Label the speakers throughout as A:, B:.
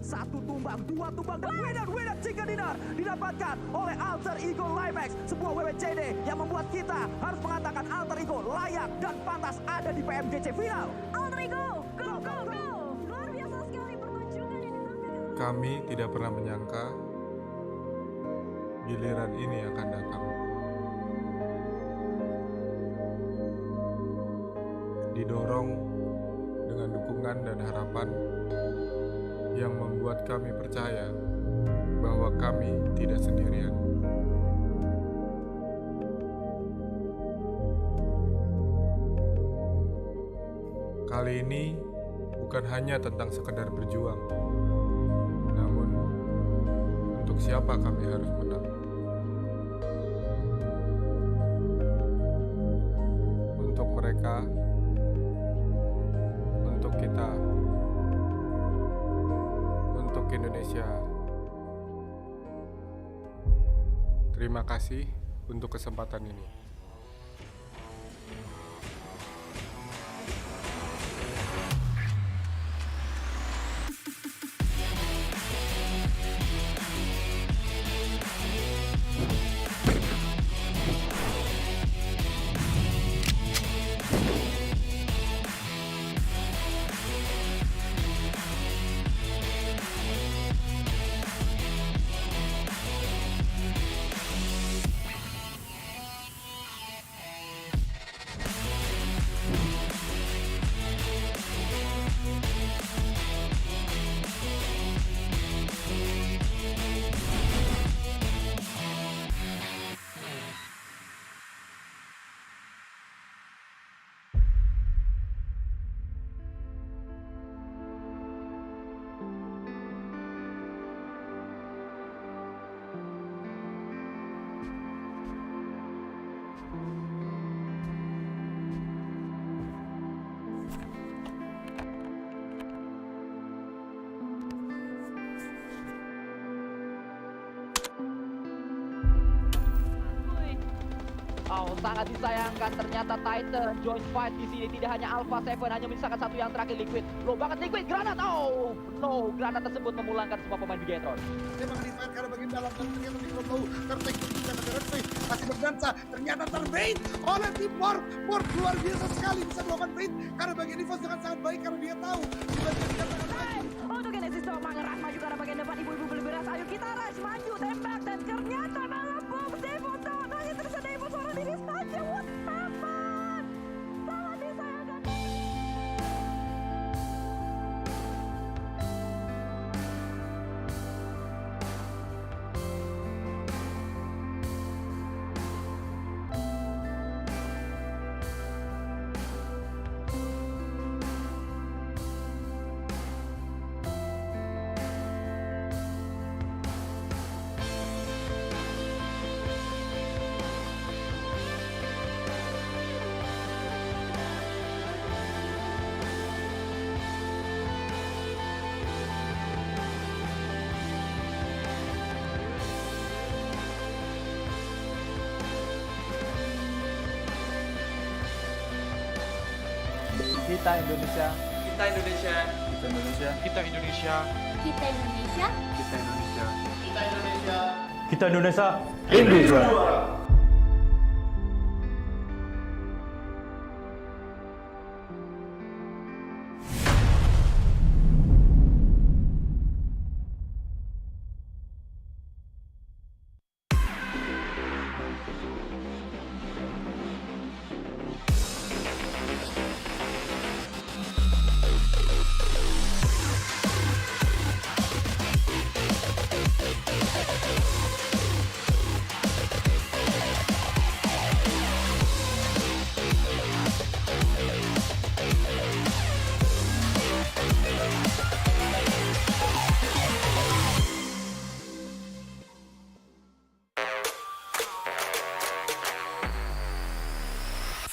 A: 1 tumbang, 2 tumbang, dan winner chicken dinner didapatkan oleh Alter Ego Limax, sebuah WWCD yang membuat kita harus mengatakan Alter Ego layak dan pantas ada di PMGC Final.
B: Alter Ego, go, go, go! Luar biasa sekali pertunjukan yang ditampilkan.
C: Kami tidak pernah menyangka giliran ini akan datang. Didorong dengan dukungan dan harapan yang membuat kami percaya bahwa kami tidak sendirian. Kali ini bukan hanya tentang sekedar berjuang, namun untuk siapa kami harus menang. Untuk mereka, untuk kita, untuk Indonesia. Terima kasih untuk kesempatan ini.
D: Oh, sangat disayangkan ternyata Titan join fight di sini tidak hanya Alpha 7, hanya menyisakan satu yang terakhir Liquid. Low banget Liquid, granat. Oh, no, granat tersebut memulangkan semua pemain Bigetron.
E: Memang di fight karena bagian dalam dan ternyata di tahu tertek juga dari masih berdansa, ternyata terbait oleh tim Morph. Morph luar biasa sekali bisa melakukan bait karena bagian defense dengan sangat baik karena dia tahu di bagian dikatakan maju.
B: Untuk Genesis coba ngeras maju karena bagian depan ibu-ibu beli beras. Ayo kita rush maju tembak dan ternyata malah bom Devo down. Hanya terus ada Devo seorang diri saja. What happened? Sangat disayangkan.
F: Kita Indonesia.
G: Kita Indonesia.
F: Kita Indonesia.
G: Kita Indonesia.
B: Kita Indonesia.
F: Kita Indonesia.
G: Kita Indonesia.
F: Kita Indonesia. Indonesia.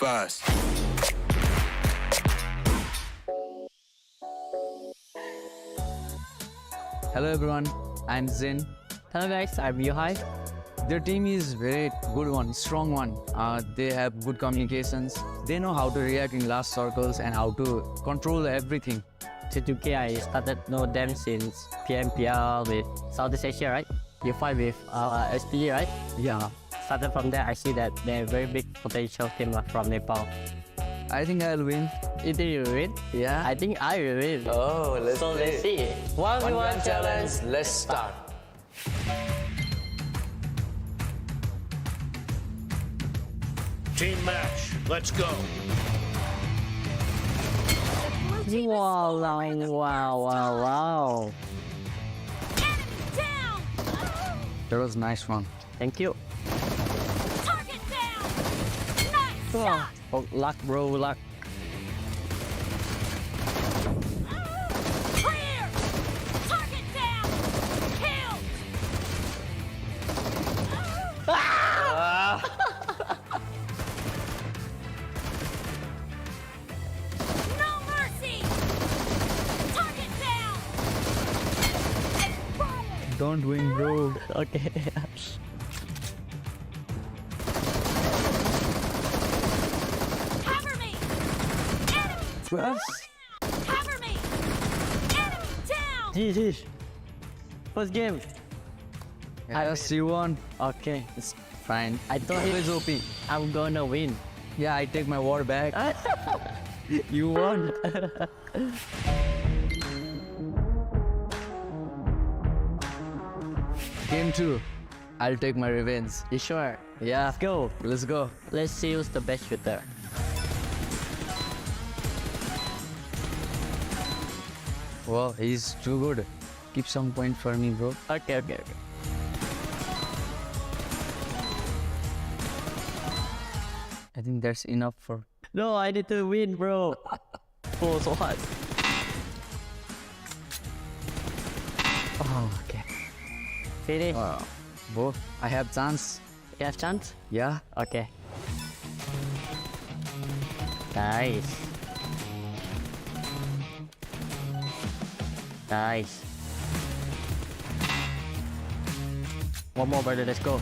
H: Fast.
I: Hello everyone, I'm Zin.
J: Hello guys, I'm Yohai.
I: Their team is very good one, strong one. They have good communications. They know how to react in last circles and how to control everything.
J: T2K, I started know them since PMPL with Southeast Asia, right? You fight with Xperia, right? Yeah. Started from there, I see that they're very big potential team from Nepal.
I: I think I'll win.
J: You think you will win?
I: Yeah.
J: I think I will win.
I: Oh, let's
J: So let's see. 1v1 challenge.
I: Let's start.
G: Team match. Let's go.
J: Wow, wow.
I: That was a nice one.
J: Thank you. Oh, luck, bro, luck.
I: Don't win, bro.
J: Okay.
I: Yes.
J: GG. First game.
I: I just you won.
J: Okay, it's
I: Fine.
J: I thought
I: Always OP.
J: I'm gonna win.
I: Yeah, I take my war back.
J: You won.
I: Game 2. I'll take my revenge.
J: You sure?
I: Yeah.
J: Let's go.
I: Let's go.
J: Let's see who's the best shooter.
I: Wow, he's too good. Keep some point for me, bro.
J: Okay.
I: I think that's enough for.
J: No, I need to win, bro. Oh, so hard.
I: Oh, okay.
J: Finish.
I: Bro, I have chance.
J: You have chance?
I: Yeah.
J: Okay. Nice. One more, brother. Let's go.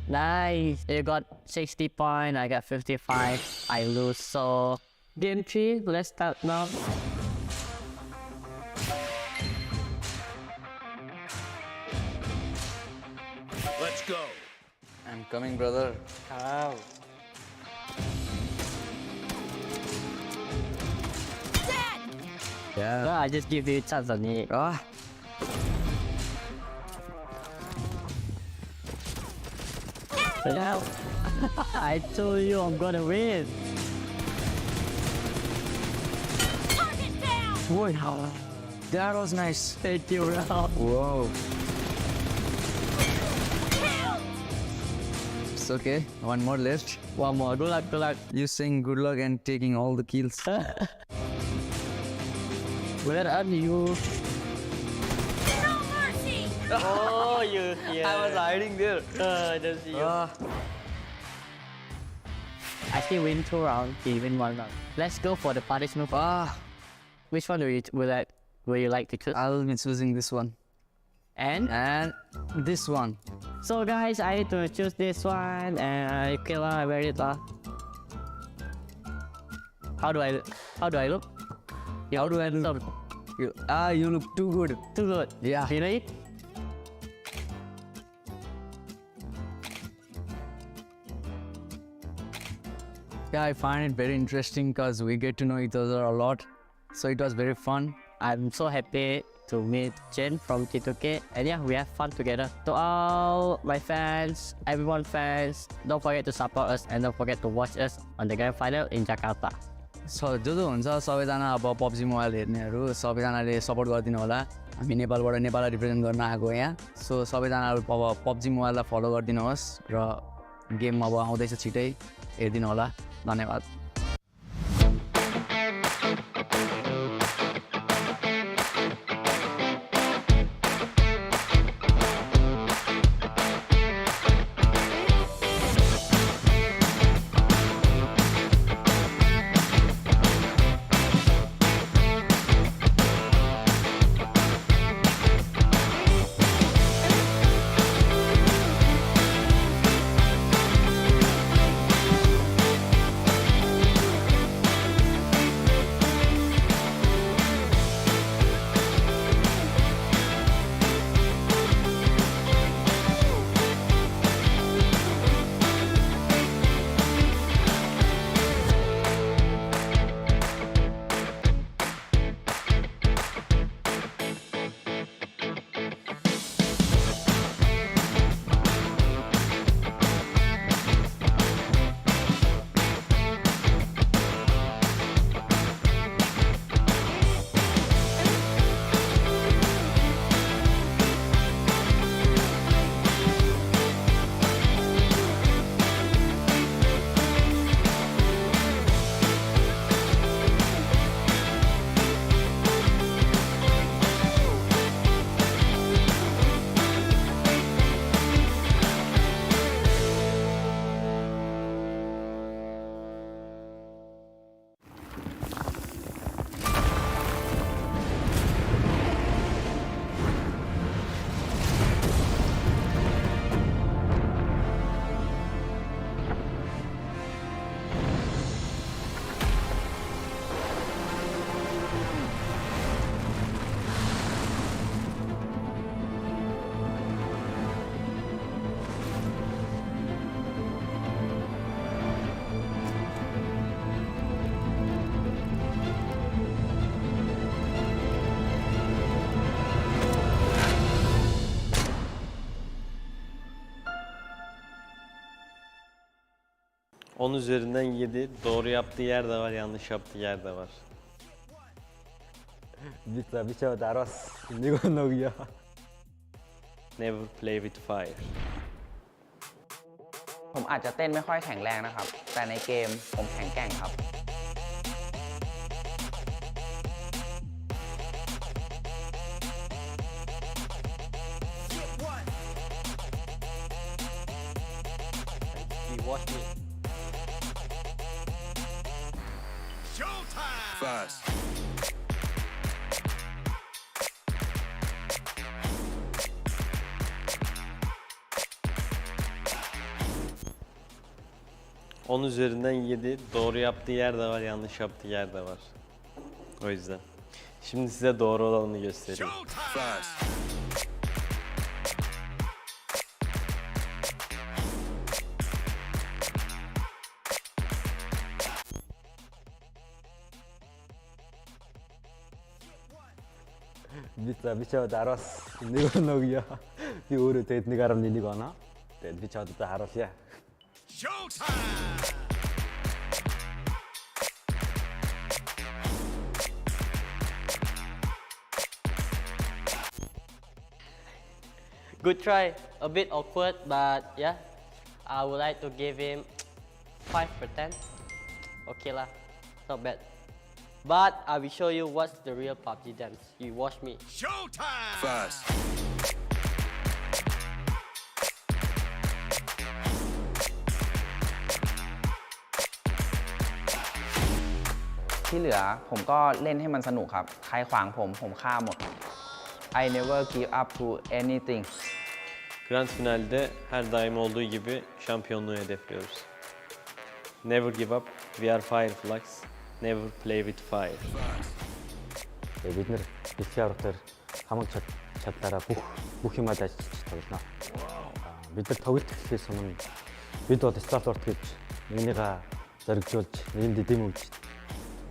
J: Nice. You got 60 points. I got 55. I lose. So game 3. Let's start now.
G: Let's go.
I: I'm coming, brother.
J: Oh.
I: Yeah.
J: No, I just give you a chance on it.
I: Ah.
J: Yeah. I told you I'm gonna win.
I: Whoa. That was nice.
J: Thank you, bro.
I: Whoa. It's okay. One more left.
J: One more. Good luck.
I: You saying good luck and taking all the kills.
J: Where are you? Oh, you here.
I: I was hiding there.
J: Don't see you. I still win 2 rounds. He win 1 round. Let's go for the punishment. Which one will you like to choose?
I: I'll be choosing this one.
J: And
I: this one.
J: so guys, I need to choose this one. And okay lah, I wear it lah. How do I look?
I: How do I look? You look too good.
J: Too good.
I: Yeah.
J: Really?
I: Yeah, I find it very interesting because we get to know each other a lot. So it was very fun.
J: I'm so happy to meet Jen from T2K, and yeah, we have fun together. To all my fans, everyone fans, don't forget to support us and don't forget to watch us on the Grand Final in Jakarta.
I: जो हुन्छ सबैजना अब PUBG mobile हेर्नेहरू सबैजनाले support गरिदिनु होला। हामी नेपालबाट नेपाललाई रिप्रेजेन्ट गर्न आएको यहाँ। सो सबैजना अब पब्जी मोबाइललाई फलो गरिदिनुहोस् र गेम अब आउँदैछ छिटै हेरिदिनु होला। धन्यवाद।
H: 10 üzerinden 7. Doğru yaptığı yer de var, yanlış yaptığı yer de var.
F: Bisa taruh hindi ko nagya.
H: Never play with fire.
K: ผมอาจจะเต้นไม่ค่อยแข็งแรงนะครับ แต่ในเกมผมแข็งแกร่งครับ
H: You watch me.
G: Showtime! Fast.
H: On üzerinden 7. Doğru yaptığı yer de var, yanlış yaptığı yer de var. O yüzden. Şimdi size doğru olanını göstereyim.
G: Fast.
F: Bisa taruh hindi ko nagya. Pi uru tet ni karam hindi ko na. Tet bisa taruh ya.
G: Showtime!
J: Good try. A bit awkward, but yeah. I would like to give him 5 for 10. Okay lah, not bad. But I will show you what's the real PUBG dance. You watch me.
G: Showtime! Fast.
K: ที่เหลือผมก็เล่นให้มันสนุกครับ ใครขวางผมฆ่าหมด I never give up to anything.
H: Grand finalde her daim olduğu gibi şampiyonluğu hedefliyoruz. Never give up. We are Fireflies. Never play with fire.
F: Бид нэр бисяартаар хамаг чадлаараа бүх юмаа дайж тоглоно. Бид нар тоглолт эхлэхээс өмнө бид бол сталорт гэж нэгнийгээ зоригжуулж, нэгэнд дэм өгч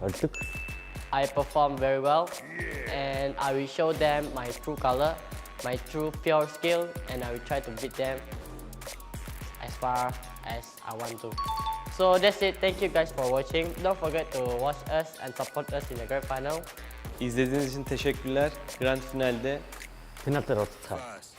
F: ордог.
J: I perform very well, and I will show them my true color, my true pure skill, and I will try to beat them as far as I want to. So that's it. Thank you guys for watching. Don't forget to watch us and support us in the grand final.
H: İzlediğiniz için teşekkürler. Grand finalde
F: Final дээр уулзцаа.
G: Fast.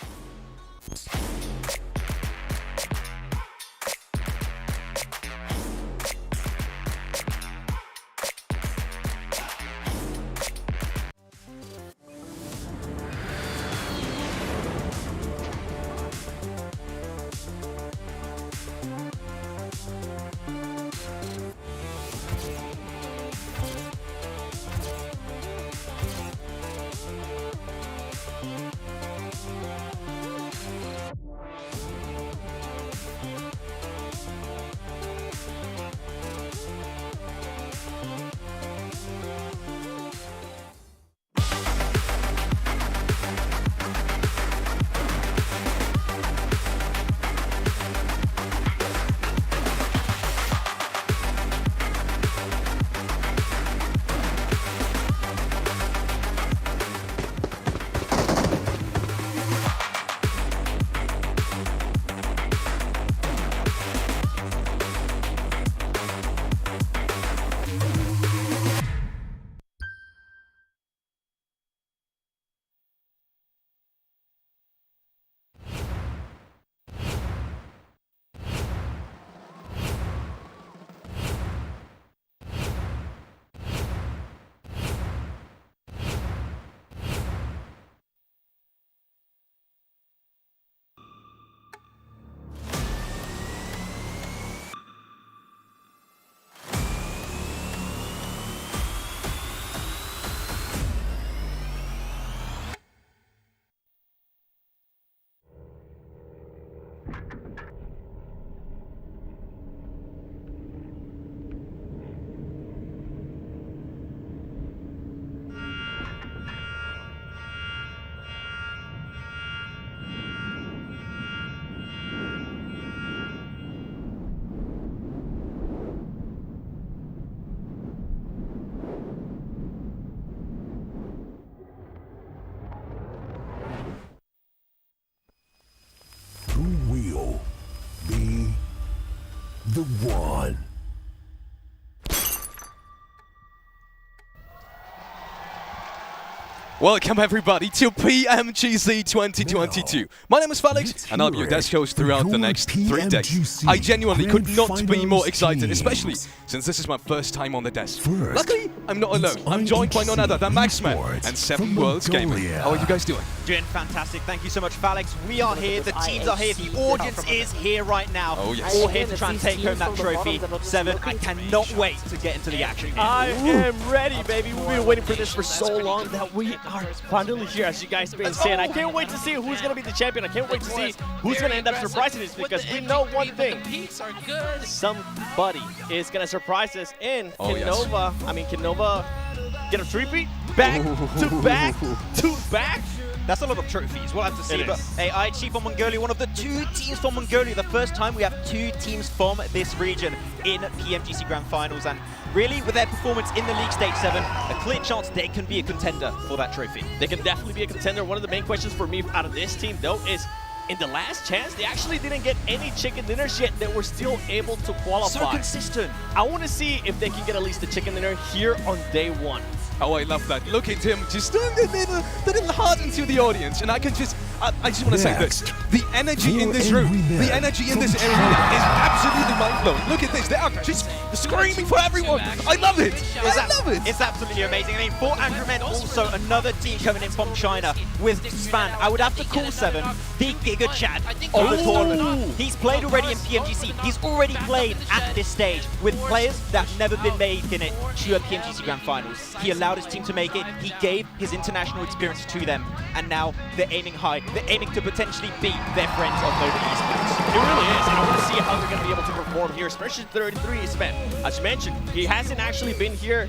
G: the one.
L: Welcome everybody to PMGC 2022. My name is Felix and I'll be your desk host throughout the next 3 days. I genuinely could not be more excited, especially since this is my first time on the desk. Luckily, I'm not alone. I'm joined by none other than Maxman and 7 Worlds Gaming. How are you guys doing?
M: Doing fantastic. Thank you so much, Felix. We are here. The teams are here. The audience is here right now.
L: Oh, yes.
M: All here to try and take home that trophy. 7, I cannot wait to get into the action here.
N: I am ready, baby. We've been waiting for this for so long that we are finally here, as you guys have been saying. I can't wait to see who's going to be the champion. I can't wait to see who's going to end up surprising us, because we know one thing. Somebody is going to surprise us, and can Nova get a 3-peat? Back to back to back?
M: That's a lot of trophies. We'll have to see. But AI Chief from Mongolia, one of the 2 teams from Mongolia. The first time we have 2 teams from this region in PMGC Grand Finals. And really, with their performance in the League Stage 7, a clear chance they can be a contender for that trophy.
N: They can definitely be a contender. One of the main questions for me out of this team, though, is in the last chance, they actually didn't get any chicken dinners yet that were still able to qualify.
M: So consistent.
N: I want to see if they can get at least a chicken dinner here on day 1.
L: Oh, I love that. Look at him just doing the little heart into the audience. And I just want to say this. The energy in this room, the energy in this area is absolutely mind-blowing. Look at this. They are just screaming for everyone. I love it. I love it.
M: It's absolutely amazing. I mean, for Angry Men, also another team coming in from China with Span. I would have to call 7 the Giga Chad of the tournament. He's played already in PMGC. He's already played at this stage with players that have never been making it to a PMGC Grand Finals. He allowed his team to make it. He gave his international experience to them, and now they're aiming high. They're aiming to potentially beat their friends of Nova Esports.
N: It really is, and I want to see how they're going to be able to perform here, especially 33 Span. As you mentioned, he hasn't actually been here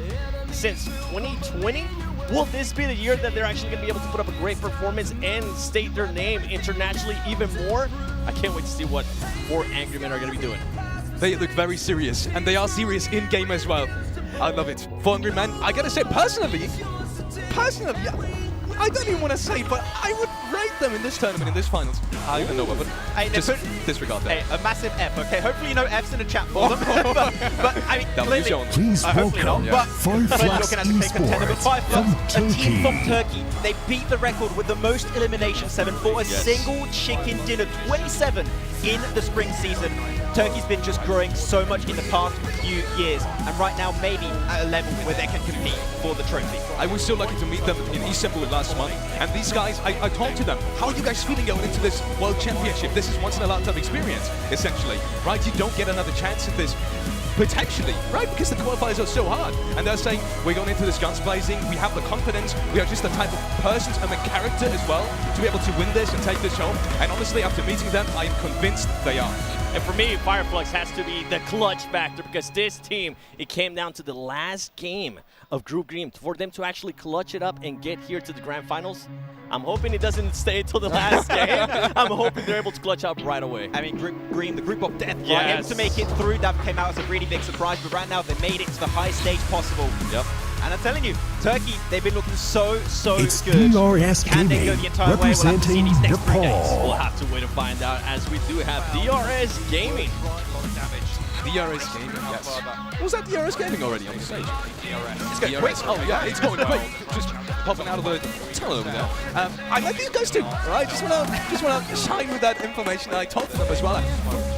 N: since 2020. Will this be the year that they're actually going to be able to put up a great performance and state their name internationally even more? I can't wait to see what 4 Angry Men are going to be doing.
L: They look very serious, and they are serious in-game as well. I love it. For Angry Men, I gotta say, personally, I don't even want to say, but I would rate them in this tournament, in this finals. I don't know, but just disregard that.
M: Hey, a massive F, okay? Hopefully you know F's in the chat for them. but I mean, clearly,
G: Please
M: hopefully not.
G: welcome
M: But
G: Five
M: when
G: Flux
M: looking at the contender, but Five Flux,
G: from
M: a team from
G: Turkey.
M: Turkey, they beat the record with the most elimination 7 for a single chicken dinner, 27 in the spring season. Turkey's been just growing so much in the past few years, and right now maybe at a level where they can compete for the trophy.
L: I was so lucky to meet them in Istanbul last month, and these guys, I talked to them. How are you guys feeling going into this World Championship? This is once in a lifetime experience, essentially, right? You don't get another chance at this. Potentially, right? Because the qualifiers are so hard. And they're saying, we're going into this guns blazing, we have the confidence, we are just the type of persons and the character as well to be able to win this and take this home. And honestly, after meeting them, I am convinced they are.
N: And for me, Fireflux has to be the clutch factor, because this team, it came down to the last game of Group Green for them to actually clutch it up and get here to the Grand Finals. I'm hoping it doesn't stay until the last game. I'm hoping they're able to clutch up right away.
M: I mean, Group Green, the group of death,
N: yes.
M: right? Able to make it through, that came out as a really big surprise, but right now they made it to the highest stage possible.
L: Yep.
M: And I'm telling you, Turkey, they've been looking so
G: It's
M: good.
G: DRS
M: Can they go
G: Gaming,
M: the entire way? We'll have to see these next 3 days.
N: We'll have to wait and find out, as we do have DRS Gaming.
L: DRS Gaming, yes. Was that DRS Gaming already on the stage?
M: It's going quick.
L: Oh yeah, it's going quick. Just popping out of the tunnel over there. I like these guys too, right? Just wanna shine with that information. I talked to them as well.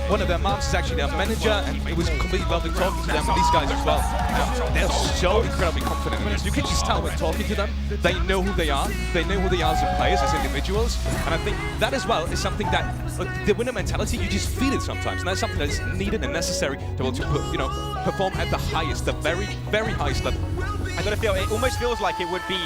L: One of their moms is actually their manager, and it was completely lovely talking to them and these guys as well. They're so incredibly confident in this. You can just tell when talking to them, they know who they are. They know who they are as players, as individuals. And I think that as well is something that the winner mentality, you just feel it sometimes, and that's something that is needed and necessary to be able to perform at the highest, the very, very highest level.
M: I gotta feel, it almost feels like it would be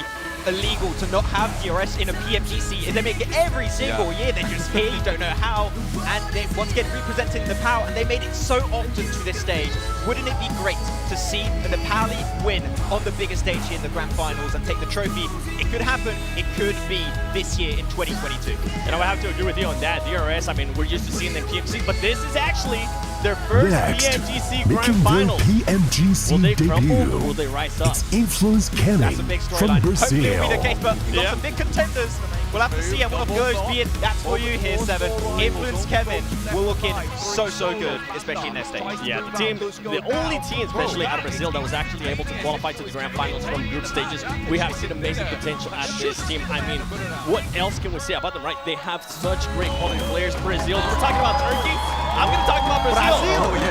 M: illegal to not have DRS in a PMGC. They make it every single year. They're just here, you don't know how, and they once again representing the PAL, and they made it so often to this stage. Wouldn't it be great to see the PAL win on the biggest stage here in the Grand Finals and take the trophy? It could happen. It could be this year in 2022.
N: And I would have to agree with you on that. DRS, I mean, we're used to seeing them PMC, but this is actually their first
O: Next,
N: PMGC
O: making
N: Grand
O: their
N: Finals.
O: PMGC
N: Will they crumble or
O: debut,
N: will they rise up?
O: it's Influence Canning
M: That's a big
O: from
M: storyline. Hopefully it'll
O: Brazil.
M: be the case, but we've got some big contenders. We'll have to see how one goes, be it that's for you here, Seven. Influence Kevin were looking so good, especially in their stage.
N: Yeah, the only team, especially out of Brazil, that was actually able to qualify to the Grand Finals from group stages. We have seen amazing potential out of this team. I mean, what else can we say about them, right? They have such great quality players. Brazil, we're talking about Turkey. I'm going to talk about Brazil.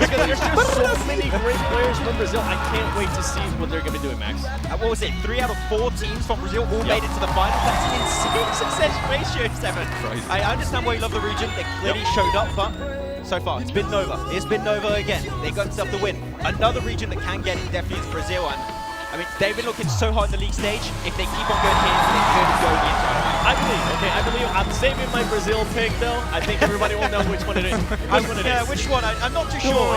N: Because there's just so many great players from Brazil. I can't wait to see what they're going to be doing, Max.
M: What was it? 3 out of 4 teams from Brazil all made it to the final. That's an insane success ratio, Seven. I understand why you love the region. They clearly showed up, but so far it's been Nova. It's been Nova again. They got themselves the win. Another region that can get it definitely is Brazil. And I mean, they've been looking so hard in the league stage. If they keep on going here, they could go the entire way.
N: I believe. I'm saving my Brazil pick though. I think everybody will know which one it is.
M: Which one? I'm not too sure.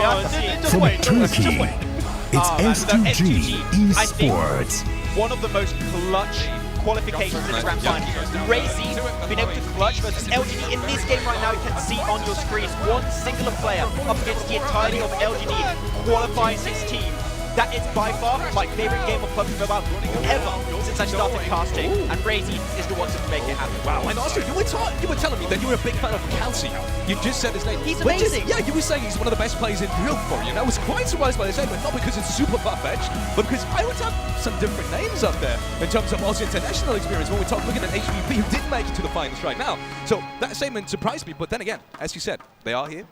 O: From Turkey, it's S2G Esports.
M: One of the most clutch qualifications in the Grand Finals. Razy been able to clutch versus LGD. In this game right now, you can see on your screen one singular player up against the entirety of LGD qualifies his team. That is by far my favorite game of PUBG Mobile ever since I started casting, and Razy is the one to make it happen.
L: Wow, and also you were telling me that you were a big fan of Kelsey. You just said his name.
M: He's amazing.
L: You were saying he's one of the best players in Europe for you, and I was quite surprised by the statement, not because it's super far-fetched, but because I would have some different names up there in terms of also international experience when we talk looking at HVP, who did make it to the finals right now. So that statement surprised me, but then again, as you said, they are here.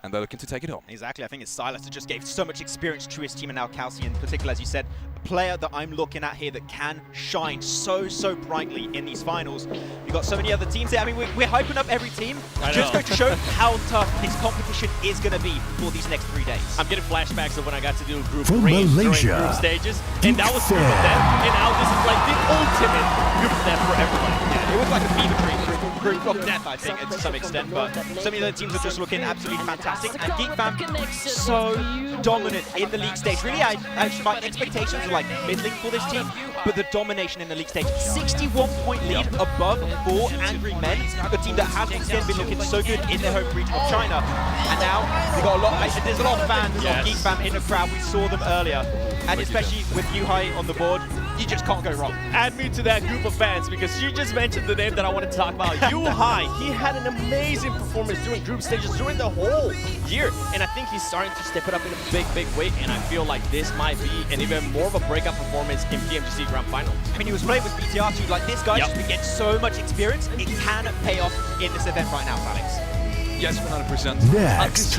L: And they're looking to take it home.
M: Exactly, I think it's Silas that just gave so much experience to his team, and now Kelsey in particular, as you said, a player that I'm looking at here that can shine so brightly in these finals. You've got so many other teams here. I mean, we're hyping up every team. Just going to show how tough this competition is going to be for these next 3 days.
N: I'm getting flashbacks of when I got to do group
O: From
N: range during
O: Malaysia,
N: group stages, and that was group of death, and now this is like the ultimate group of death for everybody.
M: Yeah, it was like a fever dream group of death, I think, to some extent, but some of the teams are just looking absolutely fantastic, and GeekFam so dominant in the league stage. Really, my expectations were like middling for this team, but the domination in the league stage, 61-point lead above 4 Angry Men, a team that has once again been looking so good in their home region of China, and now they got there's a lot of fans of GeekFam in the crowd. We saw them earlier, and especially with Yuhai on the board, you just can't go wrong.
N: Add me to that group of fans, because you just mentioned the name that I wanted to talk about. Yuhai, he had an amazing performance during group stages during the whole year, and I think he's starting to step it up in a big way, and I feel like this might be an even more of a breakout performance in PMGC Grand Finals.
M: I mean, he was playing with BTR too. Like, this guy's just been getting so much experience. It can pay off in this event right now, Alex.
L: Yes, 100%.
O: Next,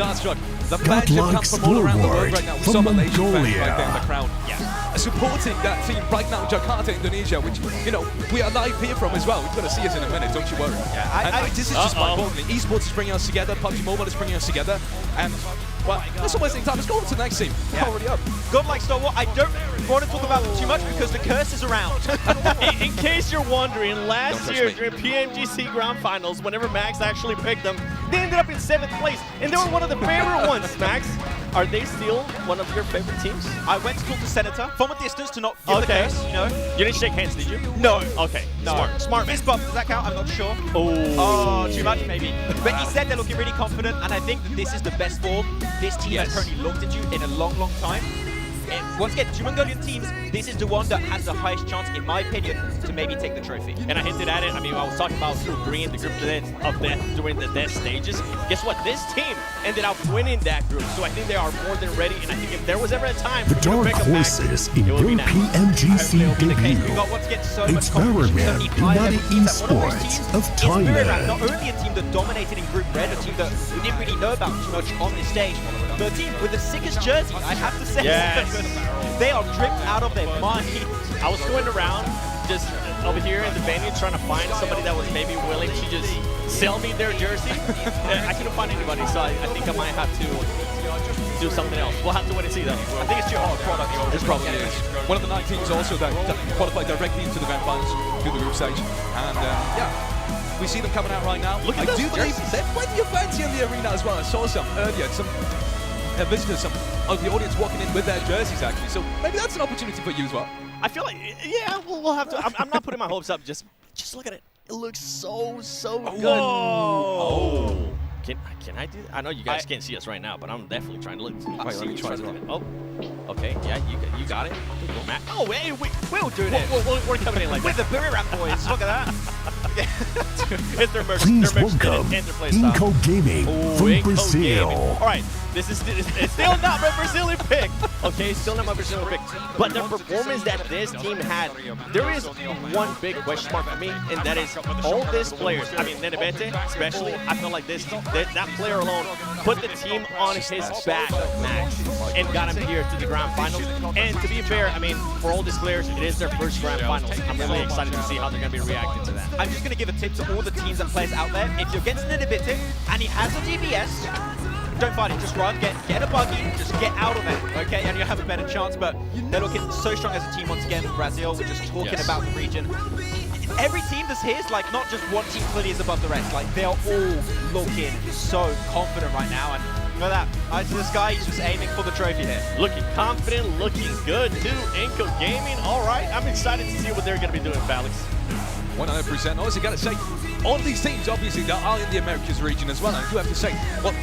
L: the fans have come from all around the world right now. We saw
O: from
L: Malaysian fans
O: Mongolia.
L: right there in the crowd. Supporting that team right now, Jakarta, Indonesia, which, you know, we are live here from as well. We're going to see us in a minute, don't you worry. Yeah, this is just my point. Esports is bringing us together, PUBG Mobile is bringing us together, and, well, that's not wasting time. Let's go on to the next team. Already up.
M: Godlike Star Wars, I don't want to talk about them too much because the curse is around.
N: in case you're wondering, last year during PMGC Grand Finals, whenever Max actually picked them, they ended up in 7th place, and they were one of the favorite ones, Max. Are they still one of your favorite teams?
M: I went to talk to Senator from a distance to not give the curse, you know.
N: You didn't shake hands, did you?
M: No.
N: Okay.
M: No. Smart fist bump, does that count? I'm not sure. Oh, too much maybe. But he said they're looking really confident, and I think that this is the best form this team has currently looked into in a long time. And once again, 2 Mongolian teams, this is the one that has the highest chance, in my opinion, to maybe take the trophy.
N: And I hinted at it. I mean, I was talking about Group Green, the group of death during the death stages. Guess what? This team ended up winning that group. So I think they are more than ready. And I think if there was ever a time
O: The
N: for me to
O: dark
N: pick them back,
O: horses in their PMGC debut. It's Miramar United Esports of
M: Thailand. Not
O: Thailand.
M: only a team that dominated in Group Red, a team that we didn't really know about too much on this stage, but a team with the sickest jersey, I have to say. They are dripped out of their mind.
N: I was going around just over here in the venue trying to find somebody that was maybe willing to just sell me their jersey. I couldn't find anybody, so I think I might have to do something else. We'll have to wait and see though.
M: I think it's too hard product.
L: It probably is. One of the 9 teams also that qualified directly into the Grand Finals through the group stage. And we see them coming out right now.
N: Look at
L: I do believe there's plenty of fans here in the arena as well. I saw some earlier, some visitors, some of the audience walking in with their jerseys actually. So maybe that's an opportunity for you as well.
N: I feel like, yeah, we'll have to. I'm not putting my hopes up. Just look at it. It looks so good.
L: Oh.
N: Can I do that? I know you guys can't see us right now, but I'm definitely trying to look.
L: Wait, let me try as well.
N: Oh, okay, yeah, you got it. Matt. Oh, hey, we'll do it. We're coming in like
M: With the Booty Rap boys, look at that.
N: It's their merch.
O: Please
N: their merch
O: welcome
N: and their play style.
O: Inco Gaming from
N: Inco
O: Brazil.
N: Gaming. All right, this is it's still not my Brazilian pick. Okay, still not my Brazilian pick. But the performance that this team had, there is one big question mark for me, and that is all these players. I mean, Nenebete especially. I feel like that player alone put the team on his back, Max, and got him here to the Grand Finals. And to be fair, I mean, for all these players, it is their first Grand Finals. I'm really excited to see how they're going to be reacting to that.
M: I'm just going to give a tip to all the teams and players out there. If you're against Nenebete and he has a DBS, don't fight it, just run, get a buggy, just get out of it, okay? And you'll have a better chance, but they're looking so strong as a team once again. Brazil, we're just talking about the region. Every team that's here is like not just one team clearly is above the rest, like they're all looking so confident right now. And look at that, I see this guy, he's just aiming for the trophy here.
N: Looking confident, looking good too. Inco Gaming, all right. I'm excited to see what they're going to be doing, Felix.
L: 100%. Also, got to say, all of these teams, obviously, they are in the Americas region as well. And I do have to say, well,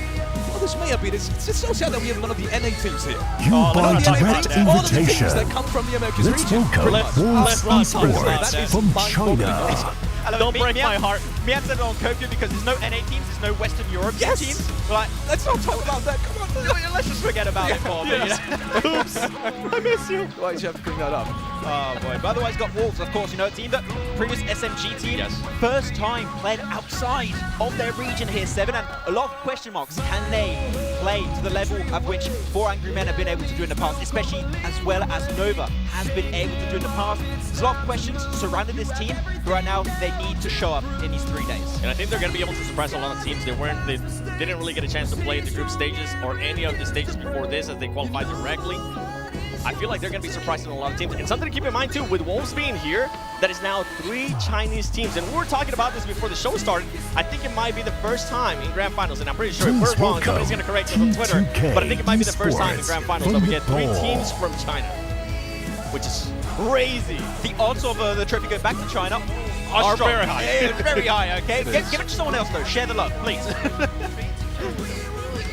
L: this may have been, it's so sad that we have none of the NA teams here.
O: You buy direct
L: all of the teams
O: invitation.
L: that come from the Americas
O: Let's
L: region.
O: welcome Wolves Esports from China.
N: Don't break my heart.
M: Mian said it on Kopia because there's no NA teams, there's no Western Europe teams. We're like,
L: let's not talk about that. Come on.
M: Let's just forget about it for a minute.
N: Oops. I miss you.
L: Why did you have to bring that up?
M: Oh boy, but otherwise got Wolves, of course, you know, a team that previous SMG team, first time played outside of their region here, 7, and a lot of question marks. Can they play to the level of which 4 Angry Men have been able to do in the past, especially as well as Nova has been able to do in the past? There's a lot of questions surrounding this team, but right now they need to show up in these 3 days.
N: And I think they're going to be able to surprise a lot of teams. They didn't really get a chance to play in the group stages or any of the stages before this as they qualified directly. I feel like they're going to be surprising a lot of teams. And something to keep in mind too, with Wolves being here, that is now 3 Chinese teams. And we were talking about this before the show started. I think it might be the first time in Grand Finals, and I'm pretty sure if we're wrong, somebody's going to correct us on Twitter, but I think it might be the first time in Grand Finals that we get 3 teams from China, which is crazy.
M: The odds of the trophy going back to China
N: are
M: strong.
N: very high.
M: Yeah, very high, okay? Give it to someone else though, share the love, please.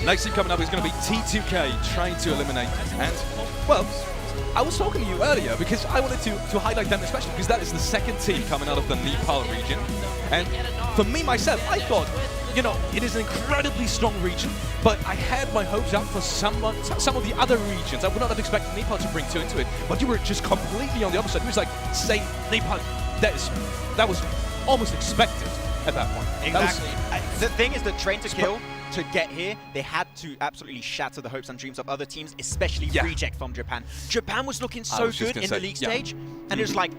L: Next team coming up is going to be T2K trying to eliminate. And, well, I was talking to you earlier because I wanted to highlight them especially because that is the second team coming out of the Nepal region. And for me, myself, I thought, you know, it is an incredibly strong region, but I had my hopes up for some of the other regions. I would not have expected Nepal to bring 2 into it, but you were just completely on the other side. It was like saying Nepal, that was almost expected at that point.
M: Exactly. The thing is that Train to Kill, to get here, they had to absolutely shatter the hopes and dreams of other teams, especially Reject from Japan. Japan was looking so good in the league stage, and it was like,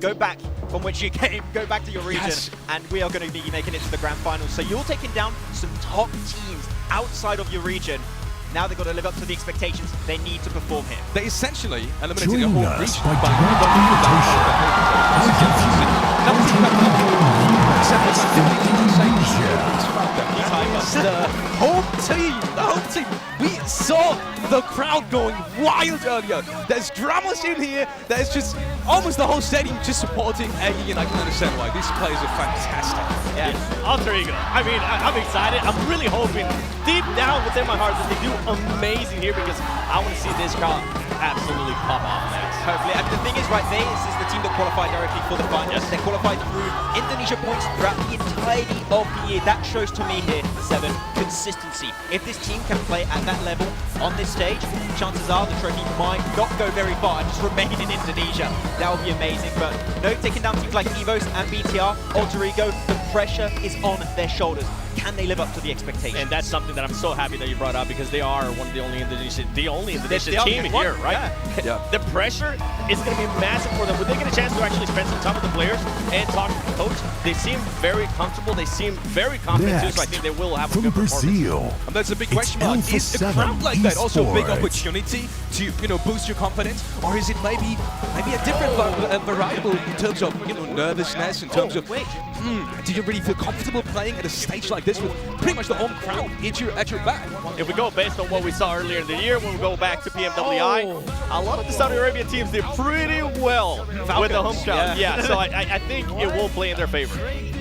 M: go back from which you came, go back to your region, and we are going to be making it to the Grand Finals. So you're taking down some top teams outside of your region. Now they've got to live up to the expectations. They need to perform here.
L: They essentially eliminated the
O: Join
L: whole
O: us
L: region
O: by direct invitation.
L: The home team, we saw the crowd going wild earlier. There's drama in here. There's just almost the whole stadium just supporting Eggy, and I can understand why. These players are fantastic.
N: Yeah, Alter Ego. I mean, I'm excited. I'm really hoping deep down within my heart that they do amazing here because I want to see this crowd absolutely pop off next.
M: Hopefully. And the thing is, right, this is the team that qualified directly for the finals. They qualified through Indonesia points throughout the entirety of the year. That shows to me here, 7, consistency. If this team can play at that level on this stage, chances are the trophy might not go very far and just remain in Indonesia. That would be amazing. But no, taking down teams like EVOS and BTR, Alter Ego, the pressure is on their shoulders. Can they live up to the expectations?
N: And that's something that I'm so happy that you brought up because they are one of the only Indonesian team here, right?
L: Yeah.
N: The pressure is going to be massive for them. When they get a chance to actually spend some time with the players and talk to the coach, they seem very comfortable. They seem very confident too, so I think they will have a good performance.
L: And that's a big question mark. Is a crowd like that also a big opportunity to, you know, boost your confidence, or is it maybe a different variable in terms of, you know, nervousness, in terms of, do you really feel comfortable playing at a stage like this with pretty much the home crowd at your back?
N: If we go based on what we saw earlier in the year, when we go back to PMWI, a lot of the Saudi Arabian teams did pretty well with the home crowd. Yeah, so I think it will play in their favor.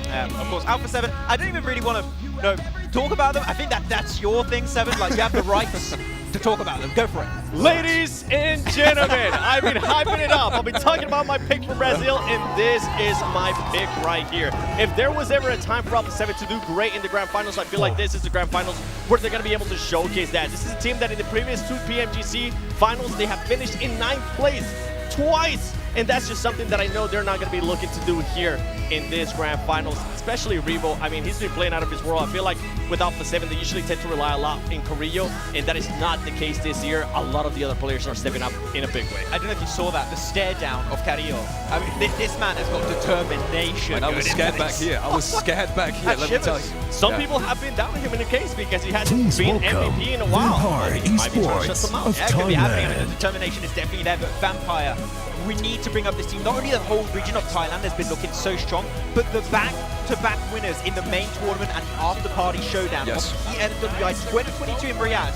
M: Of course, Alpha 7, I don't even really want to talk about them. I think that's your thing, Seven. Like, you have the rights to talk about them. Go for it.
N: Ladies and gentlemen, I've been hyping it up. I'll be talking about my pick for Brazil, and this is my pick right here. If there was ever a time for Alpha 7 to do great in the Grand Finals, I feel like this is the Grand Finals where they're going to be able to showcase that. This is a team that in the previous 2 PMGC Finals, they have finished in 9th place twice. And that's just something that I know they're not going to be looking to do here in this Grand Finals, especially Revo. I mean, he's been playing out of his world. I feel like with Alpha 7, they usually tend to rely a lot in Carrillo, and that is not the case this year. A lot of the other players are stepping up in a big way.
M: I don't know if you saw that, the stare down of Carrillo. I mean, this man has got determination.
L: And I was scared back here. I was scared back here, let me tell you.
N: Some people have been doubting him in the case because he hasn't
O: Please
N: been
O: welcome
N: MVP in a while.
O: Vampire
N: He might be trying to shut
O: Esports
N: them out.
O: of
M: Yeah, it could be happening. I mean,
O: Thailand.
M: the determination is definitely there, but Vampire, we need to bring up this team. Not only the whole region of Thailand has been looking so strong, but the back-to-back winners in the main tournament and after-party showdown of PMWI 2022 in Riyadh.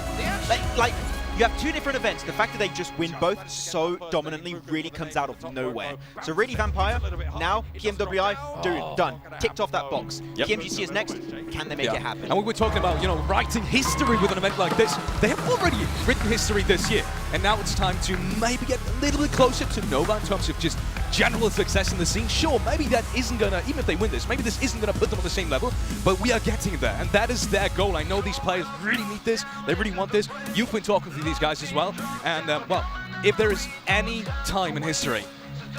M: Like, you have 2 different events. The fact that they just win both so dominantly really comes out of nowhere. So really, Vampire, now PMWI, done. Ticked off that box. PMGC is next. Can they make it happen?
L: And we were talking about, writing history with an event like this. They have already written history this year. And now it's time to maybe get a little bit closer to Nova in terms of just general success in the scene. Sure, maybe that isn't gonna, even if they win this, maybe this isn't gonna put them on the same level, but we are getting there. And that is their goal. I know these players really need this. They really want this. You've been talking to these guys as well. And, well, if there is any time in history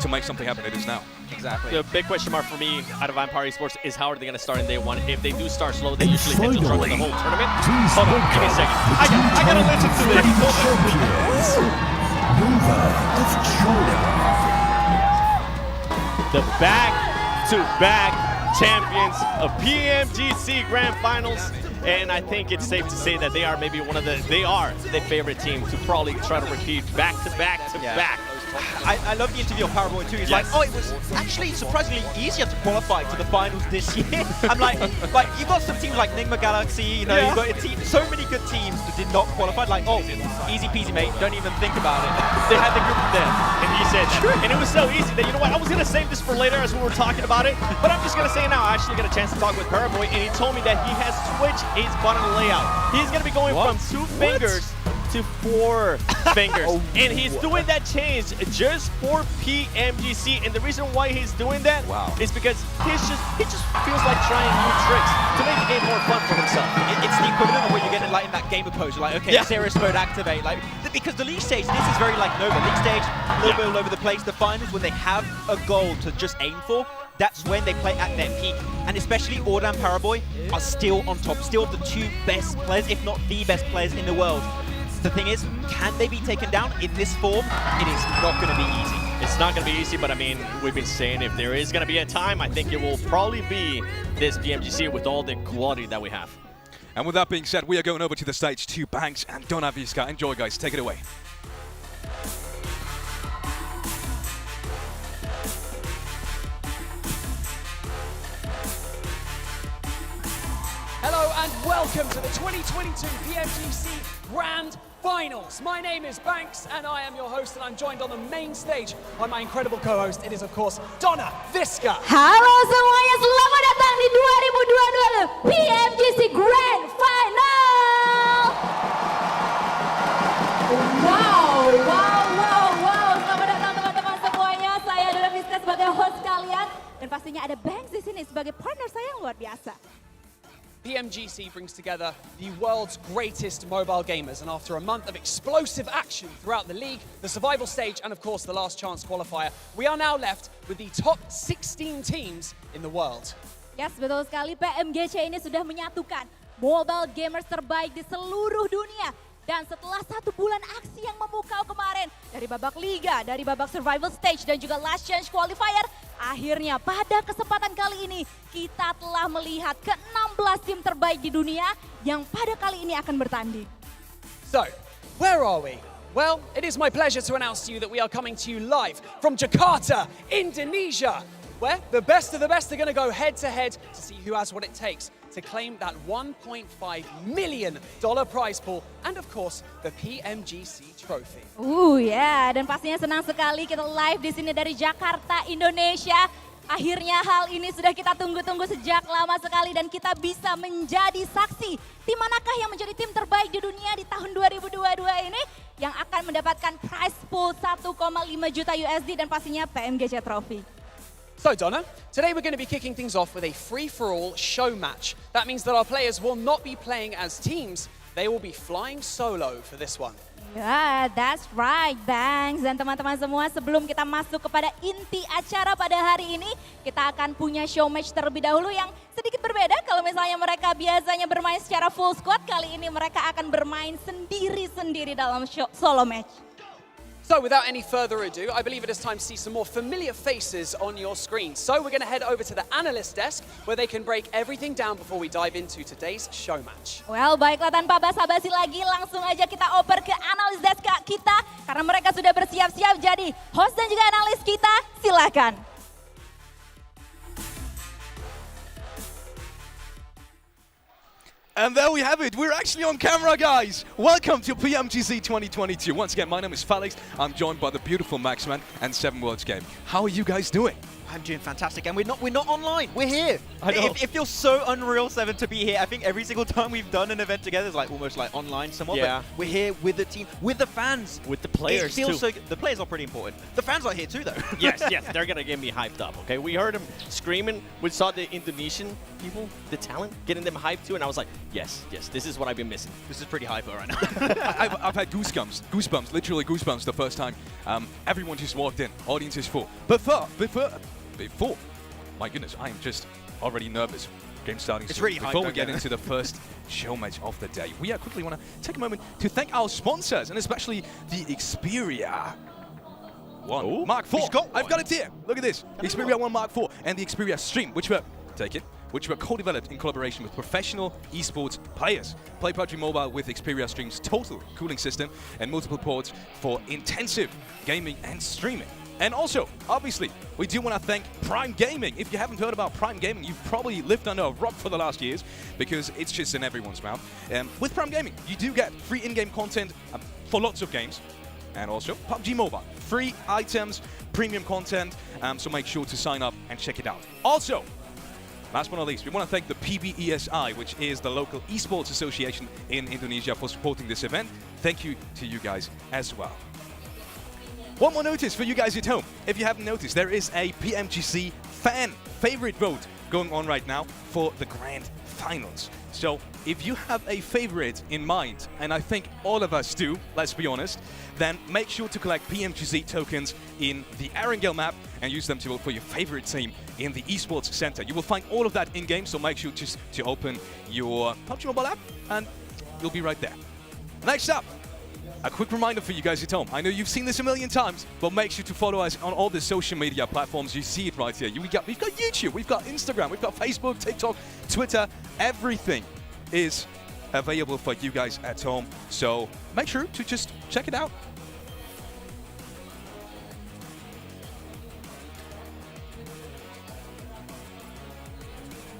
L: to make something happen, it is now.
M: Exactly.
N: The big question mark for me out of Vampire Esports is how are they going to start in day 1? If they do start slow, they usually tend to struggle the whole tournament. Hold on, give me a second. I gotta listen to this.
O: Champions, Nova of China.
N: The back-to-back champions of PMGC Grand Finals. And I think it's safe to say that they are maybe they are the favorite team to probably try to repeat back-to-back-to-back.
M: I love the interview of Paraboy too. He's like, oh, it was actually surprisingly easier to qualify to the finals this year. I'm like you've got some teams like Nigma Galaxy, you've got a team, so many good teams that did not qualify. Like, oh, easy peasy, mate. Don't even think about it.
N: They had the group there, and he said that. And it was so easy that, you know what, I was going to save this for later as we were talking about it, but I'm just going to say it now. I actually got a chance to talk with Paraboy, and he told me that he has switched his button layout. He's going to be going from 2 fingers to 4 fingers. And he's doing that change just for PMGC. And the reason why he's doing that is because he just feels like trying new tricks to make the game more fun for himself.
M: It's the equivalent of what you get in, like, in that game of pose. You're like, okay, serious mode activate. Like, because the league stage, this is very like Nova. League stage, a little bit all over the place. The finals, when they have a goal to just aim for, that's when they play at their peak. And especially Orda and Paraboy are still on top, still the 2 best players, if not the best players in the world. The thing is, can they be taken down in this form? It is not going to be easy.
N: It's not going to be easy, but I mean, we've been saying if there is going to be a time, I think it will probably be this PMGC with all the quality that we have.
L: And with that being said, we are going over to the stage to Banks and Donaviska. Enjoy, guys. Take it away.
P: Hello and welcome to the 2022 PMGC Grand Finals. My name is Banks and I am your host, and I'm joined on the main stage by my incredible co-host. It is, of course, Donaviska.
B: Halo semuanya, selamat datang di 2022 PMGC Grand Final. Wow. Selamat datang teman-teman semuanya. Saya Donaviska sebagai host kalian, dan pastinya ada Banks di sini sebagai partner saya yang luar biasa.
P: PMGC brings together the world's greatest mobile gamers, and after a month of explosive action throughout the league, the survival stage, and of course the last chance qualifier, we are now left with the top 16 teams in the world.
B: Yes, betul sekali. PMGC ini sudah menyatukan mobile gamers terbaik di seluruh dunia. Dan setelah 1 bulan aksi yang memukau kemarin, dari babak liga, dari babak survival stage, dan juga last chance qualifier, akhirnya pada kesempatan kali ini kita telah melihat ke-16 tim terbaik di dunia yang pada kali ini akan bertanding.
P: So, where are we? Well, it is my pleasure to announce to you that we are coming to you live from Jakarta, Indonesia, where the best of the best are going to go head-to-head to see who has what it takes to claim that $1.5 million prize pool and of course the PMGC trophy.
B: Dan pastinya senang sekali kita live di sini dari Jakarta, Indonesia. Akhirnya hal ini sudah kita tunggu-tunggu sejak lama sekali dan kita bisa menjadi saksi. Tim manakah yang menjadi tim terbaik di dunia di tahun 2022 ini yang akan mendapatkan prize pool 1,5 juta USD dan pastinya PMGC Trophy.
P: So Donna, today we're going to be kicking things off with a free-for-all show match. That means that our players will not be playing as teams, they will be flying solo for this one.
B: Ya, that's right, Bangs. Dan teman-teman semua, sebelum kita masuk kepada inti acara pada hari ini, kita akan punya show match terlebih dahulu yang sedikit berbeda. Kalau misalnya mereka biasanya bermain secara full squad, kali ini mereka akan bermain sendiri-sendiri dalam solo match.
P: So without any further ado, I believe it is time to see some more familiar faces on your screen. So we're going to head over to the analyst desk where they can break everything down before we dive into today's show match.
B: Well, baiklah tanpa basa-basi lagi, langsung aja kita oper ke analis desk kita karena mereka sudah bersiap-siap jadi host dan juga analis kita. Silakan.
L: And there we have it. We're actually on camera, guys. Welcome to PMGC 2022. Once again, my name is Felix. I'm joined by the beautiful Maxman and 7 Worlds Game. How are you guys doing?
M: I'm doing fantastic, and we're not online. We're here.
N: I know.
M: It feels so unreal, Seven, to be here. I think every single time we've done an event together is like almost like online somewhat.
N: Yeah.
M: But we're here with the team, with the fans,
N: with the players
M: it feels
N: too.
M: So good. The players are pretty important. The fans are here too, though.
N: Yes, they're gonna get me hyped up. Okay, we heard them screaming. We saw the Indonesian people, the talent, getting them hyped too, and I was like, yes, this is what I've been missing.
M: This is pretty hyper right now.
L: I've had goosebumps, literally goosebumps the first time. Everyone just walked in, audience is full. Before, my goodness, I am just already nervous. Game starting
M: It's
L: soon.
M: really
L: Before
M: hype,
L: we get
M: okay.
L: into the first show match of the day, we quickly want to take a moment to thank our sponsors, and especially the Xperia 1 Mark IV. I've got it here. Look at this. Xperia 1 Mark IV and the Xperia Stream, which were co-developed in collaboration with professional esports players. Play PUBG Mobile with Xperia Stream's total cooling system and multiple ports for intensive gaming and streaming. And also, obviously, we do want to thank Prime Gaming. If you haven't heard about Prime Gaming, you've probably lived under a rock for the last years because it's just in everyone's mouth. With Prime Gaming, you do get free in-game content for lots of games. And also, PUBG Mobile. Free items, premium content, so make sure to sign up and check it out. Also, last but not least, we want to thank the PBESI, which is the local esports association in Indonesia, for supporting this event. Thank you to you guys as well. One more notice for you guys at home. If you haven't noticed, there is a PMGC fan favorite vote going on right now for the Grand Finals. So if you have a favorite in mind, and I think all of us do, let's be honest, then make sure to collect PMGC tokens in the Erangel map and use them to vote for your favorite team in the esports center. You will find all of that in-game, so make sure just to open your PUBG Mobile app and you'll be right there. Next up, a quick reminder for you guys at home. I know you've seen this a million times, but make sure to follow us on all the social media platforms. You see it right here. We've got YouTube, we've got Instagram, we've got Facebook, TikTok, Twitter. Everything is available for you guys at home. So make sure to just check it out.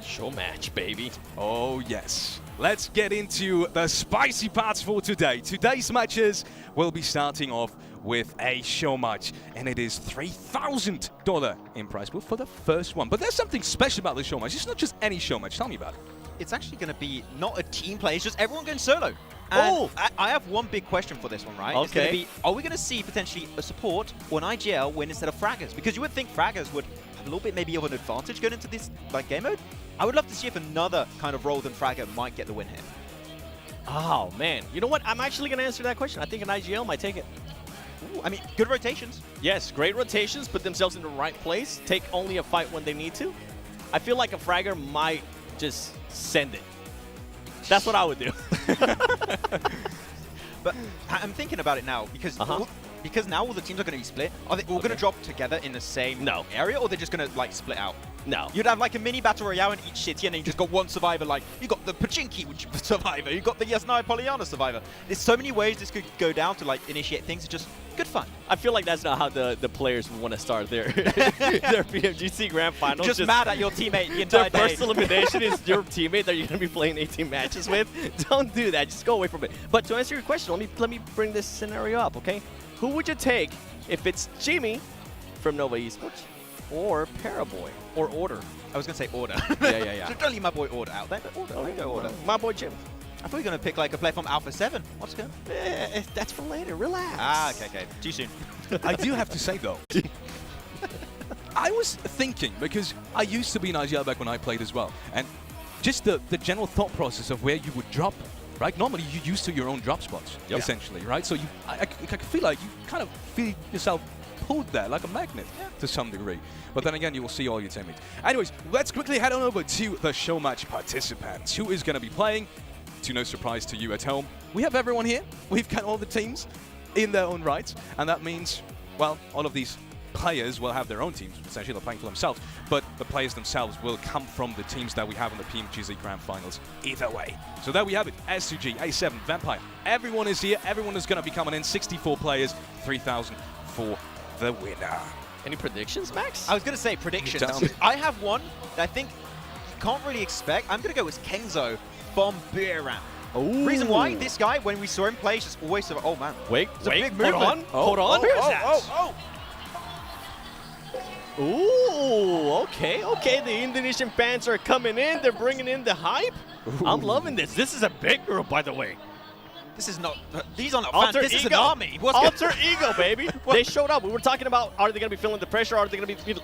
N: Show match, baby.
L: Oh, yes. Let's get into the spicy parts for today. Today's matches will be starting off with a show match, and it is $3,000 in prize pool for the first one. But there's something special about this show match. It's not just any show match. Tell me about it.
M: It's actually going to be not a team play, it's just everyone going solo. And I have one big question for this one, right? It's going to be, are we going to see potentially a support or an IGL win instead of fraggers? Because you would think fraggers would have a little bit maybe of an advantage going into this game mode. I would love to see if another kind of role than fragger might get the win here.
N: Oh, man. You know what? I'm actually going to answer that question. I think an IGL might take it.
M: Ooh, I mean, good rotations.
N: Yes, great rotations, put themselves in the right place, take only a fight when they need to. I feel like a fragger might just send it. That's what I would do.
M: But I'm thinking about it now because because now all the teams are going to be split. Are they all going to drop together in the same area, or they're just going to like split out?
N: No.
M: You'd have like a mini battle royale in each city, and then you just got one survivor. Like you got the Pachinki survivor, you got the Yasnai Polyana survivor. There's so many ways this could go down to like initiate things. It's just good fun.
N: I feel like that's not how the players want to start their their PMGC Grand Finals.
M: Just mad at your teammate the entire
N: day. Their first elimination is your teammate that you're going to be playing 18 matches with. Don't do that. Just go away from it. But to answer your question, let me bring this scenario up, okay? Who would you take if it's Jimmy from Nova Esports
M: or Paraboy, or Order. I was going to say Order.
N: Yeah.
M: So don't leave my boy Order out there, but Order. Go Order.
N: My boy Jim.
M: I thought you were going to pick like a player from Alpha 7. What's going on?
N: That's for later. Relax.
M: Ah, okay. Too soon.
L: I do have to say though, I was thinking, because I used to be in IGL back when I played as well, and just the general thought process of where you would drop, right? Normally you're used to your own drop spots, essentially, right? So I feel like you kind of feel yourself pulled there like a magnet to some degree. But then again, you will see all your teammates. Anyways, let's quickly head on over to the show match participants. Who is going to be playing? To no surprise to you at home, we have everyone here. We've got all the teams in their own rights, and that means, well, all of these players will have their own teams. Essentially, they're playing for themselves, but the players themselves will come from the teams that we have in the PMGC Grand Finals either way. So there we have it. S2G, A7, Vampire. Everyone is here. Everyone is going to be coming in. 64 players, 3,000 for the winner.
N: Any predictions, Max?
M: I was going to say predictions. I have one that I think you can't really expect. I'm going to go with Kenzo from Miramar. Reason why, this guy, when we saw him play, just always said, oh man.
N: Wait,
M: it's a big movement.
N: Hold on. Ooh, okay. The Indonesian fans are coming in. They're bringing in the hype. Ooh. I'm loving this. This is a big group, by the way.
M: This is not, these are not fans, this is an army.
N: Alter ego, baby. They showed up. We were talking about, are they going to be feeling the pressure? Are they going to be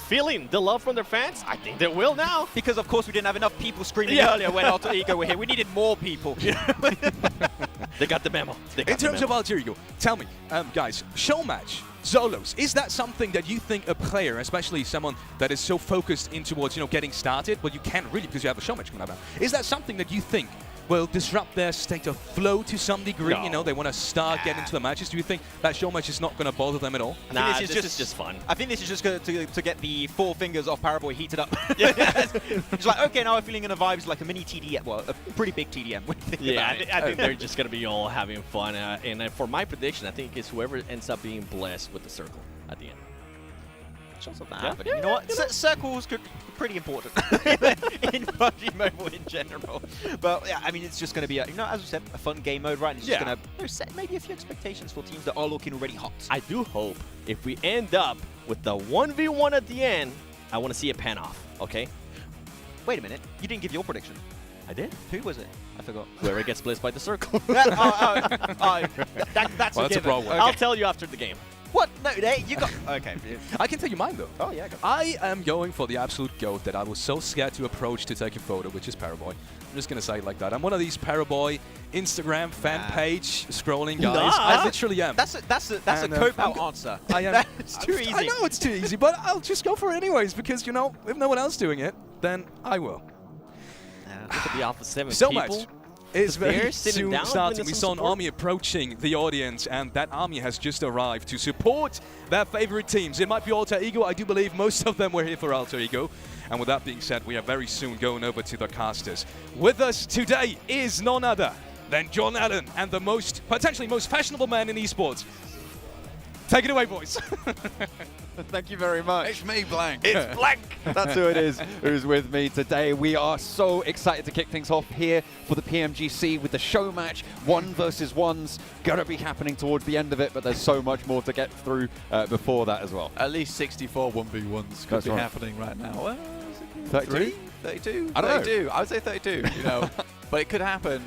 N: feeling the love from their fans? I think they will now.
M: Because, of course, we didn't have enough people screaming earlier when Alter Ego were here. We needed more people.
N: They got the memo.
L: In terms of Alter Ego, tell me, guys, show match, Zolos, is that something that you think a player, especially someone that is so focused in towards, getting started, but you can't really because you have a show match coming up, is that something that you think will disrupt their state of flow to some degree?
N: No.
L: They want to start getting into the matches. Do you think that show match is not going to bother them at all?
N: Nah, this is just fun.
M: I think this is just to get the 4 fingers off Paraboy heated up. It's like, okay, now I'm feeling in a vibe. It's like a mini TDM, well, a pretty big TDM.
N: I think they're just going to be all having fun. And for my prediction, I think it's whoever ends up being blessed with the circle at the end.
M: You know what? Circles could be pretty important in PUBG Mobile in general. But yeah, I mean, it's just going to be, as we said, a fun game mode, right? And it's just going to set maybe a few expectations for teams that are looking already hot.
N: I do hope if we end up with the 1v1 at the end, I want to see a pan off, okay?
M: Wait a minute. You didn't give your prediction.
N: I did.
M: Who was it? I forgot.
N: Whoever gets blitzed by the circle.
M: That's
L: a given.
N: I'll tell you after the game.
M: What? No, you got... Okay.
L: I can tell you mine, though.
M: Oh, yeah, go.
L: I am going for the absolute GOAT that I was so scared to approach to take a photo, which is Paraboy. I'm just going to say it like that. I'm one of these Paraboy Instagram fan page scrolling guys. I literally am.
M: That's a cop-out answer.
L: I am.
M: It's too easy.
L: I know it's too easy, but I'll just go for it anyways, because, if no one else doing it, then I will.
N: Look at the Alpha 7
L: so
N: people.
L: Much. It's very
N: sitting
L: soon
N: down,
L: starting. We saw an
N: support.
L: army approaching the audience, and that army has just arrived to support their favorite teams. It might be Alter Ego. I do believe most of them were here for Alter Ego. And with that being said, we are very soon going over to the casters. With us today is none other than John Allen and the potentially most fashionable man in esports. Take it away, boys.
Q: Thank you very much.
G: It's me, Blank.
Q: It's Blank. That's who it is who's with me today. We are so excited to kick things off here for the PMGC with the show match. 1 versus 1's gonna be happening towards the end of it, but there's so much more to get through before that as well.
G: At least 64 1v1s could be happening right now. Well,
Q: 32?
G: 32?
Q: I don't know.
G: 32. I would say 32, but it could happen.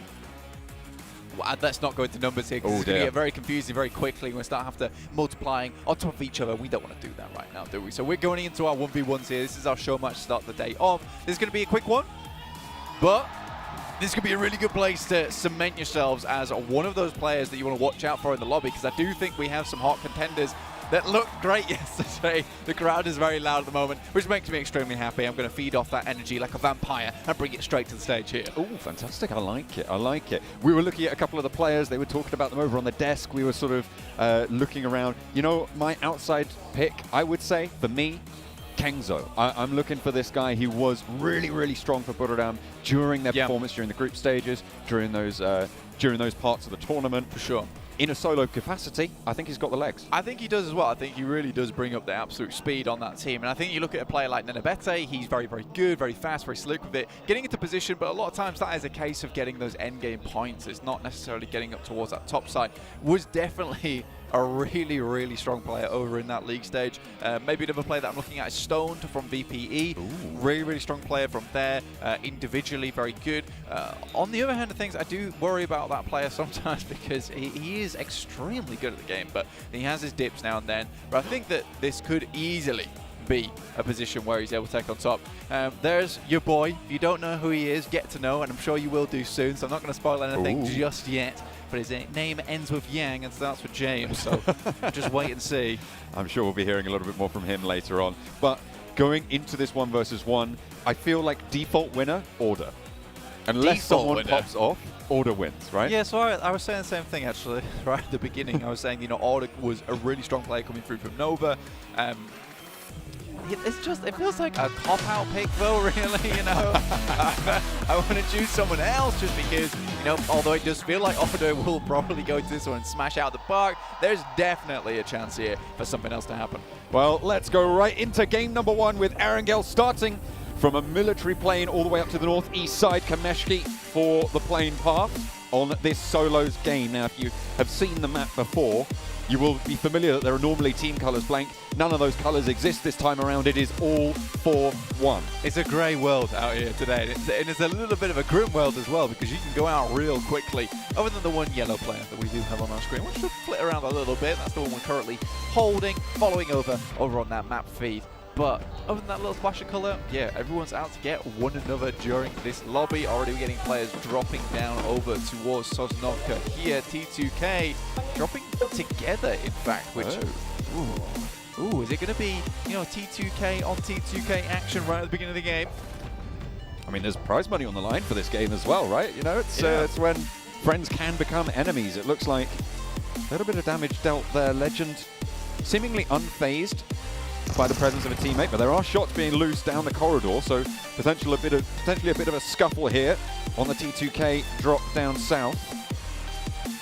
G: Well, let's not go into numbers here because it's going to get very confusing very quickly. We're going to start having to multiplying on top of each other. We don't want to do that right now, do we? So we're going into our 1v1s here. This is our show match to start the day off. This is going to be a quick one, but this could be a really good place to cement yourselves as one of those players that you want to watch out for in the lobby, because I do think we have some hot contenders that looked great yesterday. The crowd is very loud at the moment, which makes me extremely happy. I'm going to feed off that energy like a vampire and bring it straight to the stage here.
Q: Oh, fantastic. I like it. I like it. We were looking at a couple of the players. They were talking about them over on the desk. We were sort of looking around. My outside pick, I would say, for me, Kenzo. I'm looking for this guy. He was really, really strong for Buradam during their performance, during the group stages, during those parts of the tournament.
G: For sure.
Q: In a solo capacity, I think he's got the legs.
G: I think he does as well. I think he really does bring up the absolute speed on that team. And I think you look at a player like Nenebete, he's very, very good, very fast, very slick with it, getting into position, but a lot of times that is a case of getting those end game points. It's not necessarily getting up towards that top side. Was definitely a really, really strong player over in that league stage. Maybe another player that I'm looking at is Stoned from VPE. Really, really strong player from there. Individually, very good. On the other hand of things, I do worry about that player sometimes because he is extremely good at the game, but he has his dips now and then. But I think that this could easily be a position where he's able to take on top. There's your boy. If you don't know who he is, get to know, and I'm sure you will do soon, so I'm not going to spoil anything just yet. But his name ends with Yang and starts with James, so just wait and see.
Q: I'm sure we'll be hearing a little bit more from him later on. But going into this 1 versus 1, I feel like default winner, Order. Unless someone pops off, Order wins, right?
G: Yeah, so I was saying the same thing actually, right at the beginning. I was saying, you know, Order was a really strong player coming through from Nova. It feels like a cop-out pick though, really, you know. I want to choose someone else just because, you know, although it does feel like Order will probably go to this one and smash out the park, there's definitely a chance here for something else to happen.
Q: Well, let's go right into game number 1 with Erangel starting from a military plane all the way up to the northeast side, Kameshki for the plane path on this solos game. Now, if you have seen the map before, you will be familiar that there are normally team colors blank. None of those colors exist this time around. It is all 4-1.
G: It's a grey world out here today, and it's a little bit of a grim world as well because you can go out real quickly. Other than the one yellow player that we do have on our screen, which should flit around a little bit. That's the one we're currently holding, following over on that map feed. But other than that little splash of colour, yeah, everyone's out to get one another during this lobby. Already we're getting players dropping down over towards Sanhok here. T2K dropping together, in fact, which... Ooh, is it going to be, you know, T2K on T2K action right at the beginning of the game?
Q: I mean, there's prize money on the line for this game as well, right? You know, it's when friends can become enemies. It looks like a little bit of damage dealt there. Legend seemingly unfazed by the presence of a teammate, but there are shots being loose down the corridor, so potentially a bit of a scuffle here on the T2K drop down south.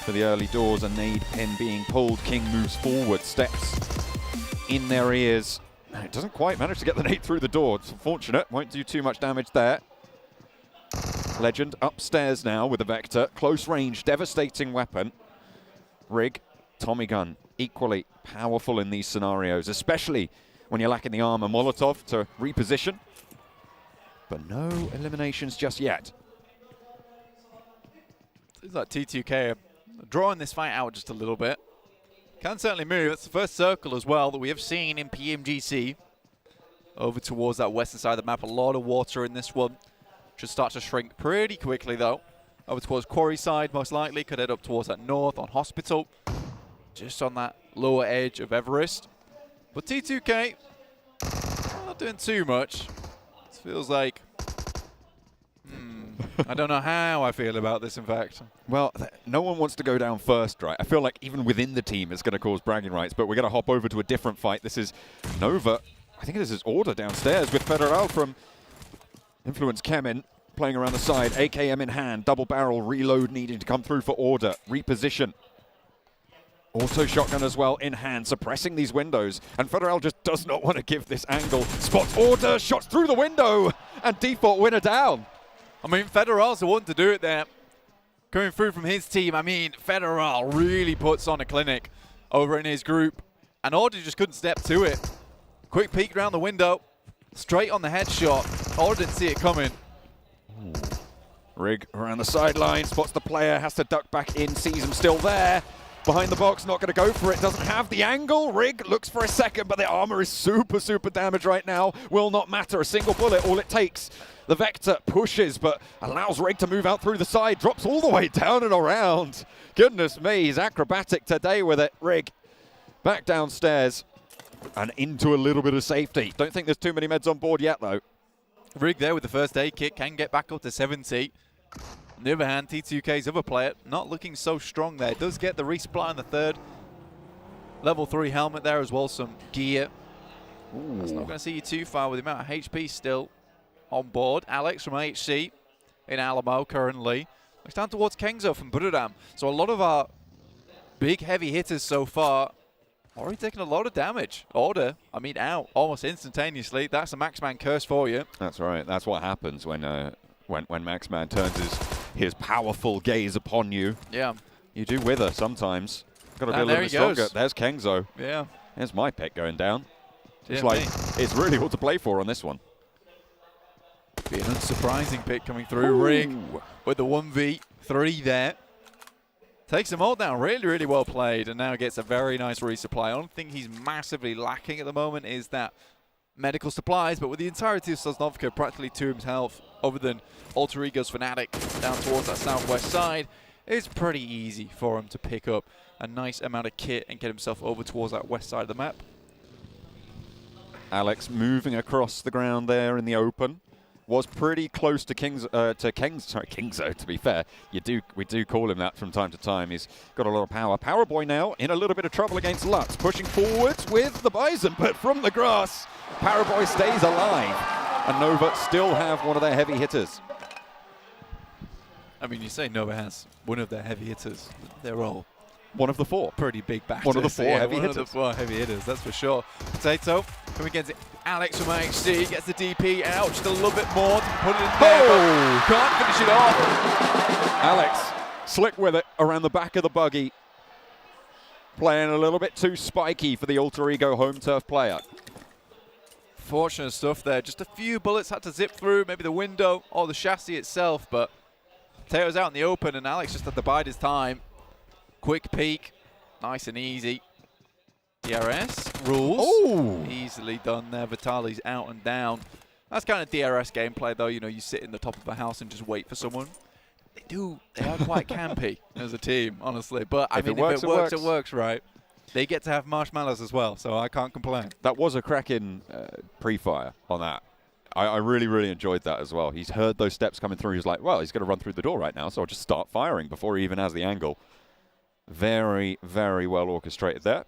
Q: For the early doors, a nade pin being pulled. King moves forward, steps in their ears. It doesn't quite manage to get the nade through the door. It's unfortunate, won't do too much damage there. Legend upstairs now with the Vector. Close range, devastating weapon. Rig, Tommy gun, equally powerful in these scenarios, especially when you're lacking the armor. Molotov to reposition, but no eliminations just yet.
G: Seems like T2K are drawing this fight out just a little bit. Can certainly move. It's the first circle as well that we have seen in PMGC. Over towards that western side of the map. A lot of water in this one. Should start to shrink pretty quickly though. Over towards Quarry side most likely. Could head up towards that north on Hospital. Just on that lower edge of Everest. But T2K, not doing too much. It feels like, I don't know how I feel about this, in fact.
Q: Well, no one wants to go down first, right? I feel like even within the team it's going to cause bragging rights, but we're going to hop over to a different fight. This is Nova. I think this is Order downstairs with Federal from Influence Kemin playing around the side. AKM in hand, double barrel reload needing to come through for Order. Reposition. Auto shotgun as well in hand, suppressing these windows. And Federal just does not want to give this angle. Spots Order, shots through the window, and default winner down.
G: I mean, Federal's the one to do it there. Coming through from his team, I mean, Federal really puts on a clinic over in his group. And Order just couldn't step to it. Quick peek around the window, straight on the headshot. Order didn't see it coming.
Q: Rig around the sideline, spots the player, has to duck back in, sees him still there. Behind the box, not going to go for it, doesn't have the angle. Rig looks for a second, but the armor is super damaged right now. Will not matter, a single bullet, all it takes. The Vector pushes, but allows Rig to move out through the side, drops all the way down and around. Goodness me, he's acrobatic today with it. Rig back downstairs and into a little bit of safety. Don't think there's too many meds on board yet, though.
G: Rig there with the first aid kit, can get back up to 70. On the other hand, T2K's other player not looking so strong there. Does get the resupply on the third. Level 3 helmet there as well, some gear. That's not going to see you too far with the amount of HP still on board. Alex from HC in Alamo currently. Looks down towards Kengzo from Buradam. So a lot of our big heavy hitters so far already taking a lot of damage. Order, I mean, out almost instantaneously. That's a Maxman curse for you.
Q: That's right. That's what happens when Maxman turns his powerful gaze upon you.
G: Yeah.
Q: You do wither sometimes. got to be a little bit stronger. There's Kengzo.
G: Yeah.
Q: There's my pick going down. It's
G: Yeah,
Q: like
G: me.
Q: it's really all to play for on this one.
G: Be an unsurprising pick coming through. Rig with the 1v3 there. Takes them all down. Really, really well played. And now gets a very nice resupply. Only thing he's massively lacking at the moment is that medical supplies. But with the entirety of Sosnovka practically to his health, other than Alter Ego's Fnatic down towards that southwest side, it's pretty easy for him to pick up a nice amount of kit and get himself over towards that west side of the map.
Q: Alex moving across the ground there in the open. Was pretty close to Kengzo, to be fair. We do call him that from time to time. He's got a lot of power. Power Boy now in a little bit of trouble against Lutz. Pushing forwards with the Bison, but from the grass, Power Boy stays alive. And Nova still have one of their heavy hitters.
G: I mean, you say Nova has one of their heavy hitters. They're all
Q: one of the four.
G: Pretty big batters.
Q: One of the four heavy hitters.
G: One of the four heavy hitters, that's for sure. Potato coming against Alex from IXC, gets the DP out just a little bit more to put it in there, but can't finish it off.
Q: Alex, slick with it around the back of the buggy. Playing a little bit too spiky for the Alter Ego home turf player.
G: Fortunate stuff there. Just a few bullets had to zip through, maybe the window or the chassis itself, but Potato's out in the open and Alex just had to bide his time. Quick peek, nice and easy. DRS rules.
Q: Ooh.
G: Easily done there. Vitali's out and down. That's kind of DRS gameplay, though. You know, you sit in the top of a house and just wait for someone. They are quite campy as a team, honestly. But I mean, if it works, it works, right? They get to have marshmallows as well, so I can't complain.
Q: That was a cracking pre-fire on that. I really, really enjoyed that as well. He's heard those steps coming through. He's like, well, he's going to run through the door right now, so I'll just start firing before he even has the angle. Very, very well orchestrated there.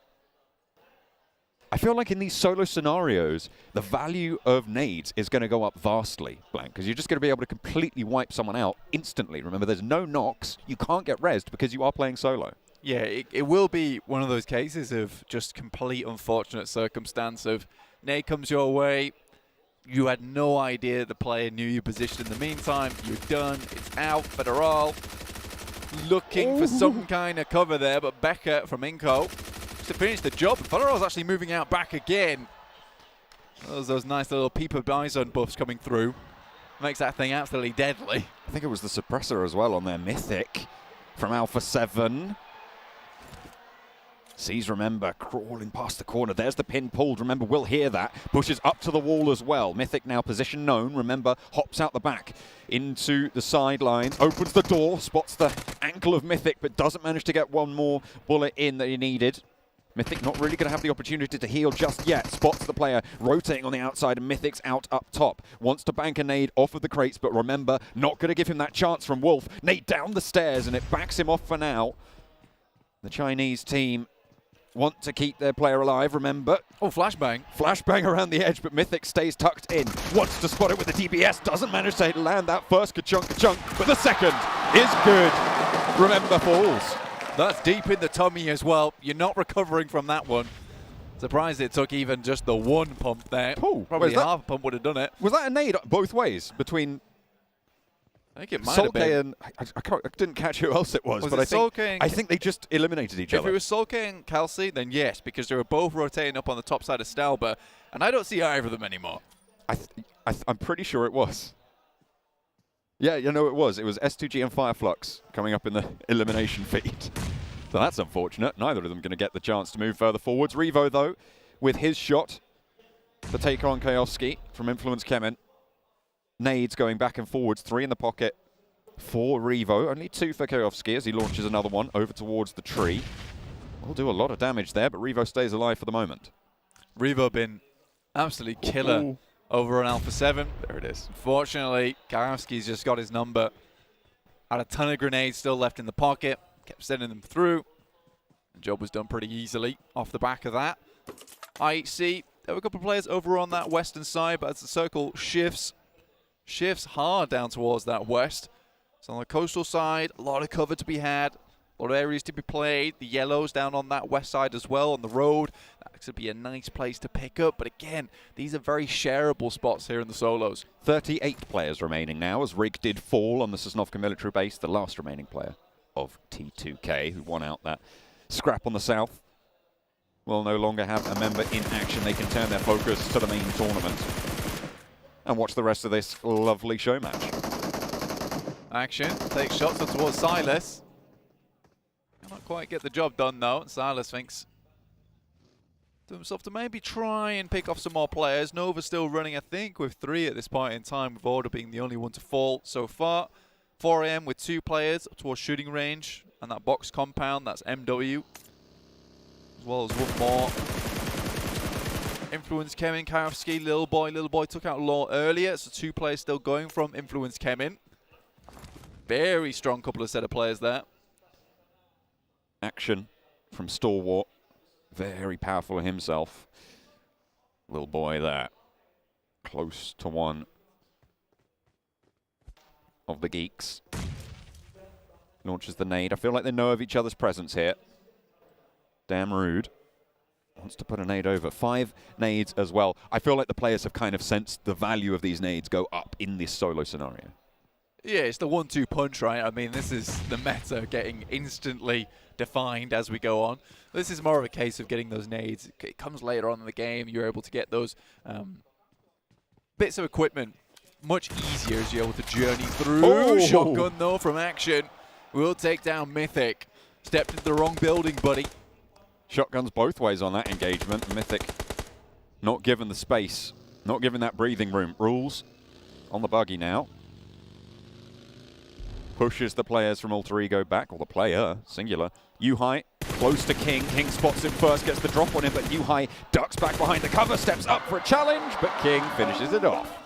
Q: I feel like in these solo scenarios, the value of nades is going to go up vastly, Blank, because you're just going to be able to completely wipe someone out instantly. Remember, there's no knocks. You can't get rezzed because you are playing solo.
G: Yeah, it will be one of those cases of just complete unfortunate circumstance of nade comes your way, you had no idea the player knew your position in the meantime, you're done, it's out, Federal looking for some kind of cover there, but Becker from Inco to finish the job. Federal's actually moving out back again. Those nice little Peeper Bison buffs coming through. Makes that thing absolutely deadly.
Q: I think it was the suppressor as well on their Mythic from Alpha 7. Sees Remember crawling past the corner. There's the pin pulled. Remember will hear that. Pushes up to the wall as well. Mythic now position known. Remember hops out the back into the sidelines. Opens the door. Spots the ankle of Mythic, but doesn't manage to get one more bullet in that he needed. Mythic not really going to have the opportunity to heal just yet. Spots the player rotating on the outside, and Mythic's out up top. Wants to bank a nade off of the crates, but Remember not going to give him that chance from Wolf. Nade down the stairs, and it backs him off for now. The Chinese team want to keep their player alive, Remember.
G: Oh, flashbang.
Q: Flashbang around the edge, but Mythic stays tucked in. Wants to spot it with the DBS. Doesn't manage to land that first ka-chunk, but the second is good. Remember falls.
G: That's deep in the tummy as well. You're not recovering from that one. Surprised it took even just the one pump there.
Q: Ooh,
G: probably half a pump would have done it.
Q: Was that a nade both ways between
G: I think it might have been.
Q: and I didn't catch who else it was, but I think they just eliminated each
G: If
Q: other.
G: it was Solke and Kelsey, then yes, because they were both rotating up on the top side of Stalber, and I don't see either of them anymore.
Q: I'm pretty sure it was. Yeah, you know it was. It was S2G and Fireflux coming up in the elimination feed. So that's unfortunate. Neither of them going to get the chance to move further forwards. Revo, though, with his shot to take on Kayovsky from Influence Kemen. Nades going back and forwards. 3 in the pocket for Revo. Only 2 for Kayovsky as he launches another one over towards the tree. Will do a lot of damage there, but Revo stays alive for the moment.
G: Revo been absolutely killer over on Alpha 7. There it is. Unfortunately, Kayovsky's just got his number. Had a ton of grenades still left in the pocket. Kept sending them through. The job was done pretty easily off the back of that. IHC, there were a couple of players over on that western side, but as the circle shifts hard down towards that west. So on the coastal side, a lot of cover to be had. A lot of areas to be played. The yellows down on that west side as well, on the road. That could be a nice place to pick up. But again, these are very shareable spots here in the solos.
Q: 38 players remaining now as Rig did fall on the Sosnovka military base, the last remaining player of T2K, who won out that scrap on the south will no longer have a member in action. They can turn their focus to the main tournament and watch the rest of this lovely show match.
G: Action, takes shots up towards Silas. Cannot quite get the job done though. Silas thinks to himself to maybe try and pick off some more players. Nova still running, I think, with 3 at this point in time, with Order being the only one to fall so far. 4 AM with 2 players up towards shooting range, and that box compound, that's MW. As well as one more. Influence Kemin, Kairovsky, Little Boy took out Law earlier, so 2 players still going from Influence Kemin. Very strong couple of set of players there.
Q: Action from Stalwart. Very powerful himself. Little Boy there. Close to one of the geeks. Launches the nade. I feel like they know of each other's presence here. Damn rude. Wants to put a nade over. 5 nades as well. I feel like the players have kind of sensed the value of these nades go up in this solo scenario.
G: Yeah, it's the 1-2 punch, right? I mean, this is the meta getting instantly defined as we go on. This is more of a case of getting those nades. It comes later on in the game. You're able to get those bits of equipment much easier as you're able to journey through.
Q: Oh.
G: Shotgun, though, from Action. Will take down Mythic. Stepped into the wrong building, buddy.
Q: Shotguns both ways on that engagement. Mythic not given the space, not given that breathing room. Rules on the buggy now. Pushes the players from Alter Ego back, or the player, singular. Yuhai close to King. King spots him first, gets the drop on him, but Yuhai ducks back behind the cover, steps up for a challenge, but King finishes it off.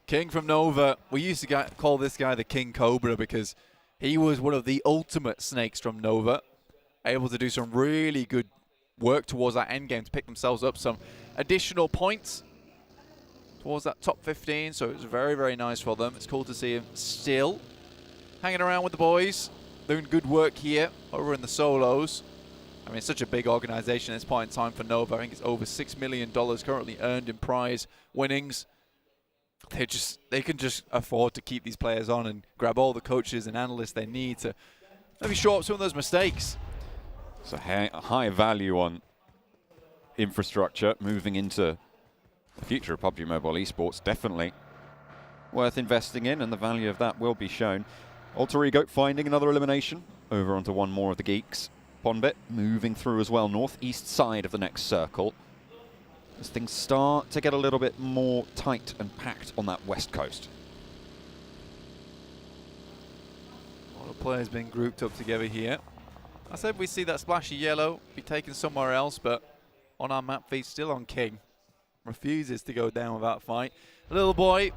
G: King from Nova. We used to call this guy the King Cobra because he was one of the ultimate snakes from Nova. Able to do some really good work towards that end game to pick themselves up some additional points towards that top 15, so it was very, very nice for them. It's cool to see him still hanging around with the boys, doing good work here over in the solos. I mean, it's such a big organization at this point in time for Nova. I think it's over $6 million currently earned in prize winnings. They can just afford to keep these players on and grab all the coaches and analysts they need to maybe show up some of those mistakes.
Q: So high value on infrastructure moving into the future of PUBG Mobile esports. Definitely worth investing in, and the value of that will be shown. Alter Ego finding another elimination over onto one more of the geeks. Ponbit moving through as well, northeast side of the next circle, as things start to get a little bit more tight and packed on that west coast.
G: A lot of players being grouped up together here. I said we see that splashy yellow be taken somewhere else, but on our map feed, still on King. Refuses to go down without a fight. Little Boy,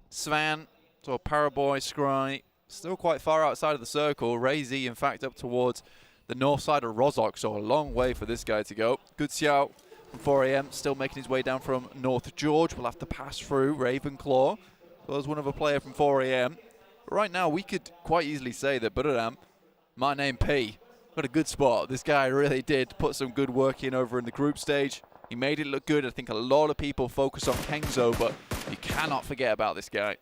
G: Svan, so Paraboy, Scry, still quite far outside of the circle. Razy, in fact, up towards the north side of Rozok, so a long way for this guy to go. Good Xiao from 4 AM, still making his way down from North George. We'll have to pass through Ravenclaw, as well as one other player from 4 AM. But right now, we could quite easily say that Buradam, my name P, got a good spot. This guy really did put some good work in over in the group stage. He made it look good. I think a lot of people focus on Kengzo, but you cannot forget about this guy.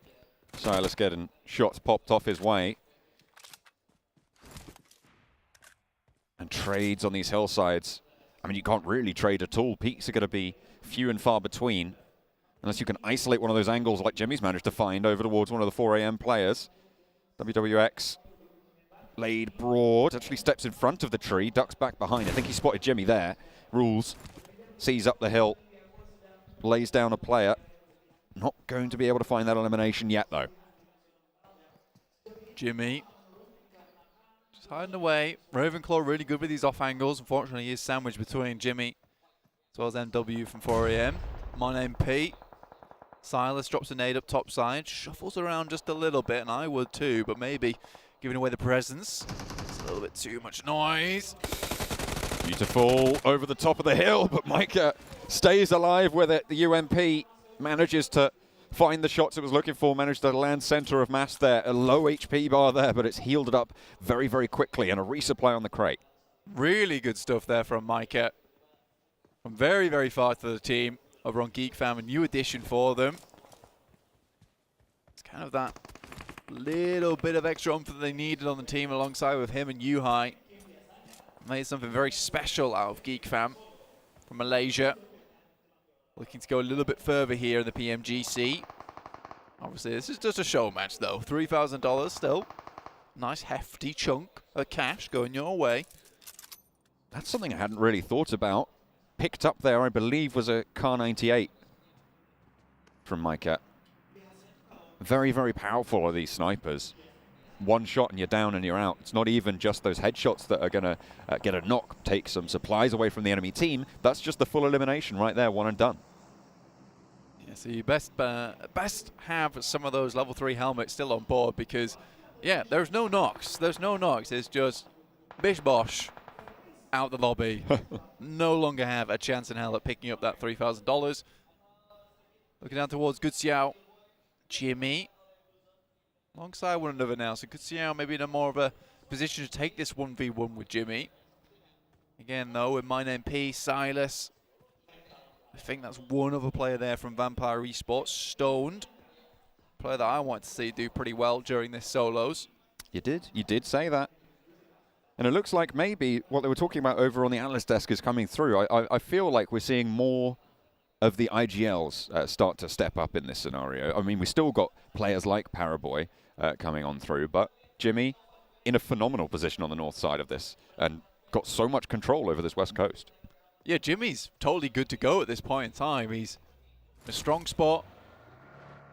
Q: Silas getting shots popped off his way. And trades on these hillsides. I mean, you can't really trade at all. Peaks are going to be few and far between, unless you can isolate one of those angles like Jimmy's managed to find over towards one of the 4 AM players. WWX laid broad, actually steps in front of the tree, ducks back behind. I think he spotted Jimmy there. Rules, sees up the hill, lays down a player. Not going to be able to find that elimination yet, though.
G: Jimmy just hiding away. Ravenclaw really good with these off angles. Unfortunately, he is sandwiched between Jimmy as well as MW from 4 AM. My name P. Silas drops a nade up top side, shuffles around just a little bit, and I would too, but maybe giving away the presence. It's a little bit too much noise.
Q: Beautiful over the top of the hill, but Micah stays alive with it. The UMP manages to find the shots it was looking for, managed to land center of mass there. A low HP bar there, but it's healed it up very, very quickly, and a resupply on the crate.
G: Really good stuff there from Micah. From very, very far to the team over on Geek Fam, a new addition for them. It's kind of that little bit of extra oomph that they needed on the team alongside with him and Yuhai. Made something very special out of Geek Fam from Malaysia. Looking to go a little bit further here in the PMGC. Obviously, this is just a show match, though. $3,000 still. Nice hefty chunk of cash going your way.
Q: That's something I hadn't really thought about. Picked up there, I believe, was a Car 98 from MyCat. Very, very powerful are these snipers. One shot and you're down and you're out. It's not even just those headshots that are going to get a knock, take some supplies away from the enemy team. That's just the full elimination right there, one and done.
G: Yeah, so you best have some of those level 3 helmets still on board because, yeah, there's no knocks. There's no knocks. It's just bish bosh out the lobby. No longer have a chance in hell at picking up that $3,000. Looking down towards Good Xiao, Jimmy. Alongside one another now, so Good Xiao maybe in a more of a position to take this 1v1 with Jimmy. Again, though, with My Name P, Silas. I think that's one other player there from Vampire Esports, Stoned. Player that I want to see do pretty well during this solos.
Q: You did say that. And it looks like maybe what they were talking about over on the analyst desk is coming through. I feel like we're seeing more of the IGLs start to step up in this scenario. I mean, we still got players like Paraboy coming on through, but Jimmy in a phenomenal position on the north side of this and got so much control over this west coast.
G: Yeah, Jimmy's totally good to go at this point in time. He's in a strong spot,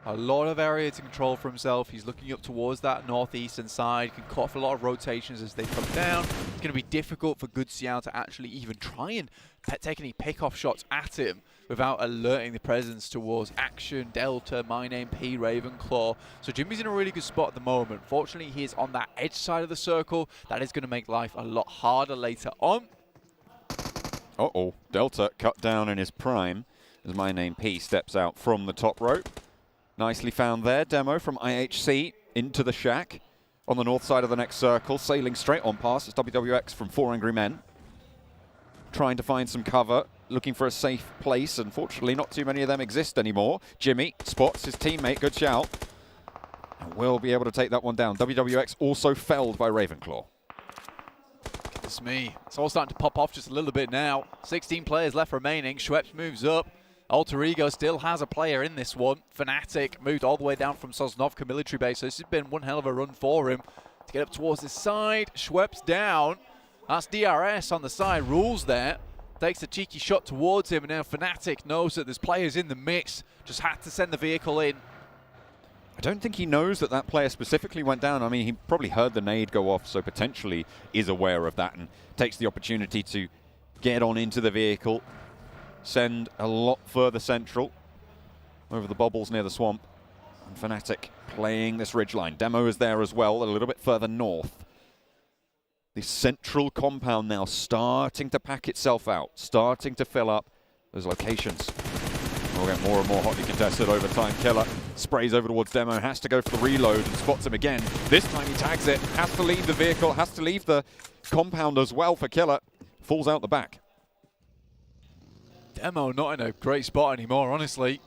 G: a lot of area to control for himself. He's looking up towards that northeastern side, can cut off a lot of rotations as they come down. It's going to be difficult for Good Xiao to actually even try and take any pick-off shots at him without alerting the presence towards Action, Delta, My Name P, Ravenclaw. So Jimmy's in a really good spot at the moment. Fortunately, he is on that edge side of the circle. That is going to make life a lot harder later on.
Q: Uh-oh, Delta cut down in his prime as My Name P steps out from the top rope. Nicely found there, Demo from IHC into the shack on the north side of the next circle, sailing straight on past. It's WWX from 4 Angry Men. Trying to find some cover, looking for a safe place. Unfortunately, not too many of them exist anymore. Jimmy spots his teammate, Good Shout, and will be able to take that one down. WWX also felled by Ravenclaw.
G: Goodness me. It's all starting to pop off just a little bit now. 16 players left remaining. Schweppes moves up. Alter Ego still has a player in this one. Fnatic moved all the way down from Sosnovka military base, so this has been one hell of a run for him. To get up towards this side, Schweppes down. That's DRS on the side, Rules there. Takes a cheeky shot towards him, and now Fnatic knows that there's players in the mix. Just had to send the vehicle in.
Q: I don't think he knows that that player specifically went down. I mean, he probably heard the nade go off, so potentially is aware of that and takes the opportunity to get on into the vehicle. Send a lot further central over the bubbles near the swamp. And Fnatic playing this ridgeline. Demo is there as well, a little bit further north. The central compound now starting to pack itself out, starting to fill up those locations. We'll get more and more hotly contested over time. Killer sprays over towards Demo, has to go for the reload and spots him again. This time he tags it, has to leave the vehicle, has to leave the compound as well for Killer. Falls out the back.
G: Demo not in a great spot anymore, honestly.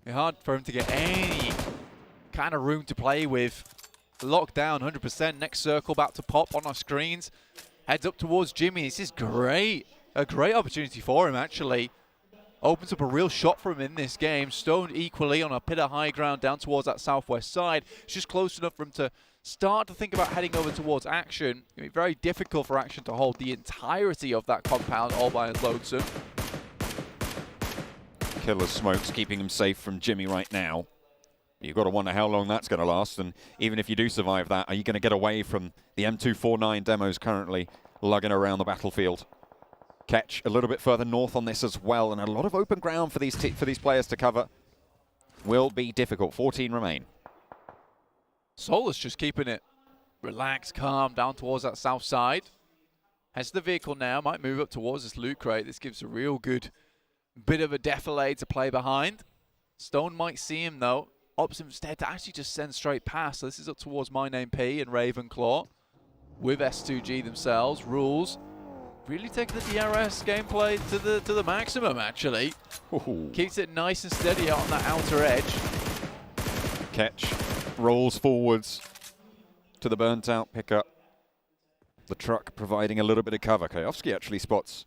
G: It's hard for him to get any kind of room to play with. Locked down 100%. Next circle about to pop on our screens. Heads up towards Jimmy. This is great. A great opportunity for him, actually. Opens up a real shot for him in this game. Stoned equally on a bit of high ground down towards that southwest side. It's just close enough for him to start to think about heading over towards Action. It'll be very difficult for Action to hold the entirety of that compound all by his lonesome.
Q: Killer smokes, keeping him safe from Jimmy right now. You've got to wonder how long that's going to last, and even if you do survive that, are you going to get away from the M249 Demos currently lugging around the battlefield? Catch a little bit further north on this as well, and a lot of open ground for these players to cover. Will be difficult. 14 remain.
G: Solus just keeping it relaxed, calm, down towards that south side. Heads to the vehicle now, might move up towards this loot crate. This gives a real good bit of a defilade to play behind. Stone might see him though. Opts instead to actually just send straight past. So this is up towards My Name P and Ravenclaw with S2G themselves. Rules really taking the DRS gameplay to the maximum, actually.
Q: Ooh.
G: Keeps it nice and steady out on that outer edge.
Q: Catch rolls forwards to the burnt out pickup. The truck providing a little bit of cover. Kayovski actually spots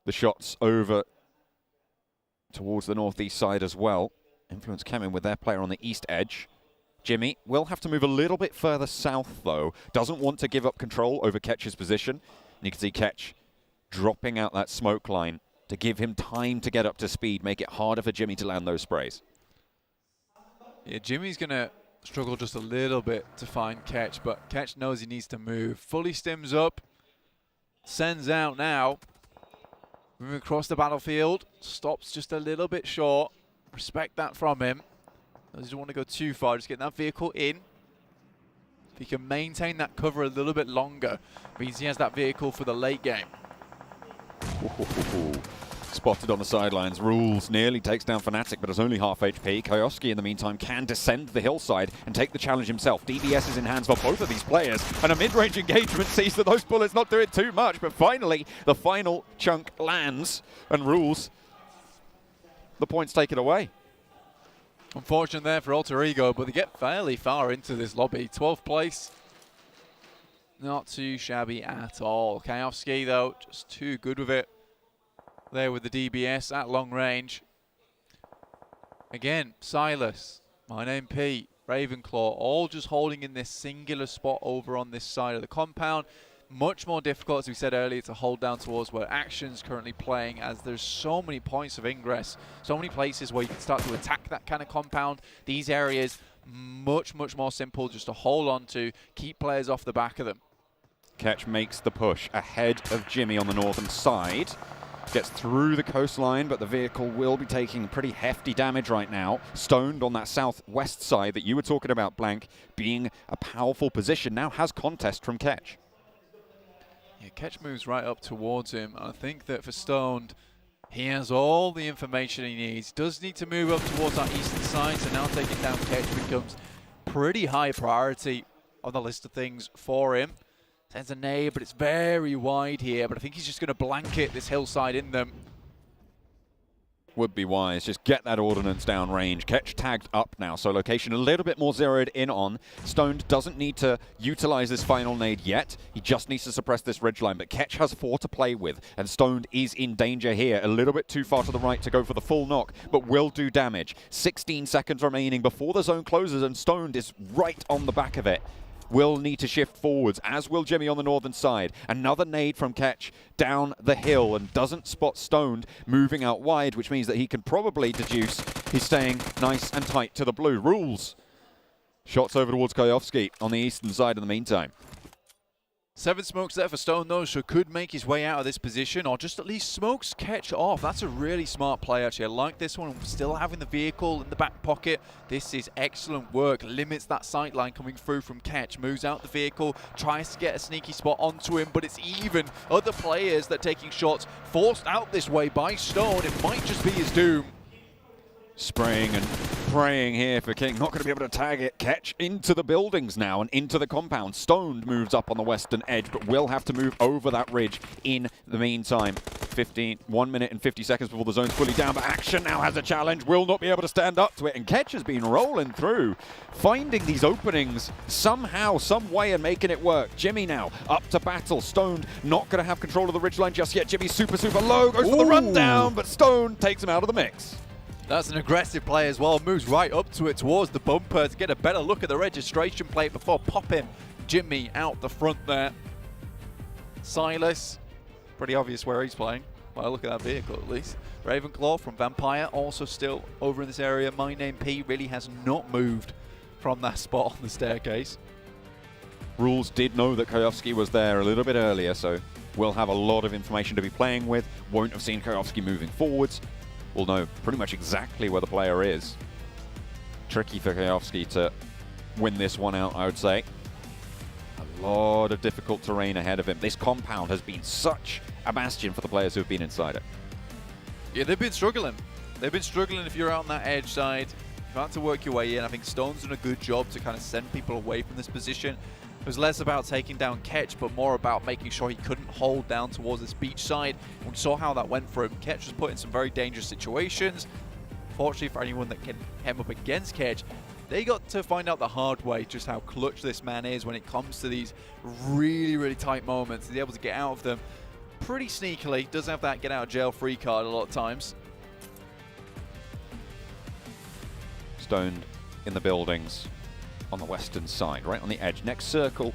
Q: the shots over towards the northeast side as well. Influence coming with their player on the east edge. Jimmy will have to move a little bit further south, though. Doesn't want to give up control over Ketch's position. And you can see Ketch dropping out that smoke line to give him time to get up to speed, make it harder for Jimmy to land those sprays.
G: Yeah, Jimmy's going to struggle just a little bit to find Ketch, but Ketch knows he needs to move. Fully stims up, sends out now. Moving across the battlefield, stops just a little bit short. Respect that from him. Doesn't want to go too far, just getting that vehicle in. If he can maintain that cover a little bit longer, means he has that vehicle for the late game.
Q: Spotted on the sidelines. Rules nearly takes down Fnatic, but is only half HP. Kayovski, in the meantime, can descend the hillside and take the challenge himself. DBS is in hands for both of these players, and a mid-range engagement sees that those bullets not doing too much, but finally, the final chunk lands, and Rules, the points taken away.
G: Unfortunate there for Alter Ego, but they get fairly far into this lobby. 12th place. Not too shabby at all. Kayovski, though, just too good with it. There with the DBS at long range. Again, Silas, My Name Pete, Ravenclaw, all just holding in this singular spot over on this side of the compound. Much more difficult, as we said earlier, to hold down towards where Action's currently playing, as there's so many points of ingress, so many places where you can start to attack that kind of compound. These areas, much more simple just to hold on to, keep players off the back of them.
Q: Ketch makes the push ahead of Jimmy on the northern side. Gets through the coastline, but the vehicle will be taking pretty hefty damage right now. Stoned on that southwest side that you were talking about, Blank, being a powerful position, now has contest from Ketch.
G: Yeah, Ketch moves right up towards him. I think that for Stoned, he has all the information he needs. Does need to move up towards our eastern side, so now taking down Ketch becomes pretty high priority on the list of things for him. Sends a nade, but it's very wide here, but I think he's just going to blanket this hillside in them.
Q: Would be wise. Just get that ordnance down range. Ketch tagged up now, so location a little bit more zeroed in on. Stoned doesn't need to utilize this final nade yet. He just needs to suppress this ridgeline, but Ketch has 4 to play with, and Stoned is in danger here. A little bit too far to the right to go for the full knock, but will do damage. 16 seconds remaining before the zone closes, and Stoned is right on the back of it. Will need to shift forwards, as will Jimmy on the northern side. Another nade from Ketch down the hill, and doesn't spot Stoned moving out wide, which means that he can probably deduce he's staying nice and tight to the blue. Rules. Shots over towards Kayovski on the eastern side in the meantime.
G: 7 smokes there for Stone, though, so could make his way out of this position, or just at least smokes Ketch off. That's a really smart play, actually. I like this one. Still having the vehicle in the back pocket. This is excellent work. Limits that sight line coming through from Ketch. Moves out the vehicle, tries to get a sneaky spot onto him, but it's even other players that are taking shots forced out this way by Stone. It might just be his doom.
Q: Spraying and praying here for King. Not going to be able to tag it. Ketch into the buildings now and into the compound. Stoned moves up on the western edge, but will have to move over that ridge in the meantime. 1 minute and 50 seconds before the zone's fully down, but Action now has a challenge. Will not be able to stand up to it, and Ketch has been rolling through, finding these openings somehow, some way, and making it work. Jimmy now up to battle. Stoned not going to have control of the ridgeline just yet. Jimmy's super low, goes for the rundown, but Stoned takes him out of the mix.
G: That's an aggressive play as well. Moves right up to it towards the bumper to get a better look at the registration plate before popping Jimmy out the front there. Silas, pretty obvious where he's playing. Well, look at that vehicle at least. Ravenclaw from Vampire also still over in this area. My Name P really has not moved from that spot on the staircase.
Q: Rules did know that Kayovski was there a little bit earlier, so we'll have a lot of information to be playing with. Won't have seen Kayovski moving forwards. We'll know pretty much exactly where the player is. Tricky for Kayovski to win this one out, I would say. A lot of difficult terrain ahead of him. This compound has been such a bastion for the players who have been inside it.
G: Yeah, they've been struggling. They've been struggling if you're out on that edge side. You've had to work your way in. I think Stone's done a good job to kind of send people away from this position. It was less about taking down Ketch, but more about making sure he couldn't hold down towards this beach side. And we saw how that went for him. Ketch was put in some very dangerous situations. Fortunately for anyone that can hem up against Ketch, They got to find out the hard way just how clutch this man is when it comes to these really, really tight moments. He's able to get out of them pretty sneakily. Does have that get out of jail free card a lot of times.
Q: Stoned in the buildings on the western side, right on the edge. Next circle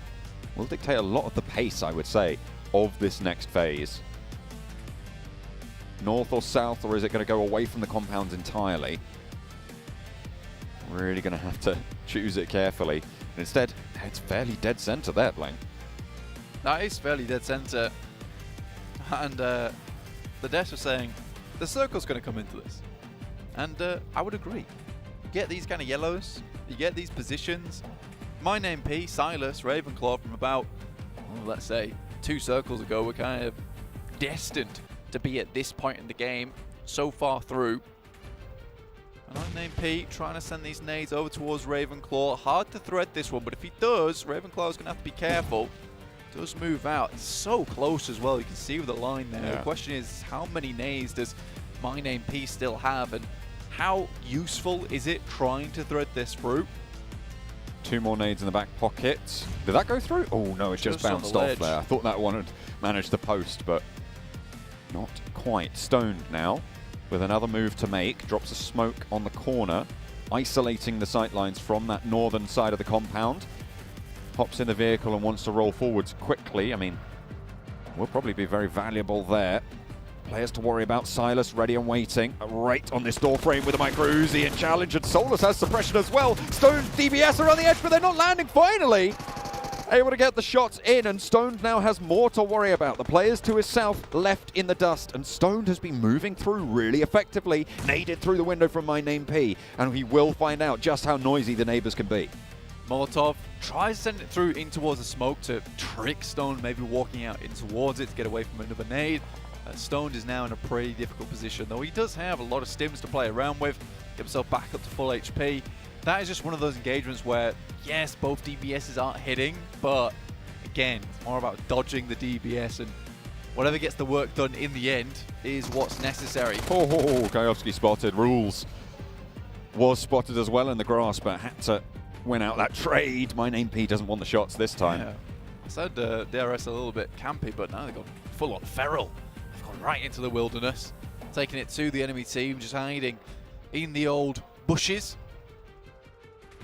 Q: will dictate a lot of the pace, I would say, of this next phase. North or south, or is it going to go away from the compounds entirely? Really going to have to choose it carefully. And instead, it's fairly dead center there, Blank.
G: That is fairly dead center. And the devs are saying the circle's going to come into this. And I would agree. You get these kind of yellows, you get these positions. My name P, Silas, Ravenclaw from about, well, let's say, 2 circles ago were kind of destined to be at this point in the game so far through. And I'm named Pete, trying to send these nades over towards Ravenclaw. Hard to thread this one, but if he does, Ravenclaw's going to have to be careful. Does move out. It's so close as well. You can see with the line there.
Q: Yeah.
G: The question is, how many nades does my name P still have? And how useful is it trying to thread this through?
Q: 2 more nades in the back pocket. Did that go through? Oh no, it just
G: on
Q: bounced
G: the
Q: off
G: ledge.
Q: there. I thought that one had managed to post, but not quite. Stoned now with another move to make. Drops a smoke on the corner, isolating the sightlines from that northern side of the compound. Hops in the vehicle and wants to roll forwards quickly. I mean, will probably be very valuable there. Players to worry about. Silas ready and waiting. Right on this door frame with a micro Uzi and challenge, and Solus has suppression as well. Stoned DBS are on the edge, but they're not landing finally. Able to get the shots in, and Stoned now has more to worry about. The players to his south left in the dust, and Stoned has been moving through really effectively. Naded through the window from my name P, and we will find out just how noisy the neighbors can be.
G: Molotov tries to send it through in towards the smoke to trick Stoned, maybe walking out in towards it to get away from another nade. Stoned is now in a pretty difficult position, though he does have a lot of stims to play around with. Get himself back up to full HP. That is just one of those engagements where, yes, both DBSs aren't hitting, but again, it's more about dodging the DBS, and whatever gets the work done in the end is what's necessary.
Q: Oh, Kajowski spotted. Rules was spotted as well in the grass, but had to win out that trade. My name P doesn't want the shots this time.
G: Yeah. I said DRS a little bit campy, but now they've gone full on feral. They've gone right into the wilderness, taking it to the enemy team, just hiding in the old bushes,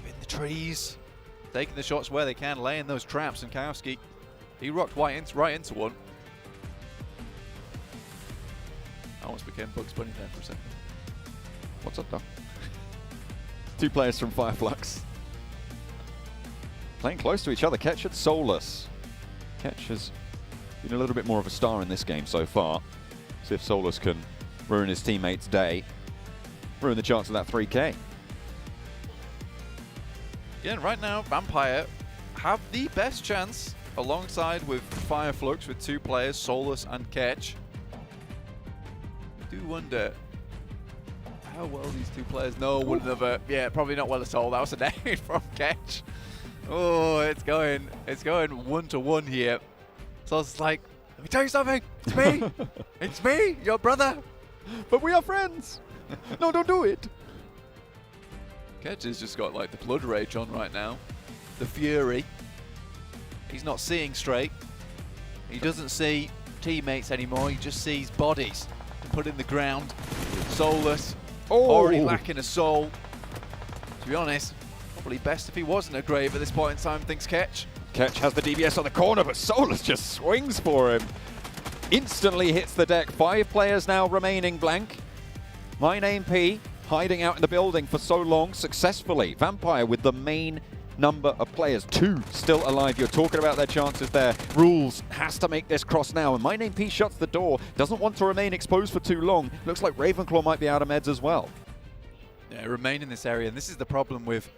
G: in the trees, taking the shots where they can, laying those traps. And Kajowski, he rocked right into one. I almost became Bugs Bunny there for a second.
Q: What's up, though? 2 players from Fireflux. Playing close to each other, Ketch and Solus. Ketch has been a little bit more of a star in this game so far. See if Solus can ruin his teammates' day, ruin the chance of that 3K.
G: Again, right now, Vampire have the best chance alongside with Fireflux with 2 players, Solus and Ketch. I do wonder how well these 2 players know one another. Yeah, probably not well at all. That was a nade from Ketch. Oh, it's going 1-to-1 here. So it's like, let me tell you something. It's me. It's me, your brother.
Q: But we are friends. No, don't do it.
G: Ketch has just got like the blood rage on right now. The fury. He's not seeing straight. He doesn't see teammates anymore. He just sees bodies to put in the ground. Solus already lacking a soul. To be honest, probably best if he wasn't a grave at this point in time, thinks Ketch.
Q: Ketch has the DBS on the corner, but Solus just swings for him. Instantly hits the deck. 5 players now remaining blank. My name P, hiding out in the building for so long successfully. Vampire with the main number of players. 2 still alive. You're talking about their chances there. Rules has to make this cross now, and My name P shuts the door. Doesn't want to remain exposed for too long. Looks like Ravenclaw might be out of meds as well.
G: Yeah, remain in this area, and this is the problem with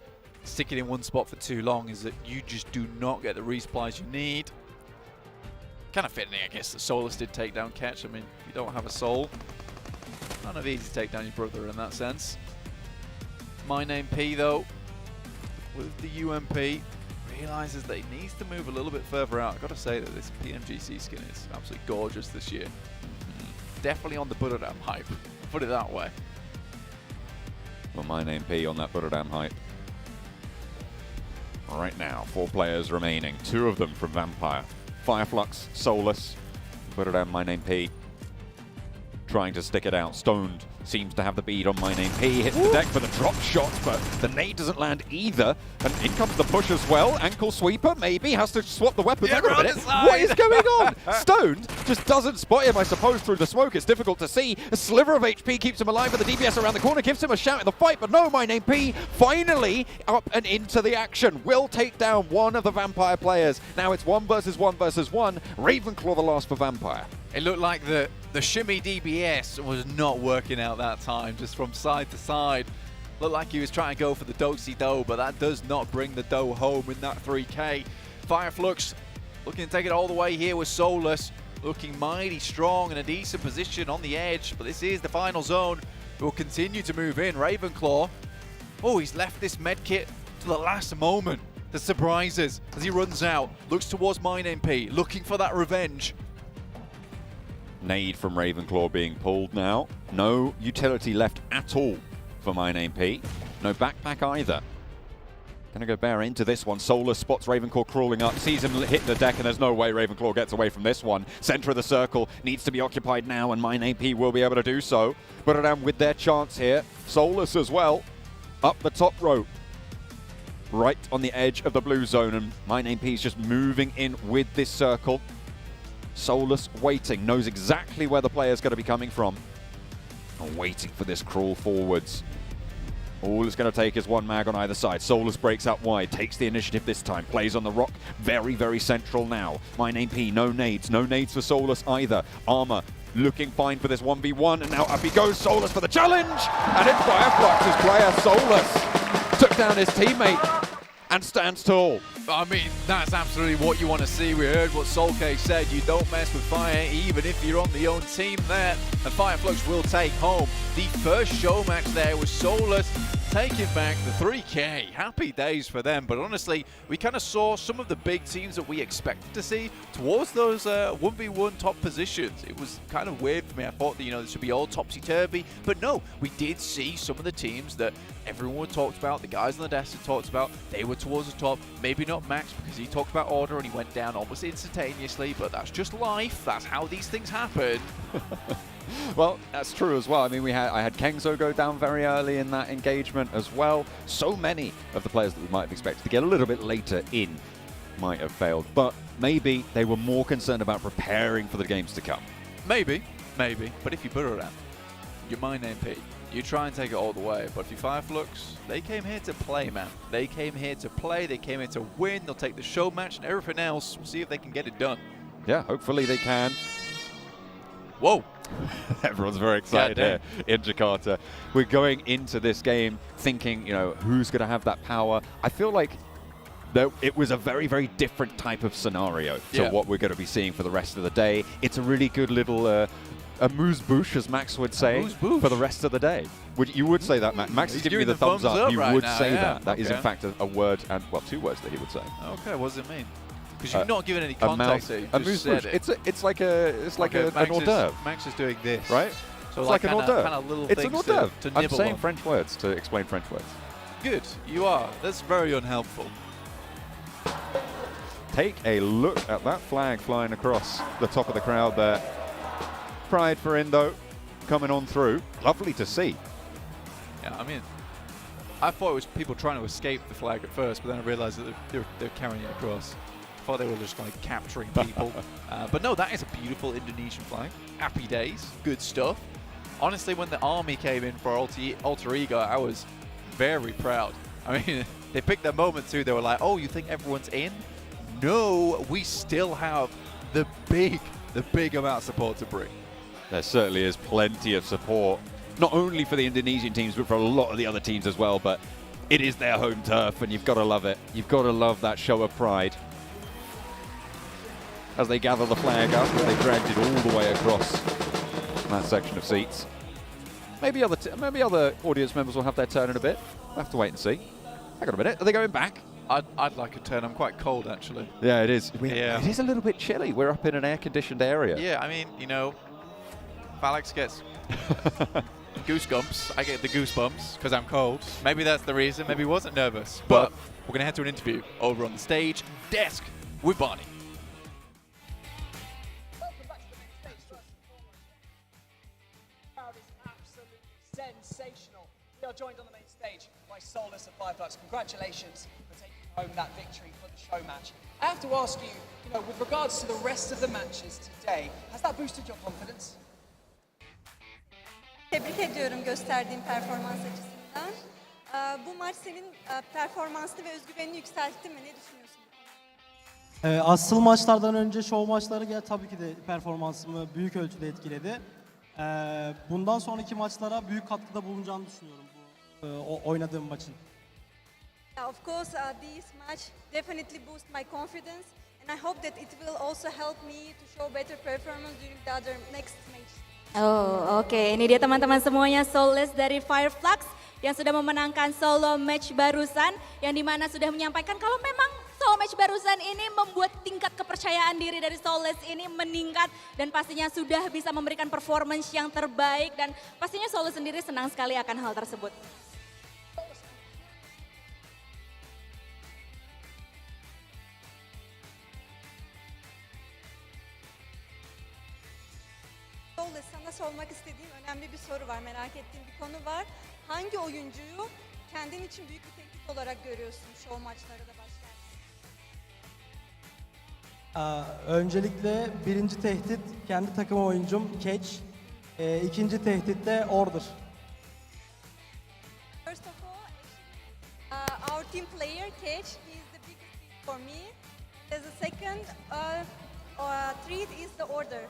G: sticking in one spot for too long, is that you just do not get the resupplies you need. Kind of fitting, I guess, that Solus did take down Ketch. I mean, if you don't have a soul, kind of easy to take down your brother in that sense. My name P, though, with the UMP, realizes that he needs to move a little bit further out. I've got to say that this PMGC skin is absolutely gorgeous this year. Definitely on the Buddha hype, put it that way.
Q: Well, My name P on that Buddha hype. right now. 4 players remaining, 2 of them from Vampire. Fireflux, Solus, put it on My Name P. Trying to stick it out. Stoned seems to have the bead on My Name P. Hits the deck for the drop shot, but the nade doesn't land either. And in comes the push as well. Ankle sweeper, maybe. Has to swap the weapons. Hang on a minute. What is going on? Stoned just doesn't spot him, I suppose, through the smoke. It's difficult to see. A sliver of HP keeps him alive, but the DPS around the corner gives him a shout in the fight. But no, My Name P finally up and into the action. Will take down one of the Vampire players. Now it's 1 versus 1 versus 1. Ravenclaw the last for Vampire.
G: It looked like the shimmy DBS was not working out that time, just from side to side. Looked like he was trying to go for the do-si-do, but that does not bring the dough home in that 3K. Fireflux looking to take it all the way here with Solus, looking mighty strong in a decent position on the edge, but this is the final zone. Will continue to move in. Ravenclaw, oh, he's left this medkit to the last moment. The surprises as he runs out, looks towards My Name P, looking for that revenge.
Q: Nade from Ravenclaw being pulled now. No utility left at all for My Name P. No backpack either. Gonna go bear into this one. Solus spots Ravenclaw crawling up, sees him hit the deck, and there's no way Ravenclaw gets away from this one. Center of the circle needs to be occupied now, and My Name P will be able to do so. Put it down with their chance here. Solus as well, up the top rope. Right on the edge of the blue zone, and My Name P is just moving in with this circle. Solus waiting, knows exactly where the player's going to be coming from. And waiting for this crawl forwards. All it's going to take is 1 mag on either side. Solus breaks out wide, takes the initiative this time, plays on the rock, very, very central now. My Name P, no nades for Solus either. Armor looking fine for this 1v1, and now up he goes, Solus for the challenge! And it's Fireflux's player, Solus, took down his teammate and stands tall.
G: I mean, that's absolutely what you want to see. We heard what Solke said. You don't mess with fire, even if you're on the own team there. And Fireflux will take home the first show match there with Solus taking back the 3K. Happy days for them. But honestly, we kind of saw some of the big teams that we expected to see towards those 1v1 top positions. It was kind of weird for me. I thought that, you know, this would be all topsy-turvy. But no, we did see some of the teams that everyone talked about, the guys on the desk had talked about. They were towards the top. Maybe not Max, because he talked about order and he went down almost instantaneously, but that's just life. That's how these things happen.
Q: Well, that's true as well. I mean, I had Kengzo go down very early in that engagement as well. So many of the players that we might have expected to get a little bit later in might have failed, but maybe they were more concerned about preparing for the games to come.
G: Maybe. But if you put it out, you're My Name P. You try and take it all the way, but if you Fireflux, they came here to play, man. They came here to play, they came here to win, they'll take the show match and everything else. We'll see if they can get it done.
Q: Yeah, hopefully they can.
G: Whoa.
Q: Everyone's very excited here in Jakarta. We're going into this game thinking, you know, who's going to have that power? I feel like it was a very, very different type of scenario to what we're going to be seeing for the rest of the day. It's a really good little amuse-bouche, as Max would say, for the rest of the day. You would say that, Max. Max is giving me the thumbs up. You would say that. That is, in fact, a word, and, well, 2 words that he would say.
G: Okay, what does it mean? Because you've not given any context here. You just said it.
Q: It's like an hors d'oeuvre.
G: Max is doing this.
Q: Right?
G: So
Q: it's like an hors d'oeuvre.
G: Kind of little
Q: it's an hors d'oeuvre. I'm saying
G: on.
Q: French words to explain French words.
G: Good. You are. That's very unhelpful.
Q: Take a look at that flag flying across the top of the crowd there. Pride for Indo coming on through. Lovely to see.
G: Yeah, I mean, I thought it was people trying to escape the flag at first, but then I realized that they're carrying it across. I thought they were just like capturing people. But no, that is a beautiful Indonesian flag. Happy days. Good stuff. Honestly, when the army came in for Alter Ego, I was very proud. I mean, they picked their moment too. They were like, oh, you think everyone's in? No, we still have the big amount of support to bring.
Q: There certainly is plenty of support, not only for the Indonesian teams, but for a lot of the other teams as well. But it is their home turf, and you've got to love it. You've got to love that show of pride. As they gather the flag up, they dragged it all the way across that section of seats. Maybe other audience members will have their turn in a bit. We'll have to wait and see. Hang on a minute. Are they going back?
G: I'd like a turn. I'm quite cold, actually.
Q: Yeah, it is.
G: Yeah.
Q: It is a little bit chilly. We're up in an air-conditioned area.
G: Yeah, I mean, you know, Alex gets goosebumps. I get the goosebumps because I'm cold. Maybe that's the reason. Maybe he wasn't nervous. But we're going to head to an interview over on the stage desk with Barney.
P: Sensational. We are joined on the main stage by Solus and Fireflux. Congratulations for taking home that victory for the show match. I have to ask you, with regards to the rest of the matches today, has that boosted your confidence?
B: Tebrik ediyorum gösterdiğin performans açısından. Bu maç senin performansını ve özgüvenini yükseltti mi? Ne düşünüyorsun?
R: Asıl maçlardan önce şov maçları tabii ki de performansımı büyük ölçüde etkiledi. Bundan sonraki maçlara büyük katkıda bulunacağını düşünüyorum bu oynadığım maçın.
B: Of course, this match definitely boosts my confidence, and I hope that it will also help me to show better performance during the other next match.
S: Oh, oke. Ini dia teman-teman semuanya, Soulless dari Fireflux yang sudah memenangkan solo match barusan, yang dimana sudah menyampaikan kalau memang solo match barusan ini membuat tingkat kepercayaan diri dari Soulless ini meningkat dan pastinya sudah bisa memberikan performance yang terbaik dan pastinya Soulless sendiri senang sekali akan hal tersebut.
B: Solus, sana sormak istediğim önemli bir soru var, merak ettiğim bir konu var. Hangi oyuncuyu kendin için büyük bir tehdit olarak görüyorsun show maçları da başlarken?
R: Öncelikle birinci tehdit kendi takım oyuncum Catch. İkinci tehdit de Order.
B: First of all, our team player Catch, he is the biggest threat for me. As a second threat is the Order.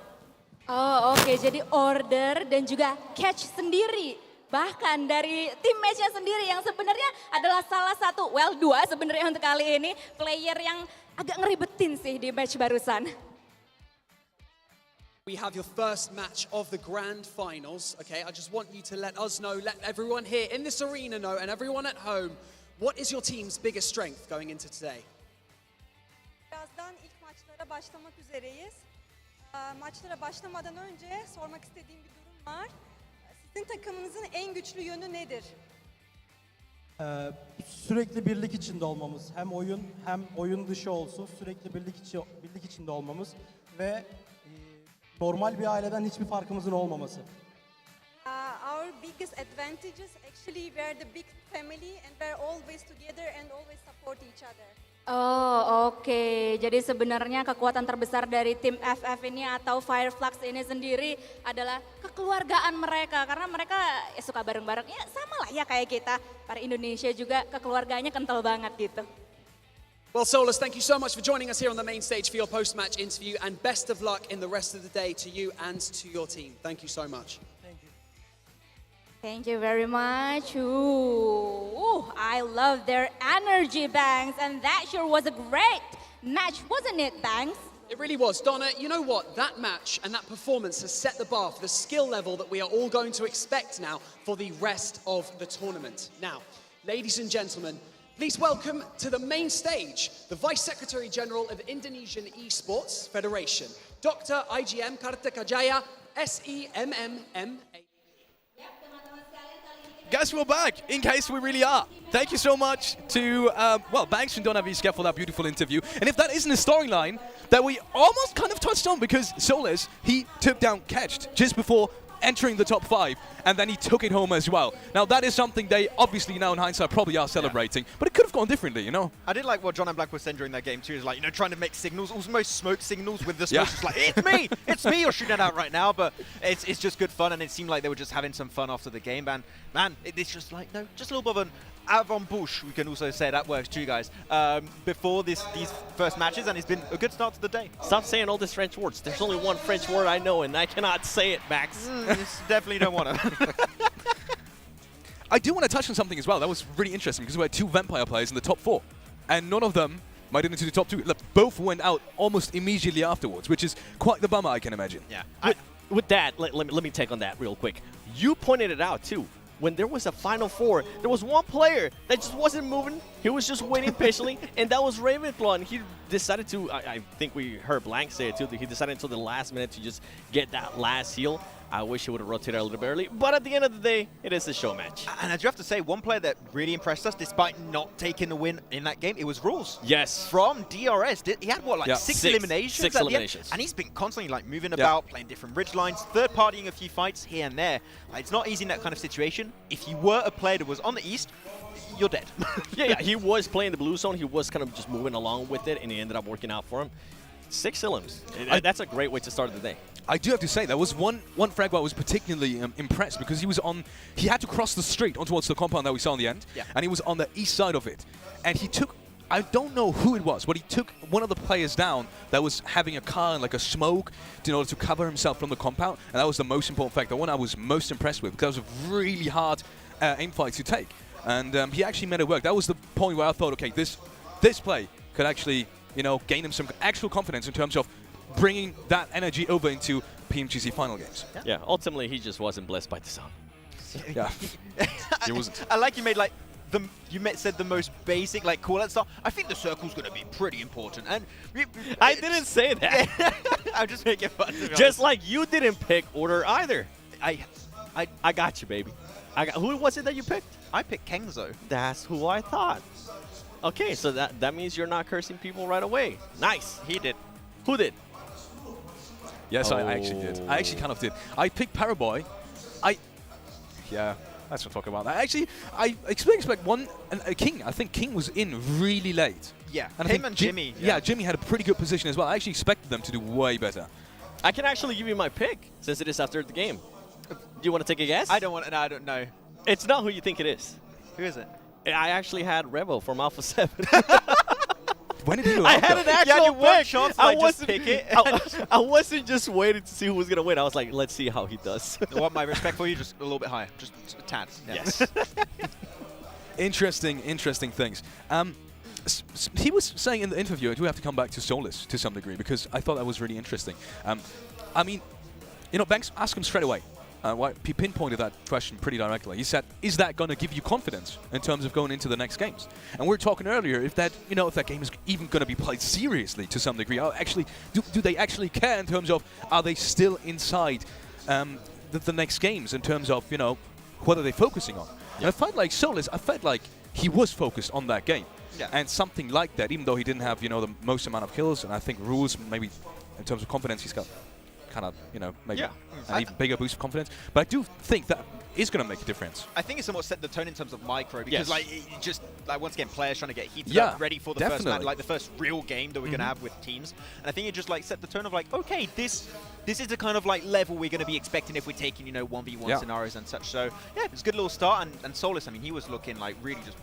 S: Oh, oke. Jadi Order dan juga Catch sendiri. Bahkan dari tim matchnya sendiri yang sebenarnya adalah salah satu, dua sebenarnya untuk kali ini, player yang agak ngeribetin sih di match barusan.
P: We have your first match of the Grand Finals. Okay, I just want you to let us know, let everyone here in this arena know, and everyone at home, what is your team's biggest strength going into today?
B: Birazdan ilk maçlara başlamak üzereyiz. Maçlara başlamadan önce sormak istediğim bir durum var. Sizin takımınızın en güçlü yönü nedir?
R: Sürekli birlik içinde olmamız. Hem oyun dışı olsun sürekli birlik içinde olmamız ve normal bir aileden hiçbir farkımızın olmaması.
B: Our biggest advantages actually we are the big family and we're always together and always support each other.
S: Oh, oke. Jadi sebenarnya kekuatan terbesar dari tim FF ini atau Fireflux ini sendiri adalah kekeluargaan mereka. Karena mereka suka bareng-bareng. Ya sama lah ya kayak kita. Para Indonesia juga kekeluarganya kental banget gitu.
P: Well, Solus, thank you so much for joining us here on the main stage for your post-match interview, and best of luck in the rest of the day to you and to your team. Thank you so much.
S: Thank you very much. I love their energy, Banks, and that sure was a great match, wasn't it, Banks?
P: It really was. Donna, you know what? That match and that performance has set the bar for the skill level that we are all going to expect now for the rest of the tournament. Now, ladies and gentlemen, please welcome to the main stage the Vice Secretary General of Indonesian Esports Federation, Dr. IGM Kartikajaya, SEMMMA.
L: Guys, we're back, in case we really are. Thank you so much to, Banks and Donna Vizca for that beautiful interview. And if that isn't a storyline that we almost kind of touched on, because Solus, he took down Catched just before entering the top 5, and then he took it home as well. Now that is something they obviously now in hindsight probably are celebrating, but it could have gone differently, you know?
M: I did like what John and Black were saying during that game too, is like, trying to make signals, almost smoke signals with the smoke, just like, it's me you're shooting out right now, but it's just good fun, and it seemed like they were just having some fun after the game, and man, it's just like, just a little bit of an avant-bouche, we can also say, that works too, guys, before these first matches, and it's been a good start to the day.
N: Stop saying all these French words. There's only one French word I know, and I cannot say it, Max.
M: Definitely don't want to.
L: I do want to touch on something as well. That was really interesting because we had 2 Vampire players in the top 4, and none of them made it into the top 2. Look, both went out almost immediately afterwards, which is quite the bummer, I can imagine.
N: Yeah. With that, let me take on that real quick. You pointed it out too. When there was a Final 4, there was one player that just wasn't moving. He was just waiting patiently, and that was Ravenclaw. And he decided to, I think we heard Blank say it too, that he decided until the last minute to just get that last heal. I wish he would have rotated a little bit early, but at the end of the day, it is a show match.
M: And I do have to say, one player that really impressed us, despite not taking the win in that game, it was Rules.
N: Yes.
M: From DRS. He had, what, like six eliminations?
N: Six
M: at the end?
N: eliminations.
M: And he's been constantly like moving about, playing different ridge lines, third-partying a few fights here and there. Like, it's not easy in that kind of situation. If you were a player that was on the East, you're dead.
N: yeah, he was playing the blue zone. He was kind of just moving along with it, and it ended up working out for him. 6 elims. That's a great way to start the day.
L: I do have to say, there was one frag where I was particularly impressed because he had to cross the street on towards the compound that we saw in the end, and he was on the east side of it. And he took, I don't know who it was, but he took one of the players down that was having a car and like a smoke in order to cover himself from the compound, and that was the most important fact, the one I was most impressed with, because it was a really hard aim fight to take. And he actually made it work. That was the point where I thought, okay, this play could actually, gain him some actual confidence in terms of bringing that energy over into PMGC final games.
N: Yeah, ultimately he just wasn't blessed by the sound.
L: Yeah, he wasn't.
M: I like you made like said the most basic like call out stuff. I think the circle's going to be pretty important, and
N: I didn't say that.
M: I'm just making fun.
N: Just like you didn't pick order either. I got you, baby. Who was it that you picked?
M: I picked Kengzo.
N: That's who I thought. Okay, so that means you're not cursing people right away. Nice.
M: He did.
N: Who did?
L: Yes, I actually did. I actually kind of did. I picked Paraboy. Yeah, let's not talk about that. Actually, I expect one, King. I think King was in really late.
M: Yeah,
L: and
M: him and Jimmy.
L: Yeah, Jimmy had a pretty good position as well. I actually expected them to do way better.
N: I can actually give you my pick, since it is after the game. Do you want to take a guess?
M: I don't want. No, I don't know.
N: It's not who you think it is.
M: Who is it?
N: I actually had Revo from Alpha 7.
L: When did you?
N: I had an actual
M: one chance to just pick it.
N: I wasn't just waiting to see who was going to win. I was like, let's see how he does.
M: I want my respect for you just a little bit higher. Just a tad. Yeah.
N: Yes.
L: Interesting things. He was saying in the interview, I do have to come back to Solus to some degree, because I thought that was really interesting. I mean, Banks asked him straight away. He pinpointed that question pretty directly. He said, "Is that going to give you confidence in terms of going into the next games?" And we were talking earlier if that game is even going to be played seriously to some degree. Do they actually care in terms of are they still inside the next games in terms of what are they focusing on? And I felt like Solus, he was focused on that game, and something like that. Even though he didn't have the most amount of kills, and I think Rules maybe in terms of confidence he's got kind of, maybe an even bigger boost of confidence. But I do think that is going to make a difference.
M: I think it somewhat set the tone in terms of micro, because once again, players trying to get heated up, ready for the first match, like the first real game that we're going to have with teams. And I think it just set the tone of okay, this is the kind of level we're going to be expecting if we're taking 1v1 scenarios and such. So yeah, it's a good little start. And Solus, I mean, he was looking really just.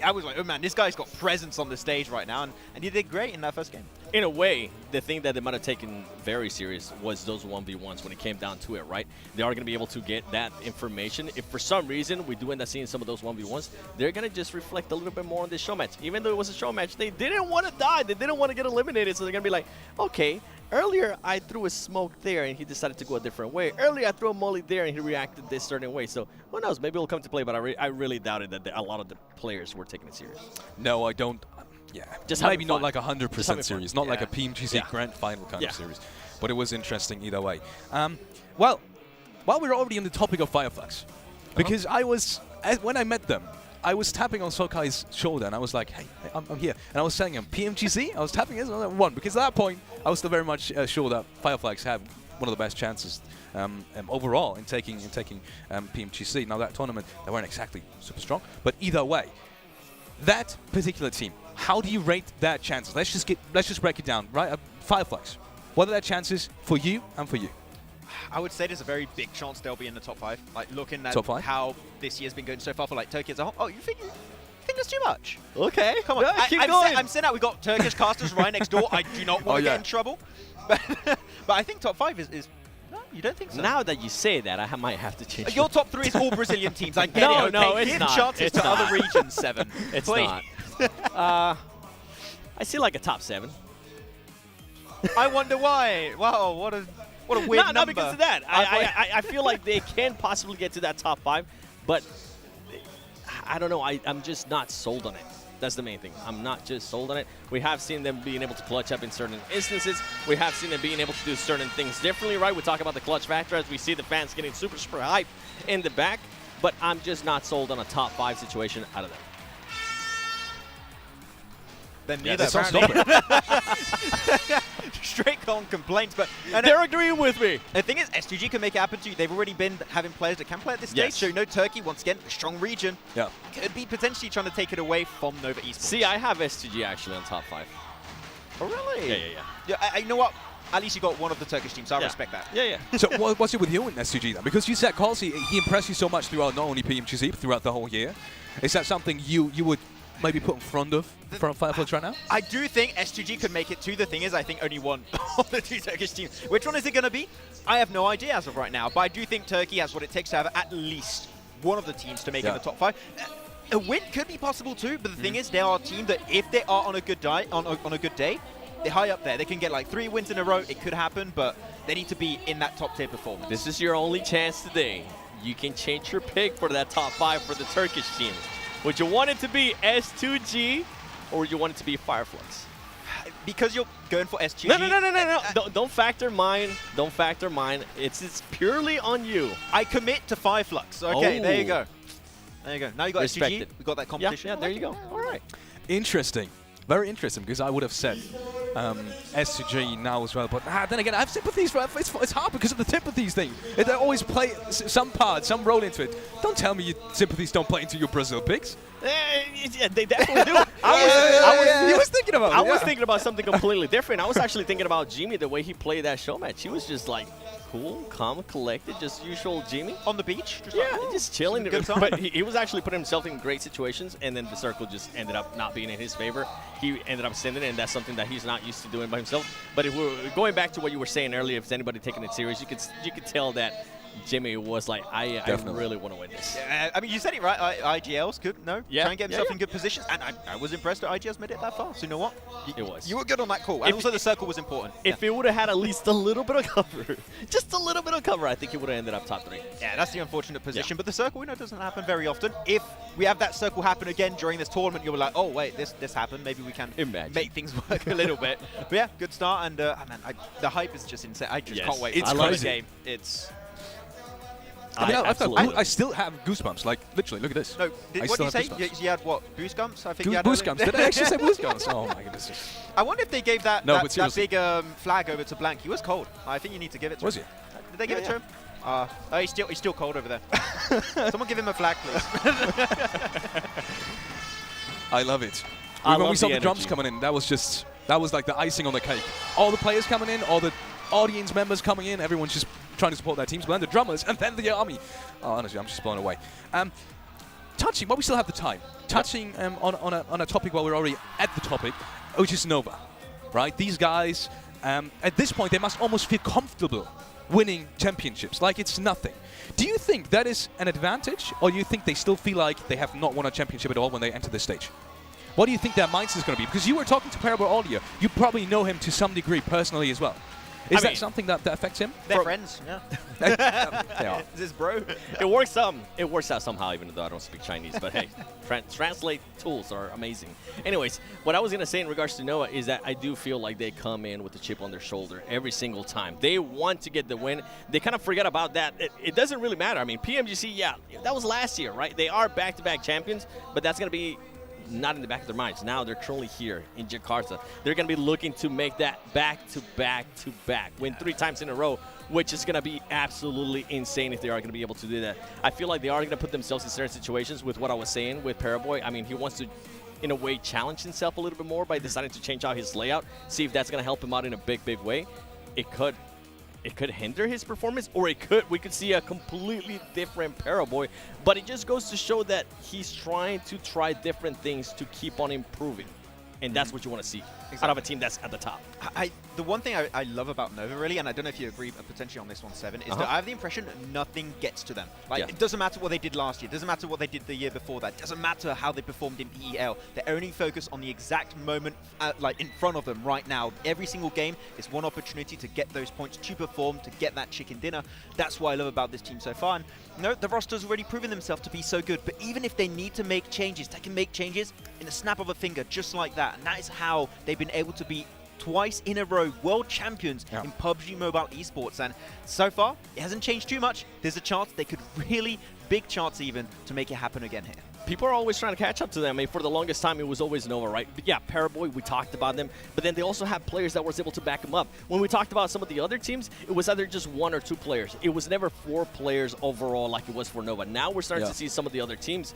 M: I was like, oh man, this guy's got presence on the stage right now, and he did great in that first game.
N: In a way, the thing that they might have taken very serious was those 1v1s when it came down to it, right? They are going to be able to get that information. If for some reason we do end up seeing some of those 1v1s, they're going to just reflect a little bit more on this show match. Even though it was a show match, they didn't want to die. They didn't want to get eliminated, so they're going to be like, okay, earlier I threw a smoke there and he decided to go a different way. Earlier I threw a molly there and he reacted this certain way. So who knows, maybe it'll come to play, but I really doubted that a lot of the players were taking it serious.
L: No, I don't. Yeah,
N: just
L: maybe not like 100% series, not like a PMGC Grand Final kind of
N: Yeah.
L: series, but it was interesting either way. Well, while we're already on the topic of Fireflags, because when I met them, I was tapping on Sokai's shoulder and I was like, hey, I'm here. And I was saying him, PMGC? I was tapping his one, because at that point, I was still very much sure that Fireflags had one of the best chances overall in taking PMGC. Now that tournament, they weren't exactly super strong, but either way, that particular team, how do you rate their chances? Let's just break it down, right? Fireflags, what are their chances for you and for you?
M: I would say there's a very big chance they'll be in the top 5. Looking at
L: Top 5?
M: how this year's been going so far for Turkey as a whole. Oh, you think that's too much?
N: Okay,
M: come on.
N: keep going.
M: I'm saying that we've got Turkish casters right next door. I do not want to get in trouble. But I think top 5 is. No, you don't think so?
N: Now that you say that, I might have to change.
M: Your top 3 is all Brazilian teams. I get it. Okay?
N: No, it's
M: Give
N: not.
M: chances
N: It's
M: to
N: not.
M: other regions. 7.
N: It's
M: Please.
N: not. I see like a top 7.
M: I wonder why. Wow, what a weird number.
N: Not because of that. I feel like they can possibly get to that top 5, but I don't know. I'm just not sold on it. That's the main thing. I'm not just sold on it. We have seen them being able to clutch up in certain instances. We have seen them being able to do certain things differently, right? We talk about the clutch factor as we see the fans getting super, super hype in the back, but I'm just not sold on a top 5 situation out of them.
G: Then
N: Yeah,
G: neither,
N: that's
G: apparently. Straight on complaints, but
N: they're agreeing with me.
G: The thing is, STG can make it happen to you. They've already been having players that can play at this stage,
N: Yes.
G: so no Turkey, once again, a strong region.
L: Yeah.
G: Could be potentially trying to take it away from Nova Esports.
N: See, I have STG actually on top 5.
G: Oh, really?
N: Yeah.
G: You know what? At least you got one of the Turkish teams, so I respect that.
N: Yeah.
L: So what's it with you in SCG then? Because you said Colsey, he impressed you so much throughout not only PMGC, but throughout the whole year. Is that something you would maybe put in front of Fireflux right now?
G: I do think STG could make it too. The thing is, I think only one of the 2 Turkish teams. Which one is it going to be? I have no idea as of right now, but I do think Turkey has what it takes to have at least one of the teams to make it in the top 5. A win could be possible too, but the thing is, they are a team that if they are on a good day, on a good day, they're high up there. They can get like 3 wins in a row. It could happen, but they need to be in that top tier performance.
N: This is your only chance today. You can change your pick for that top 5 for the Turkish team. Would you want it to be S2G or would you want it to be Fireflux?
G: Because you're going for SGG.
N: No. Don't factor mine. Don't factor mine. It's purely on you.
G: I commit to Fireflux. Okay, there you
N: Oh.
G: go. There you go. Now you got
N: Respect
G: SGG.
N: it.
G: We got that competition.
N: Yeah, there you go. All right.
L: Interesting. Very interesting, because I would have said SCG now as well. But then again, I have sympathies for it's hard because of the sympathies thing. They always play some part, some role into it. Don't tell me your sympathies don't play into your Brazil picks.
N: Yeah, they definitely do.
L: I was thinking about it.
N: I was thinking about something completely different. I was actually thinking about Jimmy, the way he played that show match. He was just like cool, calm, collected, just usual Jimmy.
G: On the beach?
N: Just chilling.
G: Good time.
N: But he was actually putting himself in great situations, and then the circle just ended up not being in his favor. He ended up sending it, and that's something that he's not used to doing by himself. But if we're going back to what you were saying earlier, if anybody taking it serious, you could tell that Jimmy was like, I really want to win this.
G: Yeah, I mean, you said it right. IGL's good. Try and get himself
N: yeah.
G: in good positions. And I was impressed that IGL's made it that far. So you know what?
N: It was.
G: You were good on that call. And also the circle was important.
N: If it would have had at least a little bit of cover, just a little bit of cover, I think it would have ended up top 3.
G: Yeah, that's the unfortunate position. But the circle, we know, doesn't happen very often. If we have that circle happen again during this tournament, you'll be like, oh, wait, this happened. Maybe we can make things work a little bit. But yeah, good start. And man, the hype is just insane. I just can't wait.
L: It's
G: I love
L: crazy.
G: the game. It's...
L: I still have goosebumps. Like, literally, look at this.
G: No, what did you say?
L: Goosebumps.
G: You had what? Goosebumps? I think you had
L: Goosebumps. Did I actually say goosebumps? Oh my goodness.
G: I wonder if they gave that,
L: No,
G: that,
L: but
G: that
L: seriously.
G: big
L: flag
G: over to Blank. He was cold. I think you need to give it to
L: Was
G: him.
L: he?
G: Did they give it to him? Oh, he's still cold over there. Someone give him a flag, please.
L: I love it.
N: I
L: When we
N: love
L: saw
N: the
L: the drums
N: energy.
L: coming in, that was like the icing on the cake. All the players coming in, all the audience members coming in, everyone's just trying to support their teams, but then the drummers, and then the army. Oh, honestly, I'm just blown away. Touching, but we still have the time. Touching on a topic while we're already at the topic, which is Nova, right? These guys, at this point, they must almost feel comfortable winning championships, like it's nothing. Do you think that is an advantage, or do you think they still feel like they have not won a championship at all when they enter this stage? What do you think their mindset is going to be? Because you were talking to Parable earlier. You probably know him to some degree personally as well. Is that something that affects him?
G: They're friends, yeah.
L: They are.
G: This is bro.
N: It works out somehow, even though I don't speak Chinese. But hey, translate tools are amazing. Anyways, what I was gonna say in regards to Noah is that I do feel like they come in with a chip on their shoulder every single time. They want to get the win. They kind of forget about that. It doesn't really matter. I mean, PMGC, yeah, that was last year, right? They are back-to-back champions, but that's gonna be not in the back of their minds. Now they're currently here in Jakarta. They're going to be looking to make that back-to-back-to-back. Win 3 times in a row, which is going to be absolutely insane if they are going to be able to do that. I feel like they are going to put themselves in certain situations with what I was saying with Paraboy. I mean, he wants to, in a way, challenge himself a little bit more by deciding to change out his layout, see if that's going to help him out in a big way. It could hinder his performance, or we could see a completely different Paraboy. But it just goes to show that he's trying to try different things to keep on improving. And that's what you want to see out of a team that's at the top.
G: The one thing I love about Nova, really, and I don't know if you agree potentially on this one, Seven, is that I have the impression nothing gets to them. Like, it doesn't matter what they did last year. It doesn't matter what they did the year before that. It doesn't matter how they performed in PEL. They're only focused on the exact moment, like, in front of them right now. Every single game is one opportunity to get those points, to perform, to get that chicken dinner. That's what I love about this team so far. And, the roster's already proven themselves to be so good. But even if they need to make changes, they can make changes
M: in a snap of a finger, just like that. And that is how they've been able to be twice in a row world champions in PUBG Mobile esports. And so far, it hasn't changed too much. There's a chance they could really, big chance even, to make it happen again here.
N: People are always trying to catch up to them. I mean, for the longest time, it was always Nova, right? But yeah, Paraboy, we talked about them, but then they also have players that was able to back them up. When we talked about some of the other teams, it was either just 1 or 2 players. It was never 4 players overall like it was for Nova. Now we're starting to see some of the other teams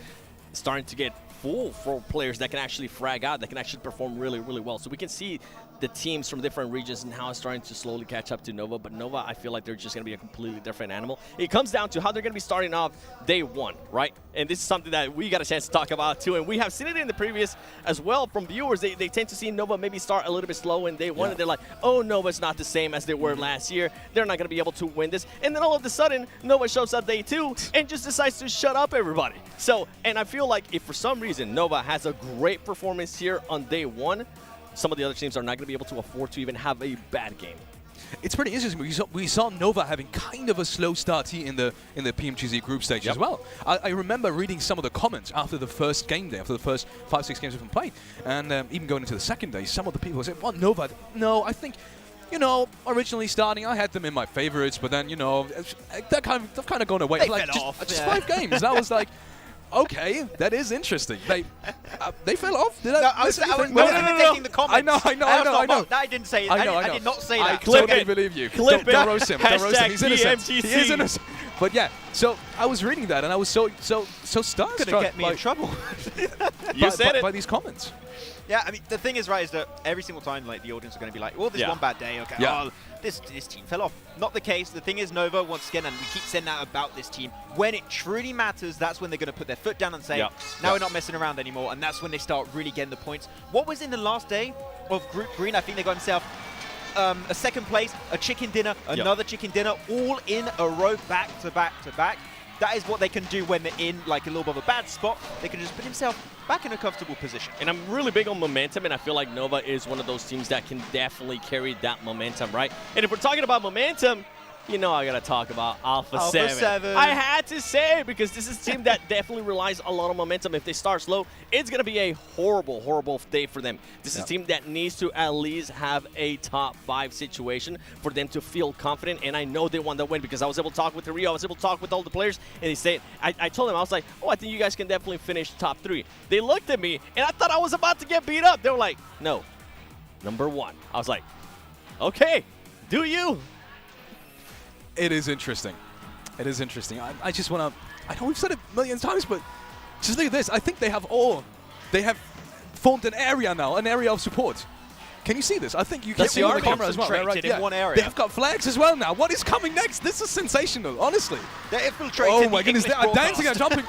N: starting to get full for players that can actually frag out, that can actually perform really, really well. So we can see the teams from different regions and how it's starting to slowly catch up to Nova. But Nova, I feel like they're just going to be a completely different animal. It comes down to how they're going to be starting off day 1, right? And this is something that we got a chance to talk about too. And we have seen it in the previous as well from viewers. They tend to see Nova maybe start a little bit slow in day 1. And they're like, oh, Nova's not the same as they were last year. They're not going to be able to win this. And then all of a sudden, Nova shows up day 2 and just decides to shut up everybody. So, and I feel like if for some reason Nova has a great performance here on day 1, some of the other teams are not going to be able to afford to even have a bad game.
L: It's pretty interesting. We saw Nova having kind of a slow start in the PMGC group stage as well. I remember reading some of the comments after the first game day, after the first 5-6 games we've been playing, and even going into the second day, some of the people said, well, Nova, no, I think, you know, originally starting, I had them in my favorites, but then, you know, they've kind of gone away.
M: They
L: like,
M: fell off.
L: Just 5 games. And I was like, okay, that is interesting. They fell off. Did I miss anything?
M: No, taking the comments.
L: I know.
M: I didn't say. I did not say that.
L: I totally believe you. Don't roast him. Don't roast him. He's innocent.
N: PMGC.
L: He is innocent. But yeah, so I was reading that and I was so starstruck.
M: Gonna get me in trouble.
N: You said it
L: by these comments.
M: Yeah, I mean, the thing is, right, is that every single time, like, the audience are going to be like, well, this one bad day, okay, oh, this team fell off. Not the case. The thing is, Nova, once again, and we keep saying that about this team, when it truly matters, that's when they're going to put their foot down and say, now we're not messing around anymore, and that's when they start really getting the points. What was in the last day of Group Green? I think they got themselves a second place, a chicken dinner, another chicken dinner, all in a row, back to back to back. That is what they can do when they're in like a little bit of a bad spot. They can just put themselves back in a comfortable position.
N: And I'm really big on momentum, and I feel like Nova is one of those teams that can definitely carry that momentum, right? And if we're talking about momentum, you know I gotta talk about Alpha 7. I had to say it because this is a team that definitely relies a lot of momentum. If they start slow, it's gonna be a horrible, horrible day for them. This is a team that needs to at least have a top 5 situation for them to feel confident. And I know they want to win because I was able to talk with Rio, I was able to talk with all the players, and they said, I told them, I was like, oh, I think you guys can definitely finish top 3. They looked at me, and I thought I was about to get beat up. They were like, no, number 1. I was like, okay, do you?
L: It is interesting. It is interesting. I just want to, I know we've said it a million times, but just look at this. I think they have formed an area now, an area of support. Can you see this? I think you can see on the camera as well. Right?
M: In one area.
L: They have got flags as well now. What is coming next? This is sensational, honestly.
M: They're infiltrating.
L: Oh my goodness, they are dancing and jumping.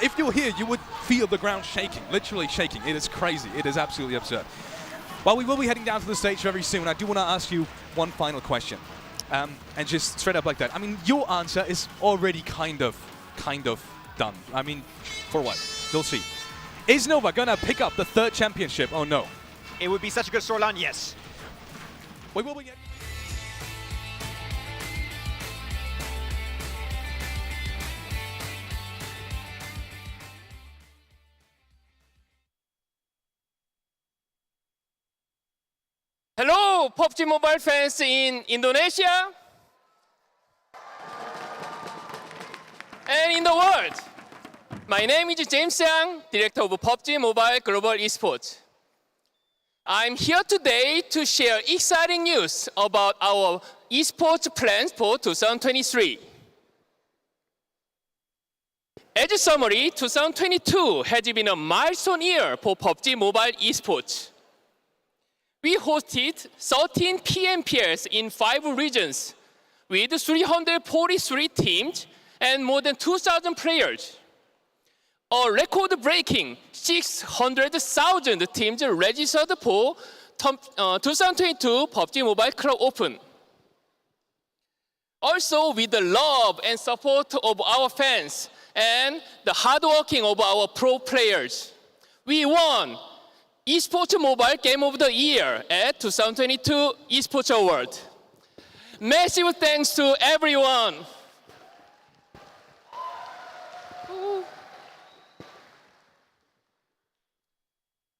L: If you're here, you would feel the ground shaking, literally shaking. It is crazy. It is absolutely absurd. Well, we will be heading down to the stage very soon. I do want to ask you one final question. And just straight up like that. I mean, your answer is already kind of done. I mean, for what? We'll see. Is Nova gonna pick up the 3rd championship? Oh no.
M: It would be such a good storyline, yes.
L: We will be getting
T: Hello, PUBG Mobile fans in Indonesia and in the world. My name is James Yang, Director of PUBG Mobile Global Esports. I'm here today to share exciting news about our esports plans for 2023. As a summary, 2022 has been a milestone year for PUBG Mobile Esports. We hosted 13 PMPLs in 5 regions with 343 teams and more than 2,000 players. A record-breaking 600,000 teams registered for 2022 PUBG Mobile Club Open. Also, with the love and support of our fans and the hard working of our pro players, we won Esports Mobile Game of the Year at 2022 Esports Award. Massive thanks to everyone.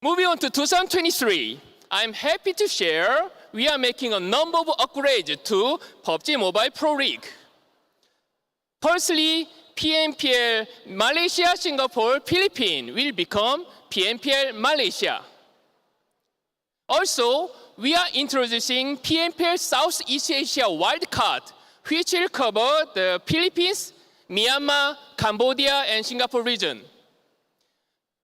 T: Moving on to 2023, I'm happy to share we are making a number of upgrades to PUBG Mobile Pro League. Firstly, PMPL Malaysia, Singapore, Philippines will become PMPL Malaysia. Also, we are introducing PMPL Southeast Asia wildcard, which will cover the Philippines, Myanmar, Cambodia, and Singapore region.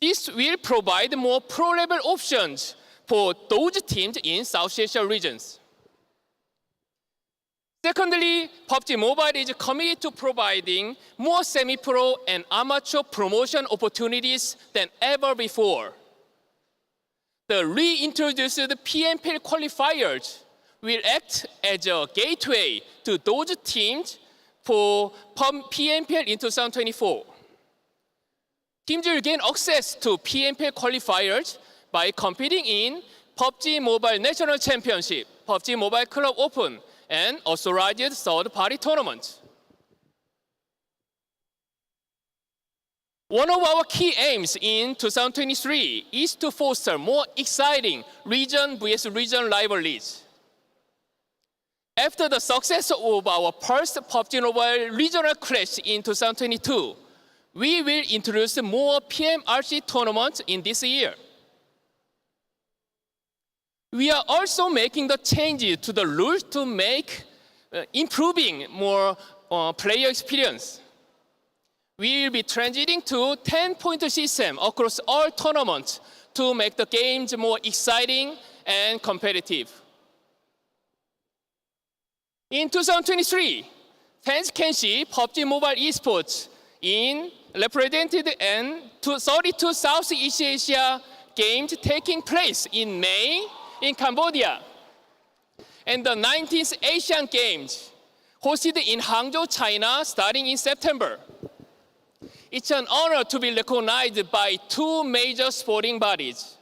T: This will provide more pro-level options for those teams in South Asia regions. Secondly, PUBG Mobile is committed to providing more semi-pro and amateur promotion opportunities than ever before. The reintroduced PMPL qualifiers will act as a gateway to those teams for PMPL in 2024. Teams will gain access to PMPL qualifiers by competing in PUBG Mobile National Championship, PUBG Mobile Club Open, and authorized third-party tournaments. One of our key aims in 2023 is to foster more exciting region vs region rivalries. After the success of our first PUBG Mobile regional clash in 2022, we will introduce more PMRC tournaments in this year. We are also making the changes to the rules to make improving more player experience. We will be transiting to 10-point system across all tournaments to make the games more exciting and competitive. In 2023, fans can see PUBG Mobile esports represented in 32 Southeast Asia games taking place in May in Cambodia, and the 19th Asian Games hosted in Hangzhou, China, starting in September. It's an honor to be recognized by two major sporting bodies.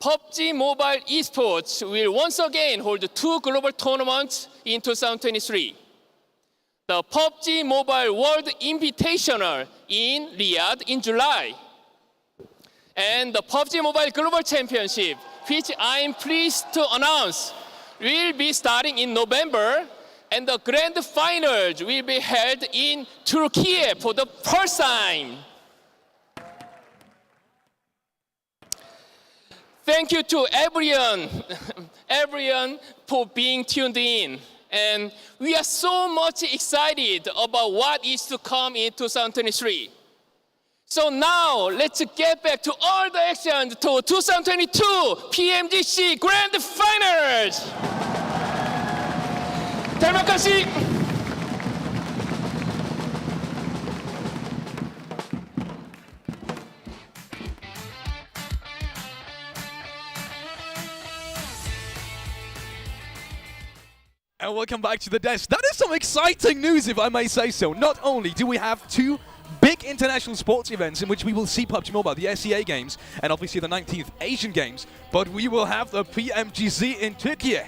T: PUBG Mobile esports will once again hold two global tournaments in 2023. The PUBG Mobile World Invitational in Riyadh in July, and the PUBG Mobile Global Championship, which I'm pleased to announce will be starting in November, and the Grand Finals will be held in Turkey for the first time. Thank you to everyone for being tuned in. And we are so much excited about what is to come in 2023. So now, let's get back to all the action to 2022 PMGC Grand Finals. Terima kasih.
L: And welcome back to the desk. That is some exciting news, if I may say so. Not only do we have two big international sports events in which we will see PUBG Mobile, the SEA Games, and obviously the 19th Asian Games, but we will have the PMGC in Turkey.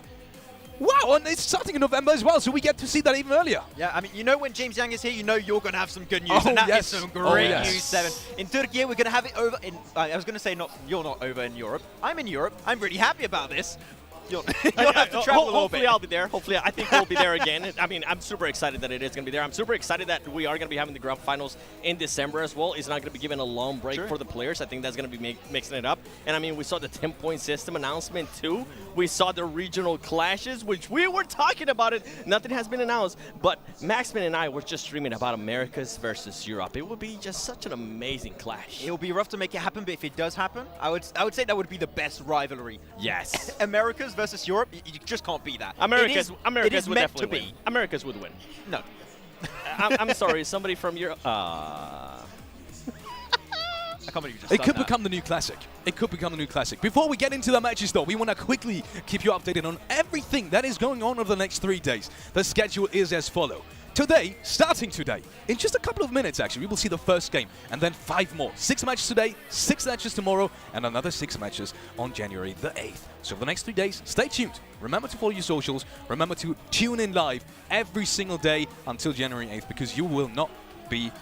L: Wow, and it's starting in November as well, so we get to see that even earlier.
M: Yeah, I mean, you know when James Yang is here, you know you're going to have some good news, and that is some great news, Seven. In Turkey, we're going to have it over in, I was going to say, you're not over in Europe. I'm in Europe. I'm really happy about this. You'll have to travel a little bit.
N: Hopefully I'll be there. Hopefully, I think we'll be there again. I mean, I'm super excited that it is going to be there. I'm super excited that we are going to be having the Grand Finals in December as well. It's not going to be given a long break for the players. I think that's going to be mixing it up. And I mean, we saw the 10-point system announcement too. We saw the regional clashes, which we were talking about it. Nothing has been announced. But Maxman and I were just streaming about Americas versus Europe. It would be just such an amazing clash.
M: It will be rough to make it happen, but if it does happen, I would say that would be the best rivalry.
N: Yes.
M: Americas versus Europe, you just can't beat that.
N: Americas
M: would
N: definitely
M: to be.
N: win. Americas would win.
M: No.
N: I'm sorry, somebody from Europe.
M: I can't believe you just
L: It could become the new classic. It could become the new classic. Before we get into the matches though, we want to quickly keep you updated on everything that is going on over the next 3 days. The schedule is as follows. Today, starting today, in just a couple of minutes actually, we will see the first game and then 5 more. 6 matches today, 6 matches tomorrow, and another 6 matches on January the 8th. So for the next 3 days, stay tuned. Remember to follow your socials. Remember to tune in live every single day until January 8th because you will not be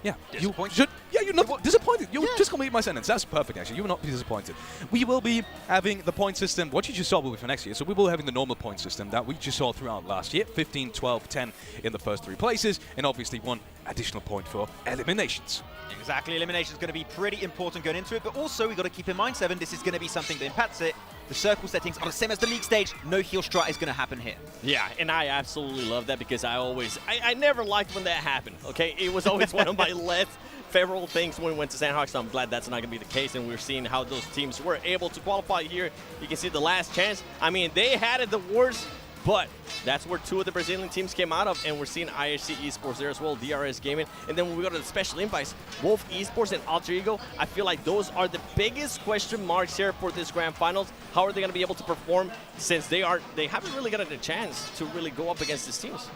L: Yeah,
T: disappointed.
L: You're not disappointed. You just complete my sentence. That's perfect, actually. You will not be disappointed. We will be having the point system. What you just saw will be for next year. So we will be having the normal point system that we just saw throughout last year. 15, 12, 10 in the first 3 places, and obviously 1 additional point for eliminations.
M: Exactly, elimination is going to be pretty important going into it, but also we've got to keep in mind, Seven, this is going to be something that impacts it. The circle settings are the same as the league stage. No heal strat is going to happen here.
N: Yeah, and I absolutely love that because I never liked when that happened, okay? It was always one of my less favorable things when we went to Sanhok, so I'm glad that's not going to be the case, and we're seeing how those teams were able to qualify here. You can see the last chance. I mean, they had it the worst, but that's where 2 of the Brazilian teams came out of, and we're seeing IHC Esports there as well, DRS Gaming. And then when we go to the special invites, Wolf Esports and Alter Ego, I feel like those are the biggest question marks here for this Grand Finals. How are they going to be able to perform since they haven't really gotten a chance to really go up against these teams?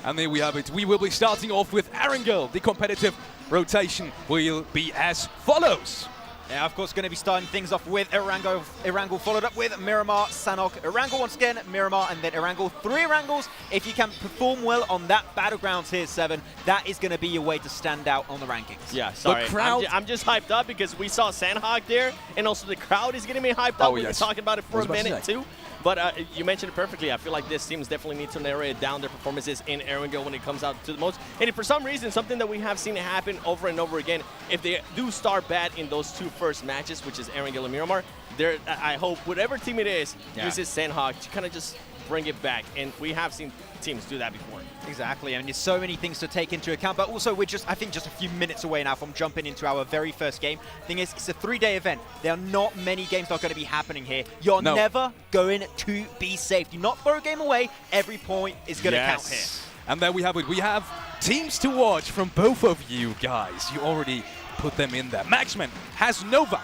L: And there we have it. We will be starting off with Erangel. The competitive rotation will be as follows.
M: Yeah, of course, going to be starting things off with Erangel. Erangel followed up with Miramar, Sanhok, Erangel once again, Miramar, and then Erangel. 3 Erangels. If you can perform well on that battlegrounds here, Seven, that is going to be your way to stand out on the rankings.
N: Yeah, sorry. I'm just hyped up because we saw Sanhok there, and also the crowd is getting me hyped up. We've been talking about it for a minute, too. But you mentioned it perfectly. I feel like this teams definitely need to narrow down their performances in Erangel when it comes out to the most. And if for some reason, something that we have seen happen over and over again, if they do start bad in those 2 first matches, which is Erangel and Miramar, I hope whatever team it is uses Sanhok to kind of just bring it back. And we have seen teams do that before.
M: Exactly. I mean, there's so many things to take into account, but also we're I think just a few minutes away now from jumping into our very first game. Thing is, it's a 3-day event. There are not many games that are going to be happening here. You're never going to be safe. Do not throw a game away. Every point is going to count here.
L: And there we have it. We have teams to watch from both of you guys. You already put them in there. Maxman has Nova,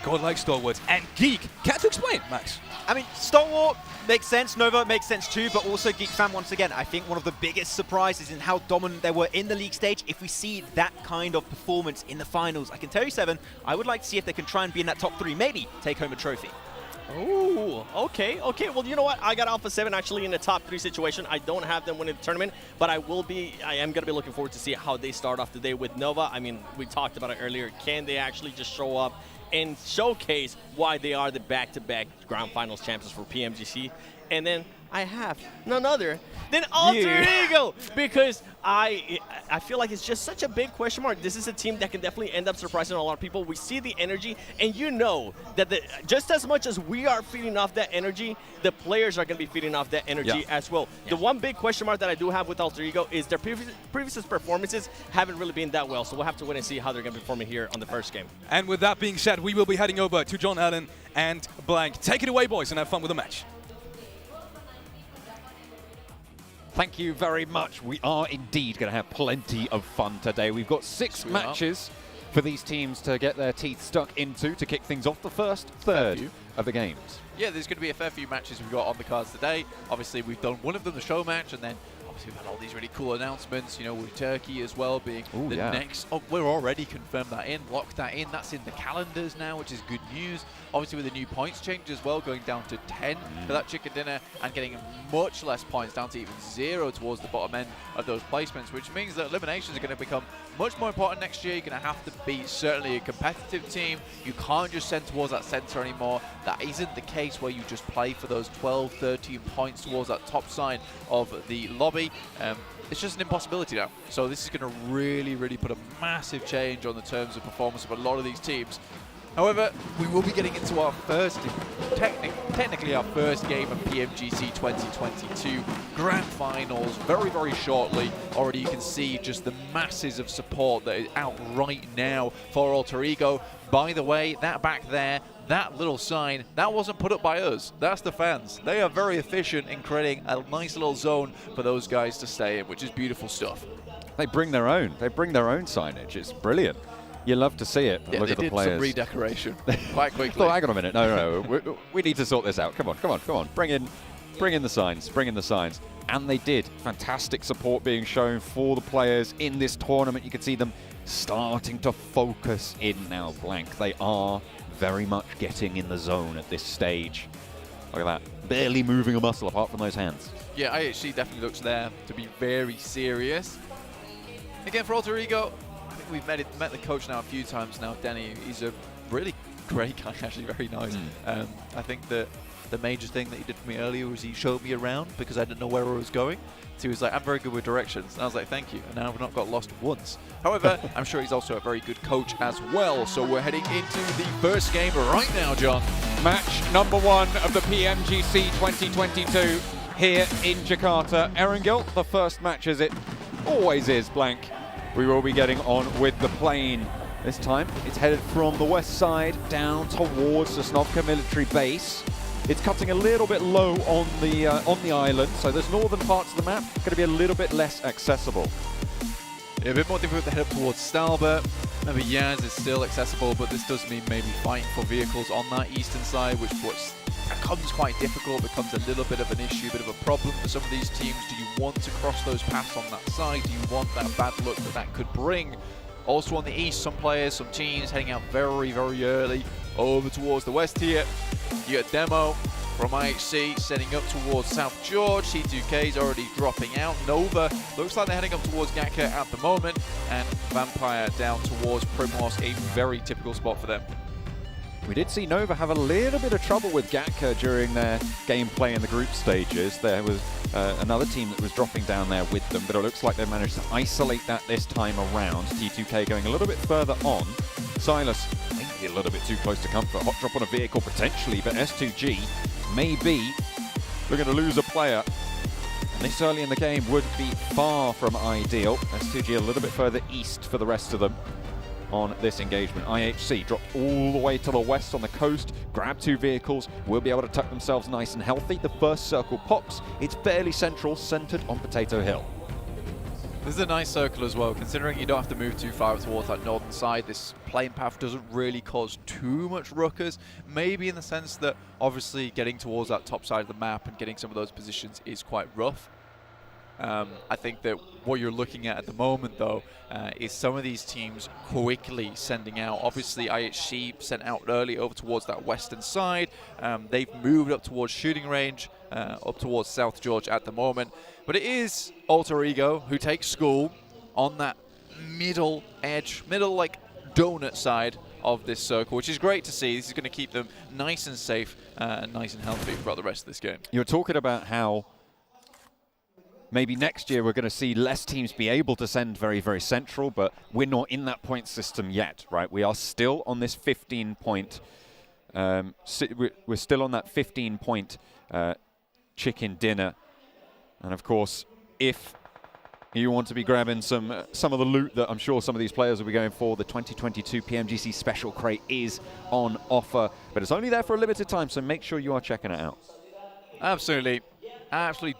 L: Godlike Stalwart, and Geek. Care to explain, Max?
M: I mean, Stalwart makes sense, Nova makes sense too, but also Geek Fam, once again, I think one of the biggest surprises in how dominant they were in the league stage. If we see that kind of performance in the finals, I can tell you, Seven, I would like to see if they can try and be in that top 3, maybe take home a trophy.
N: Oh, okay. Well, you know what? I got Alpha 7 actually in the top 3 situation. I don't have them winning the tournament, but I am going to be looking forward to see how they start off the day with Nova. I mean, we talked about it earlier. Can they actually just show up and showcase why they are the back-to-back Grand Finals champions for PMGC? And then I have none other than Alter Ego, because I feel like it's just such a big question mark. This is a team that can definitely end up surprising a lot of people. We see the energy, and you know that just as much as we are feeding off that energy, the players are going to be feeding off that energy as well. The one big question mark that I do have with Alter Ego is their previous performances haven't really been that well, so we'll have to wait and see how they're going to be performing here on the first game.
L: And with that being said, we will be heading over to John Allen and Blank. Take it away, boys, and have fun with the match.
Q: Thank you very much. We are indeed going to have plenty of fun today. We've got 6 matches for these teams to get their teeth stuck into to kick things off the first third of the games.
G: Yeah, there's going to be a fair few matches we've got on the cards today. Obviously, we've done one of them, the show match, and then obviously we've had all these really cool announcements, you know, with Turkey as well being the next. Oh, we're already confirmed that in, locked that in. That's in the calendars now, which is good news. Obviously, with the new points change as well, going down to 10 for that chicken dinner and getting much less points, down to even 0 towards the bottom end of those placements, which means that eliminations are going to become much more important next year. You're going to have to be certainly a competitive team. You can't just send towards that center anymore. That isn't the case where you just play for those 12, 13 points towards that top side of the lobby. It's just an impossibility now. So this is going to really, really put a massive change on the terms of performance of a lot of these teams. However, we will be getting into our first, technically our first game of PMGC 2022 Grand Finals very, very shortly. Already you can see just the masses of support that is out right now for Alter Ego. By the way, that back there, that little sign, that wasn't put up by us. That's the fans. They are very efficient in creating a nice little zone for those guys to stay in, which is beautiful stuff.
Q: They bring their own. They bring their own signage. It's brilliant. You love to see it.
G: Yeah,
Q: look at the players.
G: Some redecoration quite quickly.
Q: Oh, hang on a minute. No. we need to sort this out. Come on. Bring in the signs. And they did. Fantastic support being shown for the players in this tournament. You can see them starting to focus in now, Blank. They are very much getting in the zone at this stage. Look at that. Barely moving a muscle apart from those hands.
G: Yeah, IHC definitely looks there to be very serious. Again, for Alter Ego, think we've met the coach now a few times now, Denny. He's a really great guy, actually, very nice. I think that the major thing that he did for me earlier was he showed me around because I didn't know where I was going. So he was like, I'm very good with directions. And I was like, thank you. And now I've not got lost once. However, I'm sure he's also a very good coach as well. So we're heading into the first game right now, John.
Q: Match number 1 of the PMGC 2022 here in Jakarta. Erangel, the first match as it always is blank. We will be getting on with the plane. This time it's headed from the west side down towards the Sanhok military base. It's cutting a little bit low on the island, so those northern parts of the map going to be a little bit less accessible.
G: Yeah, a bit more difficult to head up towards Stalbert. Maybe Yaz is still accessible, but this does mean maybe fighting for vehicles on that eastern side, which becomes quite difficult, becomes a little bit of an issue, a bit of a problem for some of these teams. Do you want to cross those paths on that side? Do you want that bad luck that could bring? Also on the east, some players, some teams heading out very, very early over towards the west here. You got Demo from IHC setting up towards South George. C2K is already dropping out. Nova looks like they're heading up towards Gatka at the moment. And Vampire down towards Primos, a very typical spot for them.
Q: We did see Nova have a little bit of trouble with Gatka during their gameplay in the group stages. There was another team that was dropping down there with them, but it looks like they've managed to isolate that this time around. T2K going a little bit further on. Silas maybe a little bit too close to comfort. Hot drop on a vehicle potentially, but S2G may be looking to lose a player. And this early in the game would be far from ideal. S2G a little bit further east for the rest of them on this engagement. IHC dropped all the way to the west on the coast, grab 2 vehicles, will be able to tuck themselves nice and healthy. The first circle pops. It's fairly central, centered on Potato Hill.
G: This is a nice circle as well, considering you don't have to move too far towards that northern side. This plane path doesn't really cause too much ruckus, maybe in the sense that obviously getting towards that top side of the map and getting some of those positions is quite rough. I think that what you're looking at the moment, though, is some of these teams quickly sending out. Obviously, IHC sent out early over towards that western side. They've moved up towards shooting range, up towards South George at the moment. But it is Alter Ego who takes school on that middle edge, like donut side of this circle, which is great to see. This is going to keep them nice and safe and nice and healthy throughout the rest of this game.
Q: You're talking about how maybe next year we're going to see less teams be able to send very, very central, but we're not in that point system yet, right? We are still on this 15-point. We're still on that 15-point chicken dinner, and of course, if you want to be grabbing some of the loot that I'm sure some of these players will be going for, the 2022 PMGC Special Crate is on offer, but it's only there for a limited time, so make sure you are checking it out.
G: Absolutely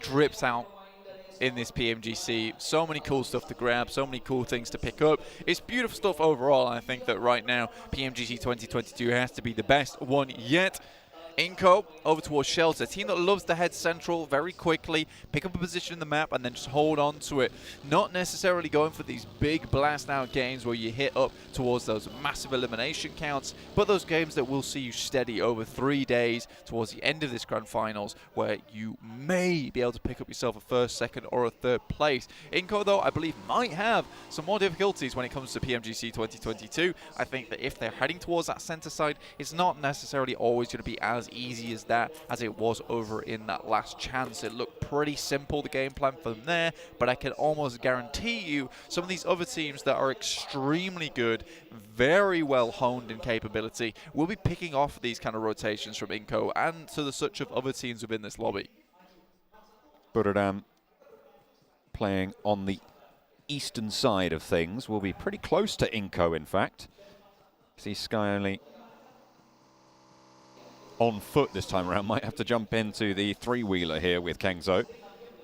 G: drips out in this PMGC. So many cool stuff to grab, so many cool things to pick up. It's beautiful stuff overall. I think that right now PMGC 2022 has to be the best one yet. Inco over towards Shelter, a team that loves to head central very quickly, pick up a position in the map and then just hold on to it. Not necessarily going for these big blast out games where you hit up towards those massive elimination counts, but those games that will see you steady over 3 days towards the end of this Grand Finals, where you may be able to pick up yourself a first, second or a third place. Inco, though, I believe might have some more difficulties when it comes to PMGC 2022. I think that if they're heading towards that center side, it's not necessarily always going to be as easy as that as it was over in that last chance. It looked pretty simple, the game plan for them there, but I can almost guarantee you some of these other teams that are extremely good, very well honed in capability, will be picking off these kind of rotations from Inco and to the such of other teams within this lobby.
Q: Buradam playing on the eastern side of things, will be pretty close to Inco, in fact. See Sky only on foot this time around, might have to jump into the 3-wheeler here with Kengzo.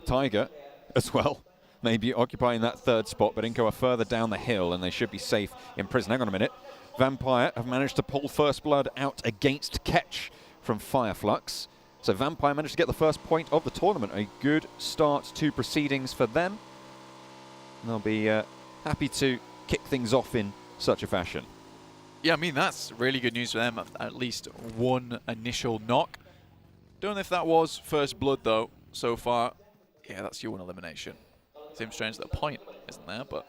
Q: Tiger as well, maybe occupying that 3rd spot, but Inco are further down the hill and they should be safe in prison. Hang on a minute. Vampire have managed to pull First Blood out against Ketch from Fireflux. So Vampire managed to get the first point of the tournament. A good start to proceedings for them. And they'll be happy to kick things off in such a fashion.
G: Yeah, I mean, that's really good news for them. At least one initial knock. Don't know if that was First Blood, though, so far. Yeah, that's your one elimination. Seems strange that a point isn't there, but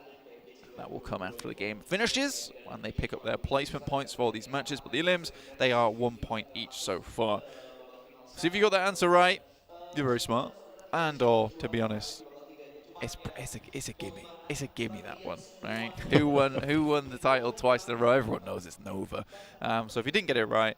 G: That will come after the game finishes, and they pick up their placement points for all these matches. But the elims, they are 1 point each so far. So if you got that answer right, you're very smart. And or, to be honest, it's a gimme. It's a gimme, that one, right? Who won the title twice in a row? Everyone knows it's Nova. So if you didn't get it right,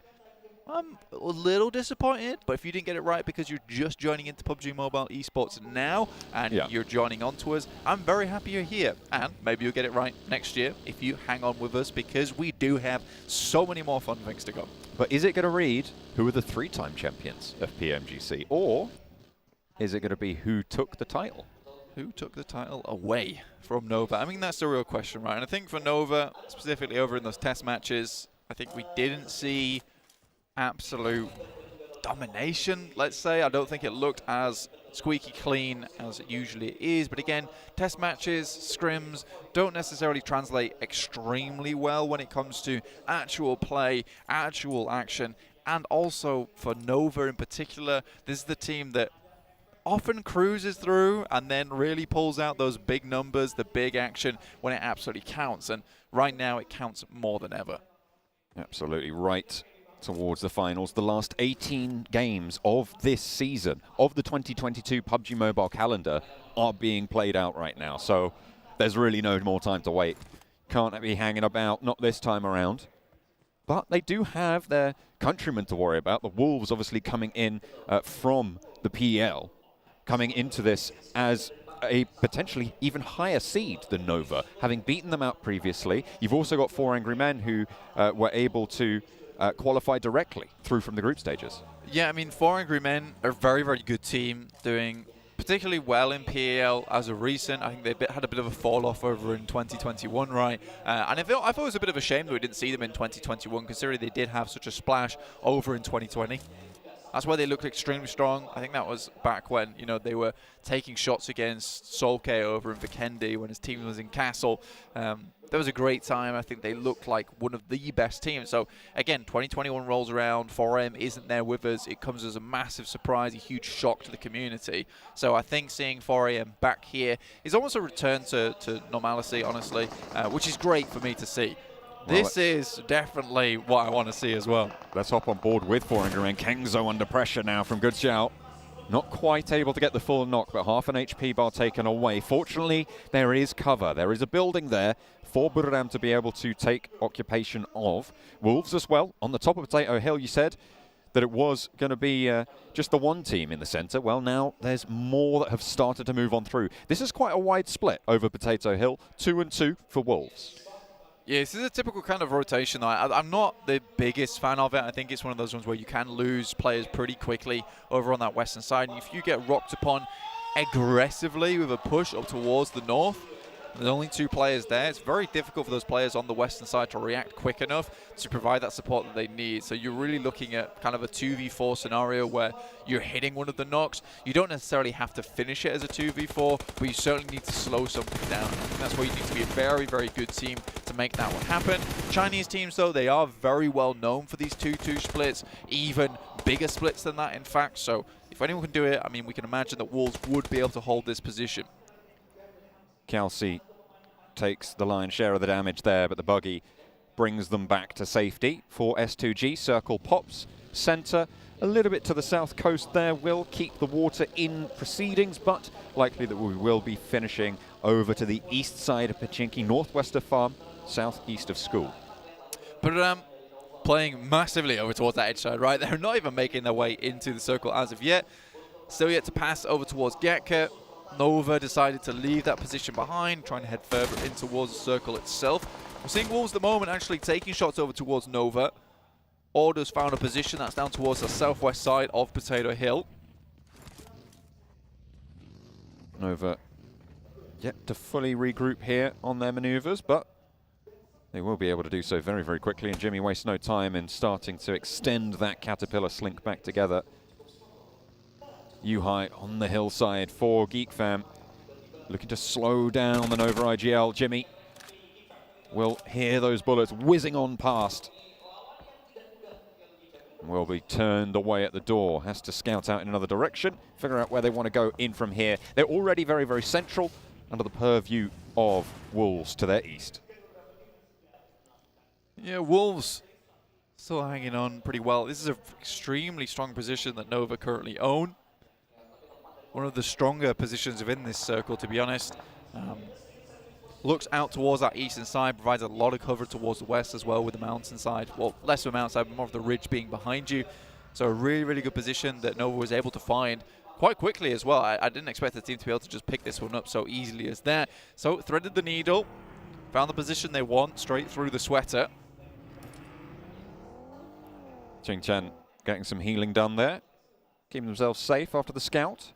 G: I'm a little disappointed, but if you didn't get it right because you're just joining into PUBG Mobile Esports now and you're joining on to us, I'm very happy you're here. And maybe you'll get it right next year if you hang on with us, because we do have so many more fun things to come.
Q: But is it going to read who are the 3-time champions of PMGC, or is it going to be who took the title?
G: Who took the title away from Nova? I mean, that's the real question, right? And I think for Nova, specifically over in those test matches, I think we didn't see absolute domination, let's say. I don't think it looked as squeaky clean as it usually is. But again, test matches, scrims, don't necessarily translate extremely well when it comes to actual play, actual action. And also for Nova in particular, this is the team that often cruises through and then really pulls out those big numbers, the big action when it absolutely counts. And right now it counts more than ever.
Q: Absolutely right. Towards the finals, the last 18 games of this season of the 2022 PUBG Mobile calendar are being played out right now, so there's really no more time to wait. Can't be hanging about, not this time around. But they do have their countrymen to worry about. The Wolves obviously coming in from the PL, coming into this as a potentially even higher seed than Nova, having beaten them out previously. You've also got 4 Angry Men who were able to qualify directly through from the group stages.
G: Yeah, I mean, 4 Angry Men are a very, very good team, doing particularly well in PAL as of recent. I think they had a bit of a fall-off over in 2021, right? And I thought it was a bit of a shame that we didn't see them in 2021, considering they did have such a splash over in 2020. That's why they looked extremely strong. I think that was back when, you know, they were taking shots against Solke over in Vikendi when his team was in Castle. That was a great time. I think they looked like one of the best teams. So, again, 2021 rolls around. 4M isn't there with us. It comes as a massive surprise, a huge shock to the community. So I think seeing 4AM back here is almost a return to normalcy, honestly, which is great for me to see. Well, this is definitely what I want to see as well.
Q: Let's hop on board with 4 Angry Men. Kengzo under pressure now from Good Shout. Not quite able to get the full knock, but half an HP bar taken away. Fortunately, there is cover. There is a building there for Buram to be able to take occupation of. Wolves as well. On the top of Potato Hill, you said that it was going to be just the one team in the center. Well, now there's more that have started to move on through. This is quite a wide split over Potato Hill. 2 and 2 for Wolves.
G: Yeah, this is a typical kind of rotation. I'm not the biggest fan of it. I think it's one of those ones where you can lose players pretty quickly over on that western side. And if you get rocked upon aggressively with a push up towards the north, there's only 2 players there. It's very difficult for those players on the western side to react quick enough to provide that support that they need. So you're really looking at kind of a 2v4 scenario where you're hitting one of the knocks. You don't necessarily have to finish it as a 2v4, but you certainly need to slow something down. And that's where you need to be a very, very good team to make that one happen. Chinese teams, though, they are very well known for these 2-2 splits, even bigger splits than that, in fact. So if anyone can do it, I mean, we can imagine that Wolves would be able to hold this position.
Q: Kelsey takes the lion's share of the damage there, but the buggy brings them back to safety for S2G. Circle pops, center, a little bit to the south coast there. Will keep the water in proceedings, but likely that we will be finishing over to the east side of Pachinki, northwest of farm, southeast of school.
G: But playing massively over towards that edge side, right? They're not even making their way into the circle as of yet. Still yet to pass over towards Gatka. Nova decided to leave that position behind, trying to head further in towards the circle itself. We're seeing Wolves at the moment actually taking shots over towards Nova. Orders found a position that's down towards the southwest side of Potato Hill.
Q: Nova yet to fully regroup here on their maneuvers, but they will be able to do so very, very quickly, and Jimmy wastes no time in starting to extend that Caterpillar slink back together. U-High on the hillside for Geek Fam. Looking to slow down the Nova IGL. Jimmy will hear those bullets whizzing on past. Will be turned away at the door. Has to scout out in another direction, figure out where they want to go in from here. They're already very, very central under the purview of Wolves to their east.
G: Yeah, Wolves still hanging on pretty well. This is an extremely strong position that Nova currently own. One of the stronger positions within this circle, to be honest. Looks out towards that eastern side, provides a lot of cover towards the west as well with the mountainside. Well, less of a mountainside, but more of the ridge being behind you. So a really, really good position that Nova was able to find quite quickly as well. I didn't expect the team to be able to just pick this one up so easily as that. So threaded the needle, found the position they want, straight through the sweater.
Q: Ching Chen getting some healing done there, keeping themselves safe after the scout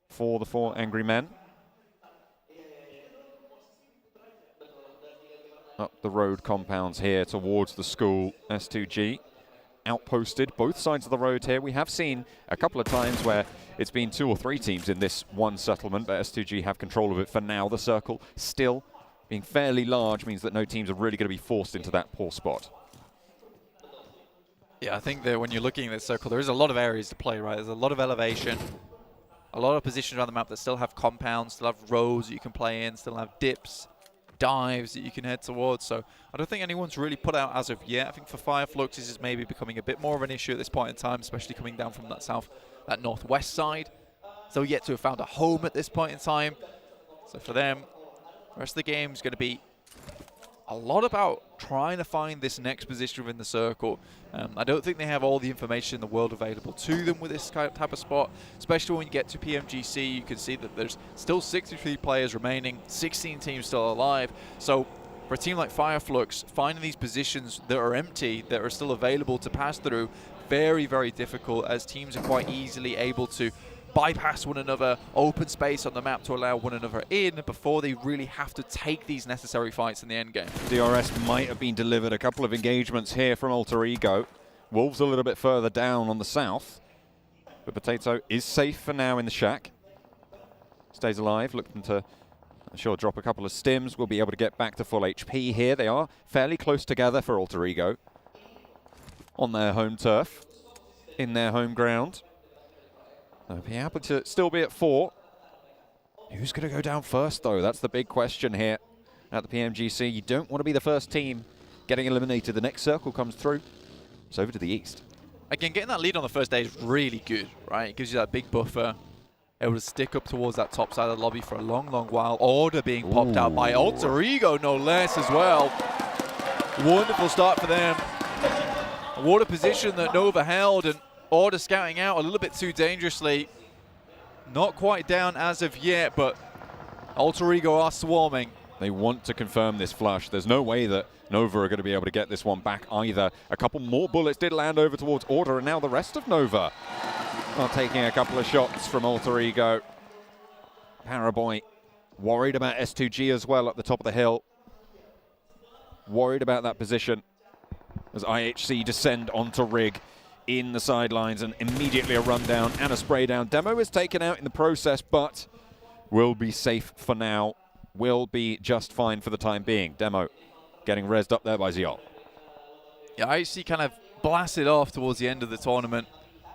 Q: for the 4 angry men. Up the road compounds here towards the school. S2G outposted both sides of the road here. We have seen a couple of times where it's been 2 or 3 teams in this one settlement, but S2G have control of it for now. The circle still being fairly large means that no teams are really going to be forced into that poor spot.
G: Yeah, I think that when you're looking at this circle, there is a lot of areas to play, right? There's a lot of elevation, a lot of positions around the map that still have compounds, still have rows that you can play in, still have dips, dives that you can head towards. So I don't think anyone's really put out as of yet. I think for Fireflux, this is maybe becoming a bit more of an issue at this point in time, especially coming down from that northwest side. So yet to have found a home at this point in time. So for them, the rest of the game is going to be a lot about trying to find this next position within the circle. I don't think they have all the information in the world available to them with this type of spot, especially when you get to PMGC. You can see that there's still 63 players remaining, 16 teams still alive. So for a team like Fireflux, finding these positions that are empty, that are still available to pass through, very, very difficult, as teams are quite easily able to bypass one another, open space on the map to allow one another in before they really have to take these necessary fights in the end game.
Q: DRS might have been delivered. A couple of engagements here from Alter Ego. Wolves a little bit further down on the south, but Potato is safe for now in the shack. Stays alive, looking to, I'm sure, drop a couple of stims. We'll be able to get back to full HP here. They are fairly close together for Alter Ego on their home turf, in their home ground. They'll be able to still be at 4. Who's going to go down first, though? That's the big question here at the PMGC. You don't want to be the first team getting eliminated. The next circle comes through. It's over to the east.
G: Again, getting that lead on the first day is really good, right? It gives you that big buffer, able to stick up towards that top side of the lobby for a long, long while. Order being popped out by Alter Ego, no less, as well. Wonderful start for them. What a position that Nova held, and Order scouting out a little bit too dangerously. Not quite down as of yet, but Alter Ego are swarming.
Q: They want to confirm this flush. There's no way that Nova are going to be able to get this one back either. A couple more bullets did land over towards Order, and now the rest of Nova are taking a couple of shots from Alter Ego. Paraboy worried about S2G as well at the top of the hill. Worried about that position as IHC descend onto Rig in the sidelines, and immediately a rundown and a spray down. Demo is taken out in the process, but will be safe for now. Will be just fine for the time being. Demo getting rezzed up there by Ziol.
G: Yeah, IHC kind of blasted off towards the end of the tournament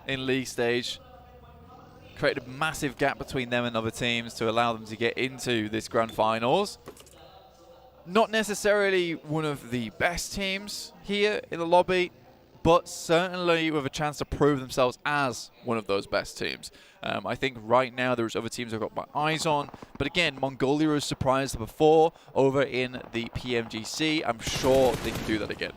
G: in league stage. Created a massive gap between them and other teams to allow them to get into this Grand Finals. Not necessarily one of the best teams here in the lobby, but certainly with a chance to prove themselves as one of those best teams. I think right now there's other teams I've got my eyes on, but again, Mongolia has surprised them before over in the PMGC. I'm sure they can do that again.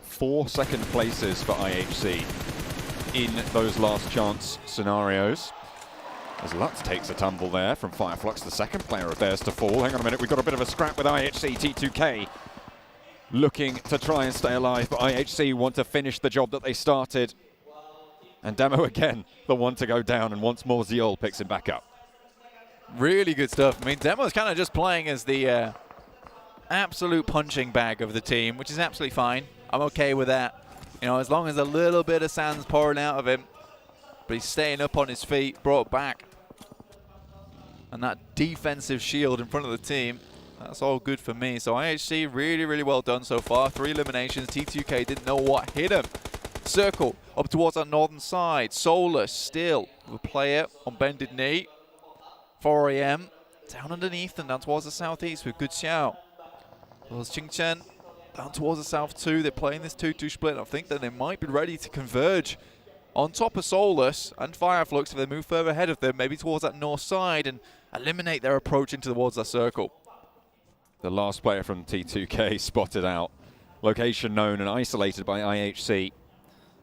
Q: 4 second places for IHC in those last chance scenarios. As Lutz takes a tumble there from Fireflux, the second player of theirs to fall. Hang on a minute, we've got a bit of a scrap with IHC. T2K looking to try and stay alive, but IHC want to finish the job that they started. And Demo again, the one to go down, and once more Ziol picks him back up.
G: Really good stuff. I mean, Demo's kind of just playing as the absolute punching bag of the team, which is absolutely fine. I'm okay with that. You know, as long as a little bit of sand's pouring out of him, but he's staying up on his feet, brought back. And that defensive shield in front of the team, that's all good for me. So IHC, really, really well done so far. 3 eliminations. T2K didn't know what hit him. Circle up towards our northern side. Solar still with a player on bended knee. 4 AM. down underneath and down towards the southeast with Good Xiao. Well, Qingchen down towards the south too. They're playing this 2-2 split. I think that they might be ready to converge on top of Solus and Fireflux if they move further ahead of them, maybe towards that north side and eliminate their approach into towards that circle.
Q: The last player from T2K spotted out. Location known and isolated by IHC.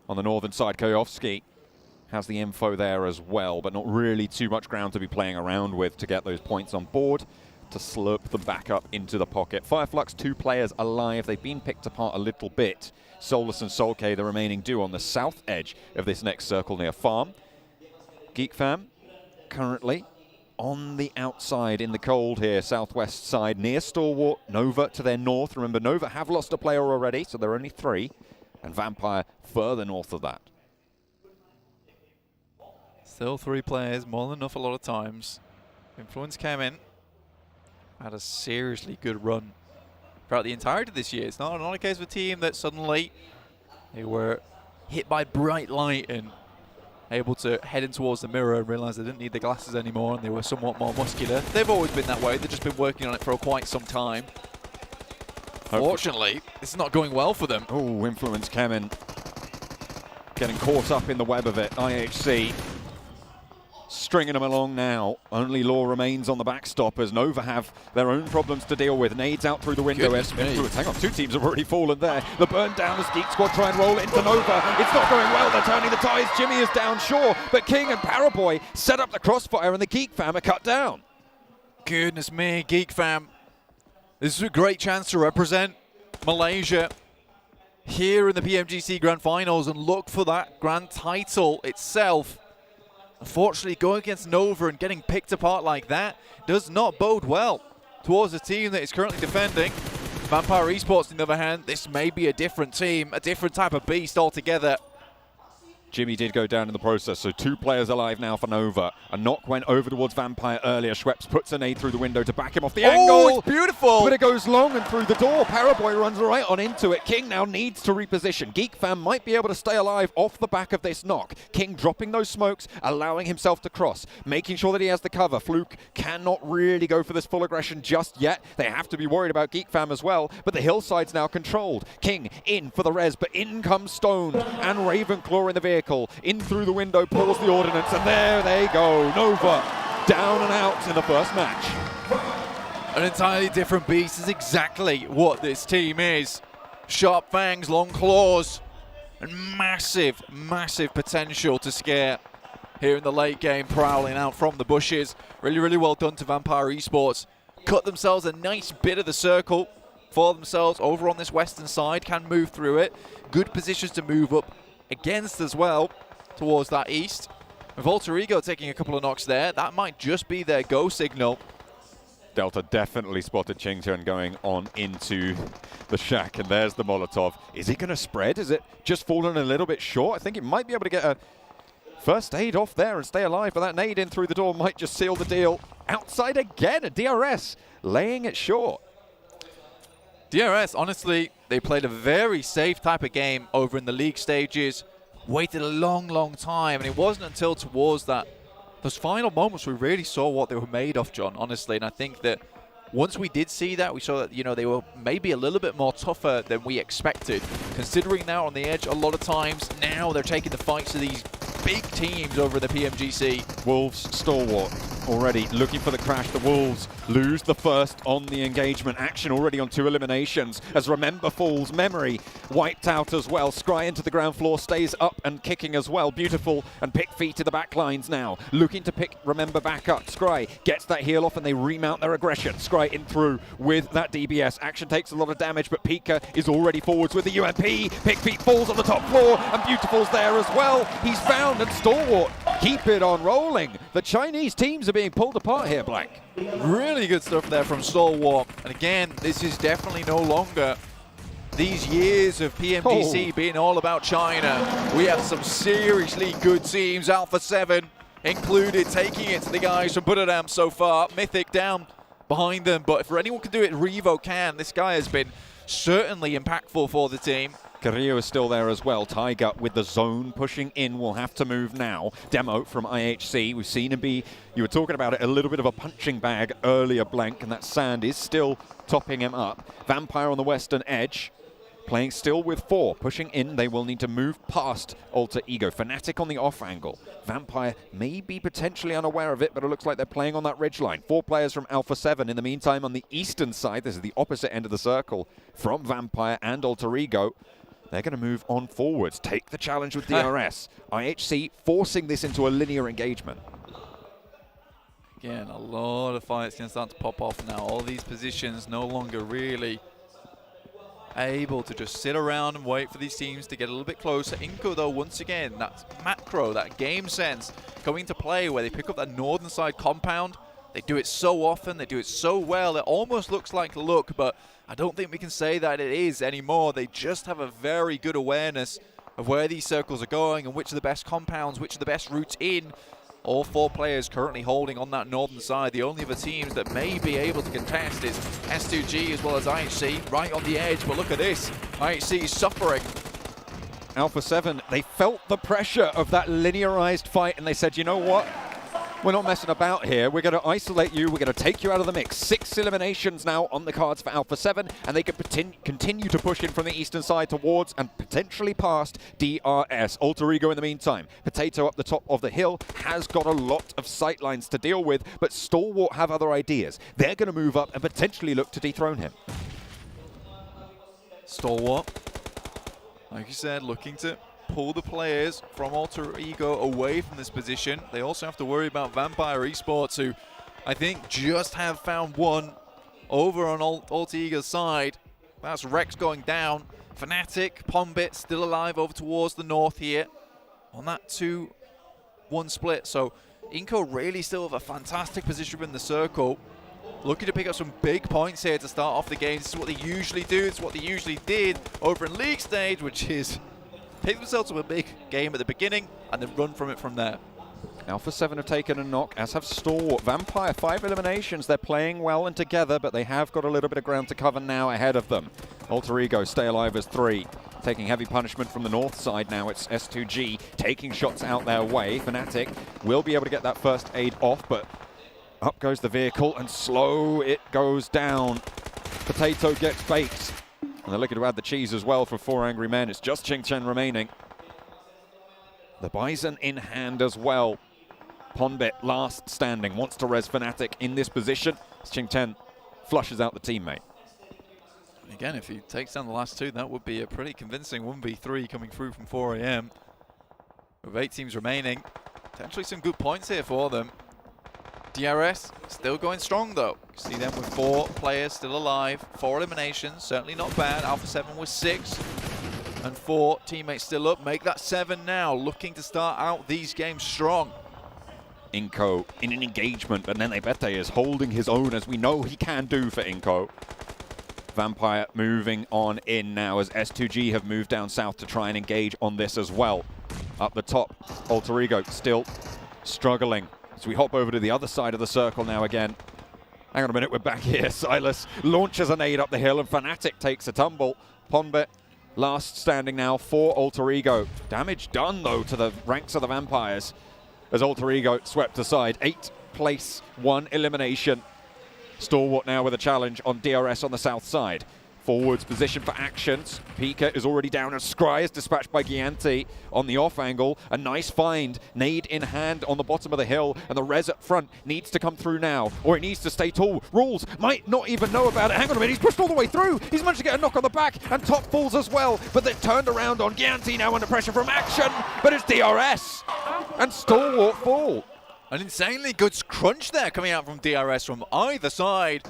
Q: On the northern side, Koyovsky has the info there as well, but not really too much ground to be playing around with to get those points on board to slurp them back up into the pocket. Fireflux, 2 players alive. They've been picked apart a little bit. Solus and Solke, the remaining duo on the south edge of this next circle near Farm. GeekFam currently on the outside in the cold here, southwest side, near Stalwart. Nova to their north. Remember, Nova have lost a player already, so they're only 3. And Vampire further north of that.
G: Still 3 players, more than enough a lot of times. Influence came in, had a seriously good run throughout the entirety of this year. It's not a case of a team that suddenly they were hit by bright light and able to head in towards the mirror and realize they didn't need the glasses anymore and they were somewhat more muscular. They've always been that way. They've just been working on it for quite some time. Fortunately, this is not going well for them.
Q: Oh, Influence came in, getting caught up in the web of it. IHC stringing them along now. Only Law remains on the backstop as Nova have their own problems to deal with. Nades out through the window. Hang on, 2 teams have already fallen there. The burn down as Geek Squad try and roll it into Nova. It's not going well. They're turning the tides. Jimmy is down, sure, but King and Paraboy set up the crossfire and the Geek Fam are cut down.
G: Goodness me, Geek Fam. This is a great chance to represent Malaysia here in the PMGC Grand Finals and look for that grand title itself. Unfortunately, going against Nova and getting picked apart like that does not bode well towards the team that is currently defending. Vampire Esports, on the other hand, this may be a different team, a different type of beast altogether.
Q: Jimmy did go down in the process, so 2 players alive now for Nova. A knock went over towards Vampire earlier. Schweppes puts a nade through the window to back him off the angle.
G: Oh, it's beautiful!
Q: But it goes long and through the door. Paraboy runs right on into it. King now needs to reposition. GeekFam might be able to stay alive off the back of this knock. King dropping those smokes, allowing himself to cross, making sure that he has the cover. Fluke cannot really go for this full aggression just yet. They have to be worried about GeekFam as well, but the hillside's now controlled. King in for the res, but in comes Stone and Ravenclaw in the vehicle. In through the window, pulls the ordnance, and there they go. Nova down and out in the first match.
G: An entirely different beast is exactly what this team is. Sharp fangs, long claws, and massive, massive potential to scare here in the late game, prowling out from the bushes. Really, really well done to Vampire Esports. Cut themselves a nice bit of the circle for themselves over on this western side, can move through it. Good positions to move up against as well towards that east. With Alter Ego taking a couple of knocks there, that might just be their go signal.
Q: Delta definitely spotted Qingchen going on into the shack, and there's the Molotov. Is he going to spread? Is it just fallen a little bit short? I think he might be able to get a first aid off there and stay alive, but that nade in through the door might just seal the deal. Outside again, a DRS laying it short.
G: DRS, honestly, they played a very safe type of game over in the league stages, waited a long, long time, and it wasn't until towards those final moments we really saw what they were made of, John, honestly. And I think that once we did see that, we saw that, you know, they were maybe a little bit more tougher than we expected. Considering now on the edge a lot of times, now they're taking the fights to these big teams over in the PMGC.
Q: Wolves stalwart already looking for the crash. The Wolves lose the first on the engagement. Action already on 2 eliminations as Remember falls. Memory wiped out as well. Scry into the ground floor, stays up and kicking as well. Beautiful and Pick feet to the back lines now. Looking to pick Remember back up. Scry gets that heal off and they remount their aggression. Scry in through with that DBS. Action takes a lot of damage, but Pika is already forwards with the UMP. Pick feet falls on the top floor and Beautiful's there as well. He's found and Stalwart keep it on rolling. The Chinese teams are being pulled apart here, Black.
G: Really good stuff there from Stalwart. And again, this is definitely no longer these years of PMGC being all about China. We have some seriously good teams, Alpha 7 included, taking it to the guys from Buddhadam so far. Mythic down behind them, but if anyone can do it, Revo can. This guy has been certainly impactful for the team.
Q: Carrillo is still there as well. Tiger with the zone pushing in will have to move now. Demo from IHC. We've seen him be, you were talking about it, a little bit of a punching bag earlier, Blank, and that sand is still topping him up. Vampire on the western edge. Playing still with 4. Pushing in, they will need to move past Alter Ego. Fnatic on the off angle. Vampire may be potentially unaware of it, but it looks like they're playing on that ridge line. 4 players from Alpha 7. In the meantime, on the eastern side, this is the opposite end of the circle from Vampire and Alter Ego. They're going to move on forwards, take the challenge with DRS. IHC forcing this into a linear engagement.
G: Again, a lot of fights going to start to pop off now. All these positions no longer really able to just sit around and wait for these teams to get a little bit closer. Inco, though, once again, that macro, that game sense coming into play where they pick up that northern side compound. They do it so often, they do it so well, it almost looks like luck, but I don't think we can say that it is anymore. They just have a very good awareness of where these circles are going and which are the best compounds, which are the best routes in. All 4 players currently holding on that northern side. The only other teams that may be able to contest is S2G as well as IHC, right on the edge. But look at this, IHC is suffering.
Q: Alpha 7, they felt the pressure of that linearized fight and they said, you know what? We're not messing about here. We're going to isolate you. We're going to take you out of the mix. 6 eliminations now on the cards for Alpha 7, and they can continue to push in from the eastern side towards and potentially past DRS. Alter Ego in the meantime. Potato up the top of the hill has got a lot of sightlines to deal with, but Stalwart have other ideas. They're going to move up and potentially look to dethrone him.
G: Stalwart, like you said, looking to pull the players from Alter Ego away from this position. They also have to worry about Vampire Esports, who I think just have found one over on Alter Ego's side. That's Rex going down. Fnatic, Pombit still alive over towards the north here on that 2-1 split. So Inco really still have a fantastic position in the circle. Looking to pick up some big points here to start off the game. This is what they usually do. It's what they usually did over in league stage, which is pick themselves up a big game at the beginning and then run from it from there.
Q: Alpha 7 have taken a knock, as have Stalwart. Vampire, 5 eliminations. They're playing well and together, but they have got a little bit of ground to cover now ahead of them. Alter Ego stay alive as 3. Taking heavy punishment from the north side now. It's S2G taking shots out their way. Fnatic will be able to get that first aid off, but up goes the vehicle and slow it goes down. Potato gets baked. And they're looking to add the cheese as well for 4 angry men. It's just Ching Chen remaining. The Bison in hand as well. Pombit last standing, wants to res Fnatic in this position. Ching Chen flushes out the teammate.
G: Again, if he takes down the last 2, that would be a pretty convincing 1v3 coming through from 4 AM. With 8 teams remaining, potentially some good points here for them. DRS still going strong though. See them with 4 players still alive, 4 eliminations, certainly not bad. Alpha 7 with 6 and 4 teammates still up. Make that 7 now, looking to start out these games strong.
Q: Inco in an engagement, but Nene Bete is holding his own, as we know he can do for Inco. Vampire moving on in now as S2G have moved down south to try and engage on this as well. Up the top, Alter Ego still struggling. So we hop over to the other side of the circle now again. Hang on a minute, we're back here. Silas launches a nade up the hill and Fnatic takes a tumble. Pombit last standing now for Alter Ego. Damage done though to the ranks of the Vampires as Alter Ego swept aside. 8th place, 1 elimination. Stalwart now with a challenge on DRS on the south side. Forwards position for actions. Pika is already down as Scry is dispatched by Gianti on the off angle. A nice find, nade in hand on the bottom of the hill, and the res up front needs to come through now, or it needs to stay tall. Rules might not even know about it. Hang on a minute, he's pushed all the way through. He's managed to get a knock on the back, and top falls as well, but they're turned around on Gianti now under pressure from action, but it's DRS, and Stalwart fall.
G: An insanely good crunch there coming out from DRS from either side.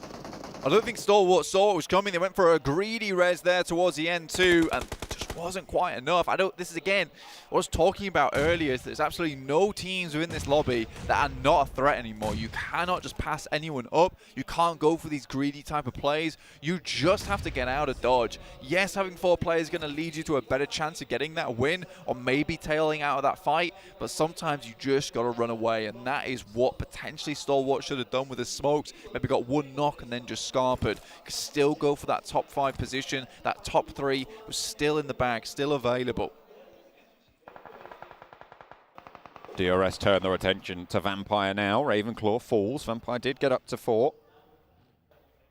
G: I don't think Stalwart saw it was coming. They went for a greedy res there towards the end too, and just wasn't quite enough. This is again what I was talking about earlier, is there's absolutely no teams within this lobby that are not a threat anymore. You cannot just pass anyone up. You can't go for these greedy type of plays. You just have to get out of dodge. Yes, having 4 players is going to lead you to a better chance of getting that win, or maybe tailing out of that fight, but sometimes you just got to run away, and that is what potentially Stalwart should have done with his smokes. Maybe got 1 knock and then just scarpered. Could still go for that top 5 position. That top 3 was still in the bag. bag still available.
Q: DRS turn their attention to Vampire now. Ravenclaw falls. Vampire did get up to 4.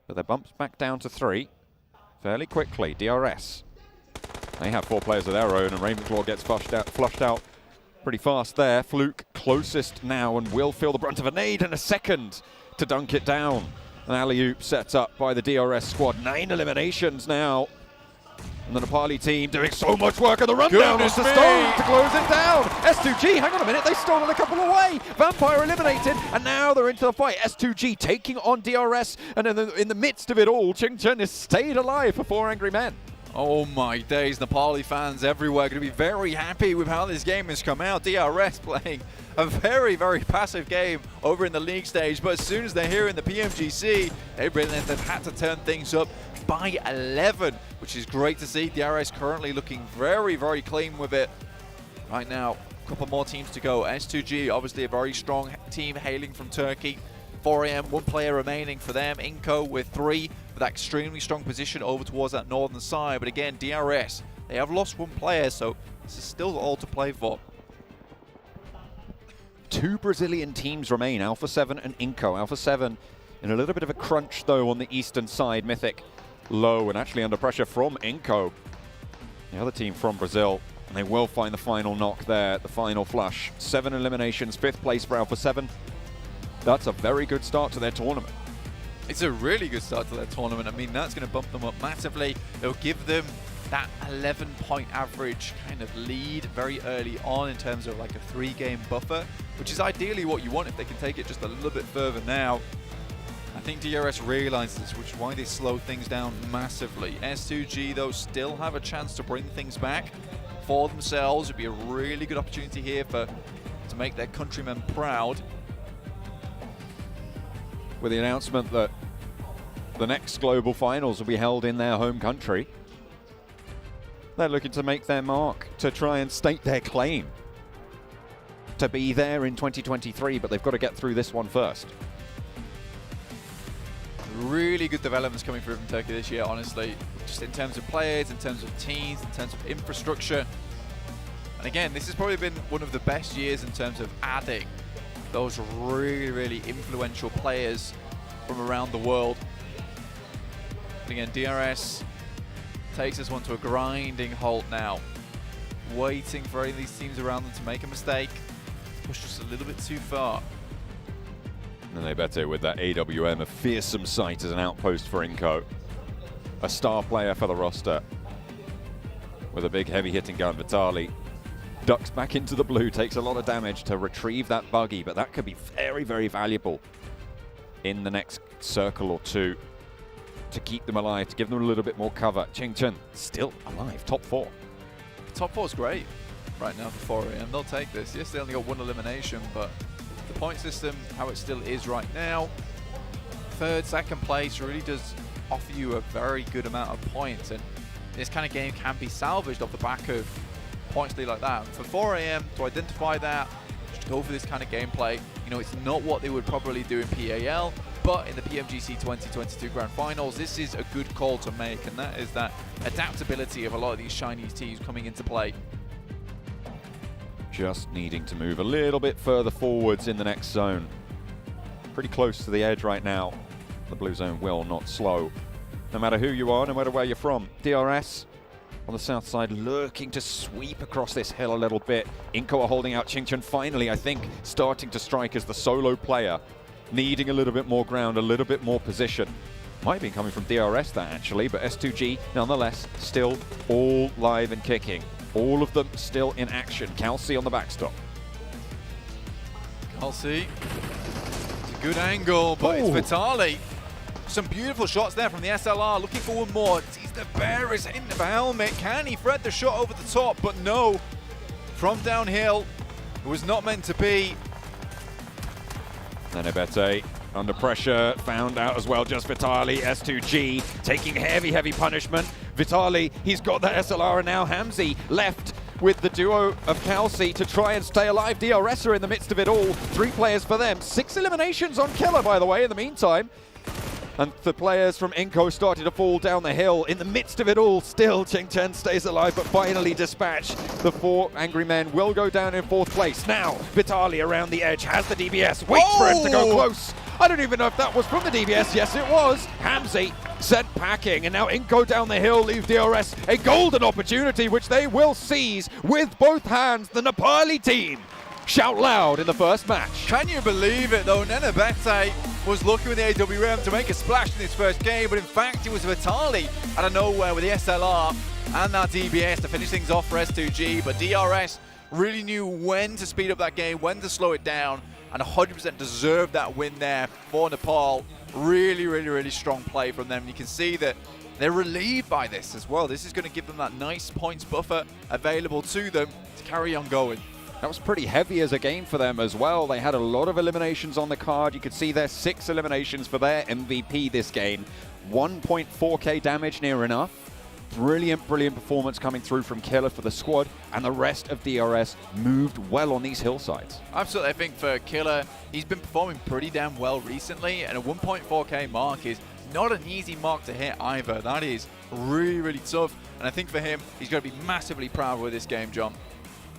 Q: But they're bumped back down to 3 fairly quickly. DRS. They have 4 players of their own, and Ravenclaw gets flushed out pretty fast there. Fluke closest now and will feel the brunt of a nade in a second to dunk it down. An alley-oop set up by the DRS squad. 9 eliminations now. And the Nepali team doing so much work on the rundown as the stone to close it down. S2G, hang on a minute, they've stolen a couple away. Vampire eliminated, and now they're into the fight. S2G taking on DRS, and in the midst of it all, Ching Chen has stayed alive for 4 angry men.
G: Oh my days, Nepali fans everywhere going to be very happy with how this game has come out. DRS playing a very, very passive game over in the league stage, but as soon as they're here in the PMGC, they've had to turn things up by 11, which is great to see. DRS currently looking very, very clean with it. Right now, a couple more teams to go. S2G, obviously a very strong team hailing from Turkey. 4AM, 1 player remaining for them. Inco with 3, with that extremely strong position over towards that northern side. But again, DRS, they have lost 1 player, so this is still all to play for.
Q: 2 Brazilian teams remain, Alpha 7 and Inco. Alpha 7 in a little bit of a crunch, though, on the eastern side. Mythic low and actually under pressure from Inco, the other team from Brazil, and they will find the final knock there, the final flush. 7 eliminations, 5th place for Alpha 7. That's a very good start to their tournament.
G: It's a really good start to their tournament. I mean, that's going to bump them up massively. It'll give them that 11-point average kind of lead very early on in terms of like a 3-game buffer, which is ideally what you want if they can take it just a little bit further now. I think DRS realizes, which is why they slow things down massively. S2G, though, still have a chance to bring things back for themselves. It'd be a really good opportunity here to make their countrymen proud.
Q: With the announcement that the next global finals will be held in their home country, they're looking to make their mark, to try and stake their claim to be there in 2023, but they've got to get through this one first.
G: Really good developments coming through from Turkey this year, honestly. Just in terms of players, in terms of teams, in terms of infrastructure. And again, this has probably been one of the best years in terms of adding those really, really influential players from around the world. But again, DRS takes this one to a grinding halt now. Waiting for any of these teams around them to make a mistake. Push just a little bit too far.
Q: And they better with that AWM, a fearsome sight as an outpost for Inco. A star player for the roster. With a big heavy hitting gun, Vitali ducks back into the blue, takes a lot of damage to retrieve that buggy, but that could be very, very valuable in the next circle or two to keep them alive, to give them a little bit more cover. Ching Chen still alive, top 4.
G: Top 4 is great right now for 4AM. They'll take this. Yes, they only got 1 elimination, but the point system, how it still is right now, 3rd, 2nd place really does offer you a very good amount of points, and this kind of game can be salvaged off the back of points like that. And for 4AM to identify that, just go for this kind of gameplay. You know, it's not what they would probably do in PAL, but in the PMGC 2022 Grand Finals, this is a good call to make, and that is that adaptability of a lot of these Chinese teams coming into play.
Q: Just needing to move a little bit further forwards in the next zone. Pretty close to the edge right now. The blue zone will not slow. No matter who you are, no matter where you're from. DRS on the south side lurking to sweep across this hill a little bit. Inco are holding out. Ching Chen finally, I think, starting to strike as the solo player. Needing a little bit more ground, a little bit more position. Might be coming from DRS that actually, but S2G nonetheless still all live and kicking. All of them still in action. Kelsey on the backstop.
G: Kelsey, it's a good angle, but it's Vitali. Some beautiful shots there from the SLR, looking for one more. Sees the bearers in the helmet. Can he thread the shot over the top? But no. From downhill, it was not meant to be.
Q: Nenebete under pressure, found out as well, just Vitali. S2G taking heavy, heavy punishment. Vitali, he's got that SLR, and now Hamzy left with the duo of Kelsey to try and stay alive. DRS are in the midst of it all. 3 players for them. 6 eliminations on Killer, by the way, in the meantime. And the players from Inco started to fall down the hill. In the midst of it all, still Ching Chen stays alive, but finally dispatched. The 4 angry men will go down in 4th place. Now, Vitali around the edge has the DBS. Waits for him to go close. I don't even know if that was from the DBS. Yes, it was. Hamzy sent packing, and now Inco down the hill leaves DRS a golden opportunity, which they will seize with both hands. The Nepali team shout loud in the first match.
G: Can you believe it though? Nenebete was looking with the AWM to make a splash in his first game, but in fact it was Vitali out of nowhere with the SLR and that DBS to finish things off for S2G, but DRS really knew when to speed up that game, when to slow it down, and 100% deserved that win there for Nepal. Really strong play from them. You can see that they're relieved by this as well. This is going to give them that nice points buffer available to them to carry on going.
Q: That was pretty heavy as a game for them as well. They had a lot of eliminations on the card. You could see their 6 eliminations for their MVP this game. 1.4k damage, near enough. Brilliant performance coming through from Killer for the squad, and the rest of DRS moved well on these hillsides.
G: Absolutely, I think for Killer, he's been performing pretty damn well recently, and a 1.4k mark is not an easy mark to hit either. That is really tough, and I think for him, he's going to be massively proud with this game, John.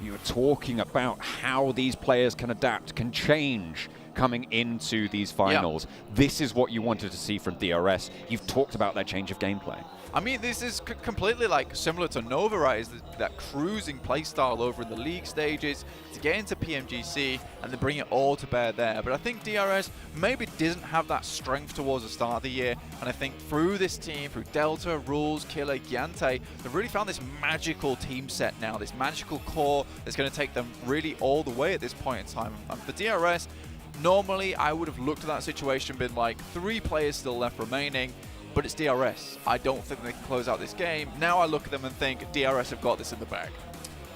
Q: You were talking about how these players can adapt, can change coming into these finals. Yep. This is what you wanted to see from DRS. You've talked about that change of gameplay.
G: I mean, this is completely like similar to Nova, right? Is that cruising playstyle over in the league stages to get into PMGC and then bring it all to bear there. But I think DRS maybe doesn't have that strength towards the start of the year. And I think through this team, through Delta, Rules, Killer, Gyante, they've really found this magical team set now, this magical core that's going to take them really all the way at this point in time. And for DRS, normally I would have looked at that situation and been like, 3 players still left remaining. But it's DRS. I don't think they can close out this game. Now I look at them and think DRS have got this in the bag.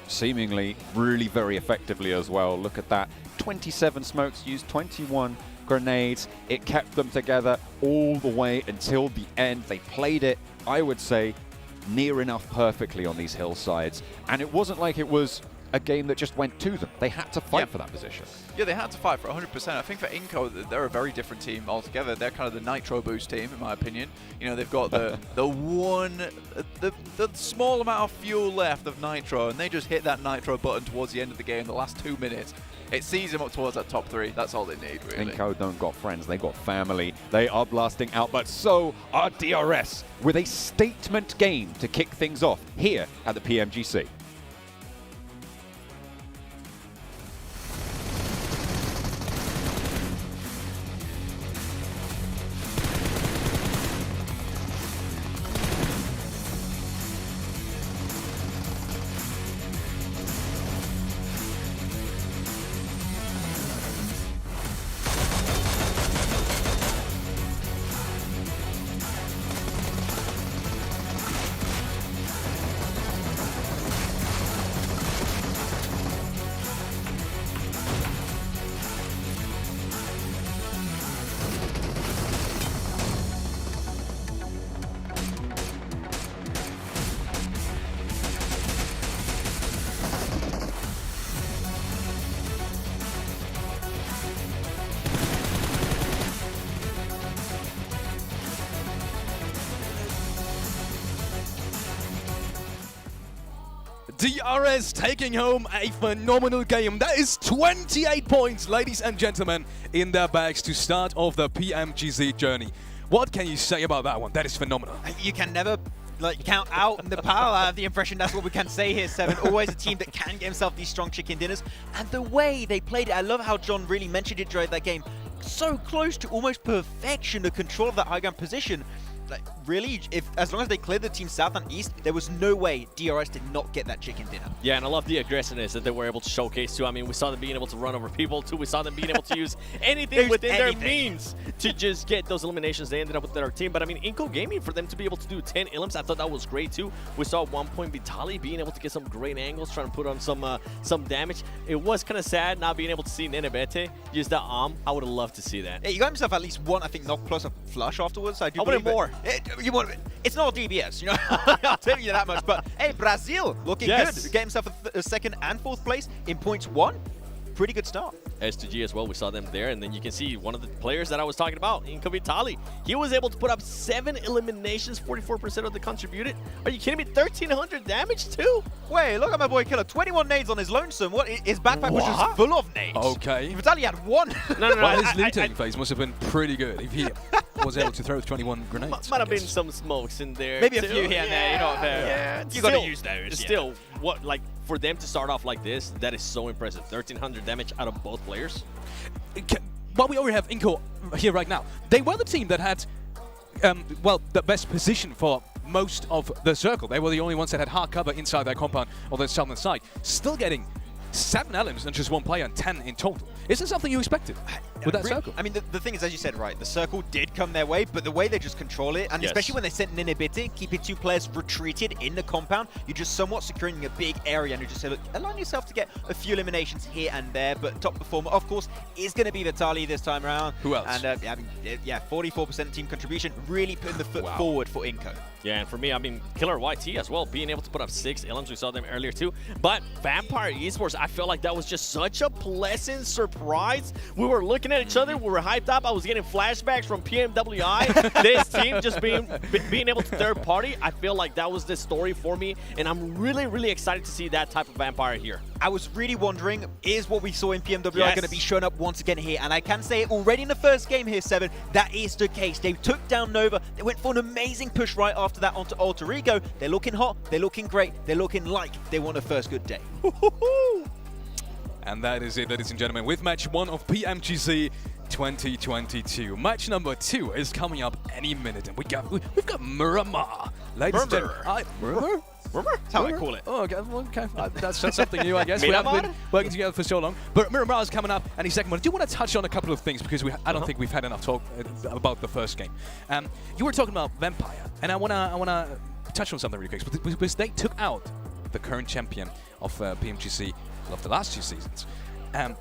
Q: Seemingly really very effectively as well. Look at that. 27 smokes used, 21 grenades. It kept them together all the way until the end. They played it, I would say, near enough perfectly on these hillsides. And it wasn't like it was a game that just went to them. They had to fight for that position.
G: Yeah, they had to fight for 100%. I think for Inco, they're a very different team altogether. They're kind of the Nitro Boost team, in my opinion. You know, they've got the small amount of fuel left of Nitro, and they just hit that Nitro button towards the end of the game, the last 2 minutes. It sees them up towards that top 3. That's all they need, really.
Q: Inco don't got friends, they got family. They are blasting out, but so are DRS, with a statement game to kick things off here at the PMGC.
L: DRS taking home a phenomenal game. That is 28 points, ladies and gentlemen, in their bags to start off the PMGC journey. What can you say about that one? That is phenomenal.
M: You can never count out Nepal. I have the impression that's what we can say here, Seven. Always a team that can get himself these strong chicken dinners. And the way they played it, I love how John really mentioned it during that game. So close to almost perfection, the control of that high ground position. Like, really, as long as they cleared the team south and east, there was no way DRS did not get that chicken dinner.
N: Yeah, and I love the aggressiveness that they were able to showcase too. I mean, we saw them being able to run over people too. We saw them being able to use anything within their means to just get those eliminations. They ended up with their team. But I mean, Inco Gaming, for them to be able to do 10 elims, I thought that was great too. We saw at one point Vitali being able to get some great angles, trying to put on some damage. It was kind of sad not being able to see Nenebete use that arm. I would have loved to see that.
M: Yeah, you got himself at least one, I think, knock plus a flush afterwards. I wanted more. It's not DBS, you know. I'll tell you that much. But hey, Brazil looking good. Get himself a second and fourth place in points 1. Pretty good start.
N: S2G as well. We saw them there, and then you can see one of the players that I was talking about, Inko Vitali. He was able to put up 7 eliminations, 44% of the contributed. Are you kidding me? 1,300 damage too?
M: Wait, look at my boy Killer. 21 nades on his lonesome. What? His backpack was just full of nades.
L: Okay.
M: Vitali had 1.
N: No.
L: Well, his looting phase must have been pretty good if he was able to throw 21 grenades.
N: Might have been some smokes in there.
M: Maybe a
N: too.
M: few here and there. You know,
N: Yeah.
M: you got to use those.
N: Still, what, like, for them to start off like this, that is so impressive. 1,300 damage out of both players.
L: While we already have Inko here right now, they were the team that had, well, the best position for most of the circle. They were the only ones that had hard cover inside their compound on the southern side. Still getting 7 elements and just 1 player and 10 in total. Is this something you expected with that circle?
M: I mean, the thing is, as you said, right, the circle did come their way, but the way they just control it, and especially when they sent Ninibiti, keeping 2 players retreated in the compound, you're just somewhat securing a big area, and you just say, look, allow yourself to get a few eliminations here and there, but top performer, of course, is going to be Vitali this time around.
L: Who else?
M: And, 44% team contribution, really putting the foot forward for Inko.
N: Yeah, and for me, I mean, Killer YT as well, being able to put up 6 elims. We saw them earlier too. But Vampire Esports, I feel like that was just such a pleasant surprise. We were looking at each other, we were hyped up. I was getting flashbacks from PMWI. This team just being able to third party, I feel like that was the story for me. And I'm really, really excited to see that type of Vampire here.
M: I was really wondering, is what we saw in PMWI going to be shown up once again here? And I can say already in the first game here, 7, that is the case. They took down Nova. They went for an amazing push right after that onto Alter Ego. They're looking hot. They're looking great. They're looking like they want a first good day.
L: And that is it, ladies and gentlemen, with match 1 of PMGC 2022. Match number 2 is coming up any minute, and we've got Miramar. Ladies and gentlemen, Miramar?
N: That's how I call it.
L: Oh, okay. That's something new, I guess. We haven't been working together for so long. But Miramar is coming up any second. But I do want to touch on a couple of things because I don't think we've had enough talk about the first game. You were talking about Vampire, and I wanna touch on something really quick because they took out the current champion of PMGC of the last 2 seasons.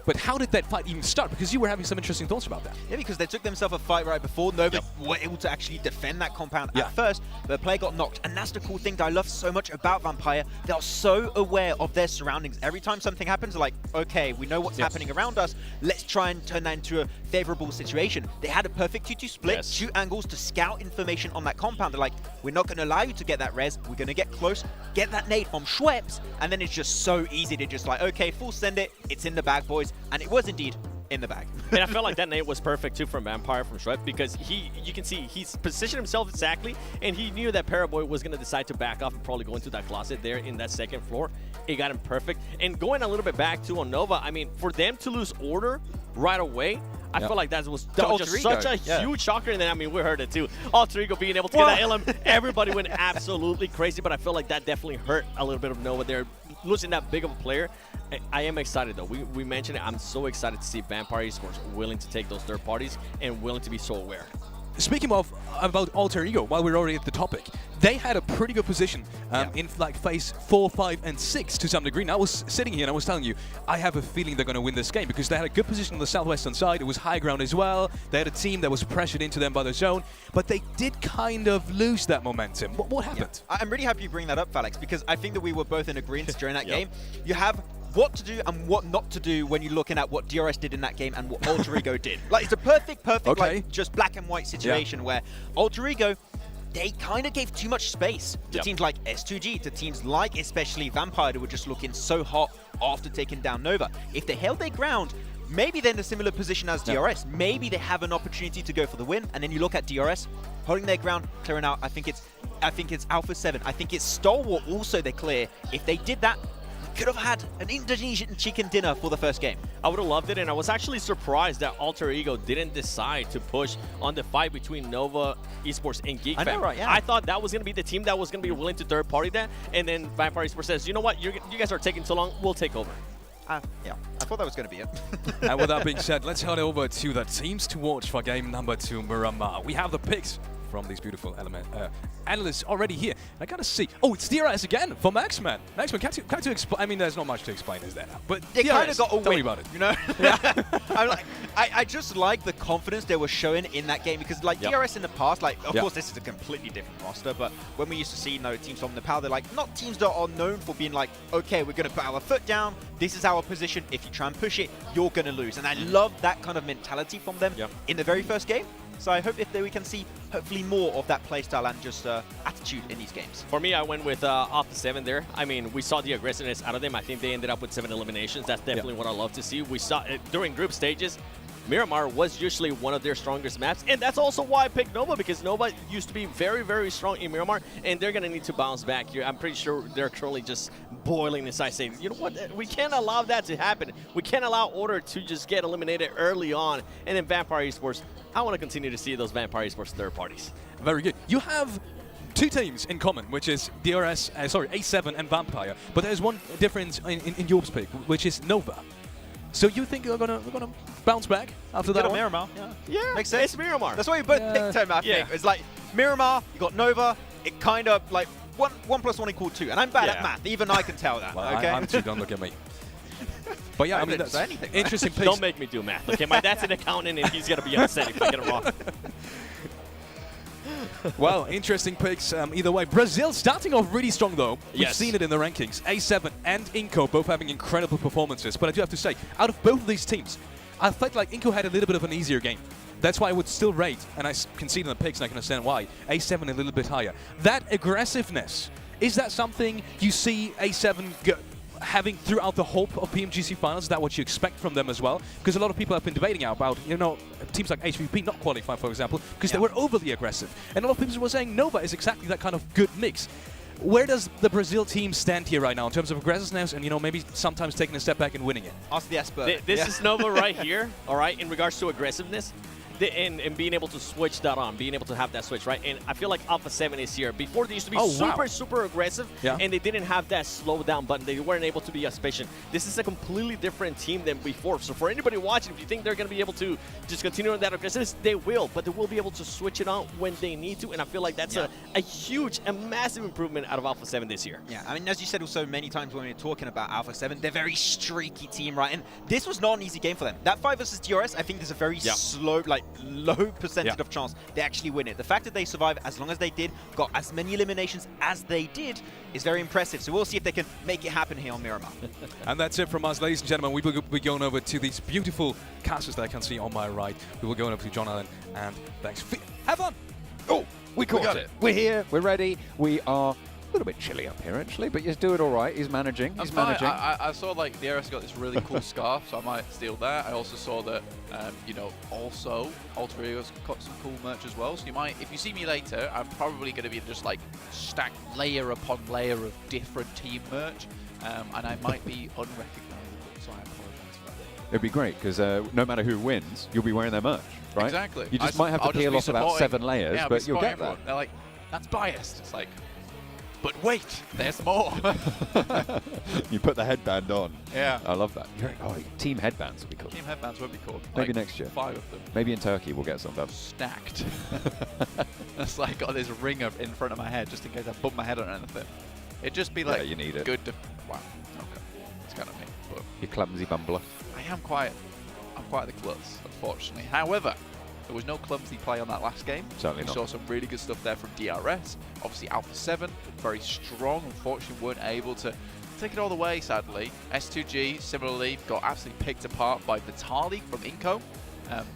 L: But how did that fight even start? Because you were having some interesting thoughts about that.
M: Yeah, because they took themselves a fight right before. Nova were able to actually defend that compound at first, but the player got knocked. And that's the cool thing that I love so much about Vampire. They are so aware of their surroundings. Every time something happens, they're like, okay, we know what's happening around us. Let's try and turn that into a favorable situation. They had a perfect 2-2 split, 2 angles to scout information on that compound. They're like, we're not going to allow you to get that res. We're going to get close, get that nade from Schweppes, and then it's just so easy to just like, okay, full send it. It's in the bag, boys. And it was indeed in the bag.
N: And I felt like that nade was perfect too from Vampire, from Schweppes, because you can see he's positioned himself exactly, and he knew that Paraboy was going to decide to back off and probably go into that closet there in that second floor. It got him perfect. And going a little bit back to on Nova, I mean, for them to lose order right away, I feel like that was just such a huge shocker. And then, I mean, we heard it too. Alter Ego being able to get that LM, everybody went absolutely crazy, but I feel like that definitely hurt a little bit of Nova there, losing that big of a player. I am excited though. We mentioned it. I'm so excited to see Vampire Esports willing to take those third parties and willing to be so aware.
L: Speaking of about Alter Ego, while we're already at the topic, they had a pretty good position in like phase 4, 5, and 6 to some degree. And I was sitting here and I was telling you, I have a feeling they're going to win this game because they had a good position on the southwestern side. It was high ground as well. They had a team that was pressured into them by the zone, but they did kind of lose that momentum. What happened?
M: I'm really happy you bring that up, Felix, because I think that we were both in agreement during that game. You have what to do and what not to do when you're looking at what DRS did in that game and what Alter Ego did. Like, it's a perfect, like, just black and white situation where Alter Ego, they kind of gave too much space to teams like S2G, to teams like especially Vampire, who were just looking so hot after taking down Nova. If they held their ground, maybe they're in a similar position as DRS. Maybe they have an opportunity to go for the win. And then you look at DRS, holding their ground, clearing out. I think it's Alpha 7. I think it's Stalwart also they clear. If they did that, could have had an Indonesian chicken dinner for the first game.
N: I would have loved it, and I was actually surprised that Alter Ego didn't decide to push on the fight between Nova Esports and Geek
M: I know,
N: Fam.
M: right, yeah.
N: I thought that was going to be the team that was going to be willing to third party that, and then Vampire Esports says, you know what, you guys are taking so long, we'll take over.
M: Yeah, I thought that was going to be it.
L: And with that being said, let's head over to the teams to watch for game number 2, Miramar. We have the picks from these beautiful analysts already here. I gotta see. Oh, it's DRS again for Maxman. Maxman, can't you explain? I mean, there's not much to explain, is there? But
M: They kind of got a
L: tell
M: win,
L: me about it.
M: you know? I just like the confidence they were showing in that game because, like, DRS in the past, like, of course, this is a completely different roster, but when we used to see, teams from Nepal, they're like, not teams that are known for being like, okay, we're going to put our foot down, this is our position, if you try and push it, you're going to lose. And I love that kind of mentality from them in the very first game. So I hope we can see hopefully more of that playstyle and just attitude in these games.
N: For me, I went with Alpha 7 there. I mean, we saw the aggressiveness out of them. I think they ended up with 7 eliminations. That's definitely what I love to see. We saw it during group stages. Miramar was usually one of their strongest maps, and that's also why I picked Nova, because Nova used to be very, very strong in Miramar, and they're going to need to bounce back here. I'm pretty sure they're currently just boiling inside, saying, you know what, we can't allow that to happen. We can't allow Order to just get eliminated early on, and then Vampire Esports, I want to continue to see those Vampire Esports third parties.
L: Very good. You have 2 teams in common, which is DRS, A7 and Vampire, but there's one difference in your pick, which is Nova. So you think we're gonna bounce back after that one?
M: Miramar,
N: yeah,
M: makes sense.
N: It's Miramar.
M: That's why we both picked him, I think. It's like Miramar, you got Nova. It kind of like 1 + 1 = 2, and I'm bad at math. Even I can tell that.
L: Well,
M: okay,
L: I'm too. Don't look at me. But yeah, I mean, that's
M: anything,
L: interesting.
N: Don't make me do math. Okay, my dad's an accountant, and he's gonna be upset if I get it wrong.
L: Well, interesting picks either way. Brazil starting off really strong, though. We've seen it in the rankings. A7 and Inco both having incredible performances. But I do have to say, out of both of these teams, I felt like Inco had a little bit of an easier game. That's why I would still rate, and I can see it in the picks, and I can understand why, A7 a little bit higher. That aggressiveness, is that something you see A7 having throughout the whole of PMGC Finals? Is that what you expect from them as well? Because a lot of people have been debating about, teams like HVP not qualifying, for example, because they were overly aggressive. And a lot of people were saying Nova is exactly that kind of good mix. Where does the Brazil team stand here right now in terms of aggressiveness and, maybe sometimes taking a step back and winning it?
M: Ask the expert.
N: This is Nova right here, all right, in regards to aggressiveness. And being able to switch that on, being able to have that switch, right? And I feel like Alpha 7 is here. Before, they used to be super aggressive, and they didn't have that slow down button. They weren't able to be as patient. This is a completely different team than before. So for anybody watching, if you think they're going to be able to just continue on that aggressiveness, they will. But they will be able to switch it on when they need to. And I feel like that's a huge and massive improvement out of Alpha 7 this year.
M: Yeah, I mean, as you said also many times when we were talking about Alpha 7, they're a very streaky team, right? And this was not an easy game for them. That 5 versus DRS, I think there's a very slow, low percentage of chance they actually win it. The fact that they survived as long as they did, got as many eliminations as they did, is very impressive. So we'll see if they can make it happen here on Miramar.
L: And that's it from us, ladies and gentlemen. We will be going over to these beautiful castles that I can see on my right. We will go over to John Allen, and thanks. Have fun!
Q: Oh, we got it. We're here. We're ready. We are a little bit chilly up here, actually, but he's doing all right. He's managing. He's managing.
G: I saw like the DRS got this really cool scarf, so I might steal that. I also saw that, also Alter Ego's got some cool merch as well. So you might, if you see me later, I'm probably going to be just like stacked layer upon layer of different team merch, and I might be unrecognizable. So I apologize for that.
Q: It'd be great because no matter who wins, you'll be wearing their merch, right?
G: Exactly.
Q: You just might have to peel off about 7 layers, but you'll get that.
G: They're like, that's biased. It's like, but wait, there's more.
Q: You put the headband on.
G: Yeah.
Q: I love that. Team headbands would be cool.
G: Team headbands would be cool.
Q: Maybe
G: like
Q: next year.
G: 5 of them.
Q: Maybe in Turkey we'll get some of them.
G: Stacked. That's like got this ringer in front of my head just in case I bump my head on anything. It'd just be like
Q: you need it.
G: Good. Wow. Okay. It's kind of me. But
Q: You clumsy bumbler.
G: I'm quite the klutz, unfortunately. However, there was no clumsy play on that last game.
Q: Certainly not.
G: We saw some really good stuff there from DRS. Obviously, Alpha 7, very strong. Unfortunately, weren't able to take it all the way, sadly. S2G, similarly, got absolutely picked apart by Vitali from Inco.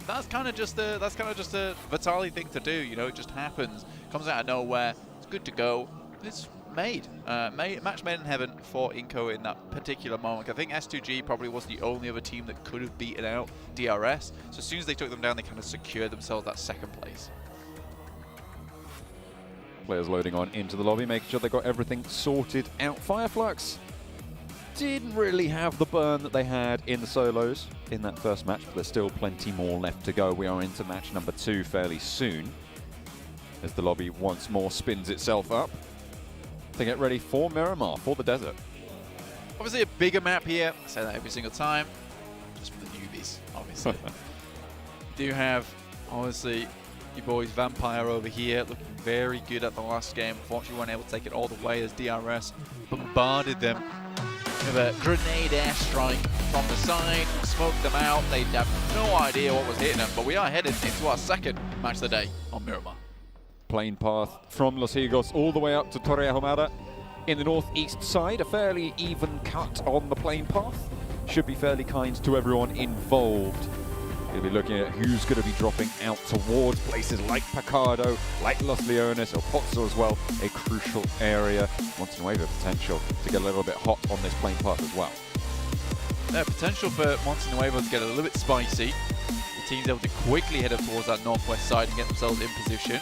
G: That's kind of just a Vitali thing to do. It just happens. Comes out of nowhere. It's good to go. It's match made in heaven for Inco in that particular moment. I think S2G probably was the only other team that could have beaten out DRS. So as soon as they took them down, they kind of secured themselves that 2nd place.
Q: Players loading on into the lobby, making sure they got everything sorted out. Fireflux didn't really have the burn that they had in the solos in that first match, but there's still plenty more left to go. We are into match number 2 fairly soon as the lobby once more spins itself up to get ready for Miramar, for the desert.
G: Obviously a bigger map here. I say that every single time. Just for the newbies, obviously. Do have, obviously, Your boys Vampire over here looking very good at the last game. Unfortunately, weren't able to take it all the way as DRS bombarded them with a grenade airstrike from the side, smoked them out. They have no idea what was hitting them, but we are headed into our second match of the day on Miramar.
Q: Plane path from Los Higos all the way up to Torre Ahumada in the northeast side. A fairly even cut on the plane path. Should be fairly kind to everyone involved. We'll be looking at who's going to be dropping out towards places like Picado, like Los Leones, or Pozzo as well. A crucial area. Montenuevo potential to get a little bit hot on this plane path as well.
G: Potential for Montenuevo to get a little bit spicy. The team's able to quickly head up towards that northwest side and get themselves in position.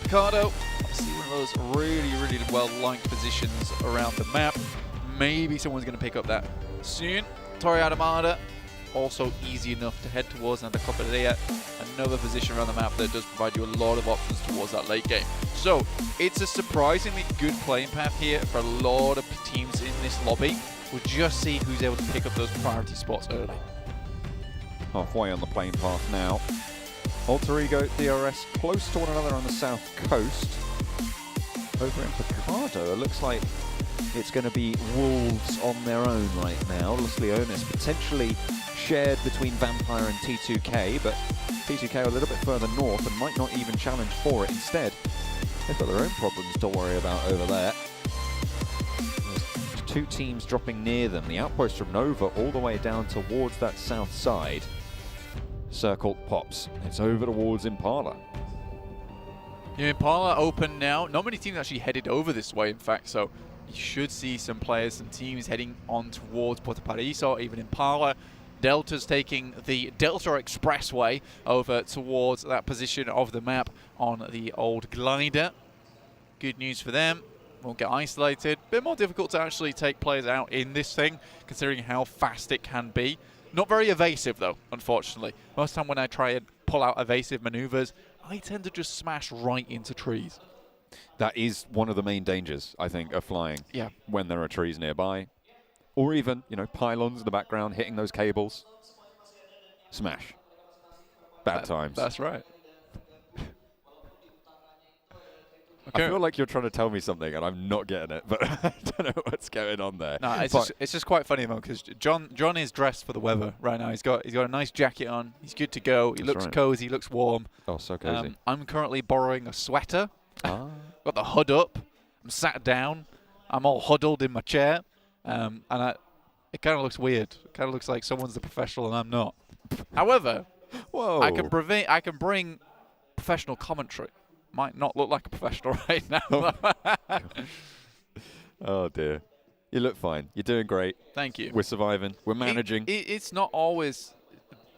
G: Picado, obviously one of those really well-liked positions around the map. Maybe someone's going to pick up that soon. Torre Ahumada, also easy enough to head towards. Another Coperia, another position around the map that does provide you a lot of options towards that late game. So it's a surprisingly good playing path here for a lot of teams in this lobby. We'll just see who's able to pick up those priority spots early.
Q: Halfway on the plane path now. Alter Ego, DRS close to one another on the south coast. Over in Picado, it looks like it's going to be Wolves on their own right now. Los Leones potentially shared between Vampire and T2K, but T2K are a little bit further north and might not even challenge for it. Instead, they've got their own problems to worry about over there. There's two teams dropping near them. The outpost from Nova all the way down towards that south side. Circle pops. It's over towards Impala.
G: Yeah, Impala open now. Not many teams actually headed over this way, in fact, so you should see some players, some teams heading on towards Puerto Paraíso, even Impala. Delta's taking the Delta Expressway over towards that position of the map on the old glider. Good news for them. Won't get isolated. Bit more difficult to actually take players out in this thing, considering how fast it can be. Not very evasive, though, unfortunately. Most time when I try and pull out evasive maneuvers, I tend to just smash right into trees.
Q: That is one of the main dangers, I think, of flying.
G: Yeah.
Q: When there are trees nearby. Or even, you know, pylons in the background, hitting those cables. Smash. Bad times.
G: That's right.
Q: I feel like you're trying to tell me something and I'm not getting it, but I don't know what's going on there.
G: No, it's just quite funny, though, because John is dressed for the weather right now. He's got a nice jacket on. He's good to go. He looks cozy. He looks warm.
Q: Oh, so cozy.
G: I'm currently borrowing a sweater.
Q: Ah.
G: Got the hood up. I'm sat down. I'm all huddled in my chair, and it kind of looks weird. It kind of looks like someone's the professional and I'm not. However,
Q: whoa,
G: I can bring professional commentary. Might not look like a professional right now.
Q: Oh dear. You look fine. You're doing great.
G: Thank you.
Q: We're surviving. We're managing.
G: It's not always...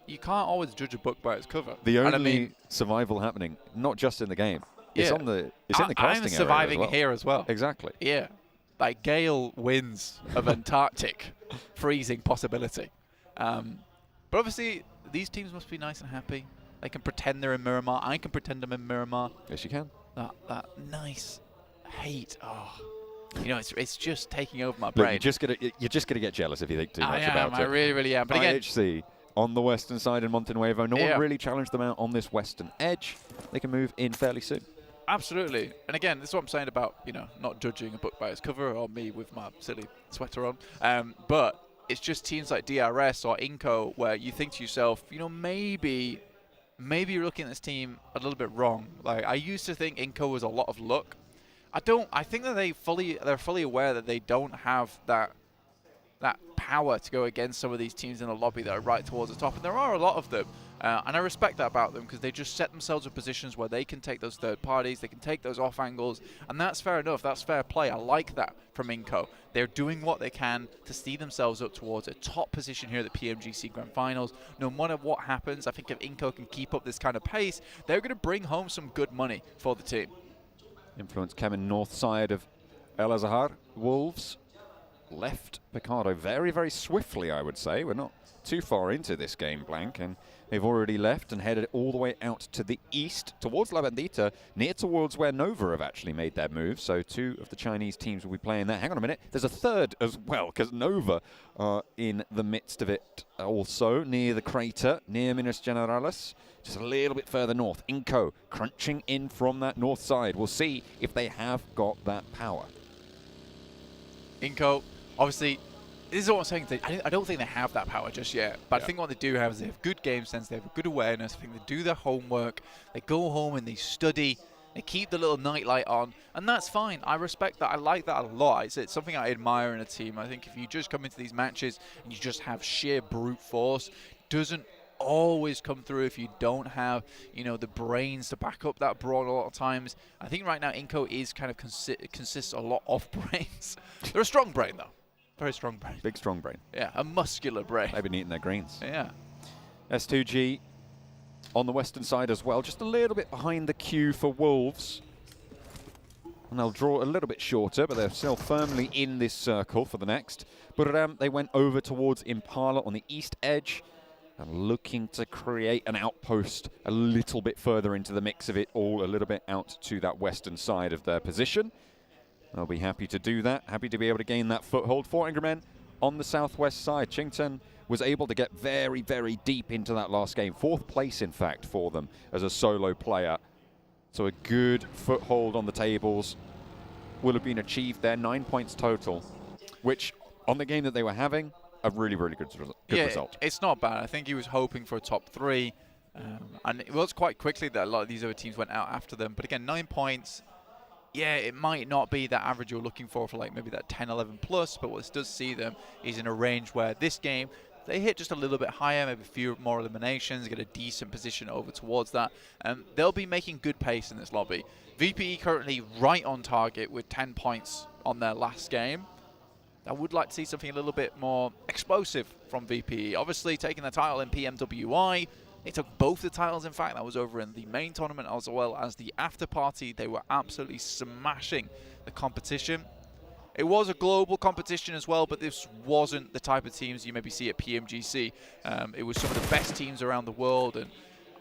G: You can't always judge a book by its cover.
Q: The only survival happening, not just in the game. It's in the casting area
G: I'm surviving
Q: as well.
G: here as well.
Q: Exactly.
G: Yeah. Like Gale wins of Antarctic freezing possibility. But obviously, these teams must be nice and happy. They can pretend they're in Miramar. I can pretend I'm in Miramar.
Q: Yes, you can.
G: That nice hate. Oh, you know, it's just taking over my
Q: Look,
G: brain.
Q: you're just gonna get jealous if you think too much about it.
G: I really am. But again,
Q: IHC on the western side in Montenuevo. No one really challenged them out on this western edge. They can move in fairly soon.
G: Absolutely. And again, this is what I'm saying about, you know, not judging a book by its cover, or me with my silly sweater on. But it's just teams like DRS or Inco where you think to yourself, you know, maybe you're looking at this team a little bit wrong. Like, I used to think Inco was a lot of luck. I think that they're fully aware that they don't have that power to go against some of these teams in the lobby that are right towards the top, and there are a lot of them. And I respect that about them, because they just set themselves in positions where they can take those third parties, they can take those off angles, and that's fair enough. That's fair play. I like that from Inco. They're doing what they can to see themselves up towards a top position here at the PMGC Grand Finals. No matter what happens, I think if Inco can keep up this kind of pace, they're going to bring home some good money for the team.
Q: Influence coming north side of El Azahar. Wolves left Picardo very, very swiftly, I would say. We're not too far into this game, Blank, and they've already left and headed all the way out to the east, towards La Bandita, near towards where Nova have actually made their move. So 2 of the Chinese teams will be playing there. Hang on a minute, there's a third as well, because Nova are in the midst of it also, near the crater, near Minas Generalis, just a little bit further north. Inco crunching in from that north side. We'll see if they have got that power.
G: Inco, obviously, this is what I'm saying. I don't think they have that power just yet. But I think what they do have is they have good game sense. They have good awareness. I think they do their homework. They go home and they study. They keep the little nightlight on. And that's fine. I respect that. I like that a lot. It's something I admire in a team. I think if you just come into these matches and you just have sheer brute force, it doesn't always come through if you don't have, you know, the brains to back up that brawn a lot of times. I think right now Inco is kind of consists a lot of brains. They're a strong brain, though. Very strong brain.
Q: Big, strong brain.
G: Yeah, a muscular brain.
Q: They've been eating their greens.
G: Yeah.
Q: S2G on the western side as well, just a little bit behind the queue for Wolves. And they'll draw a little bit shorter, but they're still firmly in this circle for the next. But they went over towards Impala on the east edge and looking to create an outpost a little bit further into the mix of it all, a little bit out to that western side of their position. They'll be happy to do that, happy to be able to gain that foothold. 4 Angry Men on the southwest side. Chington was able to get very, very deep into that last game. 4th place, in fact, for them as a solo player. So a good foothold on the tables will have been achieved there. 9 points total, which on the game that they were having, a really, really good result.
G: It's not bad. I think he was hoping for a top 3. And it was quite quickly that a lot of these other teams went out after them. But again, 9 points. Yeah, it might not be that average you're looking for like maybe that 10, 11 plus, but what this does see them is in a range where this game, they hit just a little bit higher, maybe a few more eliminations, get a decent position over towards that. They'll be making good pace in this lobby. VPE currently right on target with 10 points on their last game. I would like to see something a little bit more explosive from VPE. Obviously, taking the title in PMWI. They took both the titles, in fact. That was over in the main tournament as well as the after party. They were absolutely smashing the competition. It was a global competition as well, but this wasn't the type of teams you maybe see at PMGC. It was some of the best teams around the world, and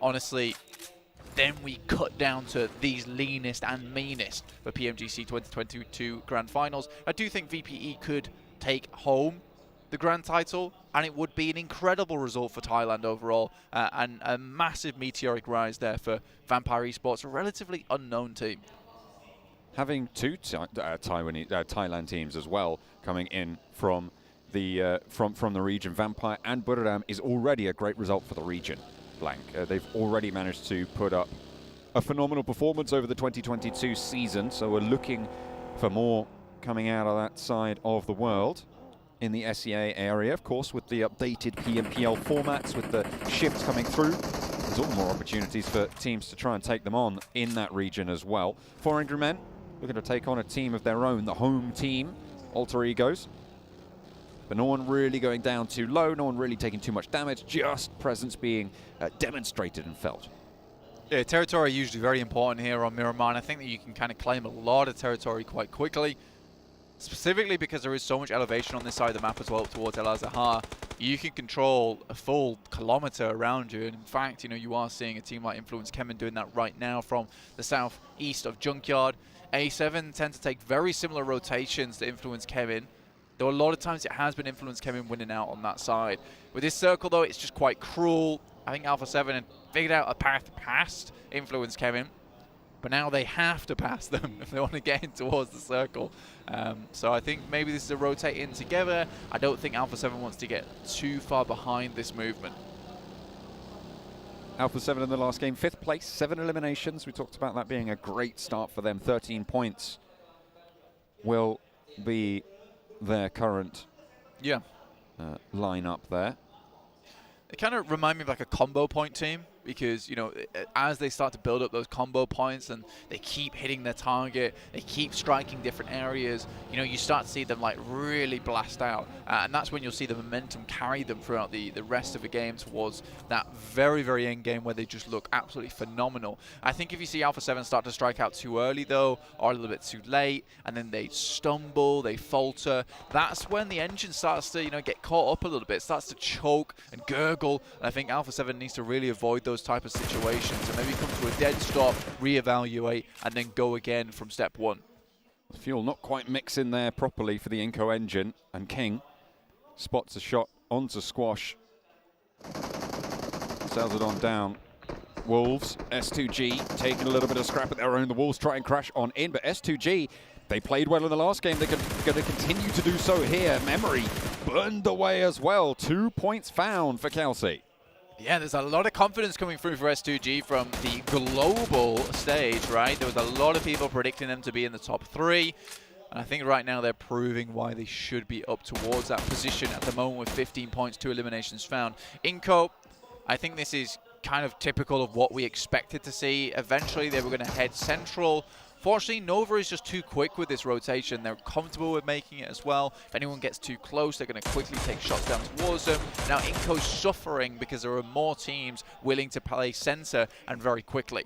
G: honestly, then we cut down to these leanest and meanest for PMGC 2022 Grand Finals. I do think VPE could take home the grand title, and it would be an incredible result for Thailand overall, and a massive meteoric rise there for Vampire Esports, a relatively unknown team.
Q: Having 2 Thailand teams as well coming in from the region, Vampire and Buriram, is already a great result for the region. Blank. They've already managed to put up a phenomenal performance over the 2022 season, so we're looking for more coming out of that side of the world. In the SEA area, of course, with the updated PMPL formats, with the shifts coming through, there's all more opportunities for teams to try and take them on in that region as well. 4 Angry Men looking to take on a team of their own, the home team, Alter Egos. But no one really going down too low, no one really taking too much damage, just presence being demonstrated and felt.
G: Yeah, territory usually very important here on Miramar, and I think that you can kind of claim a lot of territory quite quickly. Specifically because there is so much elevation on this side of the map as well towards El Azahar, you can control a full kilometer around you. And in fact, you know, you are seeing a team like Influence Kemen doing that right now from the southeast of Junkyard. A7 tend to take very similar rotations to Influence Kemen, though a lot of times it has been Influence Kemen winning out on that side. With this circle, though, it's just quite cruel. I think Alpha 7 had figured out a path past Influence Kemen, but now they have to pass them if they want to get in towards the circle. So I think maybe this is a rotate in together. I don't think Alpha 7 wants to get too far behind this movement.
Q: Alpha 7 in the last game, 5th place, 7 eliminations. We talked about that being a great start for them. 13 points will be their current lineup there.
G: They kind of remind me of like a combo point team. because, you know, as they start to build up those combo points and they keep hitting their target, they keep striking different areas, you know, you start to see them like really blast out. And that's when you'll see the momentum carry them throughout the rest of the game towards that very, very end game where they just look absolutely phenomenal. I think if you see Alpha 7 start to strike out too early though, or a little bit too late, and then they stumble, they falter, that's when the engine starts to, you know, get caught up a little bit, starts to choke and gurgle. And I think Alpha 7 needs to really avoid those type of situations and maybe come to a dead stop, reevaluate, and then go again from step one.
Q: The fuel not quite mixing there properly for the Inco engine, and King spots a shot onto Squash. Sails it on down. Wolves, S2G taking a little bit of scrap at their own. The Wolves try and crash on in, but S2G, they played well in the last game. They're going to continue to do so here. Memory burned away as well. 2 points found for Kelsey.
G: Yeah, there's a lot of confidence coming through for S2G from the global stage, right? There was a lot of people predicting them to be in the top 3. And I think right now they're proving why they should be up towards that position at the moment with 15 points, 2 eliminations found. Inco, I think this is kind of typical of what we expected to see. Eventually they were going to head central. Fortunately, Nova is just too quick with this rotation. They're comfortable with making it as well. If anyone gets too close, they're going to quickly take shots down towards them. Now Inco's suffering because there are more teams willing to play center and very quickly.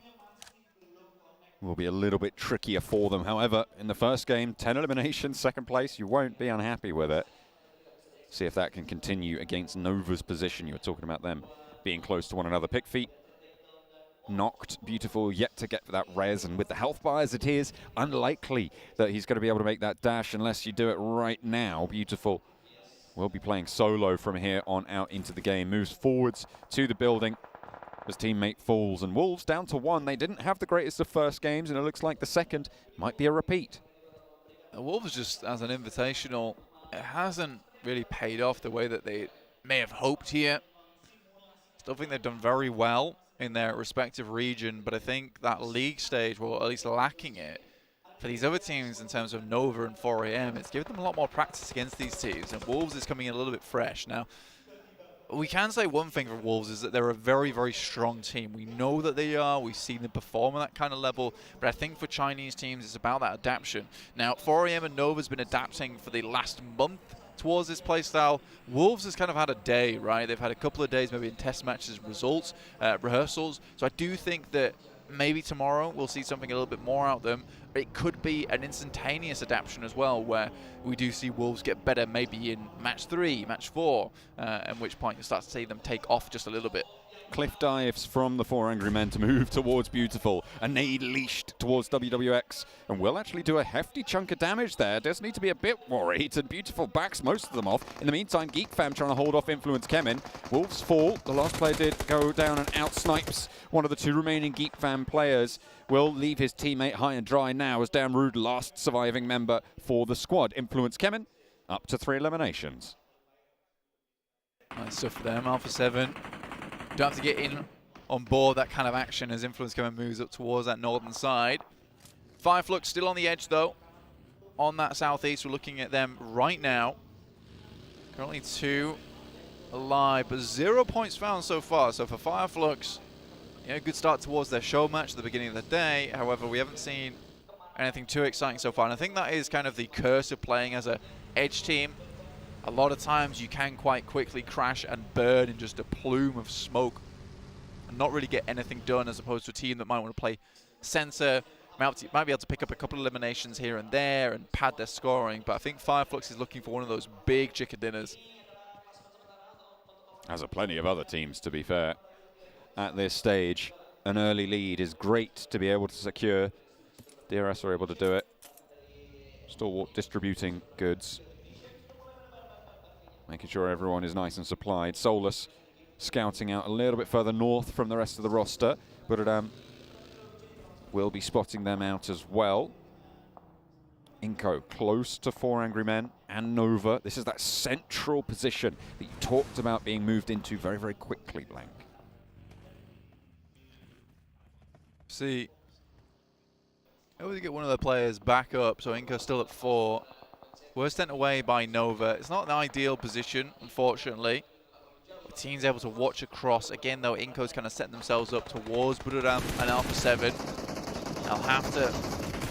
Q: Will be a little bit trickier for them. However, in the first game, 10 eliminations, second place, you won't be unhappy with it. See if that can continue against Nova's position. You were talking about them being close to one another. Pick feet knocked. Beautiful yet to get that res, and with the health bar as it is, unlikely that he's going to be able to make that dash unless you do it right now. Beautiful will be playing solo from here on out into the game. Moves forwards to the building. His teammate falls, and Wolves down to 1. They didn't have the greatest of first games, and it looks like the second might be a repeat.
G: The Wolves just as an invitational, it hasn't really paid off the way that they may have hoped here. Still think they've done very well in their respective region, but I think that league stage, well, at least lacking it, for these other teams in terms of Nova and 4AM, it's given them a lot more practice against these teams, and Wolves is coming in a little bit fresh. Now, we can say one thing for Wolves is that they're a very, very strong team. We know that they are. We've seen them perform at that kind of level. But I think for Chinese teams, it's about that adaptation. Now, 4AM and Nova's been adapting for the last month towards this playstyle. Wolves has kind of had a day, right? They've had a couple of days maybe in test matches, results, rehearsals. So I do think that maybe tomorrow we'll see something a little bit more out of them. It could be an instantaneous adaptation as well, where we do see Wolves get better maybe in match 3, match 4, at which point you start to see them take off just a little bit.
Q: Cliff dives from the 4 Angry Men to move towards Beautiful. A nade leashed towards WWX, and will actually do a hefty chunk of damage there. Does need to be a bit worried, and Beautiful backs most of them off. In the meantime, Geek Fam trying to hold off Influence Kemin. Wolves fall. The last player did go down and out snipes one of the 2 remaining Geek Fam players. Will leave his teammate high and dry now as Dan Rude, last surviving member for the squad. Influence Kemin up to 3 eliminations.
G: Nice stuff for them, Alpha 7. Don't have to get in on board that kind of action as Influence Kemin moves up towards that northern side. Fireflux still on the edge though. On that southeast, we're looking at them right now. Currently 2 alive, but 0 points found so far. So for Fireflux, yeah, good start towards their show match at the beginning of the day. However, we haven't seen anything too exciting so far. And I think that is kind of the curse of playing as a edge team. A lot of times you can quite quickly crash and burn in just a plume of smoke and not really get anything done, as opposed to a team that might want to play center, might be able to pick up a couple of eliminations here and there and pad their scoring. But I think Fireflux is looking for one of those big chicken dinners.
Q: As are plenty of other teams, to be fair. At this stage, an early lead is great to be able to secure. DRS are able to do it. Stalwart distributing goods, making sure everyone is nice and supplied. Solus scouting out a little bit further north from the rest of the roster, but will be spotting them out as well. Inco close to 4 Angry Men and Nova. This is that central position that you talked about being moved into very, very quickly, Blank.
G: See, able to get one of the players back up, so Inco's still at 4. We're sent away by Nova. It's not an ideal position, unfortunately. The team's able to watch across. Again, though, Inco's kind of setting themselves up towards Buduram and Alpha 7. They'll have to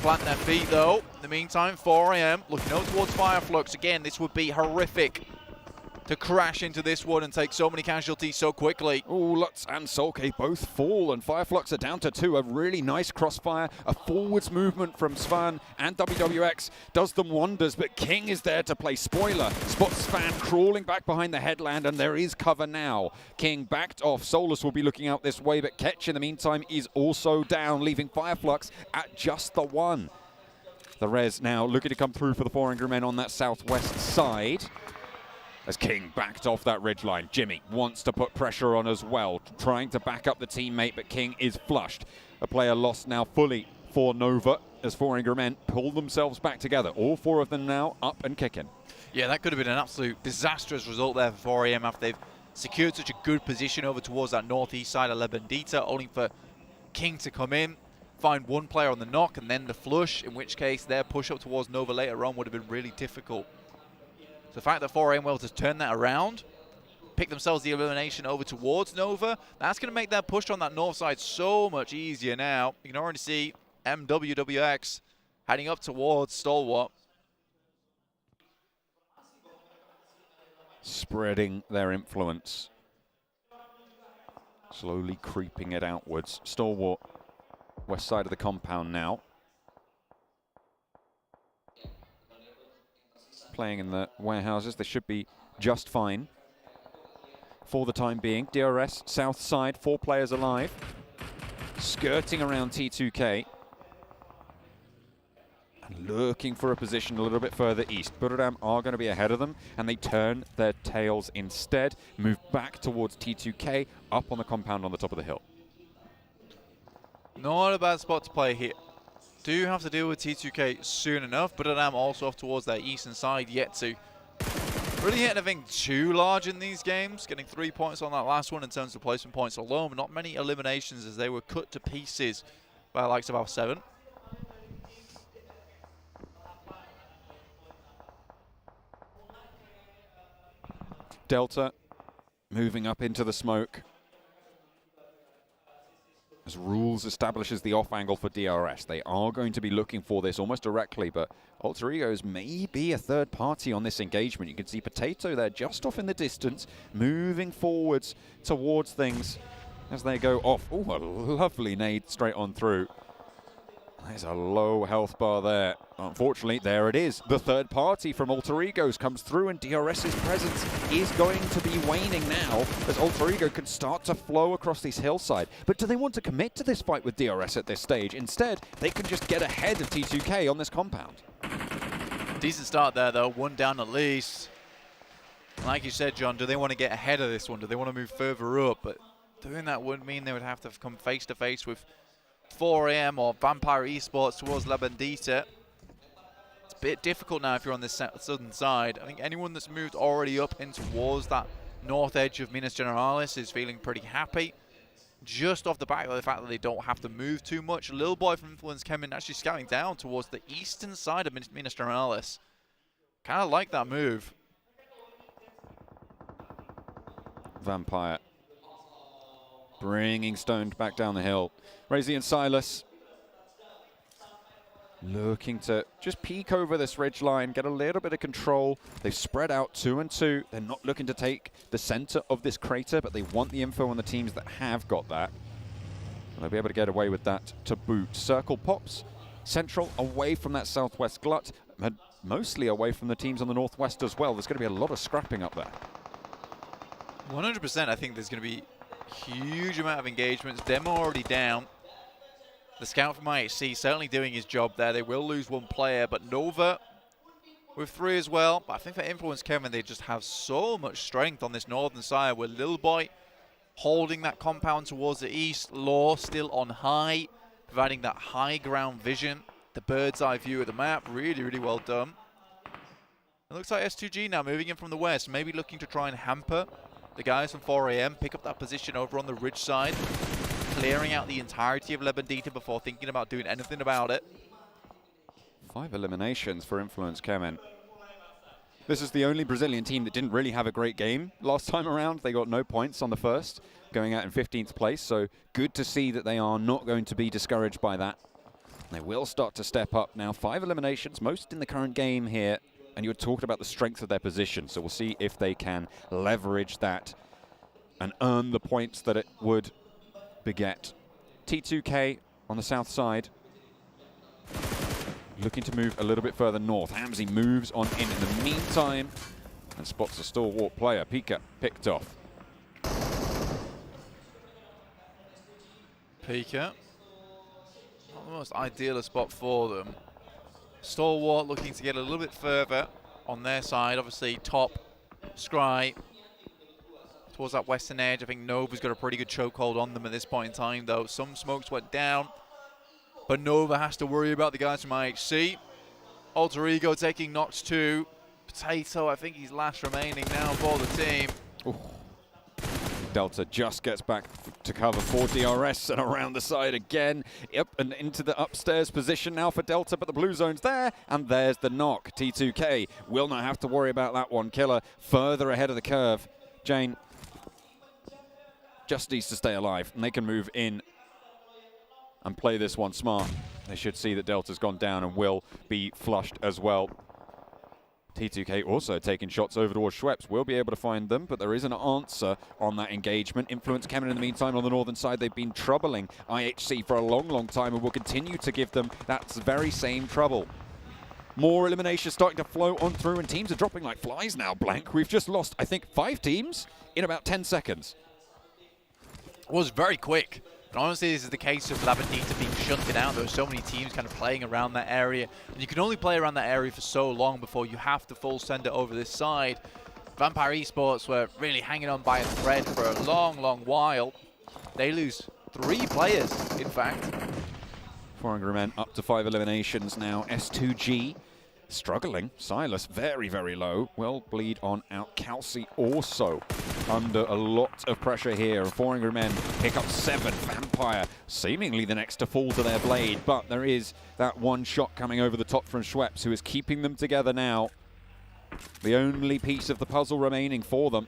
G: plant their feet, though. In the meantime, 4 AM looking out towards Fireflux. Again, this would be horrific to crash into this one and take so many casualties so quickly.
Q: Oh, Lutz and Solke both fall, and Fireflux are down to 2. A really nice crossfire, a forwards movement from Svan and WWX does them wonders, but King is there to play spoiler. Spots Svan crawling back behind the headland, and there is cover now. King backed off. Solus will be looking out this way, but Ketch in the meantime is also down, leaving Fireflux at just the 1. The res now looking to come through for the 4 Angry Men on that southwest side. As King backed off that ridgeline, Jimmy wants to put pressure on as well, trying to back up the teammate, but King is flushed. A player lost now fully for Nova as 4 Angry Men pull themselves back together. All 4 of them now up and kicking.
G: Yeah, that could have been an absolute disastrous result there for 4 AM after they've secured such a good position over towards that northeast side of La Bendita, only for King to come in, find one player on the knock and then the flush, in which case their push up towards Nova later on would have been really difficult. So the fact that 4 AM will just turn that around, pick themselves the elimination over towards Nova, that's going to make their push on that north side so much easier now. You can already see MWWX heading up towards Stalwart.
Q: Spreading their influence. Slowly creeping it outwards. Stalwart, west side of the compound now. Playing in the warehouses, they should be just fine for the time being. DRS, south side, 4 players alive. Skirting around T2K. And looking for a position a little bit further east. Buduram are going to be ahead of them, and they turn their tails instead. Move back towards T2K, up on the compound on the top of the hill.
G: Not a bad spot to play here. Do have to deal with T2K soon enough, but I'm also off towards their eastern side yet to really hit anything too large in these games. Getting 3 points on that last one in terms of placement points alone, but not many eliminations as they were cut to pieces by the likes of Alpha 7.
Q: Delta moving up into the smoke. As Rules establishes the off angle for DRS. They are going to be looking for this almost directly, but Alter Egos may be a third party on this engagement. You can see Potato there just off in the distance, moving forwards towards things as they go off. Oh, a lovely nade straight on through. There's a low health bar there. Unfortunately, there it is. The third party from Alter Egos comes through, and DRS's presence is going to be waning now as Alter Ego can start to flow across this hillside. But do they want to commit to this fight with DRS at this stage? Instead, they can just get ahead of T2K on this compound.
G: Decent start there, though. 1 down at least. Like you said, John, do they want to get ahead of this one? Do they want to move further up? But doing that would mean they would have to come face to face with 4 AM or Vampire Esports towards La Bendita. It's a bit difficult now if you're on this southern side. I think anyone that's moved already up in towards that north edge of Minas Generalis is feeling pretty happy. Just off the back of the fact that they don't have to move too much. Little Boy from Influence came in actually scouting down towards the eastern side of Minas Generalis. Kind of like that move.
Q: Vampire bringing Stoned back down the hill. Razy and Silas looking to just peek over this ridge line, get a little bit of control. They've spread out 2 and 2. They're not looking to take the center of this crater, but they want the info on the teams that have got that. And they'll be able to get away with that to boot. Circle pops central away from that southwest glut, and mostly away from the teams on the northwest as well. There's going to be a lot of scrapping up there.
G: 100%. I think there's going to be huge amount of engagements. Demo already down. The scout from IHC certainly doing his job there. They will lose 1 player, but Nova with 3 as well. But I think for Influence Kevin, they just have so much strength on this northern side with Lil Boy holding that compound towards the east. Law still on high, providing that high ground vision. The bird's eye view of the map. Really, really well done. It looks like S2G now moving in from the west, maybe looking to try and hamper the guys from 4 AM, pick up that position over on the ridge side, clearing out the entirety of La Bendita before thinking about doing anything about it.
Q: 5 eliminations for Influence Kemen. This is the only Brazilian team that didn't really have a great game last time around. They got no points on the first, going out in 15th place. So good to see that they are not going to be discouraged by that. They will start to step up now. 5 eliminations, most in the current game here. And you were talking about the strength of their position. So we'll see if they can leverage that and earn the points that it would beget. T2K on the south side, looking to move a little bit further north. Hamzy moves on in the meantime and spots a stalwart player. Pika picked off.
G: Pika, not the most ideal a spot for them. Stalwart looking to get a little bit further on their side. Obviously top, Scry towards that western edge. I think Nova's got a pretty good chokehold on them at this point in time, though. Some smokes went down, but Nova has to worry about the guys from IHC. Alter Ego taking knocks too. Potato, I think he's last remaining now for the team.
Q: Ooh. Delta just gets back to cover for DRS and around the side again. Yep, and into the upstairs position now for Delta, but the blue zone's there, and there's the knock. T2K will not have to worry about that one. Killer further ahead of the curve. Jane just needs to stay alive, and they can move in and play this one smart. They should see that Delta's gone down and will be flushed as well. T2K also taking shots over towards Schweppes. Will be able to find them, but there is an answer on that engagement. Influence coming in the meantime on the northern side. They've been troubling IHC for a long, long time and will continue to give them that very same trouble. More eliminations starting to flow on through, and teams are dropping like flies now, Blank. We've just lost, I think, 5 teams in about 10 seconds.
G: It was very quick. And honestly, this is the case of Labadita being shunted out. There were so many teams kind of playing around that area. And you can only play around that area for so long before you have to full send it over this side. Vampire Esports were really hanging on by a thread for a long, long while. They lose 3 players, in fact.
Q: 4 Angry Men up to 5 eliminations now. S2G struggling. Silas very, very low. Will bleed on out. Kelsey also under a lot of pressure here. 4 Angry Men pick up 7. Vampire seemingly the next to fall to their blade, but there is that one shot coming over the top from Schweppes, who is keeping them together now. The only piece of the puzzle remaining for them.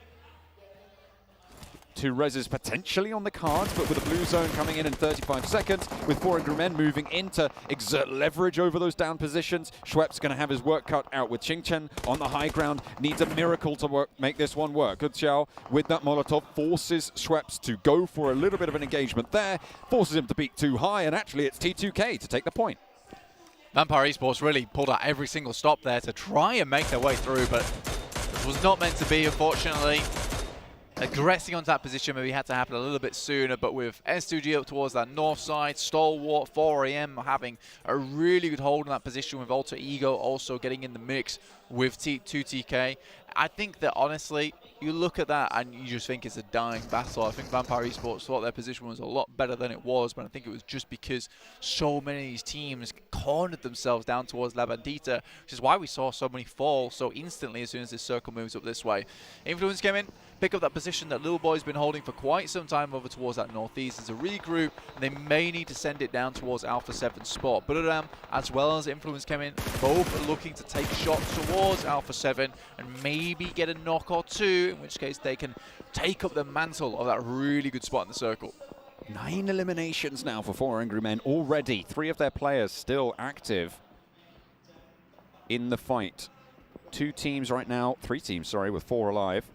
Q: 2 reses potentially on the cards, but with the blue zone coming in 35 seconds, with 4 Angry Men moving in to exert leverage over those down positions. Schweppes going to have his work cut out with Qingchen on the high ground. Needs a miracle to make this one work. Good Xiao with that Molotov forces Schweppes to go for a little bit of an engagement there, forces him to peak too high, and actually it's T2K to take the point.
G: Vampire Esports really pulled out every single stop there to try and make their way through, but it was not meant to be, unfortunately. Aggressing onto that position maybe had to happen a little bit sooner, but with S2G up towards that north side, Stalwart, 4AM having a really good hold in that position, with Alter Ego also getting in the mix with 2TK. I think that honestly, you look at that and you just think it's a dying battle. I think Vampire Esports thought their position was a lot better than it was, but I think it was just because so many of these teams cornered themselves down towards La Bandita, which is why we saw so many fall so instantly as soon as this circle moves up this way. Influence came in, pick up that position that Little Boy's been holding for quite some time over towards that northeast as a regroup. They may need to send it down towards Alpha 7 spot. But as well as Influence came in, both are looking to take shots towards Alpha 7 and maybe get a knock or 2, in which case they can take up the mantle of that really good spot in the circle.
Q: 9 eliminations now for 4 Angry Men already. 3 of their players still active in the fight. 2 teams right now, 3 teams, sorry, with 4 alive.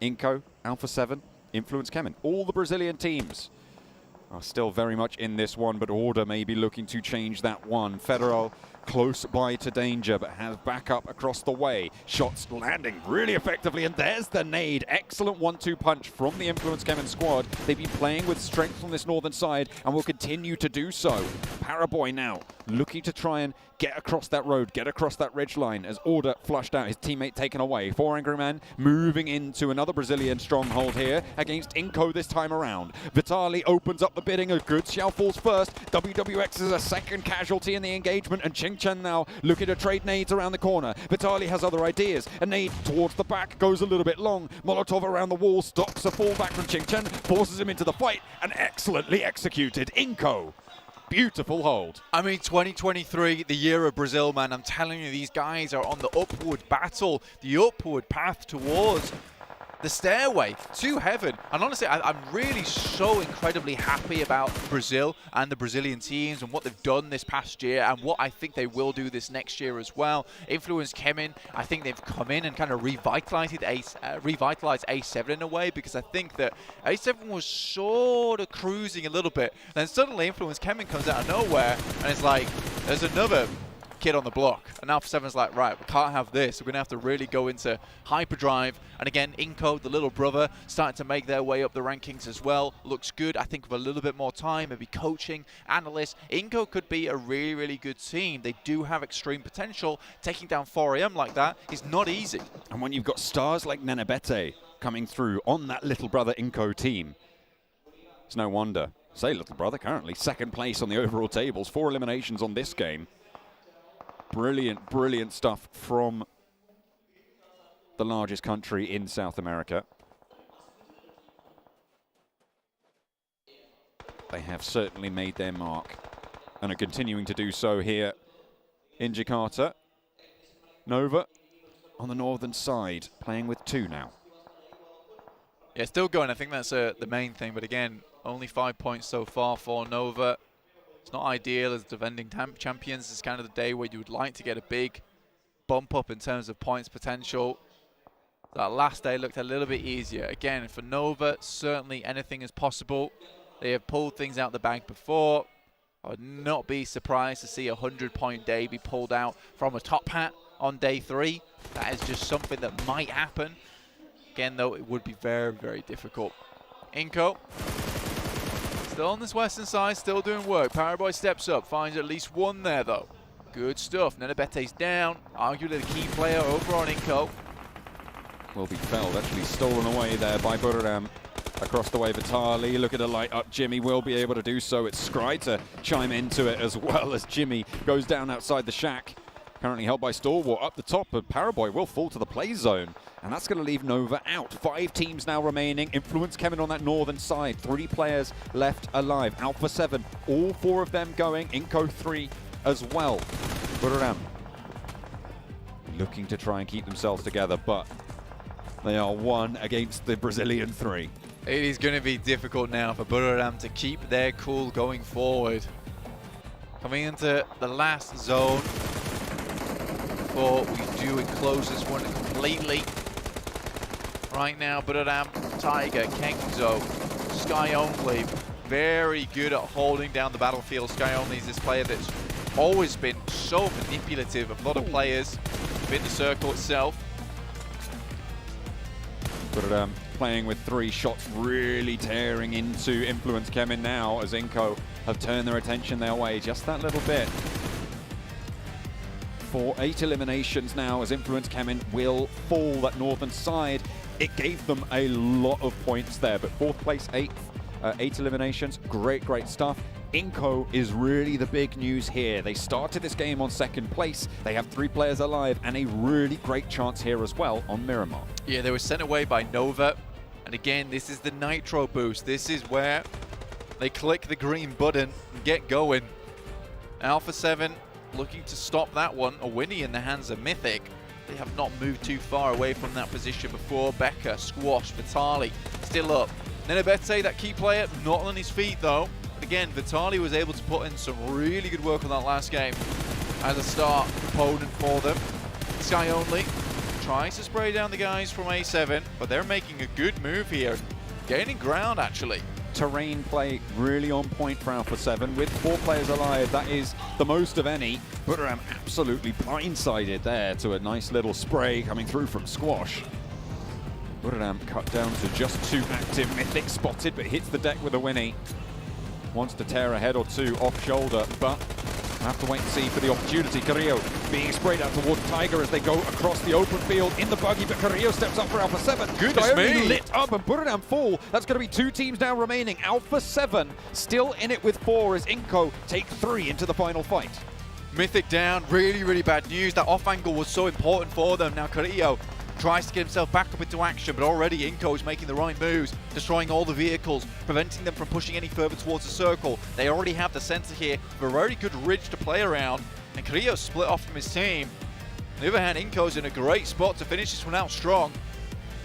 Q: Inco, Alpha 7, Influence Kemen. All the Brazilian teams are still very much in this one, but Order may be looking to change that one. Federal close by to danger, but has backup across the way. Shots landing really effectively, and there's the nade. Excellent 1-2 punch from the Influence Kemen squad. They've been playing with strength on this northern side and will continue to do so. Paraboy now looking to try and get across that road, get across that ridge line as Order flushed out, his teammate taken away. 4 Angry Men moving into another Brazilian stronghold here against Inco this time around. Vitali opens up the bidding, a good Xiao falls first. WWX is a second casualty in the engagement, and Qingchen now looking to trade nades around the corner. Vitali has other ideas. A nade towards the back goes a little bit long. Molotov around the wall stops a fallback from Qingchen, forces him into the fight, and excellently executed. Inco Beautiful hold.
G: I mean, 2023, the year of Brazil, man. I'm telling you, these guys are on the upward battle, the upward path towards the stairway to heaven. And honestly, I'm really so incredibly happy about Brazil and the Brazilian teams and what they've done this past year and what I think they will do this next year as well. Influence came in. I think they've come in and kind of revitalized A7 in a way, because I think that A7 was sort of cruising a little bit. Then suddenly Influence Kemin comes out of nowhere and it's like, there's another kid on the block. And Alpha 7's like, right, we can't have this. We're going to have to really go into hyperdrive. And again, Inco, the little brother, starting to make their way up the rankings as well. Looks good. I think with a little bit more time, maybe coaching, analysts, Inco could be a really, really good team. They do have extreme potential. Taking down 4AM like that is not easy.
Q: And when you've got stars like Nenebete coming through on that little brother Inco team, it's no wonder. Say little brother, currently second place on the overall tables. 4 eliminations on this game. Brilliant, brilliant stuff from the largest country in South America. They have certainly made their mark and are continuing to do so here in Jakarta. Nova on the northern side, playing with 2 now.
G: Yeah, still going. I think that's the main thing. But again, only 5 points so far for Nova. It's not ideal as defending champions. It's kind of the day where you would like to get a big bump up in terms of points potential. That last day looked a little bit easier. Again, for Nova, certainly anything is possible. They have pulled things out the bag before. I would not be surprised to see a 100-point day be pulled out from a top hat on day 3. That is just something that might happen. Again, though, it would be very, very difficult. Inco. Still on this western side, still doing work. Paraboy steps up, finds at least 1 there, though. Good stuff. Nenebete's down. Arguably the key player over on Inco.
Q: Will be felled, actually stolen away there by Buriram. Across the way, Vitali looking to light up Jimmy, will be able to do so. It's Scry to chime into it as well as Jimmy goes down outside the shack. Currently held by Stalwart up the top, but Paraboy will fall to the play zone. And that's going to leave Nova out. 5 teams now remaining. Influence coming on that northern side. 3 players left alive. Alpha 7, all 4 of them going. Inco 3 as well. Buriram looking to try and keep themselves together, but they are 1 against the Brazilian 3.
G: It is going to be difficult now for Buriram to keep their cool going forward. Coming into the last zone before we do close this one completely. Right now, Buriram, Tiger, Kengzo, Sky Only, very good at holding down the battlefield. Sky Only is this player that's always been so manipulative of a lot of players within the circle itself.
Q: Buriram playing with 3 shots, really tearing into Influence Kemin now as Inco have turned their attention their way just that little bit. For 8 eliminations now as Influence Kemin will fall that northern side. It gave them a lot of points there, but 4th place, 8 eliminations, great stuff. Inco is really the big news here. They started this game on 2nd place. They have 3 players alive and a really great chance here as well on Miramar.
G: Yeah, they were sent away by Nova. And again, this is the Nitro boost. This is where they click the green button and get going. Alpha 7 looking to stop that one. A Winnie in the hands of Mythic. They have not moved too far away from that position before. Becca, Squash, Vitali still up. Nenebete, that key player, not on his feet though. But again, Vitali was able to put in some really good work on that last game as a start opponent for them. Sky Only tries to spray down the guys from A7, but they're making a good move here. Gaining ground, actually.
Q: Terrain play really on point for Alpha 7 with 4 players alive. That is the most of any. Buriram absolutely blindsided there to a nice little spray coming through from Squash. Buriram cut down to just 2 active. Mythic spotted, but hits the deck with a Winnie. Wants to tear a head or 2 off shoulder, but have to wait and see for the opportunity. Carrillo being sprayed out towards Tiger as they go across the open field in the buggy, but Carrillo steps up for Alpha 7.
G: Goodness me.
Q: Lit up and Buriram full. That's going to be 2 teams now remaining. Alpha 7 still in it with 4 as Inco take 3 into the final fight.
G: Mythic down, really bad news. That off angle was so important for them. Now Carrillo tries to get himself back up into action, but already Inco is making the right moves, destroying all the vehicles, preventing them from pushing any further towards the circle. They already have the center here, a very good ridge to play around, and Carrillo's split off from his team. On the other hand, Inco's in a great spot to finish this one out strong.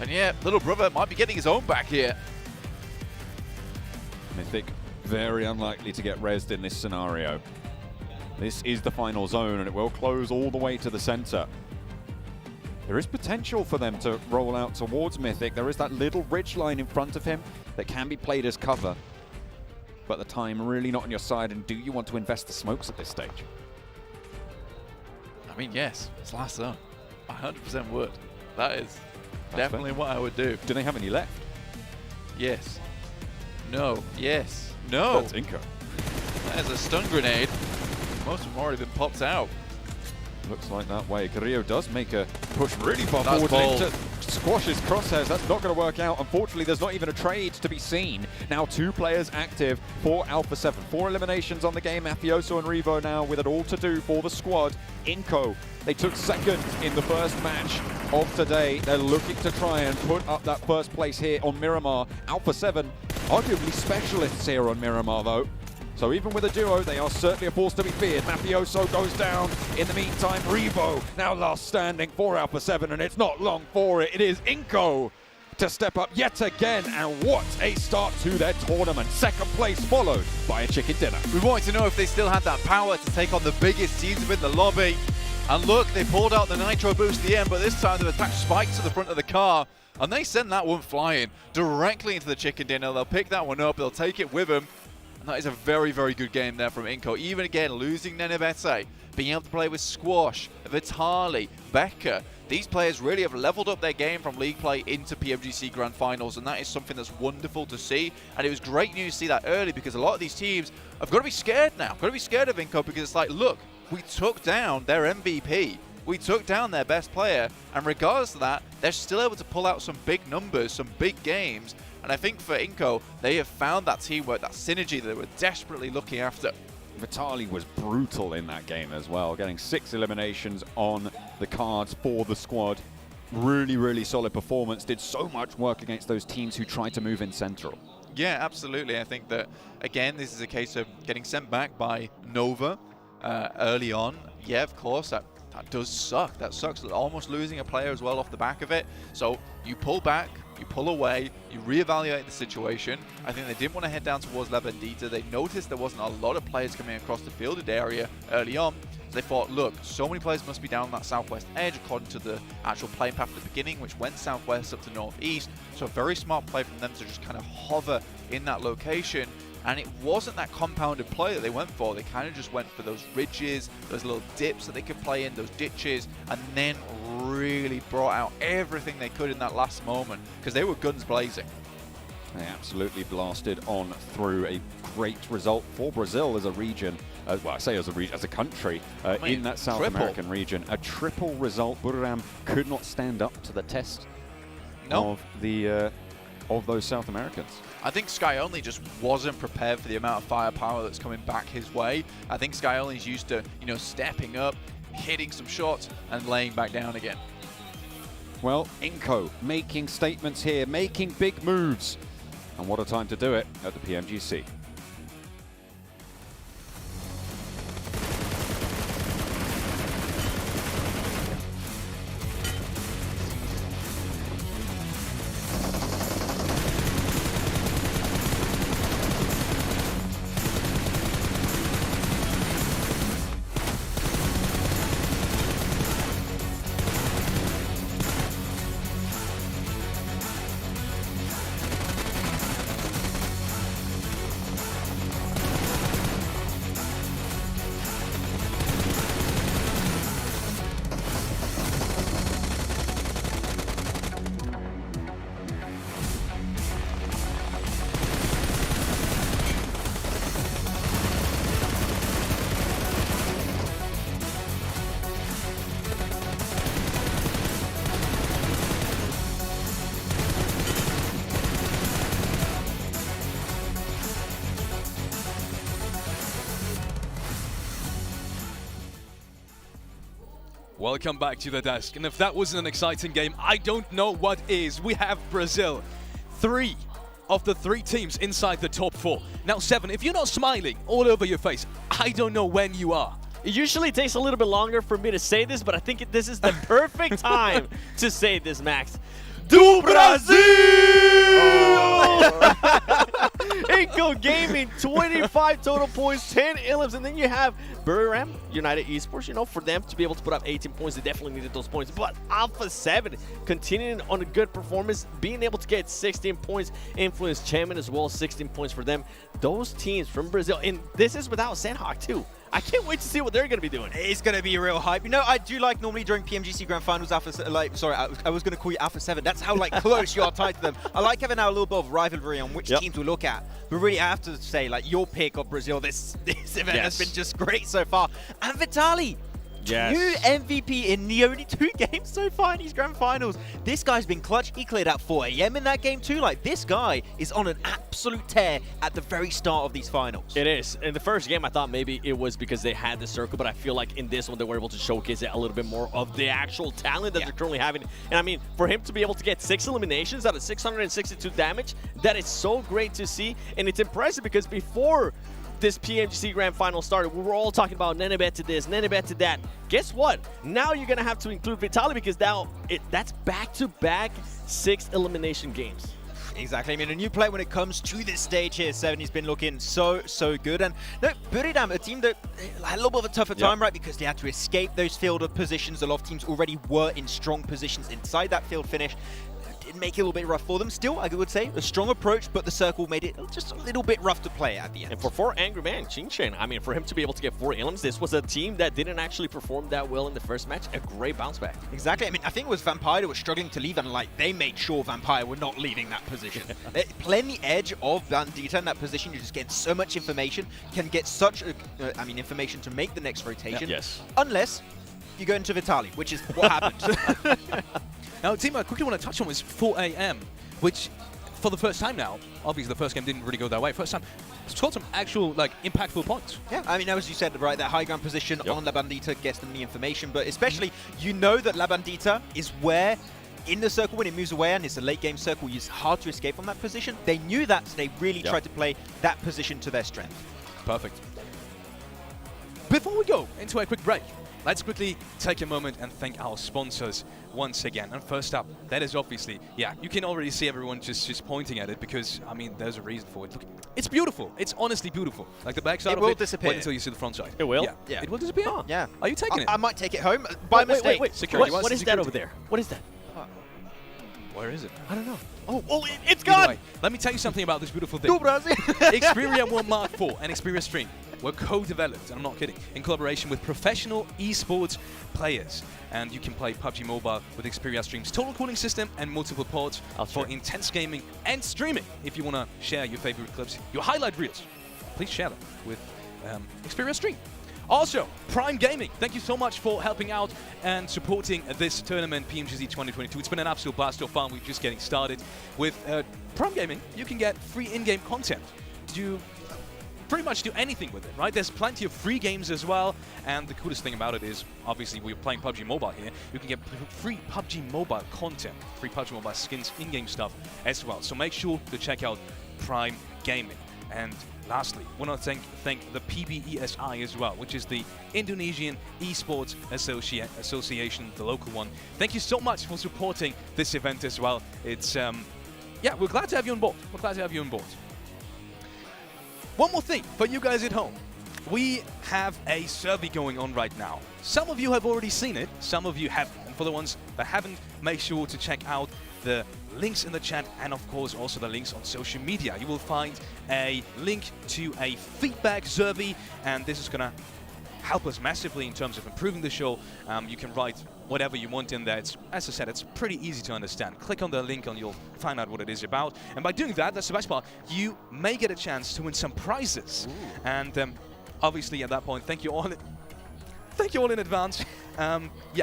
G: And yeah, little brother might be getting his own back here.
Q: Mythic very unlikely to get rezzed in this scenario. This is the final zone, and it will close all the way to the center. There is potential for them to roll out towards Mythic. There is that little ridge line in front of him that can be played as cover. But the time really not on your side, and do you want to invest the smokes at this stage?
G: I mean, yes, it's last zone. I 100% would. That is definitely what I would do.
Q: Do they have any left?
G: Yes. No. Yes. No.
Q: That's Inco.
G: That is a stun grenade. Most of them already been popped out.
Q: Looks like that way. Carrillo does make a push really far
G: That's
Q: forward
G: bold.
Q: to squash his crosshairs. That's not going to work out. Unfortunately, there's not even a trade to be seen. Now 2 players active for Alpha 7. 4 eliminations on the game. Mafioso and Revo now with it all to do for the squad. Inco, they took second in the first match of today. They're looking to try and put up that first place here on Miramar. Alpha 7, arguably specialists here on Miramar though. So even with a duo, they are certainly a force to be feared. Mafioso goes down. In the meantime, Revo now last standing for Alpha 7, and it's not long for it. It is Inco to step up yet again, and what a start to their tournament. Second place followed by a chicken dinner.
G: We wanted to know if they still had that power to take on the biggest teams within the lobby. And look, they pulled out the nitro boost at the end, but this time they've attached spikes to the front of the car, and they send that one flying directly into the chicken dinner. They'll pick that one up, they'll take it with them. And that is a very, very good game there from Inco. Even again, losing Nenevete, being able to play with Squash, Vitali, Becker. These players really have leveled up their game from league play into PMGC Grand Finals, and that is something that's wonderful to see. And it was great news to see that early, because a lot of these teams have got to be scared now. Got to be scared of Inco, because it's like, look, we took down their MVP. We took down their best player, and regardless of that, they're still able to pull out some big numbers, some big games. And I think for Inco, they have found that teamwork, that synergy that they were desperately looking after.
Q: Vitali was brutal in that game as well, getting 6 eliminations on the cards for the squad. Really, really solid performance. Did so much work against those teams who tried to move in central.
G: Yeah, absolutely. I think that, again, this is a case of getting sent back by Nova early on. Yeah, of course, that does suck. That sucks. Almost losing a player as well off the back of it. So you pull back, you pull away, you reevaluate the situation. I think they didn't want to head down towards La Bendita. They noticed there wasn't a lot of players coming across the fielded area early on. So they thought, look, so many players must be down that southwest edge according to the actual playing path at the beginning, which went southwest up to northeast. So a very smart play from them to just kind of hover in that location. And it wasn't that compounded play that they went for. They kind of just went for those ridges, those little dips that they could play in, those ditches, and then really brought out everything they could in that last moment, because they were guns blazing.
Q: They absolutely blasted on through. A great result for Brazil as a region, well, I say as a region, as a country, in that South American region. A triple result. Buriram could not stand up to the test of those South Americans.
G: I think Sky Only just wasn't prepared for the amount of firepower that's coming back his way. I think Sky Only's used to, stepping up, hitting some shots, and laying back down again.
Q: Well, Inco making statements here, making big moves. And what a time to do it at the PMGC.
L: Welcome back to the desk. And if that wasn't an exciting game, I don't know what is. We have Brazil. 3 of the 3 teams inside the top 4. Now, 7, if you're not smiling all over your face, I don't know when you are.
N: It usually takes a little bit longer for me to say this, but I think this is the perfect time to say this, Max. Do Brasil! Inco Gaming, 25 total points, 10 elims, and then you have Miramar, United Esports, you know, for them to be able to put up 18 points, they definitely needed those points. But Alpha 7 continuing on a good performance, being able to get 16 points, Influence Champion as well, 16 points for them. Those teams from Brazil, and this is without Sanhok too. I can't wait to see what they're going to be doing.
M: It's going to be real hype. You know, I do like normally during PMGC Grand Finals, I was going to call you Alpha 7. That's how like close you are tied to them. I like having now a little bit of rivalry on which team to look at. But really, I have to say, like, your pick of Brazil, this event has been just great so far. And Vitaly.
N: Yes.
M: 2 MVP in the only 2 games so far in these Grand Finals. This guy's been clutch. He cleared out 4 AM in that game too. Like, this guy is on an absolute tear at the very start of these finals.
N: It is. In the first game, I thought maybe it was because they had the circle, but I feel like in this one, they were able to showcase it a little bit more of the actual talent that they're currently having. And I mean, for him to be able to get 6 eliminations out of 662 damage, that is so great to see. And it's impressive because before this PMGC Grand Final started, we were all talking about Nenebet to this, Nenebet to that. Guess what? Now you're going to have to include Vitaly because now that's back-to-back 6 elimination games.
M: Exactly. I mean, a new player when it comes to this stage here, 7, he's been looking so good. And no, Buridam, a team that had a little bit of a tougher time, right? Because they had to escape those field of positions. A lot of teams already were in strong positions inside that field finish. Did make it a little bit rough for them. Still, I would say, a strong approach, but the circle made it just a little bit rough to play at the end.
N: And for 4 Angry Man, Chinchin, I mean, for him to be able to get 4 elims, this was a team that didn't actually perform that well in the first match. A great bounce back.
M: Exactly. I mean, I think it was Vampire that was struggling to leave, and like they made sure Vampire were not leaving that position. Playing the edge of Bandita in that position, you're just getting so much information, can get such, information to make the next rotation.
N: Yes.
M: Unless you go into Vitaly, which is what happened.
L: Now, a team I quickly want to touch on was 4 AM, which, for the first time now, obviously the first game didn't really go that way. First time, scored some actual, like, impactful points.
M: Yeah, I mean, as you said, right, that high ground position on La Bandita gets them the information, but especially, you know that La Bandita is where, in the circle, when it moves away and it's a late game circle, it's hard to escape from that position. They knew that, so they really tried to play that position to their strength.
L: Perfect. Before we go into a quick break, let's quickly take a moment and thank our sponsors once again. And first up, that is obviously, you can already see everyone just pointing at it because, I mean, there's a reason for it. Look, it's beautiful. It's honestly beautiful. Like the backside of it,
M: disappear.
L: wait until you see the front side.
N: It will?
L: Yeah. It will disappear?
M: Oh, yeah.
L: Are you taking it?
M: I might take it home by mistake.
N: Wait.
L: Security.
N: What is that over there? What is that?
L: Where is it?
N: I don't know. Oh, it's gone!
L: Anyway, let me tell you something about this beautiful thing.
M: Do Brasil!
L: Xperia 1 Mark IV and Xperia Stream were co-developed, and I'm not kidding, in collaboration with professional esports players. And you can play PUBG Mobile with Xperia Stream's total cooling system and multiple ports for intense gaming and streaming. If you want to share your favorite clips, your highlight reels, please share them with Xperia Stream. Also, Prime Gaming, thank you so much for helping out and supporting this tournament, PMGC 2022. It's been an absolute blast so far. We're just getting started. With Prime Gaming, you can get free in-game content. You pretty much do anything with it, right? There's plenty of free games as well. And the coolest thing about it is, obviously, we're playing PUBG Mobile here. You can get free PUBG Mobile content, free PUBG Mobile skins, in-game stuff as well. So make sure to check out Prime Gaming. And lastly, I want to thank the PBESI as well, which is the Indonesian Esports Association, the local one. Thank you so much for supporting this event as well. It's, we're glad to have you on board. We're glad to have you on board. One more thing for you guys at home. We have a survey going on right now. Some of you have already seen it, some of you haven't. And for the ones that haven't, make sure to check out the links in the chat and of course also the links on social media. You will find a link to a feedback survey, and this is gonna help us massively in terms of improving the show. You can write whatever you want in there. It's, as I said, it's pretty easy to understand. Click on the link and you'll find out what it is about. And by doing that, that's the best part, you may get a chance to win some prizes. Ooh. And obviously at that point, thank you all in advance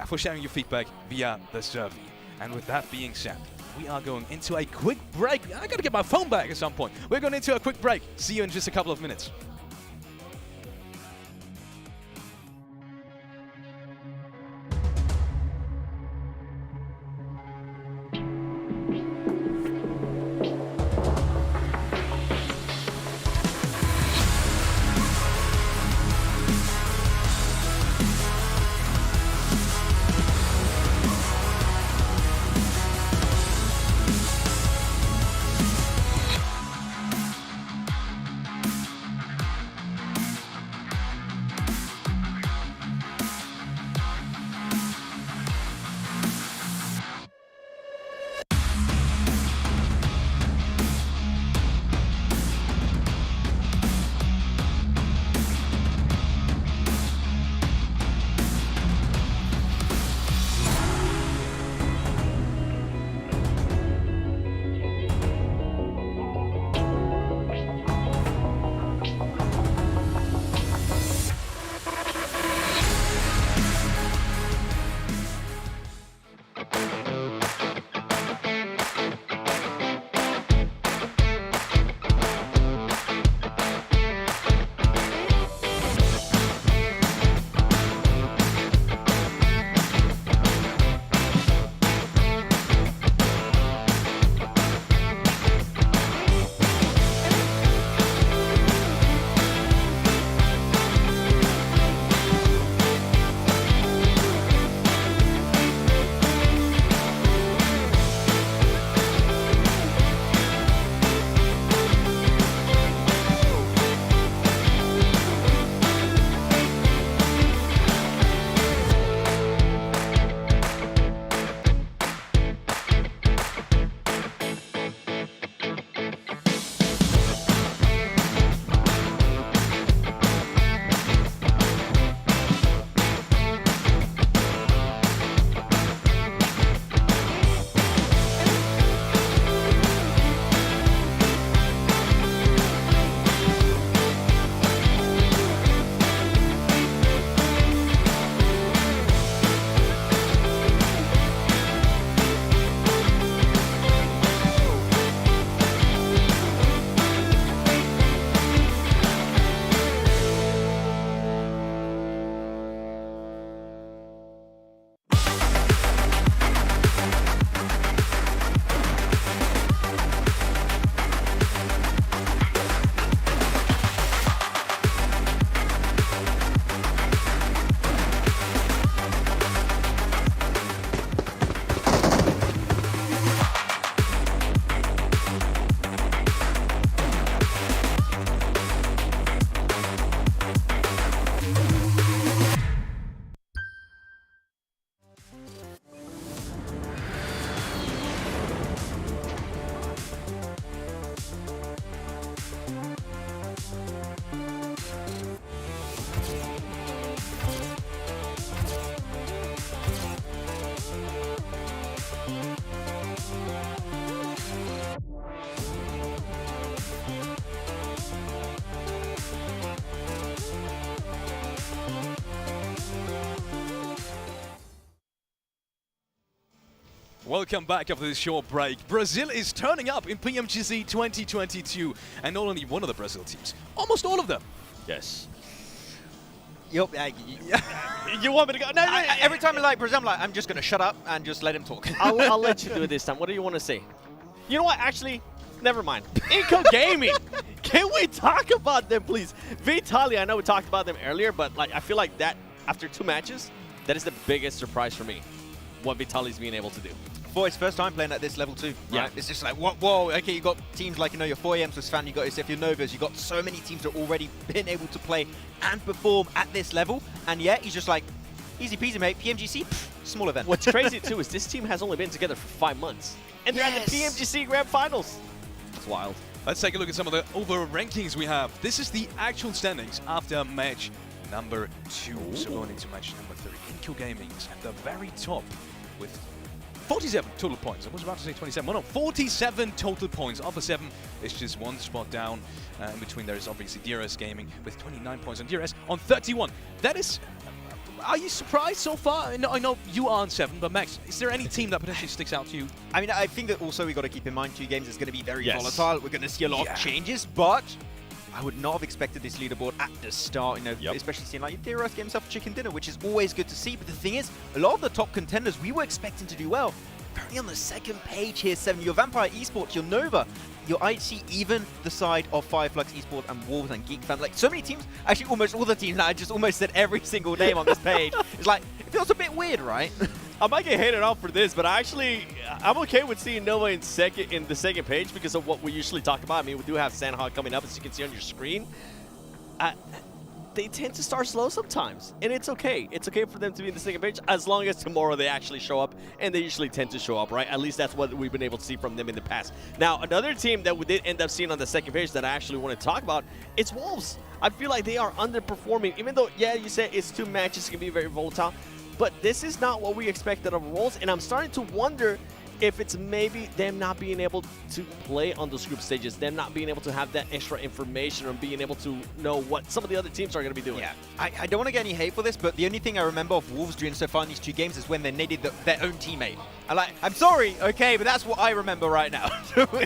L: for sharing your feedback via the survey. And with that being said, we are going into a quick break. I gotta get my phone back at some point. We're going into a quick break. See you in just a couple of minutes. Welcome back after this short break. Brazil is turning up in PMGC 2022, and not only one of the Brazil teams, almost all of them.
N: Yes.
M: You
N: want me to go? No,
M: every time I like Brazil, I'm just going to shut up and just let him talk.
N: I'll let you do it this time. What do you want to say? You know what? Actually, never mind. Inco Gaming. Can we talk about them, please? Vitaly, I know we talked about them earlier, but like I feel like that after 2 matches, that is the biggest surprise for me. What Vitaly's being able to do.
M: For his first time playing at this level too.
N: Yeah.
M: Right? It's just like, whoa, okay, you got teams like, your 4AMs with Svan, you got your Novas, you got so many teams that already been able to play and perform at this level, and yet he's just like, easy peasy, mate, PMGC, small event.
N: What's crazy too is this team has only been together for 5 months, and they're at the PMGC Grand Finals. It's wild.
L: Let's take a look at some of the overall rankings we have. This is the actual standings after match number 2. Ooh. So going into match number 3. Inco Gaming is at the very top with 47 total points. I was about to say 27. Well, no, 47 total points. Alpha 7 is just 1 spot down. In between there is obviously DRS Gaming with 29 points and DRS on 31. That is... Are you surprised so far? I know you are on 7, but Max, is there any team that potentially sticks out to you?
M: I mean, I think that also we got to keep in mind 2 games is going to be very volatile. We're going to see a lot of changes, but I would not have expected this leaderboard at the start, especially seeing like DRS get himself a chicken dinner, which is always good to see. But the thing is, a lot of the top contenders we were expecting to do well. Currently on the second page here, 7. Your Vampire Esports, your Nova, your IC, even the side of Fireflux Esports and Wolves and Geek Fan. Like so many teams, actually almost all the teams. Now I just almost said every single name on this page. It's like, it feels a bit weird, right?
N: I might get hated off for this, but I'm okay with seeing Nova in the second page because of what we usually talk about. I mean, we do have Sanhok coming up, as you can see on your screen. They tend to start slow sometimes, and it's okay. It's okay for them to be in the second page as long as tomorrow they actually show up, and they usually tend to show up, right? At least that's what we've been able to see from them in the past. Now, another team that we did end up seeing on the second page that I actually want to talk about, it's Wolves. I feel like they are underperforming, even though, yeah, you said it's 2 matches, it can be very volatile, but this is not what we expected of Wolves, and I'm starting to wonder if it's maybe them not being able to play on those group stages, them not being able to have that extra information or being able to know what some of the other teams are going to be doing.
M: Yeah, I don't want to get any hate for this, but the only thing I remember of Wolves doing so far in these 2 games is when they needed their own teammate. I'm sorry, okay, but that's what I remember right now.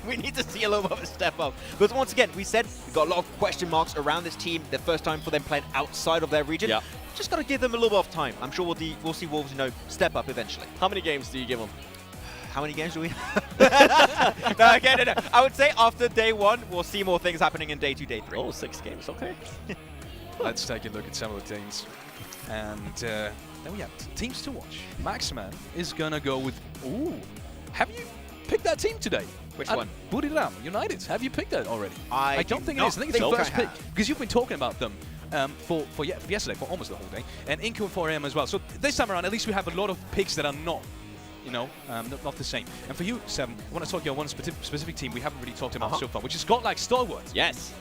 M: We need to see a little bit of a step up. But once again, we said we've got a lot of question marks around this team. The first time for them playing outside of their region. Yeah. Just got to give them a little bit of time. I'm sure we'll see Wolves, step up eventually.
N: How many games do you give them?
M: How many games do we have? No. I would say after day 1, we'll see more things happening in day 2, day 3.
N: Oh, 6 games, okay.
L: Let's take a look at some of the teams. And then we have teams to watch. Maxman is going to go with... Ooh, have you picked that team today?
M: Which one?
L: Buriram United. Have you picked that already?
M: I
L: don't think it is. I think it's your first pick. Because you've been talking about them for yesterday, for almost the whole day. And Inco and 4AM as well. So this time around, at least we have a lot of picks that are not not the same. And for you, 7, I want to talk about one specific team we haven't really talked about so far, which is got like Stalwart.
N: Yes.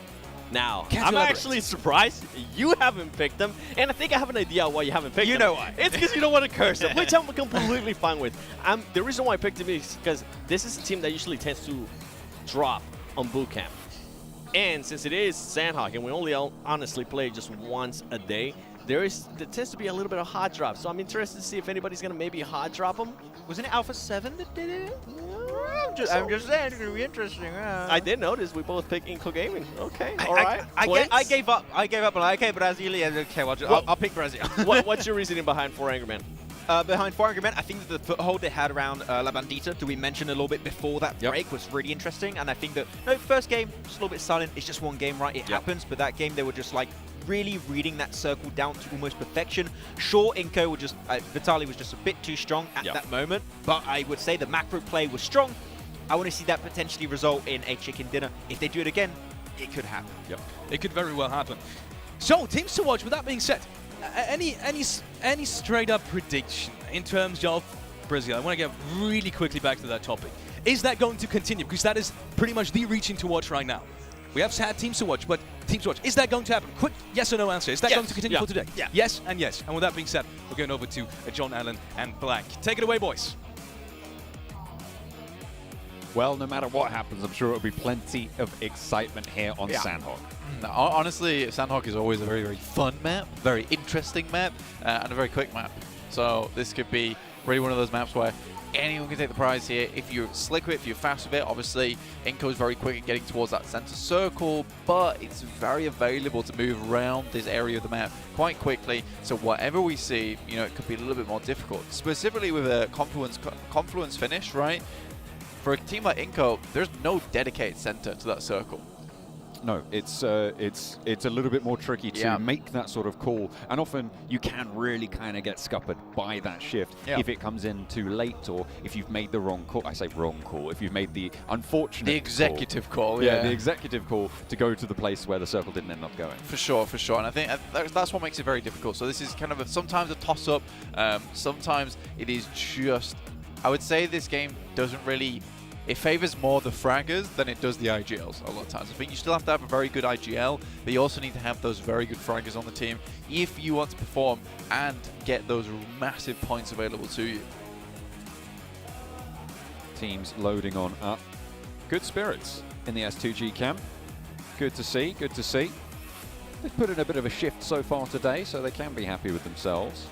N: Now, I'm actually surprised you haven't picked them, and I think I have an idea why you haven't picked them.
M: You know why.
N: It's because you don't want to curse them, which I'm completely fine with. The reason why I picked them is because this is a team that usually tends to drop on boot camp. And since it is Sanhok, and we only honestly play just once a day, there tends to be a little bit of hot drop. So I'm interested to see if anybody's going to maybe hot drop them.
M: Wasn't it Alpha 7 that did it? I'm just saying, it's going to be interesting.
N: I did notice we both picked Inco Gaming. Okay, all right.
M: I gave up. Like, okay, Brazil. Okay, I'll pick Brazil.
N: What's your reasoning behind 4 Angry Men?
M: Behind 4 Angry Men, I think that the foothold they had around La Bandita, that we mentioned a little bit before that break, was really interesting. And I think that, first game, just a little bit silent. It's just one game, right? It happens. But that game, they were just like really reading that circle down to almost perfection. Sure, Inco were just, Vitaly was just a bit too strong at that moment. But I would say the macro play was strong. I want to see that potentially result in a chicken dinner. If they do it again, it could happen.
L: Yep, it could very well happen. So, teams to watch. With that being said, any straight up prediction in terms of Brazil? I want to get really quickly back to that topic. Is that going to continue? Because that is pretty much the region to watch right now. We have had teams to watch, but teams to watch. Is that going to happen? Quick yes or no answer. Is that going to continue for today?
M: Yeah.
L: Yes and yes. And with that being said, we're going over to John Allen and Black. Take it away, boys.
Q: Well, no matter what happens, I'm sure it'll be plenty of excitement here on Sanhok.
B: Honestly, Sanhok is always a very, very fun map, very interesting map, and a very quick map. So this could be really one of those maps where
G: anyone can take the prize here. If you're slick with it, if you're fast with it, obviously Inco is very quick at getting towards that center circle, but it's very available to move around this area of the map quite quickly. So whatever we see, you know, it could be a little bit more difficult. Specifically with a confluence finish, right? For a team like Inco, there's no dedicated center to that circle.
Q: No, it's a little bit more tricky to make that sort of call, and often you can really kind of get scuppered by that shift if it comes in too late, or if you've made the wrong call. I say wrong call. If you've made the unfortunate
G: the executive call,
Q: the executive call to go to the place where the circle didn't end up going.
G: For sure, and I think that's what makes it very difficult. So this is kind of sometimes a toss-up. Sometimes it is just. I would say this game doesn't really. It favors more the fraggers than it does the IGLs a lot of times. I think you still have to have a very good IGL, but you also need to have those very good fraggers on the team if you want to perform and get those massive points available to you.
Q: Teams loading on up. Good spirits in the S2G camp. Good to see, good to see. They've put in a bit of a shift so far today, so they can be happy with themselves.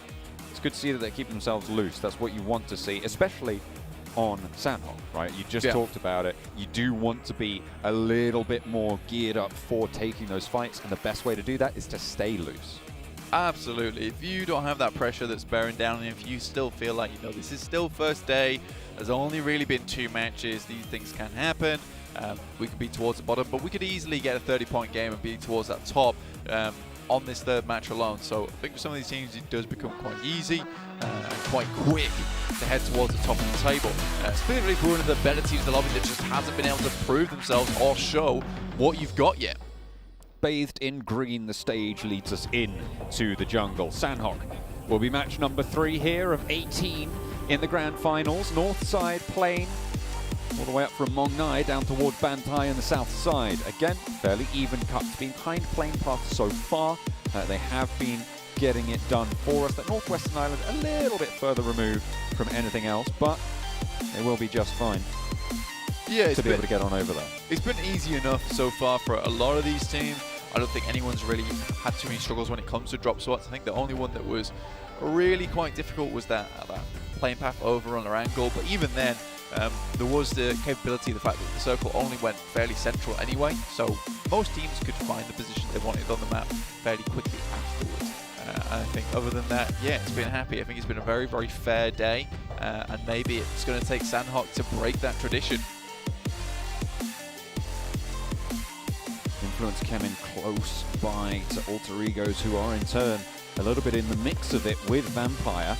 Q: It's good to see that they're keeping themselves loose. That's what you want to see, especially on Sanhok, right? You just talked about it. You do want to be a little bit more geared up for taking those fights, and the best way to do that is to stay loose.
G: Absolutely. If you don't have that pressure that's bearing down, and if you still feel like, you know, this is still first day, there's only really been 2 matches, these things can happen. We could be towards the bottom, but we could easily get a 30-point game and be towards that top on this 3rd match alone. So I think for some of these teams, it does become quite easy and quite quick to head towards the top of the table. Specifically for one of the better teams in the lobby that just hasn't been able to prove themselves or show what you've got yet.
Q: Bathed in green, the stage leads us in to the jungle. Sanhok will be match number 3 here of 18 in the Grand Finals. North side plane, all the way up from Mong Nai down towards Bantai in the south side. Again, fairly even cuts behind plane path so far. They have been getting it done for us. That Northwestern Island a little bit further removed from anything else, but they will be just fine to be able to get on over there.
G: It's been easy enough so far for a lot of these teams. I don't think anyone's really had too many struggles when it comes to drop spots. I think the only one that was really quite difficult was that plane path over on Erangel, but even then, there was the capability of the fact that the circle only went fairly central anyway, so most teams could find the position they wanted on the map fairly quickly afterwards. And I think other than that, yeah, it's been happy. I think it's been a very, very fair day, and maybe it's going to take Sanhok to break that tradition.
Q: Influence came in close by to Alter Egos, who are in turn a little bit in the mix of it with Vampire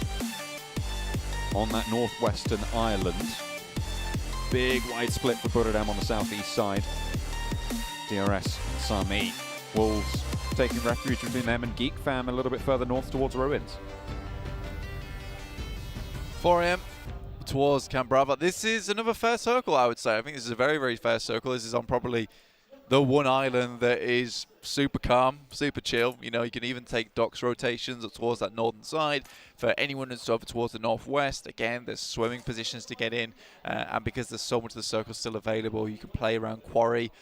Q: on that northwestern island. Big wide split for Buradam on the southeast side. DRS and Sami. Wolves taking refuge between them and Geek Fam a little bit further north towards Ruins.
G: 4 AM towards Camp Brava. This is another fair circle, I would say. I think this is a very, very fair circle. This is on probably the one island that is super calm, super chill. You know, you can even take docks rotations up towards that northern side. For anyone who's over towards the northwest, again, there's swimming positions to get in. And because there's so much of the circle still available, you can play around Quarry,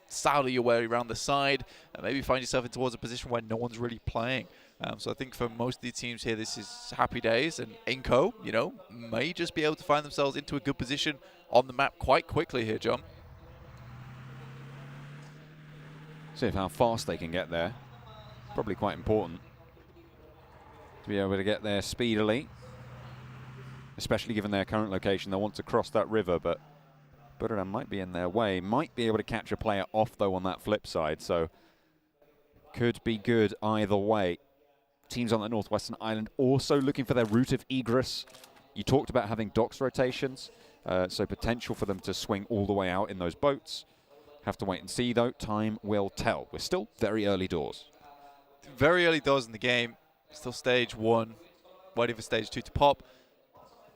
G: saddle your way around the side, and maybe find yourself in towards a position where no one's really playing. So I think for most of the teams here, this is happy days. And Inco, you know, may just be able to find themselves into a good position on the map quite quickly here, John.
Q: See how fast they can get there. Probably quite important to be able to get there speedily, especially given their current location. They want to cross that river, but Buradam might be in their way. Might be able to catch a player off, though, on that flip side, so could be good either way. Teams on the northwestern island also looking for their route of egress. You talked about having docks rotations, so potential for them to swing all the way out in those boats. Have to wait and see, though. Time will tell. We're still very early doors.
G: Very early doors in the game. Still stage 1. Waiting for stage 2 to pop.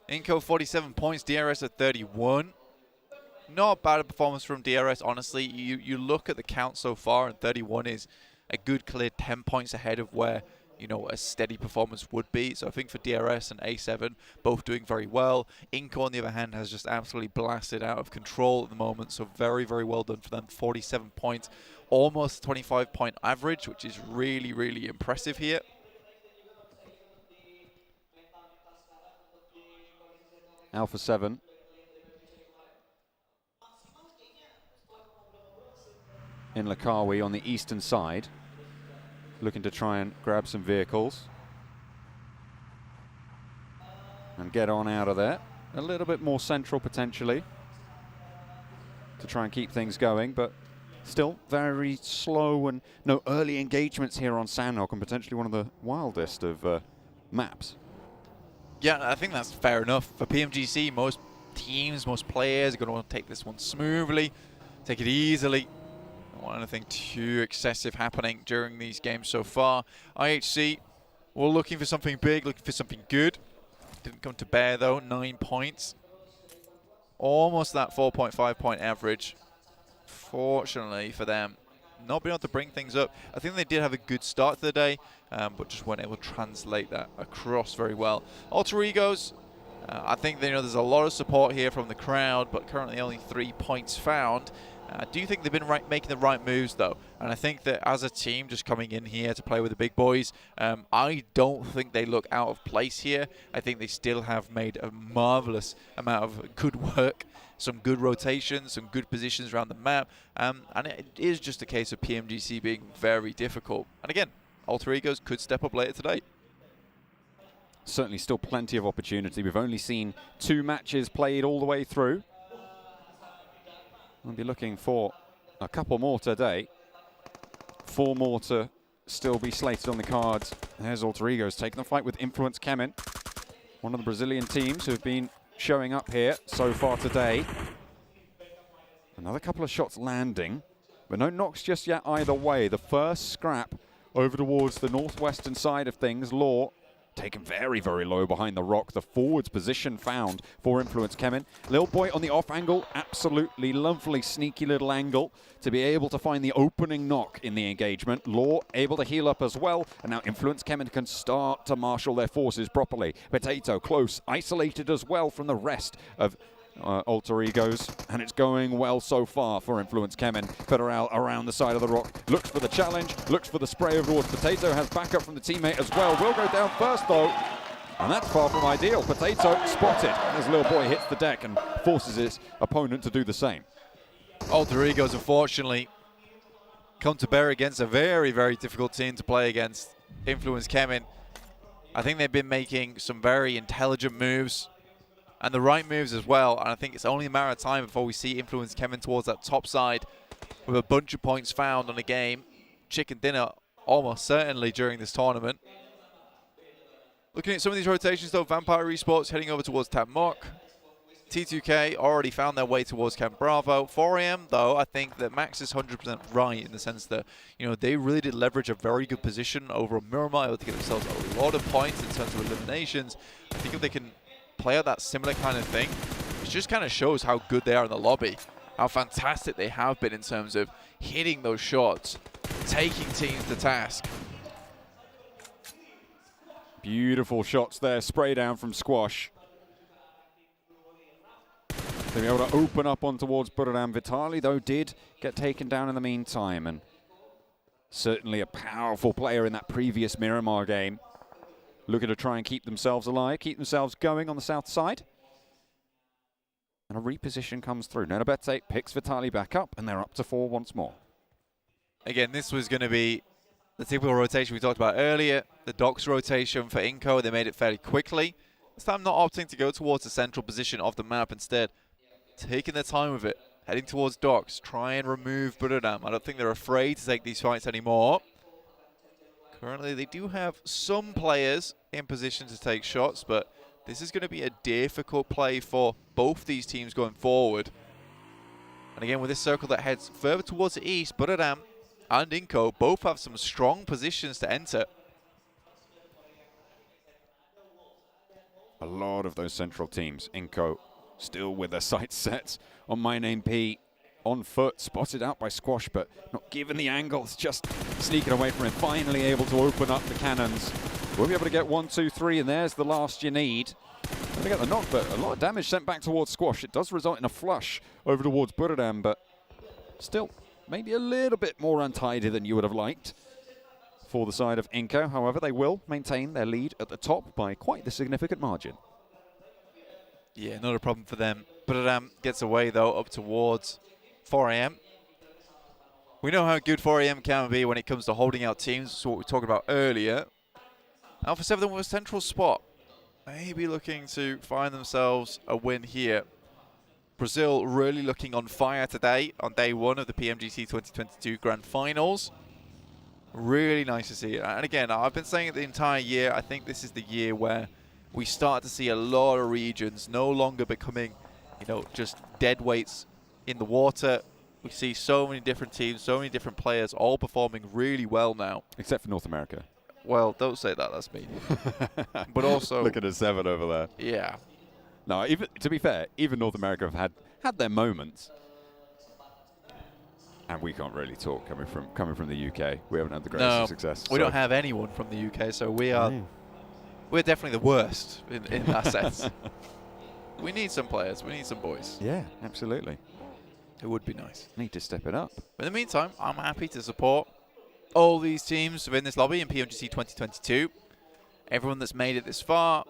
G: Inco 47 points. DRS at 31. Not bad a performance from DRS, honestly. You look at the count so far, and 31 is a good clear 10 points ahead of where, you know, a steady performance would be. So I think for DRS and A7, both doing very well. Inco, on the other hand, has just absolutely blasted out of control at the moment. So very, very well done for them. 47 points, almost 25-point average, which is really, really impressive here.
Q: Alpha 7. In Lakawi on the eastern side, looking to try and grab some vehicles and get on out of there. A little bit more central potentially to try and keep things going, but still very slow and no early engagements here on Sanhok, and potentially one of the wildest of maps.
G: Yeah, I think that's fair enough. For PMGC, most teams, most players are going to want to take this one smoothly, take it easily. Don't want anything too excessive happening during these games so far. IHC, we're looking for something big, looking for something good. Didn't come to bear though, 9 points. Almost that 4.5 point average. Fortunately for them, not being able to bring things up. I think they did have a good start to the day, but just weren't able to translate that across very well. Alter Egos, I think there's a lot of support here from the crowd, but currently only 3 points found. I do think they've been making the right moves though, and I think that as a team just coming in here to play with the big boys, I don't think they look out of place here. I think they still have made a marvelous amount of good work, some good rotations, some good positions around the map, and it is just a case of PMGC being very difficult. And again, Alter Egos could step up later today.
Q: Certainly still plenty of opportunity. We've only seen 2 matches played all the way through. We'll be looking for a couple more today. 4 more to still be slated on the cards. There's Alter Egos taking the fight with Influence Kemin, one of the Brazilian teams who have been showing up here so far today. Another couple of shots landing, but no knocks just yet either way. The first scrap over towards the northwestern side of things. Law taken very, very low behind the rock. The forwards position found for Influence Kemin. Lil Boy on the off angle, absolutely lovely, sneaky little angle to be able to find the opening knock in the engagement. Law able to heal up as well, and now Influence Kemin can start to marshal their forces properly. Potato close, isolated as well from the rest of Alter Egos, and it's going well so far for Influence Kemin. Federal around the side of the rock, looks for the challenge, looks for the spray over towards Potato, has backup from the teammate as well. Will go down first though, and that's far from ideal. Potato spotted as Lil Boy hits the deck and forces his opponent to do the same.
G: Alter Egos, unfortunately, come to bear against a very, very difficult team to play against. Influence Kemin. I think they've been making some very intelligent moves, and the right moves as well, and I think it's only a matter of time before we see Influence Kemin towards that top side with a bunch of points found on the game. Chicken dinner almost certainly during this tournament. Looking at some of these rotations though, Vampire Esports heading over towards Tab Mock. T2K already found their way towards Camp Bravo. 4AM though, I think that Max is 100% right in the sense that, they really did leverage a very good position over Miramar, able to get themselves a lot of points in terms of eliminations. I think if they can play out that similar kind of thing, it just kind of shows how good they are in the lobby, how fantastic they have been in terms of hitting those shots, taking teams to task.
Q: Beautiful shots there, spray down from Squash. They'll be able to open up on towards Buradam. Vitali though did get taken down in the meantime, and certainly a powerful player in that previous Miramar game. Looking to try and keep themselves alive, keep themselves going on the south side. And a reposition comes through. Nenabete picks Vitali back up, and they're up to 4 once more.
G: Again, this was going to be the typical rotation we talked about earlier. The docks rotation for Inco, they made it fairly quickly. This time not opting to go towards the central position of the map, instead taking their time with it, heading towards docks, try and remove Buradam. I don't think they're afraid to take these fights anymore. Currently, they do have some players in position to take shots, but this is going to be a difficult play for both these teams going forward. And again, with this circle that heads further towards the east, Buradam and Inco both have some strong positions to enter.
Q: A lot of those central teams. Inco still with their sights set on My Name P. On foot, spotted out by Squash, but not given the angles, just sneaking away from him. Finally able to open up the cannons. We'll be able to get 1, 2, 3, and there's the last you need. They get the knock, but a lot of damage sent back towards Squash. It does result in a flush over towards Buradam, but still maybe a little bit more untidy than you would have liked for the side of Inco. However, they will maintain their lead at the top by quite the significant margin.
G: Yeah, not a problem for them. But gets away, though, up towards 4 a.m. We know how good 4 a.m. can be when it comes to holding out teams. That's what we talked about earlier. Alpha 7 with a central spot. Maybe looking to find themselves a win here. Brazil really looking on fire today on day one of the PMGC 2022 Grand Finals. Really nice to see it. And again, I've been saying it the entire year. I think this is the year where we start to see a lot of regions no longer becoming, you know, just dead weights in the water. We see so many different teams, so many different players all performing really well now.
Q: Except for North America.
G: Well, don't say that, that's me. But also...
Q: Look at a 7 over there.
G: Yeah.
Q: No, even to be fair, even North America have had their moments. And we can't really talk coming from the UK. We haven't had the greatest success.
G: We don't have anyone from the UK, so we're definitely the worst in that sense. We need some players. We need some boys.
Q: Yeah, absolutely.
G: It would be nice.
Q: Need to step it up.
G: But in the meantime, I'm happy to support all these teams within this lobby in PMGC 2022. Everyone that's made it this far,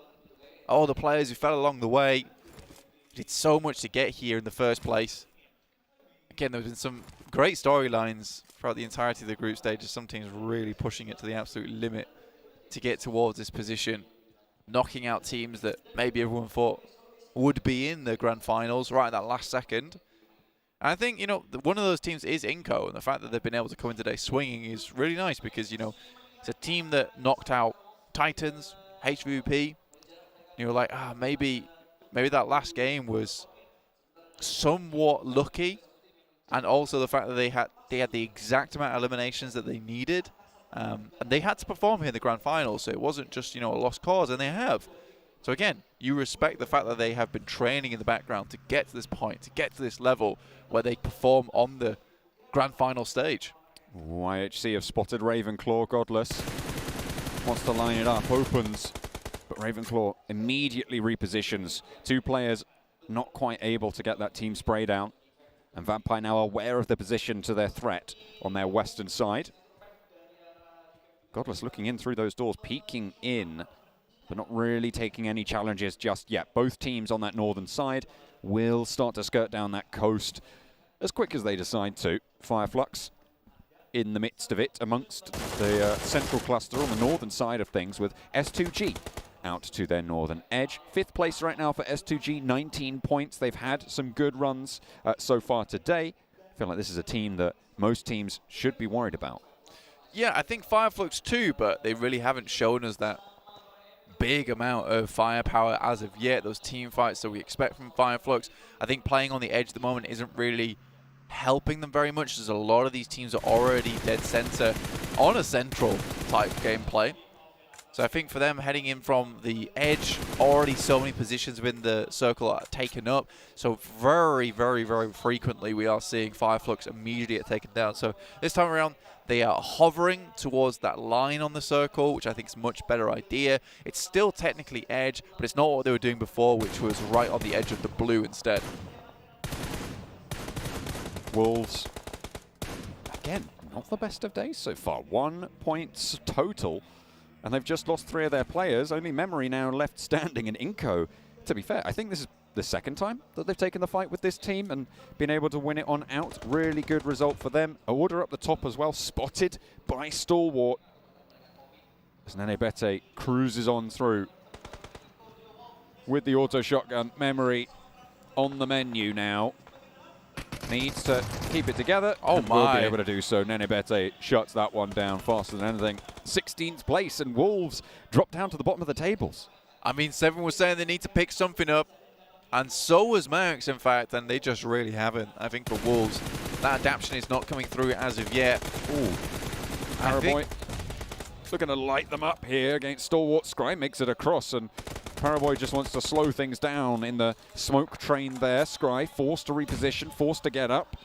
G: all the players who fell along the way, did so much to get here in the first place. Again, there have been some great storylines throughout the entirety of the group stages. Some teams really pushing it to the absolute limit to get towards this position, knocking out teams that maybe everyone thought would be in the Grand Finals right at that last second. And I think, you know, one of those teams is Inco, and the fact that they've been able to come in today swinging is really nice because, you know, it's a team that knocked out Titans, HVP. You were like, maybe that last game was somewhat lucky, and also the fact that they had the exact amount of eliminations that they needed, and they had to perform here in the Grand Finals, so it wasn't just, you know, a lost cause, and they have. So again, you respect the fact that they have been training in the background to get to this point, to get to this level where they perform on the Grand Final stage.
Q: YHC have spotted Ravenclaw. Godless wants to line it up, opens, but Ravenclaw immediately repositions. Two players not quite able to get that team spray down, and Vampire now aware of the position to their threat on their western side. Godless looking in through those doors, peeking in, but not really taking any challenges just yet. Both teams on that northern side will start to skirt down that coast as quick as they decide to. Fireflux in the midst of it amongst the central cluster on the northern side of things, with S2G out to their northern edge. 5th place right now for S2G, 19 points. They've had some good runs so far today. I feel like this is a team that most teams should be worried about.
G: Yeah, I think Fireflux too, but they really haven't shown us that big amount of firepower as of yet. Those team fights that we expect from Fireflux, I think playing on the edge at the moment isn't really helping them very much. There's a lot of these teams are already dead center on a central type gameplay. So I think for them heading in from the edge, already so many positions within the circle are taken up. So very, very, very frequently we are seeing Fireflux immediately get taken down. So this time around, they are hovering towards that line on the circle, which I think is a much better idea. It's still technically edge, but it's not what they were doing before, which was right on the edge of the blue instead.
Q: Wolves, again, not the best of days so far. 1 point total, and they've just lost 3 of their players. Only Memory now left standing in Inco. To be fair, I think this is the second time that they've taken the fight with this team and been able to win it on out. Really good result for them. Order up the top as well, spotted by Stalwart. As Nenebete cruises on through with the auto shotgun. Memory on the menu now. Needs to keep it together.
G: Oh
Q: and
G: my.
Q: will be able to do so. Nenebete shuts that one down faster than anything. 16th place, and Wolves drop down to the bottom of the tables.
G: I mean, Seven was saying they need to pick something up, and so was Max, in fact, and they just really haven't. I think for Wolves, that adaptation is not coming through as of yet.
Q: Ooh. Paraboy looking to light them up here against Stalwart. Scry makes it across, and Paraboy just wants to slow things down in the smoke train there. Scry forced to reposition, forced to get up.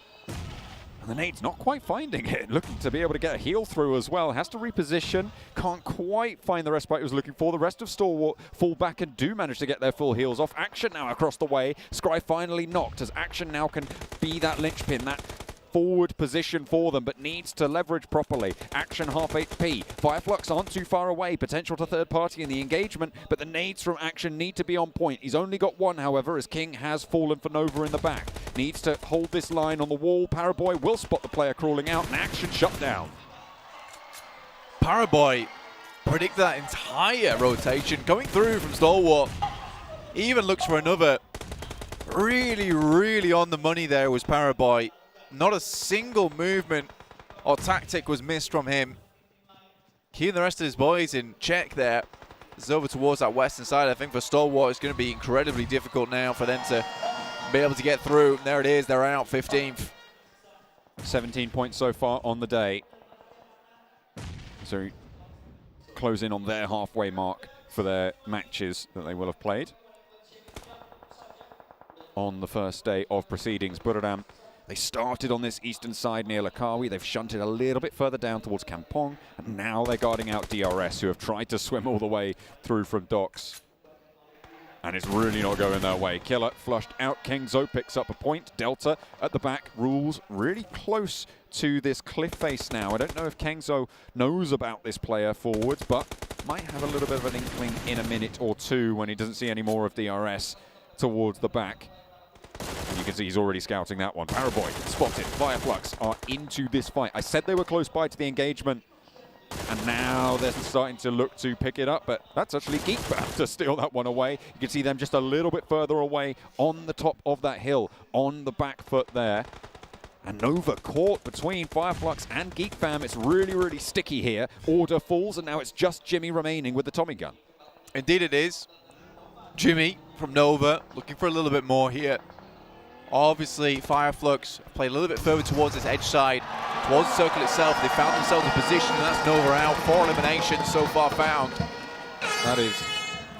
Q: And the nade's not quite finding it. Looking to be able to get a heal through as well. Has to reposition. Can't quite find the respite he was looking for. The rest of Stalwart fall back and do manage to get their full heals off. Action now across the way. Scry finally knocked as Action now can be that linchpin, that forward position for them, but needs to leverage properly. Action half HP. Fireflux aren't too far away. Potential to third party in the engagement, but the nades from Action need to be on point. He's only got one, however, as King has fallen for Nova in the back. Needs to hold this line on the wall. Paraboy will spot the player crawling out, and Action shut down.
G: Paraboy predict that entire rotation going through from Stalwart. He even looks for another. Really, really on the money there was Paraboy. Not a single movement or tactic was missed from him. Keeping the rest of his boys in check there. It's over towards that western side. I think for Stalwart it's going to be incredibly difficult now for them to be able to get through. And there it is, they're out 15th.
Q: 17 points so far on the day. So close in on their halfway mark for their matches that they will have played on the first day of proceedings. Buradam, they started on this eastern side near Lakawi. They've shunted a little bit further down towards Kampong, and now they're guarding out DRS, who have tried to swim all the way through from docks. And it's really not going their way. Killer flushed out. Kengzo picks up a point. Delta at the back. Rules really close to this cliff face now. I don't know if Kengzo knows about this player forwards, but might have a little bit of an inkling in a minute or two when he doesn't see any more of DRS towards the back. And you can see he's already scouting that one. Paraboy spotted. Fireflux are into this fight. I said they were close by to the engagement, and now they're starting to look to pick it up, but that's actually Geekbam to steal that one away. You can see them just a little bit further away on the top of that hill, on the back foot there. And Nova caught between Fireflux and Geekfam. It's really, really sticky here. Order falls, and now it's just Jimmy remaining with the Tommy gun.
G: Indeed it is. Jimmy from Nova looking for a little bit more here. Obviously, Fireflux played a little bit further towards this edge side, towards the circle itself. They found themselves in position, and that's Nova out. 4 eliminations so far found.
Q: That is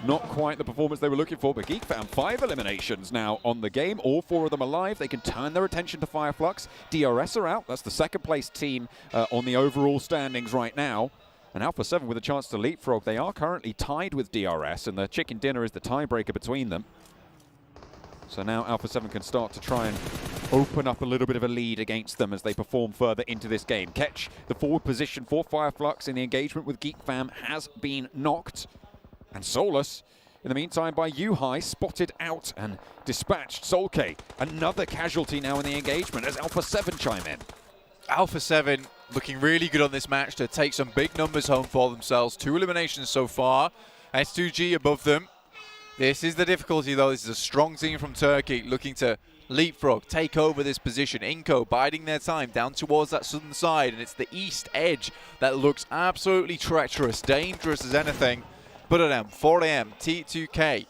Q: not quite the performance they were looking for, but Geek found 5 eliminations now on the game. All 4 of them alive. They can turn their attention to Fireflux. DRS are out. That's the second place team on the overall standings right now. And Alpha 7 with a chance to leapfrog. They are currently tied with DRS, and the chicken dinner is the tiebreaker between them. So now Alpha 7 can start to try and open up a little bit of a lead against them as they perform further into this game. Ketch, the forward position for Fireflux in the engagement with Geekfam, has been knocked. And Solus, in the meantime, by Yuhai, spotted out and dispatched. Solke, another casualty now in the engagement as Alpha 7 chime in.
G: Alpha 7 looking really good on this match to take some big numbers home for themselves. 2 eliminations so far. S2G above them. This is the difficulty, though. This is a strong team from Turkey looking to leapfrog, take over this position. Inco biding their time down towards that southern side, and it's the east edge that looks absolutely treacherous, dangerous as anything. Buradam, 4AM, T2K,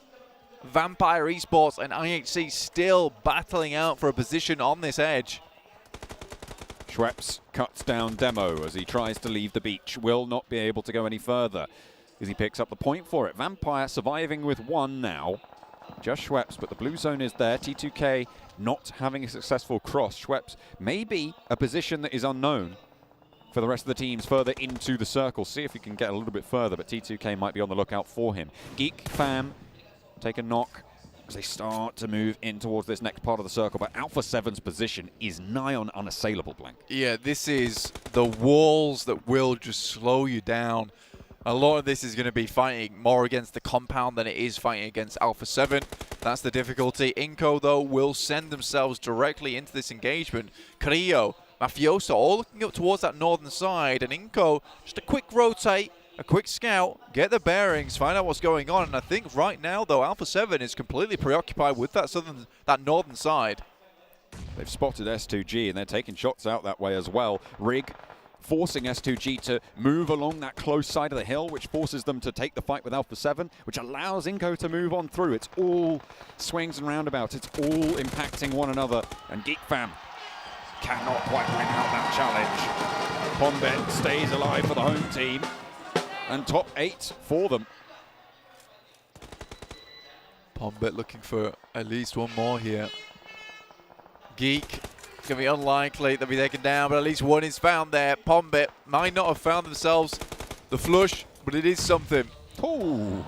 G: Vampire Esports, and IHC still battling out for a position on this edge.
Q: Schweppes cuts down Demo as he tries to leave the beach. Will not be able to go any further as he picks up the point for it. Vampire surviving with 1 now. Just Schweppes, but the blue zone is there. T2K not having a successful cross. Schweppes may be a position that is unknown for the rest of the teams further into the circle. See if he can get a little bit further, but T2K might be on the lookout for him. Geek Fam take a knock as they start to move in towards this next part of the circle, but Alpha 7's position is nigh on unassailable, Blank.
G: Yeah, this is the walls that will just slow you down. A lot of this is going to be fighting more against the compound than it is fighting against Alpha 7. That's the difficulty. Inco, though, will send themselves directly into this engagement. Carrillo, Mafioso, all looking up towards that northern side. And Inco, just a quick rotate, a quick scout, get the bearings, find out what's going on. And I think right now, though, Alpha 7 is completely preoccupied with that northern side.
Q: They've spotted S2G, and they're taking shots out that way as well. Rig forcing S2G to move along that close side of the hill, which forces them to take the fight with Alpha 7, which allows Inco to move on through. It's all swings and roundabouts. It's all impacting one another. And Geek Fam cannot quite win out that challenge. Pombet stays alive for the home team. And top 8 for them.
G: Pombet looking for at least 1 more here. Geek. It's going to be unlikely they'll be taken down, but at least 1 is found there. Pombet might not have found themselves the flush, but it is something.
Q: Ooh.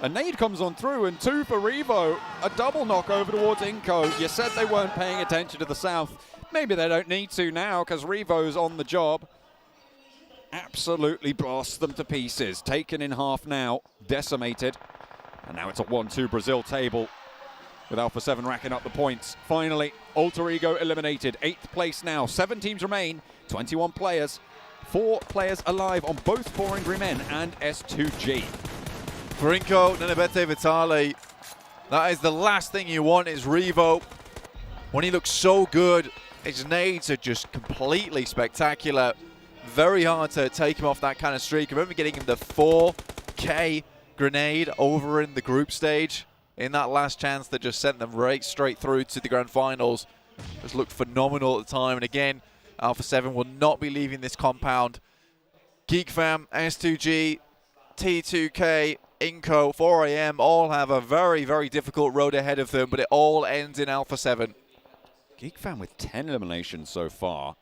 Q: A nade comes on through, and 2 for Revo. A double knock over towards Inco. You said they weren't paying attention to the south. Maybe they don't need to now because Revo's on the job. Absolutely blasts them to pieces. Taken in half now, decimated. And now it's a 1-2 Brazil table with Alpha 7 racking up the points. Finally, Alter Ego eliminated. 8th place now. 7 teams remain, 21 players. 4 players alive on both 4 Angry Men and S2G.
G: For Inco, Nenebete Vitali, that is the last thing you want is Revo. When he looks so good, his nades are just completely spectacular. Very hard to take him off that kind of streak. I remember getting him the 4K grenade over in the group stage in that last chance that just sent them right straight through to the Grand Finals. Just looked phenomenal at the time. And again, Alpha 7 will not be leaving this compound. GeekFam, S2G, T2K, Inco, 4AM all have a very, very difficult road ahead of them, but it all ends in Alpha 7.
Q: GeekFam with 10 eliminations so far.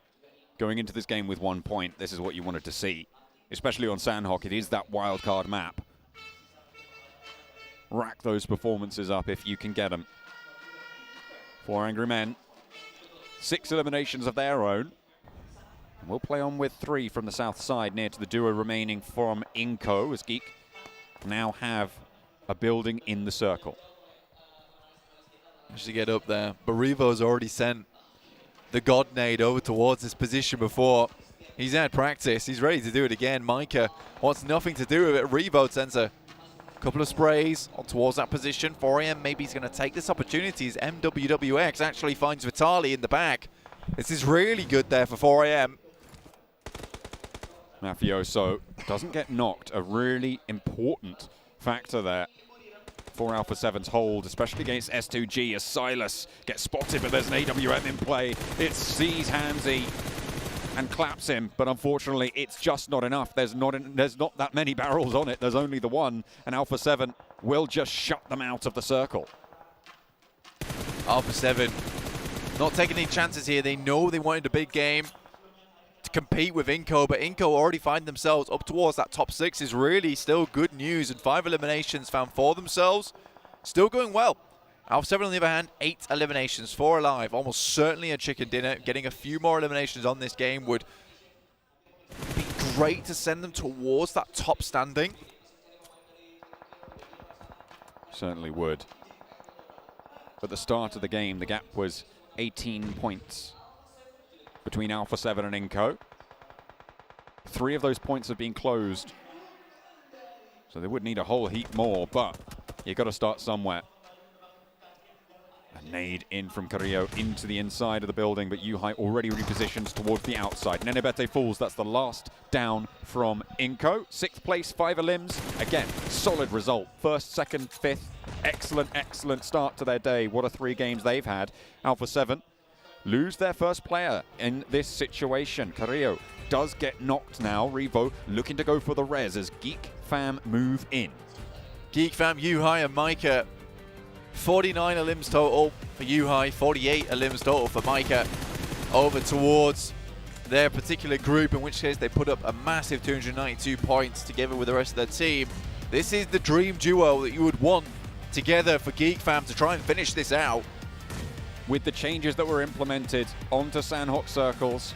Q: Going into this game with 1 point, this is what you wanted to see. Especially on Sanhok, it is that wildcard map. Rack those performances up if you can get them. 4 Angry Men, 6 eliminations of their own. And we'll play on with 3 from the south side, near to the duo remaining from Inco, as Geek now have a building in the circle.
G: Just to get up there, but Revo's already sent the God Nade over towards this position before. He's had practice, he's ready to do it again. Micah wants nothing to do with it. Revo sends a couple of sprays on towards that position. 4AM maybe he's going to take this opportunity as MWWX actually finds Vitali in the back. This is really good there for 4AM.
Q: Mafioso doesn't get knocked, a really important factor there for Alpha 7's hold, especially against S2G as Silas gets spotted, but there's an AWM in play. It sees Hamzy and claps him, but unfortunately it's just not enough. There's not that many barrels on it, there's only the one, and Alpha 7 will just shut them out of the circle.
G: Alpha 7 not taking any chances here. They know they wanted a big game to compete with Inco, but Inco already find themselves up towards that top 6 is really still good news, and 5 eliminations found for themselves. Still going well. Alpha 7 on the other hand, 8 eliminations, 4 alive, almost certainly a chicken dinner. Getting a few more eliminations on this game would be great to send them towards that top standing.
Q: Certainly would. At the start of the game, the gap was 18 points between Alpha 7 and Inco. 3 of those points have been closed, so they would need a whole heap more, but you've got to start somewhere. A nade in from Carrillo into the inside of the building, but Yuhai already repositions towards the outside. Nenebete falls, that's the last down from Inco. 6th place, 5 elims. Again, solid result. 1st, 2nd, 5th. Excellent, excellent start to their day. What a 3 games they've had. Alpha 7 lose their first player in this situation. Carrillo does get knocked now. Revo looking to go for the res as GeekFam move in.
G: GeekFam, Yuhai and Micah, 49 elims total for Yuhai, 48 elims total for Micah, over towards their particular group, in which case they put up a massive 292 points together with the rest of their team. This is the dream duo that you would want together for GeekFam to try and finish this out.
Q: With the changes that were implemented onto Sanhok circles,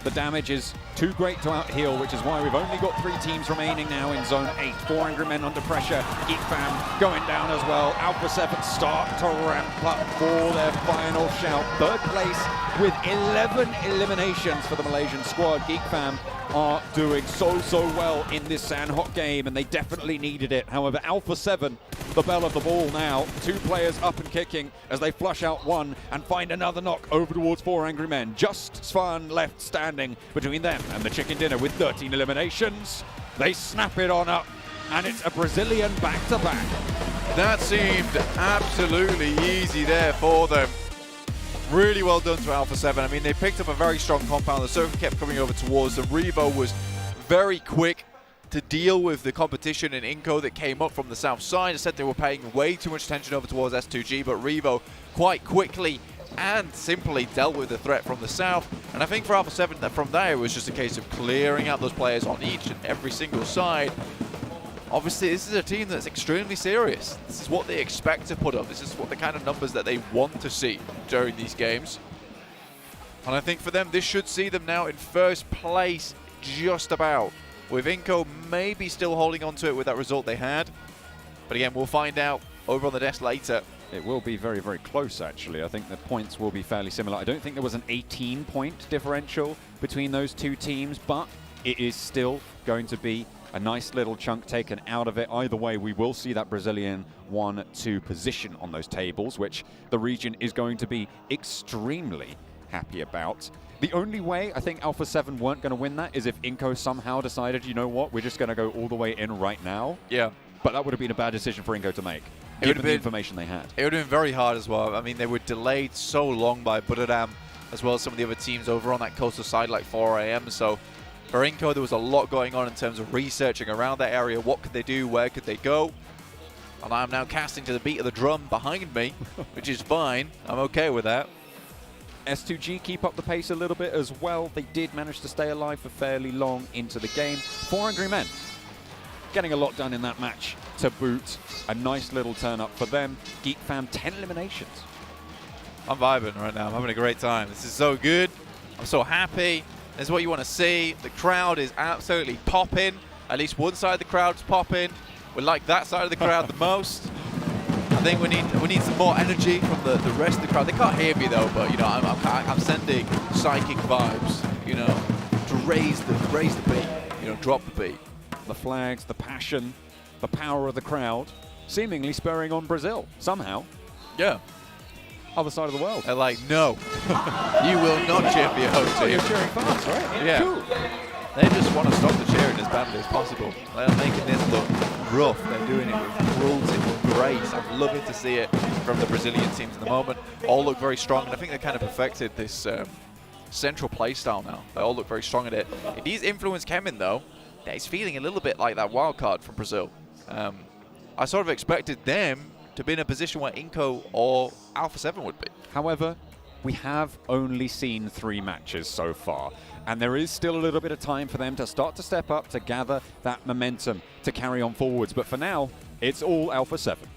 Q: the damage is too great to out-heal, which is why we've only got 3 teams remaining now in Zone 8. 4 Angry Men under pressure. GeekFam going down as well. Alpha 7 start to ramp up for their final shout. 3rd place with 11 eliminations for the Malaysian squad. GeekFam are doing so well in this Sanhok game, and they definitely needed it. However, Alpha 7, the bell of the ball now. 2 players up and kicking as they flush out 1 and find another knock over towards 4 Angry Men. Just Svan left standing between them and the chicken dinner with 13 eliminations. They snap it on up, and it's a Brazilian back-to-back.
G: That seemed absolutely easy there for them. Really well done to Alpha 7. I mean, they picked up a very strong compound. The circle kept coming over towards them. Revo was very quick to deal with the competition in Inco that came up from the south side. Instead, they were paying way too much attention over towards S2G, but Revo quite quickly and simply dealt with the threat from the south. And I think for Alpha 7, that from there, it was just a case of clearing out those players on each and every single side. Obviously, this is a team that's extremely serious. This is what they expect to put up. This is what the kind of numbers that they want to see during these games. And I think for them, this should see them now in first place, just about. With Inco maybe still holding on to it with that result they had. But again, we'll find out over on the desk later.
Q: It will be very, very close, actually. I think the points will be fairly similar. I don't think there was an 18-point differential between those two teams, but it is still going to be a nice little chunk taken out of it. Either way, we will see that Brazilian 1-2 position on those tables, which the region is going to be extremely happy about. The only way I think Alpha 7 weren't going to win that is if Inco somehow decided, you know what, we're just going to go all the way in right now.
G: Yeah.
Q: But that would have been a bad decision for Inco to make, given the information they had.
G: It would have been very hard as well. I mean, they were delayed so long by Buradam, as well as some of the other teams over on that coastal side like 4 AM. So for Inco, there was a lot going on in terms of researching around that area. What could they do? Where could they go? And I'm now casting to the beat of the drum behind me, which is fine. I'm okay with that.
Q: S2G keep up the pace a little bit as well. They did manage to stay alive for fairly long into the game. 4 Angry Men getting a lot done in that match to boot. A nice little turn up for them. Geek Fam, 10 eliminations.
G: I'm vibing right now. I'm having a great time. This is so good. I'm so happy. This is what you want to see. The crowd is absolutely popping. At least one side of the crowd's popping. We like that side of the crowd the most. I think we need some more energy from the rest of the crowd. They can't hear me though, but you know I'm sending psychic vibes. You know, to raise the beat. You know, drop the beat.
Q: The flags, the passion, the power of the crowd, seemingly spurring on Brazil somehow.
G: Yeah.
Q: Other side of the world.
G: They're like, no, you will not cheer for your home team.
Q: You're cheering for us, right?
G: Yeah.
Q: Cool.
G: They just want to stop the cheering as badly as possible. They're making this look rough. They're doing it with cruelty, with grace. I'm loving to see it from the Brazilian teams at the moment. All look very strong, and I think they kind of perfected this central play style now. They all look very strong at it. It does influence Kemin, though. He's feeling a little bit like that wild card from Brazil. I sort of expected them to be in a position where Inco or Alpha 7 would be.
Q: However, we have only seen 3 matches so far, and there is still a little bit of time for them to start to step up, to gather that momentum, to carry on forwards. But for now, it's all Alpha 7.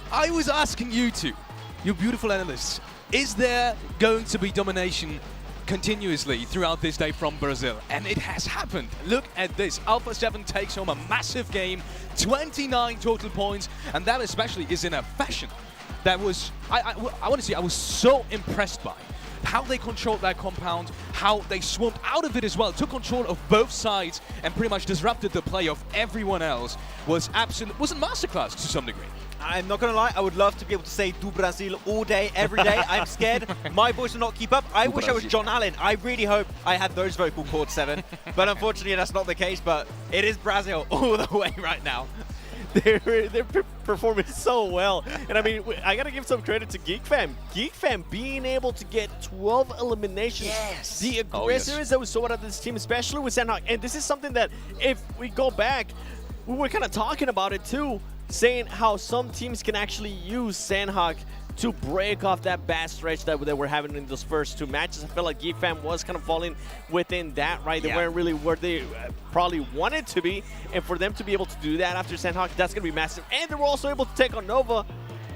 L: I was asking you two, you beautiful analysts, is there going to be domination continuously throughout this day from Brazil? And it has happened. Look at this. Alpha 7 takes home a massive game, 29 total points, and that especially is in a fashion that was, I want to say, I was so impressed by how they controlled that compound, how they swamped out of it as well, took control of both sides and pretty much disrupted the play of everyone else. Was a masterclass to some degree.
M: I'm not going to lie, I would love to be able to say do Brazil all day, every day. I'm scared my voice will not keep up. I wish I was John Allen. I really hope I had those vocal cords, 7. But unfortunately, that's not the case. But it is Brazil all the way right now.
N: They're performing so well. And I mean, I got to give some credit to Geek Fam. Geek Fam being able to get 12 eliminations.
M: Yes.
N: The aggressiveness that we saw out of this team, especially with Sanhok. And this is something that if we go back, we were kind of talking about it too, saying how some teams can actually use Sanhok to break off that bad stretch that they were having in those first 2 matches. I felt like Geek Fam was kind of falling within that, right? They weren't really where they probably wanted to be. And for them to be able to do that after Sanhok, that's going to be massive. And they were also able to take on Nova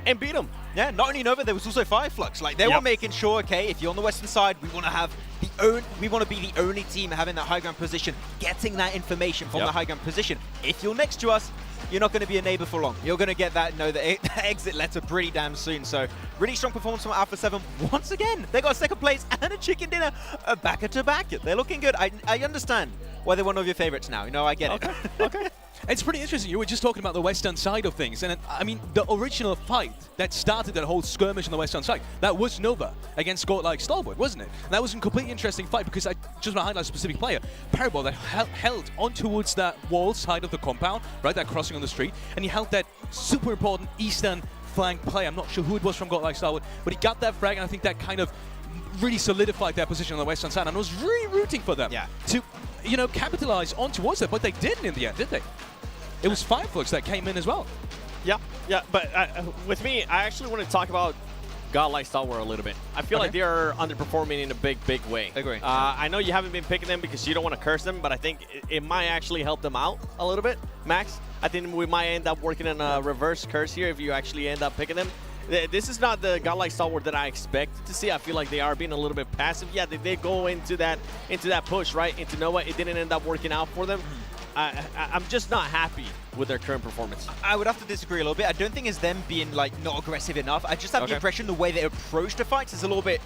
N: and beat them.
M: Yeah, not only Nova, there was also Fireflux. Like, they were making sure, okay, if you're on the western side, we want to be the only team having that high ground position, getting that information from the high ground position. If you're next to us, you're not going to be a neighbor for long. You're going to get that, the exit letter pretty damn soon. So really strong performance from Alpha 7. Once again, they got a second place and a chicken dinner back to back. They're looking good. I understand why they're one of your favorites now. I get it.
N: Okay. It's pretty interesting. You were just talking about the western side of things. And I mean, the original fight that started that whole skirmish on the western side, that was Nova against Godlike Stalwart, wasn't it? And that was a completely interesting fight because I just want to highlight a specific player, Parabol, that held on towards that wall side of the compound, right, that crossing on the street, and he held that super important eastern flank play. I'm not sure who it was from Godlike Stalwart, but he got that frag, and I think that kind of really solidified their position on the western side, and I was really rooting for them to, capitalize on towards that, but they didn't in the end, did they? It was Fireflux that came in as well. Yeah, but with me, I actually want to talk about Godlike Stalwart a little bit. I feel like they're underperforming in a big way.
M: Agree.
N: I know you haven't been picking them because you don't want to curse them, but I think it might actually help them out a little bit, Max. I think we might end up working on a reverse curse here if you actually end up picking them. This is not the Godlike Stalwart that I expected to see. I feel like they are being a little bit passive. Yeah, they did go into that push, right, into Nova. It didn't end up working out for them. I'm just not happy with their current performance.
M: I would have to disagree a little bit. I don't think it's them being not aggressive enough. I just have the impression the way they approach the fights is a little bit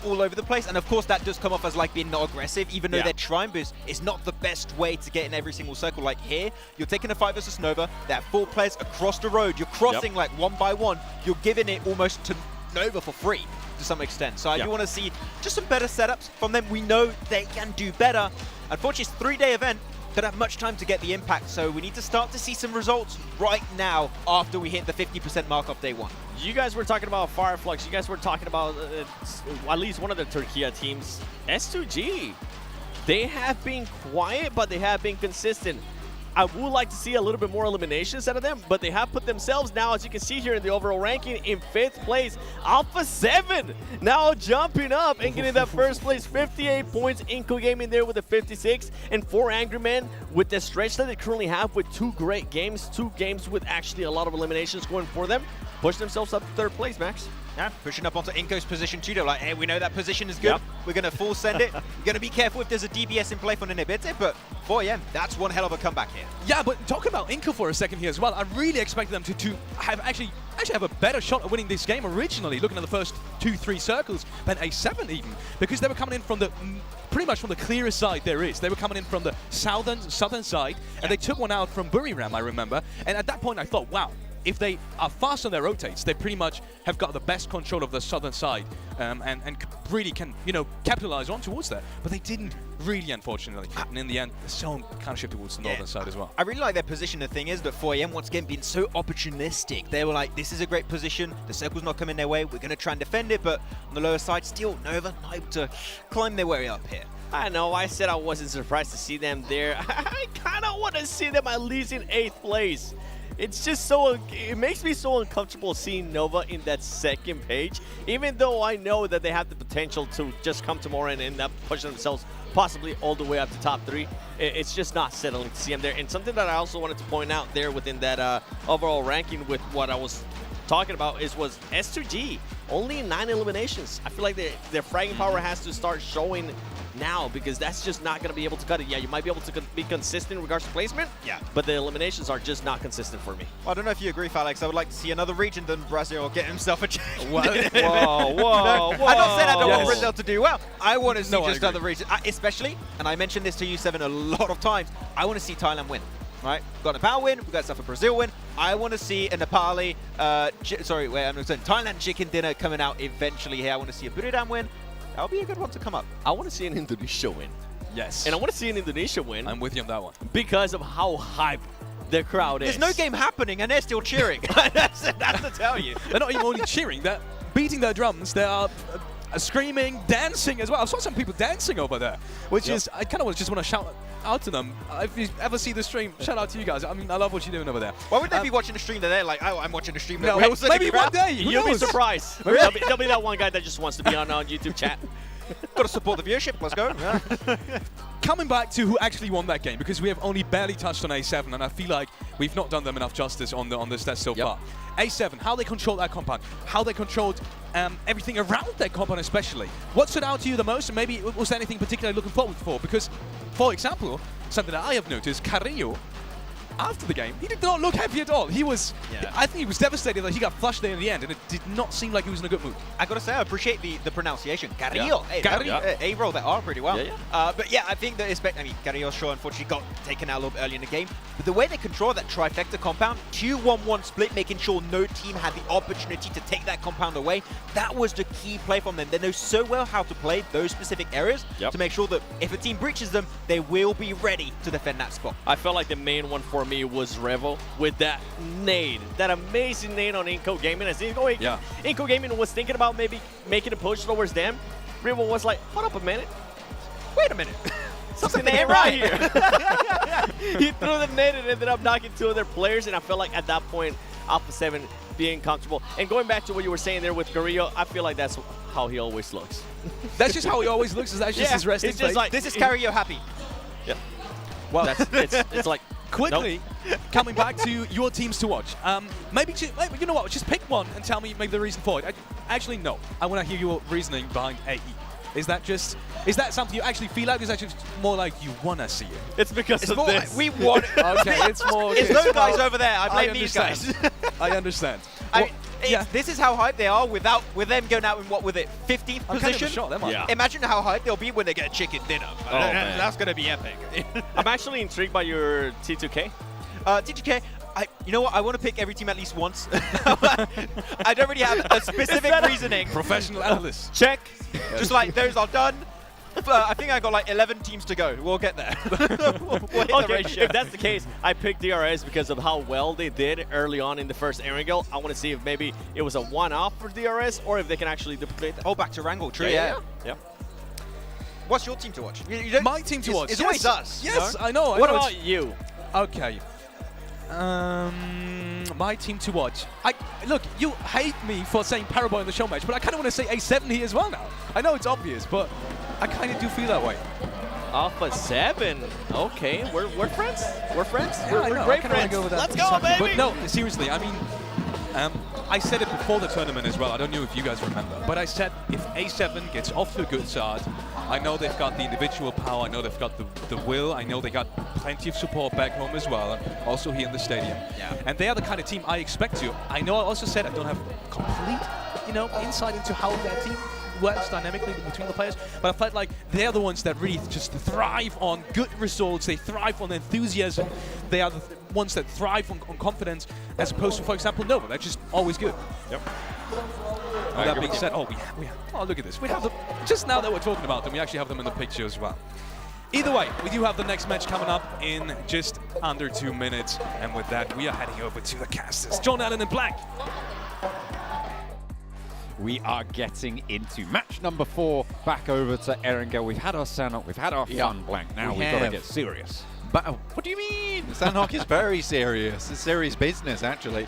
M: all over the place, and of course that does come off as being not aggressive, even though they're trying, but it's not the best way to get in every single circle. Like here, you're taking a fight versus Nova, there are 4 players across the road, you're crossing one by one, you're giving it almost to Nova for free to some extent. So I do want to see just some better setups from them. We know they can do better. Unfortunately, it's a 3-day event. Don't have much time to get the impact, so we need to start to see some results right now after we hit the 50% mark of day 1.
N: You guys were talking about Fireflux. You guys were talking about at least one of the Turkiya teams, S2G. They have been quiet, but they have been consistent. I would like to see a little bit more eliminations out of them, but they have put themselves now, as you can see here in the overall ranking, in 5th place. Alpha 7 now jumping up and getting that first place, 58 points. Inco Gaming there with a 56, and 4 Angry Men with the stretch that they currently have with 2 great games, 2 games with actually a lot of eliminations going for them. Push themselves up to 3rd place, Max.
M: Yeah, pushing up onto Inco's position too. They're like, hey, we know that position is good. We're going to full send it. We're going to be careful if there's a DBS in play for Ninebite, but 4AM, that's one hell of a comeback here.
N: Yeah, but talk about Inco for a second here as well. I really expected them to have actually have a better shot at winning this game originally, looking at the first 2-3 circles than A7 even, because they were coming in from the pretty much from the clearest side there is. They were coming in from the southern side, and they took one out from Buriram, I remember. And at that point, I thought, wow, if they are fast on their rotates, they pretty much have got the best control of the southern side and really can, capitalize on towards that. But they didn't really, unfortunately. And in the end, the zone kind of shifted towards the northern side as well.
M: I really like their position. The thing is that 4AM, once again, being so opportunistic. They were like, this is a great position. The circle's not coming their way. We're going to try and defend it. But on the lower side, still Nova not able to climb their way up here.
N: I know, I said I wasn't surprised to see them there. I kind of want to see them at least in 8th place. It's just it makes me so uncomfortable seeing Nova in that second page, even though I know that they have the potential to just come tomorrow and end up pushing themselves possibly all the way up to top 3. It's just not settling to see them there. And something that I also wanted to point out there within that overall ranking with what I was talking about was S2G, only 9 eliminations. I feel like their fragging power has to start showing now, because that's just not going to be able to cut it. Yeah, you might be able to be consistent in regards to placement, but the eliminations are just not consistent for me.
M: Well, I don't know if you agree, Alex. I would like to see another region than Brazil get himself a chance.
N: Whoa.
M: I'm not saying I don't want Brazil to do well. I want to see just other regions, especially, and I mentioned this to you, Seven, a lot of times, I want to see Thailand win. Right, we've got Nepal win, we've got stuff for Brazil win. I want to see a Nepali, Thailand chicken dinner coming out eventually here. I want to see a Buriram win. That'll be a good one to come up.
N: I want to see an Indonesia win.
C: Yes.
N: And I want to see an Indonesia win.
C: I'm with you on that one.
N: Because of how hyped the crowd is.
M: There's no game happening and they're still cheering. that's to tell you.
N: They're not even only cheering, they're beating their drums. They are screaming, dancing as well. I saw some people dancing over there, which is, I kind of just want to shout out to them. If you ever see the stream, shout out to you guys. I mean, I love what you're doing over there.
M: Why would they be watching the stream that they're like, oh, I'm watching the stream?
N: No, maybe one day. You'll be surprised. There'll be that one guy that just wants to be on YouTube chat.
M: Got to support the viewership. Let's go.
N: Coming back to who actually won that game, because we have only barely touched on A7, and I feel like we've not done them enough justice on the stats so far. A7, how they controlled that compound, how they controlled everything around that compound especially. What stood out to you the most, and maybe was there anything particularly looking forward for? Because, for example, something that I have noticed, Carrillo
L: after the game, he did not look happy at all. He was, I think he was devastated that he got flushed there in the end, and it did not seem like he was in a good mood.
M: I gotta say, I appreciate the pronunciation. Carrillo. Hey,
L: Carrillo.
M: A rolled that R pretty well. But yeah, I think that Carrillo Shaw unfortunately got taken out a little bit early in the game. But the way they control that trifecta compound, 2-1-1 split, making sure no team had the opportunity to take that compound away, that was the key play from them. They know so well how to play those specific areas to make sure that if a team breaches them, they will be ready to defend that spot.
N: I felt like the main one for me was Revel with that nade, that amazing nade on Inco Gaming. As Inco Gaming was thinking about maybe making a push towards them, Revel was like, hold up a minute, wait a minute. Something ain't right here. He threw the nade and ended up knocking 2 of their players, and I felt like at that point, Alpha 7 being comfortable. And going back to what you were saying there with Carrillo, I feel like that's how he always looks.
L: That's just how he always looks. Is that just his resting
N: it's just
L: face?
N: like,
M: this is Carrillo happy.
N: Yeah. Well, it's like
L: quickly coming back to your teams to watch. Maybe you know what? Just pick one and tell me maybe the reason for it. Actually, no. I want to hear your reasoning behind AE. Is that something you actually feel like? Is that just more like you want to see it?
N: It's because
M: it's
N: of
M: more
N: this.
M: Like we want.
L: Okay, it's more.
M: It's those guys over there. I blame these
L: understand.
M: guys.
L: I understand.
M: This is how hyped they are with them going out in 15th
L: I'm
M: position.
L: kind of shocked, am I?
M: Imagine how hyped they'll be when they get a chicken dinner.
N: Man.
M: That's gonna be epic.
N: I'm actually intrigued by your T2K.
M: T2K. You know what? I want to pick every team at least once. I don't really have a specific reasoning.
L: Professional analyst.
M: Check. Just like those are done. I think I got like 11 teams to go. We'll get there. we'll hit the ratio.
N: If that's the case, I picked DRS because of how well they did early on in the first Erangel. I want to see if maybe it was a one-off for DRS or if they can actually duplicate that.
M: Oh, back to Erangel. True,
N: yeah.
M: What's your team to watch?
L: My team to watch.
M: It's always us.
L: Yes,
M: you know?
L: I know.
N: What about you?
L: Okay. My team to watch. Look, you hate me for saying Paraboy in the show match, but I kind of want to say A7 here as well now. I know it's obvious, but I kind of do feel that way.
N: Alpha 7. Okay, we're friends. We're friends.
L: Yeah,
N: we're great friends.
L: Go with that.
N: Let's go, baby.
L: But no, seriously, I mean, I said it before the tournament as well. I don't know if you guys remember, but I said if A7 gets off to a good start, I know they've got the individual power. I know they've got the will. I know they got plenty of support back home as well, and also here in the stadium.
M: Yeah.
L: And they are the kind of team I expect to. I know I also said I don't have complete, insight into how that team works dynamically between the players, but I felt like they're the ones that really just thrive on good results. They thrive on enthusiasm. They are the ones that thrive on confidence, as opposed to, for example, Nova. They're just always good.
Q: Yep.
L: With that being said, oh, look at this. We have them, just now that we're talking about them, we actually have them in the picture as well. Either way, we do have the next match coming up in just under 2 minutes, and with that, we are heading over to the casters. John Allen in black.
Q: We are getting into match number 4, back over to Erangel. We've had our Sanhok, we've had our fun blank. Now we've got to get serious.
G: But what do you mean? Sanhok is very serious. It's serious business, actually.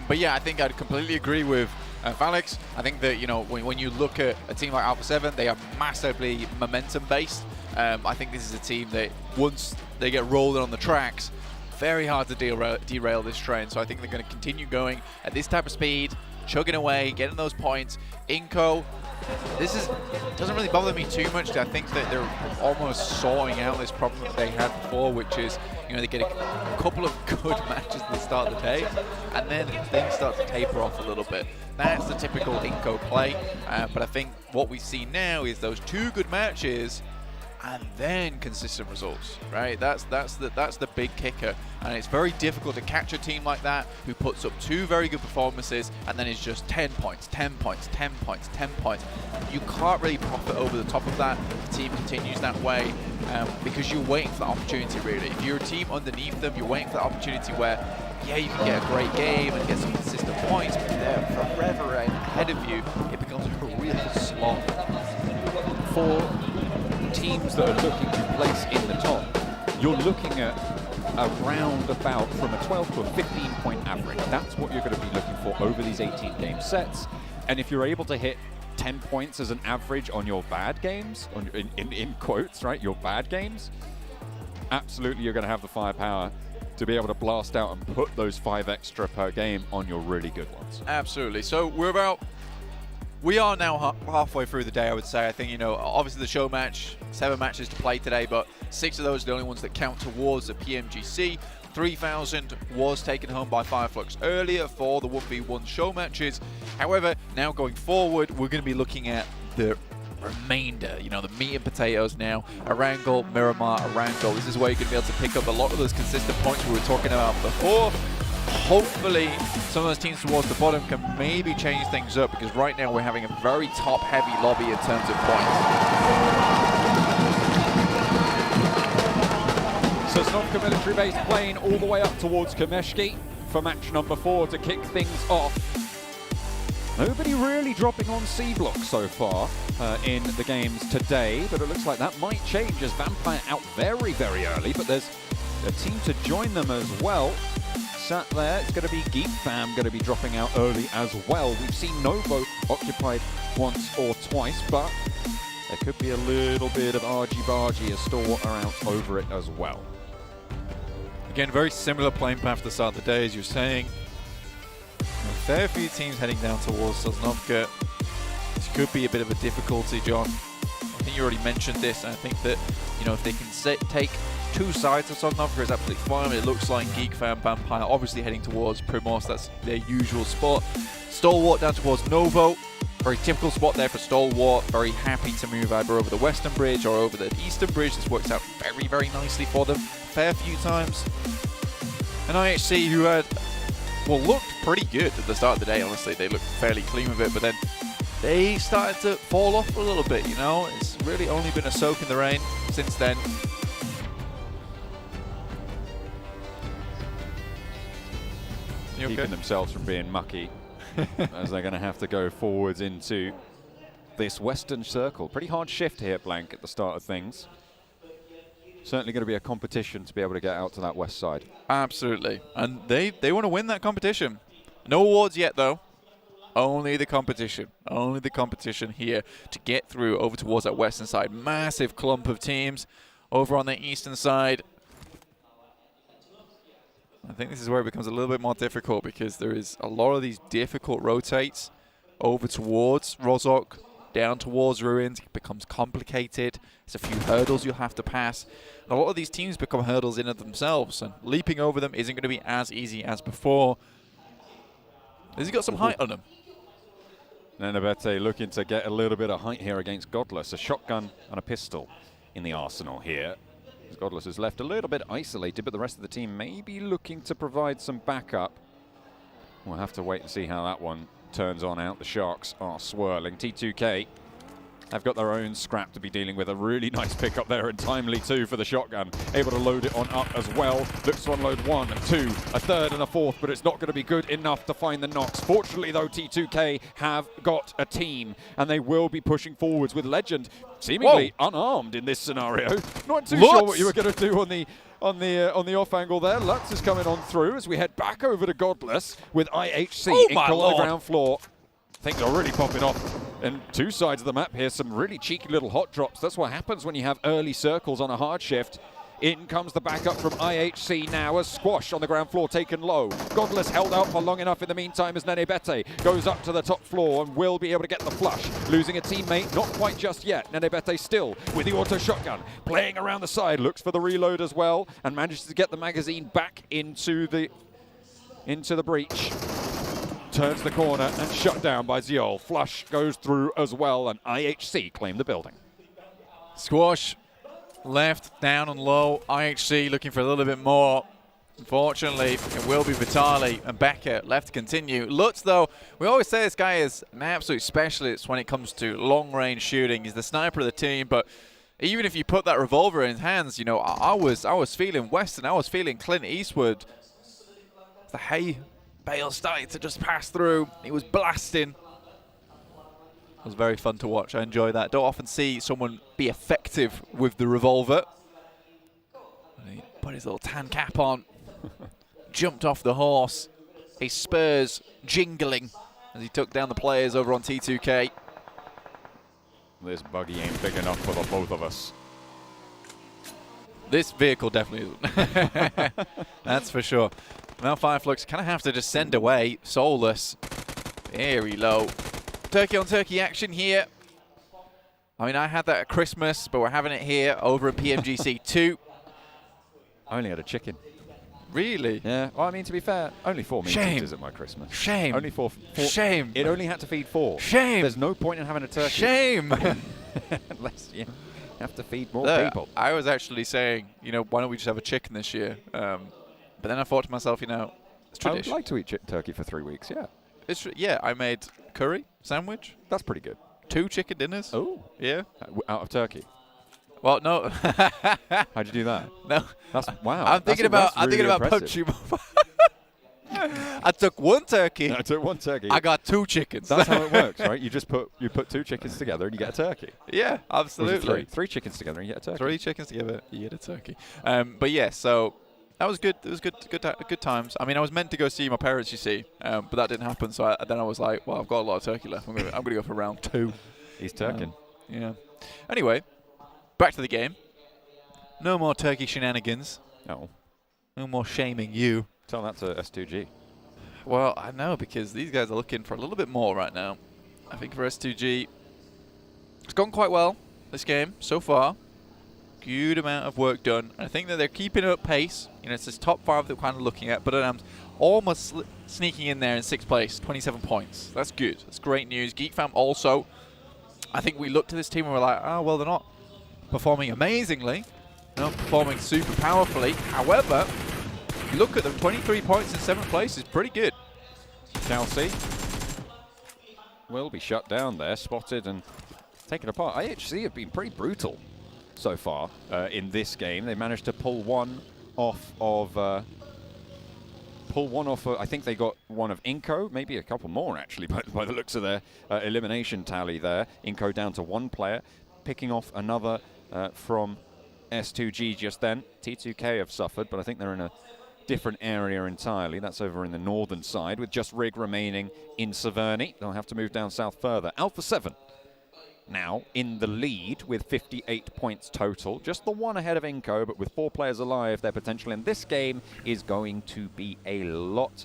G: But yeah, I think I'd completely agree with Alex. I think that, when you look at a team like Alpha 7, they are massively momentum-based. I think this is a team that once they get rolling on the tracks, very hard to derail this train. So I think they're going to continue going at this type of speed, chugging away, getting those points. Inco, doesn't really bother me too much. I think that they're almost sorting out this problem that they had before, which is, they get a couple of good matches at the start of the day, and then things start to taper off a little bit. That's the typical Inco play, but I think what we see now is those 2 good matches, and then consistent results, right? That's the big kicker, and it's very difficult to catch a team like that who puts up 2 very good performances and then it's just 10 points, 10 points, 10 points, 10 points. You can't really profit over the top of that. The team continues that way because you're waiting for the opportunity, really. If you're a team underneath them, you're waiting for the opportunity where, yeah, you can get a great game and get some consistent points, but they're forever ahead of you. It becomes a real slog.
Q: For teams that are looking to place in the top, you're looking at around about from a 12 to a 15-point average. That's what you're going to be looking for over these 18-game sets. And if you're able to hit 10 points as an average on your bad games, in quotes, right, your bad games, absolutely you're going to have the firepower to be able to blast out and put those 5 extra per game on your really good ones.
G: Absolutely. So we are now halfway through the day, I would say. I think, obviously the show match, 7 matches to play today, but 6 of those are the only ones that count towards the PMGC. 3,000 was taken home by Fireflux earlier for the 1v1 show matches. However, now going forward, we're going to be looking at the remainder, you know, the meat and potatoes now. Erangel, Miramar, Erangel. This is where you're going to be able to pick up a lot of those consistent points we were talking about before. Hopefully, some of those teams towards the bottom can maybe change things up, because right now we're having a very top-heavy lobby in terms of points.
Q: So Sanhok military base playing all the way up towards Kameshki for match number 4 to kick things off. Nobody really dropping on C block so far in the games today, but it looks like that might change as Vampire out very, very early, but there's a team to join them as well. Sat there, it's going to be Geek Fam going to be dropping out early as well. We've seen Novo occupied once or twice, but there could be a little bit of argy-bargy as Stalwart are out over it as well.
G: Again, very similar playing path to the start of the day, as you're saying. A fair few teams heading down towards Sosnovka. This could be a bit of a difficulty, John. I think you already mentioned this. I think that, you know, if they can take two sides of Sosnovka, it's absolutely fine. It looks like Geek Fan, Vampire obviously heading towards Primos. That's their usual spot. Stalwart down towards Novo. Very typical spot there for Stalwart. Very happy to move either over the Western Bridge or over the Eastern Bridge. This works out very, very nicely for them. Fair few times. And IHC, who had, well, looked pretty good at the start of the day, honestly. They looked fairly clean with it, but then they started to fall off a little bit, you know? It's really only been a soak in the rain since then.
Q: Keeping themselves from being mucky as they're going to have to go forwards into this Western Circle. Pretty hard shift here, Blank, at the start of things. Certainly going to be a competition to be able to get out to that west side.
G: Absolutely. And they want to win that competition. No awards yet, though. Only the competition. Only the competition here to get through over towards that western side. Massive clump of teams over on the eastern side. I think this is where it becomes a little bit more difficult, because there is a lot of these difficult rotates over towards Rozhok, down towards Ruins. It becomes complicated. There's a few hurdles you'll have to pass. And a lot of these teams become hurdles in of themselves, and leaping over them isn't going to be as easy as before. Has he got some height on him?
Q: Nenebete looking to get a little bit of height here against Godless. A shotgun and a pistol in the arsenal here. Godless is left a little bit isolated, but the rest of the team may be looking to provide some backup. We'll have to wait and see how that one turns on out. The Sharks are swirling. T2K have got their own scrap to be dealing with. A really nice pickup there, and timely too for the shotgun. Able to load it on up as well. Looks to unload 1, 2, a third and a fourth, but it's not going to be good enough to find the knocks. Fortunately though, T2K have got a team, and they will be pushing forwards with Legend seemingly unarmed in this scenario. Not too sure what you were going to do on the off angle there. Lutz is coming on through as we head back over to Godless with IHC in on the ground floor. Things are really popping off. And two sides of the map here, some really cheeky little hot drops. That's what happens when you have early circles on a hard shift. In comes the backup from IHC now as Squash on the ground floor taken low. Godless held out for long enough in the meantime as Nenebete goes up to the top floor and will be able to get the flush. Losing a teammate, not quite just yet. Nenebete still with the auto shotgun, playing around the side, looks for the reload as well, and manages to get the magazine back into the breach. Turns the corner and shut down by Ziol. Flush goes through as well, and IHC claim the building.
G: Squash left, down and low. IHC looking for a little bit more. Unfortunately, it will be Vitali and Becker left to continue. Lutz, though, we always say this guy is an absolute specialist when it comes to long-range shooting. He's the sniper of the team, but even if you put that revolver in his hands, you know, I was feeling Western. I was feeling Clint Eastwood. The hay bale started to just pass through. He was blasting. It was very fun to watch. I enjoy that. Don't often see someone be effective with the revolver. And he put his little tan cap on, jumped off the horse, his spurs jingling as he took down the players over on T2K.
Q: This buggy ain't big enough for the both of us.
G: This vehicle definitely isn't. That's for sure. Now Fireflux kind of have to just send away Soulless. Very low. Turkey on turkey action here. I mean, I had that at Christmas, but we're having it here over at PMGC 2.
Q: I only had a chicken. Really? Yeah. Well, I mean, to be fair, only 4 meat
G: Shame.
Q: eaters at my Christmas.
G: Shame.
Q: Only four.
G: Shame.
Q: It only had to feed 4.
G: Shame.
Q: There's no point in having a turkey.
G: Shame.
Q: Unless you have to feed more
G: Look,
Q: people.
G: I was actually saying, why don't we just have a chicken this year? But then I thought to myself, it's
Q: I would
G: tradition.
Q: like to eat turkey for 3 weeks, yeah.
G: Yeah, I made curry sandwich.
Q: That's pretty good.
G: 2 chicken dinners.
Q: Oh.
G: Yeah.
Q: Out of turkey.
G: Well, no.
Q: How'd you do that?
G: No.
Q: That's wow.
G: I'm thinking about
Q: PUBG
G: PUBG. I took 1 turkey.
Q: I took 1 turkey.
G: I got 2 chickens.
Q: That's how it works, right? You put 2 chickens together and you get a turkey.
G: Yeah, absolutely.
Q: 3 chickens together and you get a turkey.
G: 3 chickens together, you get a turkey. But yeah, so that was good. It was good times. I mean, I was meant to go see my parents, you see, but that didn't happen. So then I was like, well, I've got a lot of turkey left. I'm gonna go for round 2.
Q: He's turking.
G: Yeah. Anyway, back to the game. No more turkey shenanigans.
Q: No.
G: No more shaming you.
Q: Tell that to S2G.
G: Well, I know, because these guys are looking for a little bit more right now. I think for S2G, it's gone quite well, this game, so far. Good amount of work done. I think that they're keeping up pace. It's this top 5 that we're kind of looking at, but I'm almost sneaking in there in 6th place, 27 points. That's good. That's great news. Geek Fam also, I think we looked at this team and we're like, oh, well, they're not performing amazingly. They're not performing super powerfully. However, you look at them, 23 points in 7th place is pretty good.
Q: Chelsea will be shut down there, spotted and taken apart. IHC have been pretty brutal so far in this game. They managed to pull one off of... I think they got one of Inko, maybe a couple more actually, by the looks of their elimination tally there. Inko down to 1 player, picking off another from S2G just then. T2K have suffered, but I think they're in a different area entirely. That's over in the northern side, with just Rig remaining in Severny. They'll have to move down south further. Alpha 7 now in the lead with 58 points total. Just the 1 ahead of Inko, but with 4 players alive, their potential in this game is going to be a lot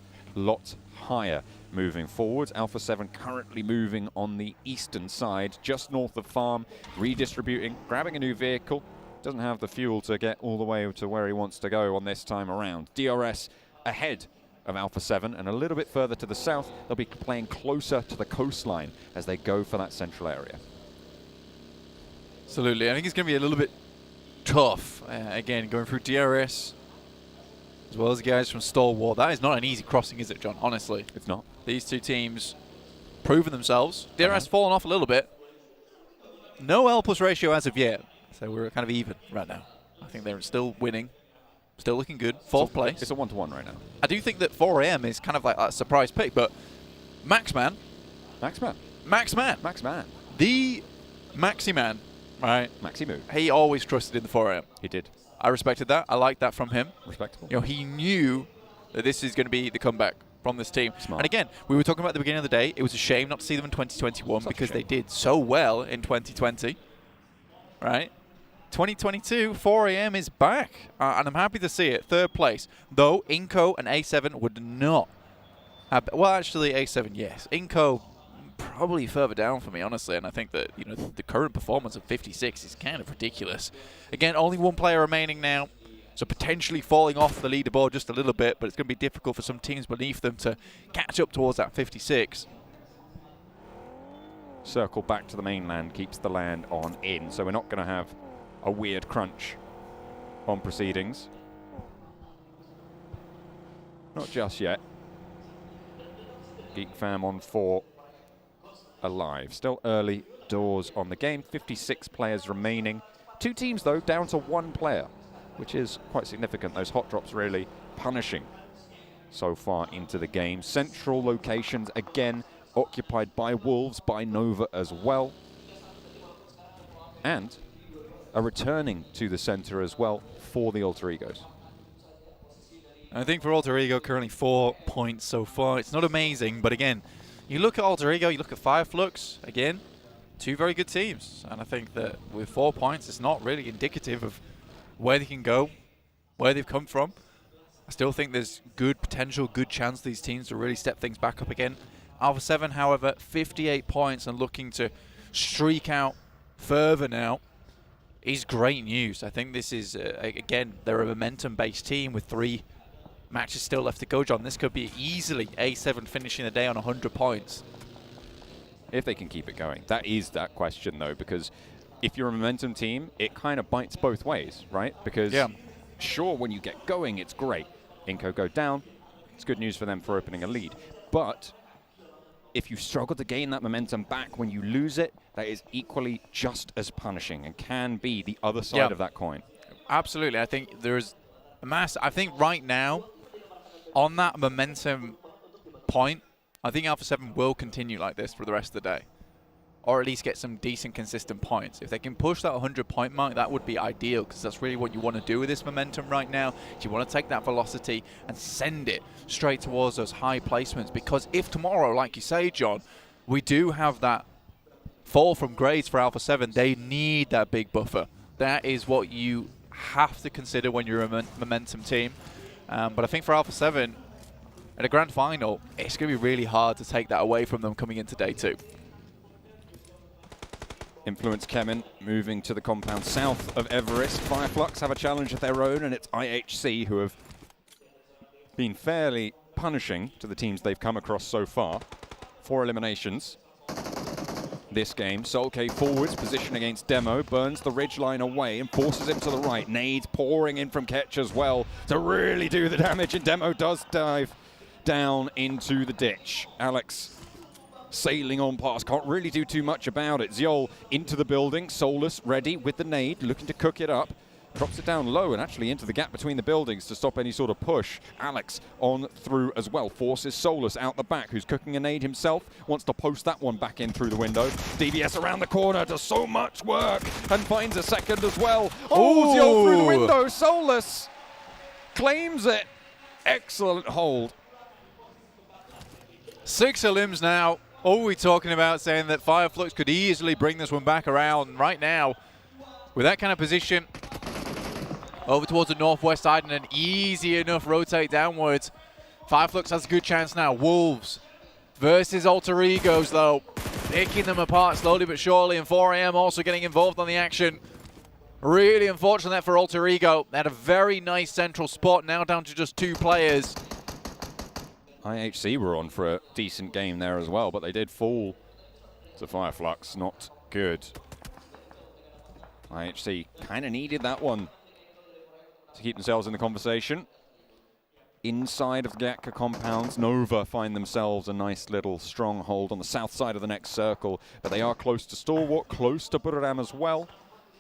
Q: higher moving forwards. Alpha 7 currently moving on the eastern side, just north of farm, redistributing, grabbing a new vehicle. Doesn't have the fuel to get all the way to where he wants to go on this time around. DRS ahead of Alpha 7, and a little bit further to the south, they'll be playing closer to the coastline as they go for that central area.
G: Absolutely. I think it's going to be a little bit tough. Again, going through DRS, as well as the guys from Stalwart. That is not an easy crossing, is it, John? Honestly.
Q: It's not.
G: These 2 teams proven themselves. DRS fallen off a little bit. No L+ ratio as of yet. So we're kind of even right now. I think they're still winning. Still looking good. 4th place.
Q: It's a 1-to-1 right now.
G: I do think that 4AM is kind of like a surprise pick, but Maxman. The Maxi Man, right?
Q: Maxi move.
G: He always trusted in the 4AM.
Q: He did.
G: I respected that. I liked that from him.
Q: Respectable.
G: He knew that this is going to be the comeback from this team.
Q: Smart.
G: And again, we were talking about at the beginning of the day, it was a shame not to see them in 2021 because they did so well in 2020, right? 2022, 4AM is back, and I'm happy to see it. 3rd place, though Inko and A7 would not have, well, actually A7, yes. Inko probably further down for me, honestly, and I think that the current performance of 56 is kind of ridiculous. Again, only 1 player remaining now, so potentially falling off the leaderboard just a little bit, but it's going to be difficult for some teams beneath them to catch up towards that 56.
Q: Circle back to the mainland, keeps the land on in, so we're not going to have a weird crunch on proceedings. Not just yet. Geek Fam on 4 alive. Still early doors on the game. 56 players remaining. 2 teams, though, down to 1 player, which is quite significant. Those hot drops really punishing so far into the game. Central locations, again, occupied by Wolves, by Nova as well. And are returning to the center as well for the Alter Egos.
G: I think for Alter Ego, currently 4 points so far. It's not amazing, but again, you look at Alter Ego, you look at Fireflux, again, 2 very good teams. And I think that with 4 points, it's not really indicative of where they can go, where they've come from. I still think there's good potential, good chance these teams to really step things back up again. Alpha 7, however, 58 points and looking to streak out further now is great news. I think this is, again, they're a momentum-based team with 3 matches still left to go, John. This could be easily A7 finishing the day on 100 points.
Q: If they can keep it going. That is that question, though, because if you're a momentum team, it kind of bites both ways, right? Because sure, when you get going, it's great. Inco go down. It's good news for them for opening a lead. But if you struggle to gain that momentum back when you lose it, that is equally just as punishing and can be the other side of that coin.
G: Absolutely. I think there's a I think right now, on that momentum point, I think Alpha 7 will continue like this for the rest of the day. Or at least get some decent, consistent points. If they can push that 100-point mark, that would be ideal, because that's really what you want to do with this momentum right now. You want to take that velocity and send it straight towards those high placements, because if tomorrow, like you say, John, we do have that fall from grades for Alpha 7, they need that big buffer. That is what you have to consider when you're a momentum team. But I think for Alpha 7, at a grand final, it's going to be really hard to take that away from them coming into day 2.
Q: Influence Kemen moving to the compound south of Everest. Fireflux have a challenge of their own, and it's IHC who have been fairly punishing to the teams they've come across so far. 4 eliminations this game. Solke forwards, position against Demo, burns the ridgeline away and forces him to the right. Nades pouring in from Ketch as well to really do the damage, and Demo does dive down into the ditch. Alex sailing on past, can't really do too much about it. Ziol into the building, Solus ready with the nade, looking to cook it up. Drops it down low and actually into the gap between the buildings to stop any sort of push. Alex on through as well, forces Solus out the back, who's cooking a nade himself, wants to post that one back in through the window. DBS around the corner, does so much work and finds a second as well. Oh, Ziol through the window, Solus claims it. Excellent hold.
G: 6 elims now. All we're talking about, saying that Fireflux could easily bring this one back around right now. With that kind of position, over towards the northwest side and an easy enough rotate downwards. Fireflux has a good chance now. Wolves versus Alter Egos, though. Picking them apart slowly but surely, and 4AM also getting involved on the action. Really unfortunate for Alter Ego. They had a very nice central spot, now down to just 2 players.
Q: IHC were on for a decent game there as well, but they did fall to Fireflux. Not good. IHC kind of needed that one to keep themselves in the conversation. Inside of the Gatka compounds, Nova find themselves a nice little stronghold on the south side of the next circle, but they are close to Stalwart, close to Buradam as well.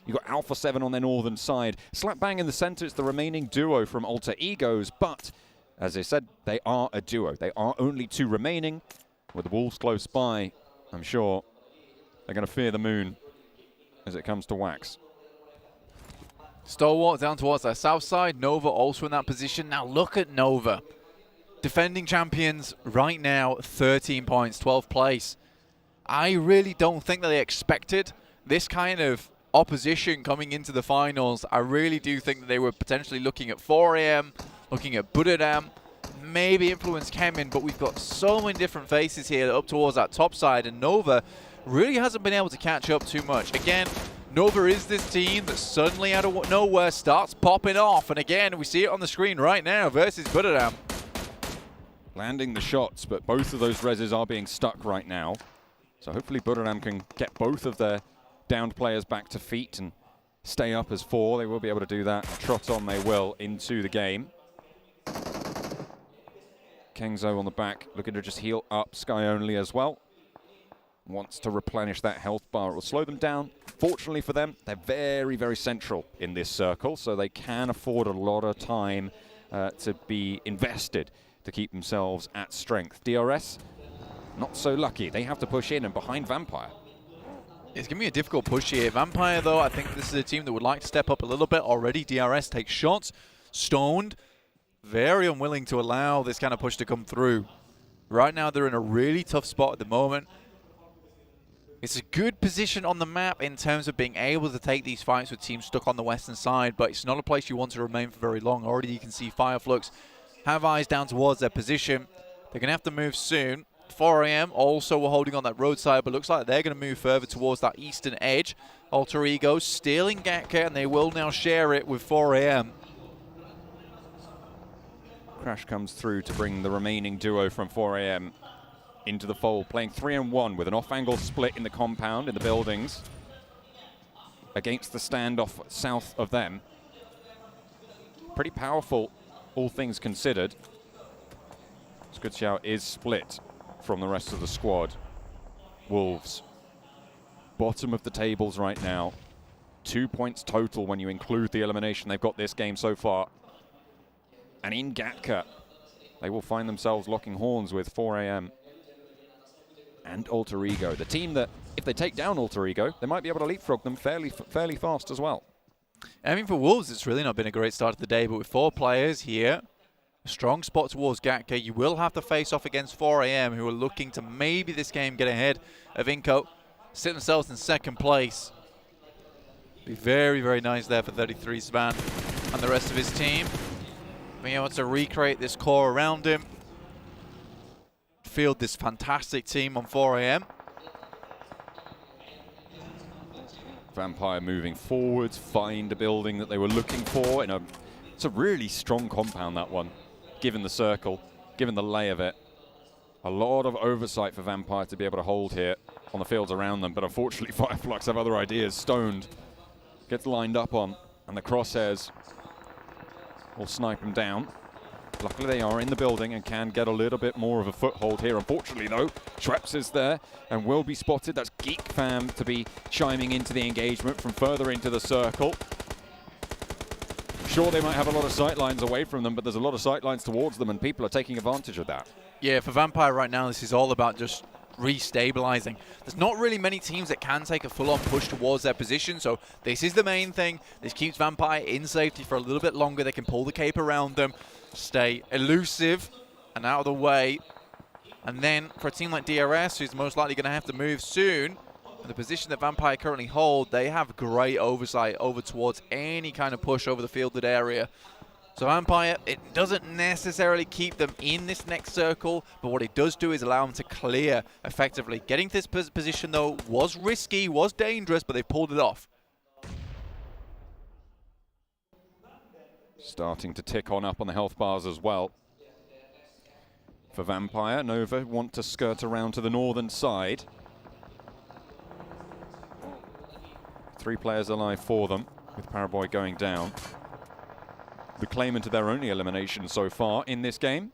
Q: You've got Alpha 7 on their northern side. Slap bang in the center, it's the remaining duo from Alter Egos, but as I said, they are a duo. They are only 2 remaining. With the Wolves close by, I'm sure they're going to fear the moon as it comes to Wax.
G: Stalwart down towards their south side. Nova also in that position. Now look at Nova. Defending champions right now, 13 points, 12th place. I really don't think that they expected this kind of opposition coming into the finals. I really do think that they were potentially looking at 4AM, looking at Buradam, maybe Influence Kemen, but we've got so many different faces here up towards that top side, and Nova really hasn't been able to catch up too much. Again, Nova is this team that suddenly out of nowhere starts popping off, and again, we see it on the screen right now versus Buradam.
Q: Landing the shots, but both of those reses are being stuck right now. So hopefully Buradam can get both of their downed players back to feet and stay up as 4. They will be able to do that. Trot on they will into the game. Kengzo on the back, looking to just heal up. Sky only as well. Wants to replenish that health bar. It will slow them down. Fortunately for them, they're very, very central in this circle, so they can afford a lot of time to be invested to keep themselves at strength. DRS, not so lucky. They have to push in and behind Vampire.
G: It's going to be a difficult push here. Vampire, though, I think this is a team that would like to step up a little bit already. DRS takes shots. Stoned, very unwilling to allow this kind of push to come through. Right now, they're in a really tough spot at the moment. It's a good position on the map in terms of being able to take these fights with teams stuck on the western side, but it's not a place you want to remain for very long. Already you can see Fireflux have eyes down towards their position. They're going to have to move soon. 4AM also were holding on that roadside, but looks like they're going to move further towards that eastern edge. Alter Ego stealing Gatka, and they will now share it with 4AM.
Q: Crash comes through to bring the remaining duo from 4AM into the fold, playing 3-on-1 with an off-angle split in the compound, in the buildings, against the standoff south of them. Pretty powerful, all things considered. Skutxiao is split from the rest of the squad. Wolves, bottom of the tables right now. 2 points total when you include the elimination they've got this game so far. And in Gatka, they will find themselves locking horns with 4AM and Alter Ego. The team that, if they take down Alter Ego, they might be able to leapfrog them fairly fast as well.
G: I mean, for Wolves, it's really not been a great start to the day, but with 4 players here, a strong spot towards Gatka, you will have to face off against 4AM, who are looking to maybe this game get ahead of Inco, sit themselves in second place. Be very, very nice there for 33 Span and the rest of his team. Being able to recreate this core around him. Field this fantastic team on 4AM.
Q: Vampire moving forwards, find a building that they were looking for. It's a really strong compound, that one, given the circle, given the lay of it. A lot of oversight for Vampire to be able to hold here on the fields around them, but unfortunately Fireflux have other ideas. Stoned gets lined up on, and the crosshairs will snipe him down. Luckily they are in the building and can get a little bit more of a foothold here. Unfortunately though, Schweppes is there and will be spotted. That's Geek Fam to be chiming into the engagement from further into the circle. Sure, they might have a lot of sightlines away from them, but there's a lot of sightlines towards them and people are taking advantage of that.
G: Yeah, for Vampire right now, this is all about just restabilizing. There's not really many teams that can take a full-on push towards their position, so this is the main thing. This keeps Vampire in safety for a little bit longer. They can pull the cape around them, stay elusive and out of the way. And then for a team like DRS, who's most likely going to have to move soon, in the position that Vampire currently hold, they have great oversight over towards any kind of push over the fielded area. So Vampire, it doesn't necessarily keep them in this next circle, but what it does do is allow them to clear effectively. Getting to this position, though, was risky, was dangerous, but they pulled it off.
Q: Starting to tick on up on the health bars as well. For Vampire, Nova want to skirt around to the northern side. 3 players alive for them, with Paraboy going down. The claimant of their only elimination so far in this game.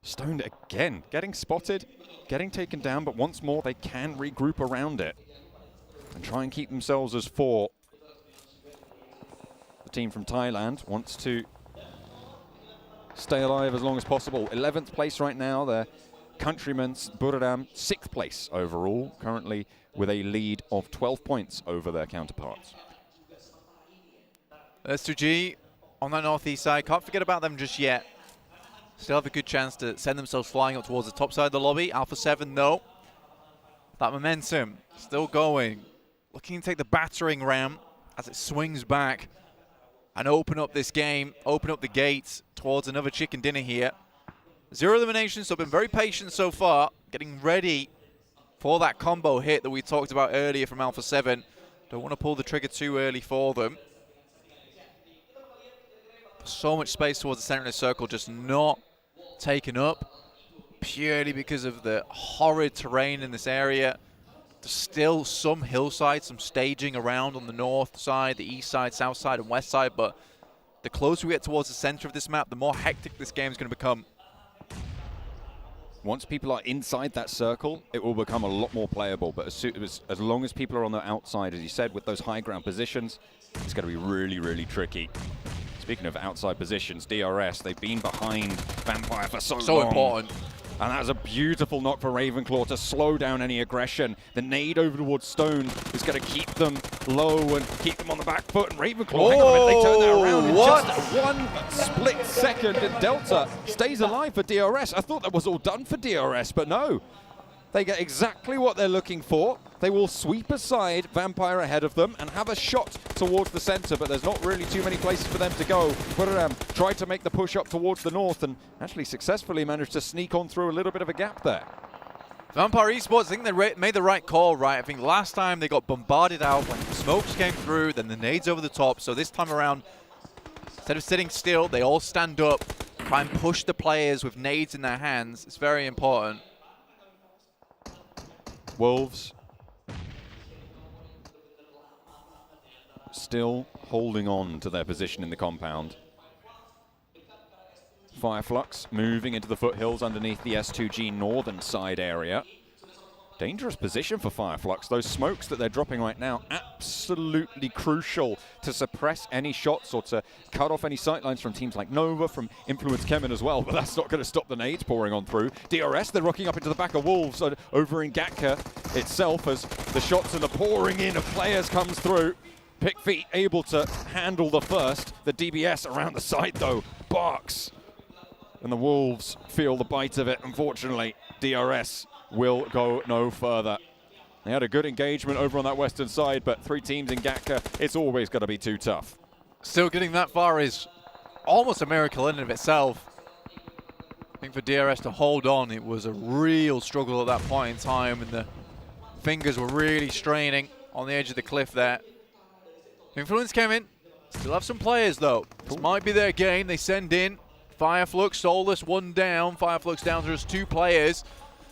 Q: Stoned again, getting spotted, getting taken down, but once more they can regroup around it and try and keep themselves as 4. The team from Thailand wants to stay alive as long as possible. 11th place right now, their countrymen Buradam 6th place overall, currently with a lead of 12 points over their counterparts.
G: S2G on that northeast side, can't forget about them just yet. Still have a good chance to send themselves flying up towards the top side of the lobby. Alpha 7 though, that momentum still going. Looking to take the battering ram as it swings back and open up this game, open up the gates towards another chicken dinner here. 0 eliminations, so been very patient so far, getting ready for that combo hit that we talked about earlier from Alpha 7. Don't want to pull the trigger too early for them. So much space towards the center of the circle, just not taken up, purely because of the horrid terrain in this area. There's still some hillside, some staging around on the north side, the east side, south side, and west side, but the closer we get towards the center of this map, the more hectic this game is going to become.
Q: Once people are inside that circle, it will become a lot more playable, but as long as people are on the outside, as you said, with those high ground positions, it's going to be really, really tricky. Speaking of outside positions, DRS, they've been behind Vampire for so long.
G: So important.
Q: And that was a beautiful knock for Ravenclaw to slow down any aggression. The nade over towards Stone is going to keep them low and keep them on the back foot. And Ravenclaw, hang on a minute, they turn that around in just 1 split second. And Delta stays alive for DRS. I thought that was all done for DRS, but no. They get exactly what they're looking for. They will sweep aside Vampire ahead of them and have a shot towards the center, but there's not really too many places for them to go. Buradam tried to make the push up towards the north and actually successfully managed to sneak on through a little bit of a gap there.
G: Vampire Esports, I think they made the right call, right? I think last time they got bombarded out when the smokes came through, then the nades over the top. So this time around, instead of sitting still, they all stand up try and push the players with nades in their hands. It's very important.
Q: Wolves still holding on to their position in the compound. Fireflux moving into the foothills underneath the S2G northern side area. Dangerous position for Fireflux. Those smokes that they're dropping right now, absolutely crucial to suppress any shots or to cut off any sightlines from teams like Nova, from Influence Kemen as well, but that's not going to stop the nades pouring on through. DRS, they're rocking up into the back of Wolves over in Gatka itself as the shots and the pouring in of players comes through. Pick Feet able to handle the first. The DBS around the side though, barks. And the Wolves feel the bite of it, unfortunately. DRS will go no further. They had a good engagement over on that western side, but 3 teams in Gatka, it's always going to be too tough.
G: Still getting that far is almost a miracle in and of itself. I think for DRS to hold on, it was a real struggle at that point in time, and the fingers were really straining on the edge of the cliff there. Influence came in. Still have some players though. This might be their game. They send in Fireflux, Soulless, 1 down. Fireflux down to just 2 players.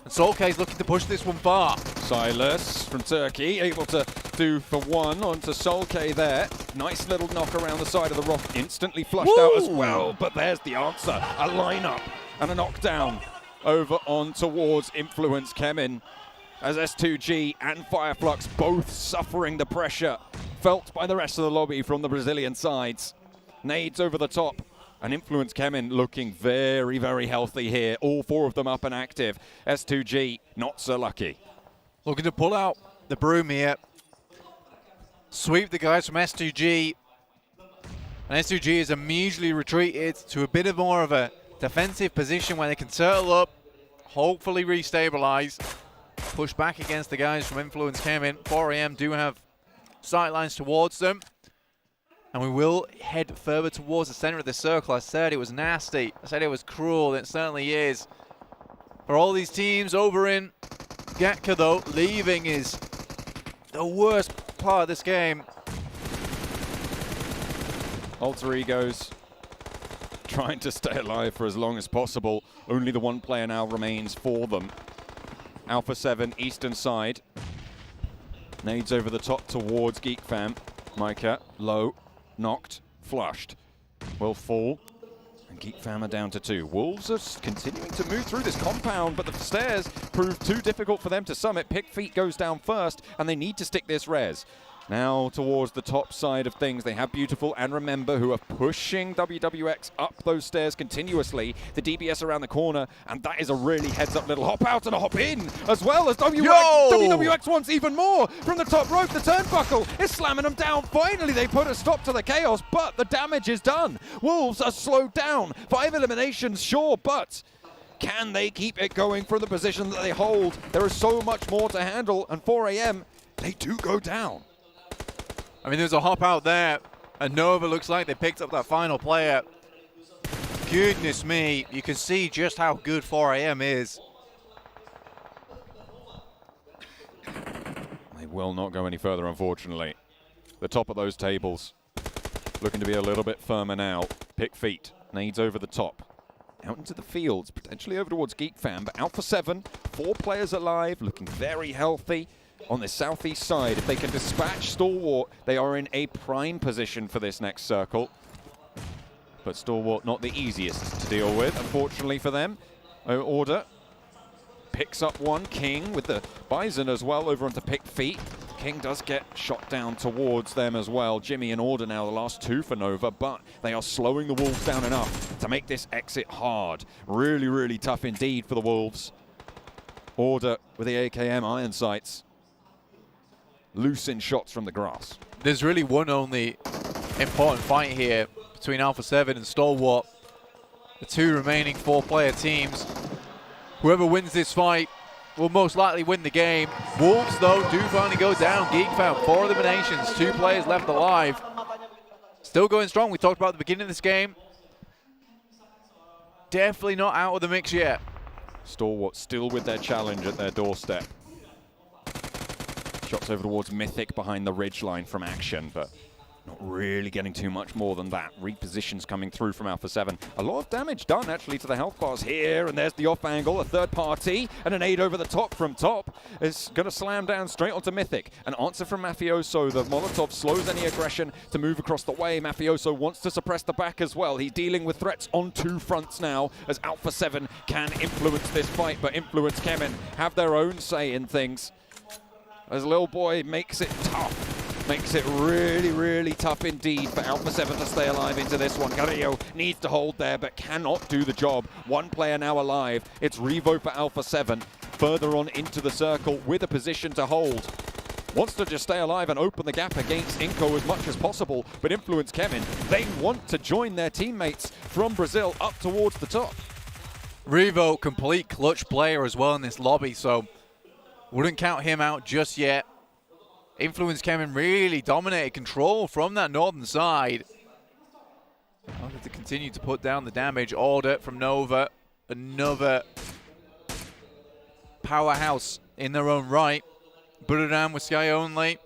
G: And Solkay's looking to push this one far.
Q: Silas from Turkey able to do for 1 onto Solkay there. Nice little knock around the side of the rock. Instantly flushed out as well. But there's the answer. A lineup and a knockdown over on towards Influence Kemen. As S2G and Fireflux both suffering the pressure felt by the rest of the lobby from the Brazilian sides. Nades over the top. And Influence Kemen looking very, very healthy here. All 4 of them up and active. S2G not so lucky.
G: Looking to pull out the broom here. Sweep the guys from S2G. And S2G is immediately retreated to a bit of more of a defensive position where they can turtle up, hopefully restabilize, push back against the guys from Influence Kemen. 4AM do have sightlines towards them. And we will head further towards the center of the circle. I said it was nasty. I said it was cruel. It certainly is. For all these teams over in Gatka, though, leaving is the worst part of this game.
Q: Alter Egos trying to stay alive for as long as possible. Only the 1 player now remains for them. Alpha 7, eastern side. Nades over the top towards Geek Fam. Micah, low. Knocked, flushed, will fall, and Geek Fam are down to 2. Wolves are continuing to move through this compound, but the stairs prove too difficult for them to summit. Pick Feet goes down first, and they need to stick this res. Now towards the top side of things, they have Beautiful and Remember, who are pushing WWX up those stairs continuously. The DBS around the corner, and that is a really heads-up little hop out and a hop in, as well as WWX wants even more from the top rope. The turnbuckle is slamming them down. Finally, they put a stop to the chaos, but the damage is done. Wolves are slowed down. 5 eliminations, sure, but can they keep it going from the position that they hold? There is so much more to handle, and 4AM, they do go down.
G: I mean, there's a hop out there, and Nova looks like they picked up that final player. Goodness me, you can see just how good 4AM is.
Q: They will not go any further, unfortunately. The top of those tables looking to be a little bit firmer now. Pick Feet, nades over the top. Out into the fields, potentially over towards Geek Fam, but Alpha 7, 4 players alive, looking very healthy. On the southeast side, if they can dispatch Stalwart, they are in a prime position for this next circle. But Stalwart not the easiest to deal with, unfortunately for them. Order picks up 1. King with the Bison as well over onto Pick Feet. King does get shot down towards them as well. Jimmy and Order now the last 2 for Nova, but they are slowing the Wolves down enough to make this exit hard. Really, really tough indeed for the Wolves. Order with the AKM iron sights. Loosen shots from the grass.
G: There's really one only important fight here between Alpha 7 and Stalwart. The 2 remaining 4-player teams. Whoever wins this fight will most likely win the game. Wolves, though, do finally go down. Geek Fam, 4 eliminations, 2 players left alive. Still going strong. We talked about at the beginning of this game. Definitely not out of the mix yet.
Q: Stalwart still with their challenge at their doorstep. Shots over towards Mythic behind the ridge line from Action, but Not really getting too much more than that. Repositions coming through from Alpha 7. A lot of damage done actually to the health bars here, and there's the off angle, a third party, and an aid over the top from top. Is going to slam down straight onto Mythic. An answer from Mafioso. The Molotov slows any aggression to move across the way. Mafioso wants to suppress the back as well. He's dealing with threats on two fronts now, as Alpha 7 can influence this fight, but Influence Kemen have their own say in things. As Lil Boy makes it tough. Makes it really, really tough indeed for Alpha 7 to stay alive into this one. Carrillo needs to hold there, but cannot do the job. One player now alive. It's Revo for Alpha 7. Further on into the circle with a position to hold. Wants to just stay alive and open the gap against Inco as much as possible, but Influence Kemen, they want to join their teammates from Brazil up towards the top.
G: Revo, complete clutch player as well in this lobby, so wouldn't count him out just yet. Influence Kemen really dominated control from that northern side. Wanted to continue to put down the damage. Order from Nova. Another powerhouse in their own right. Buradam with Sky only.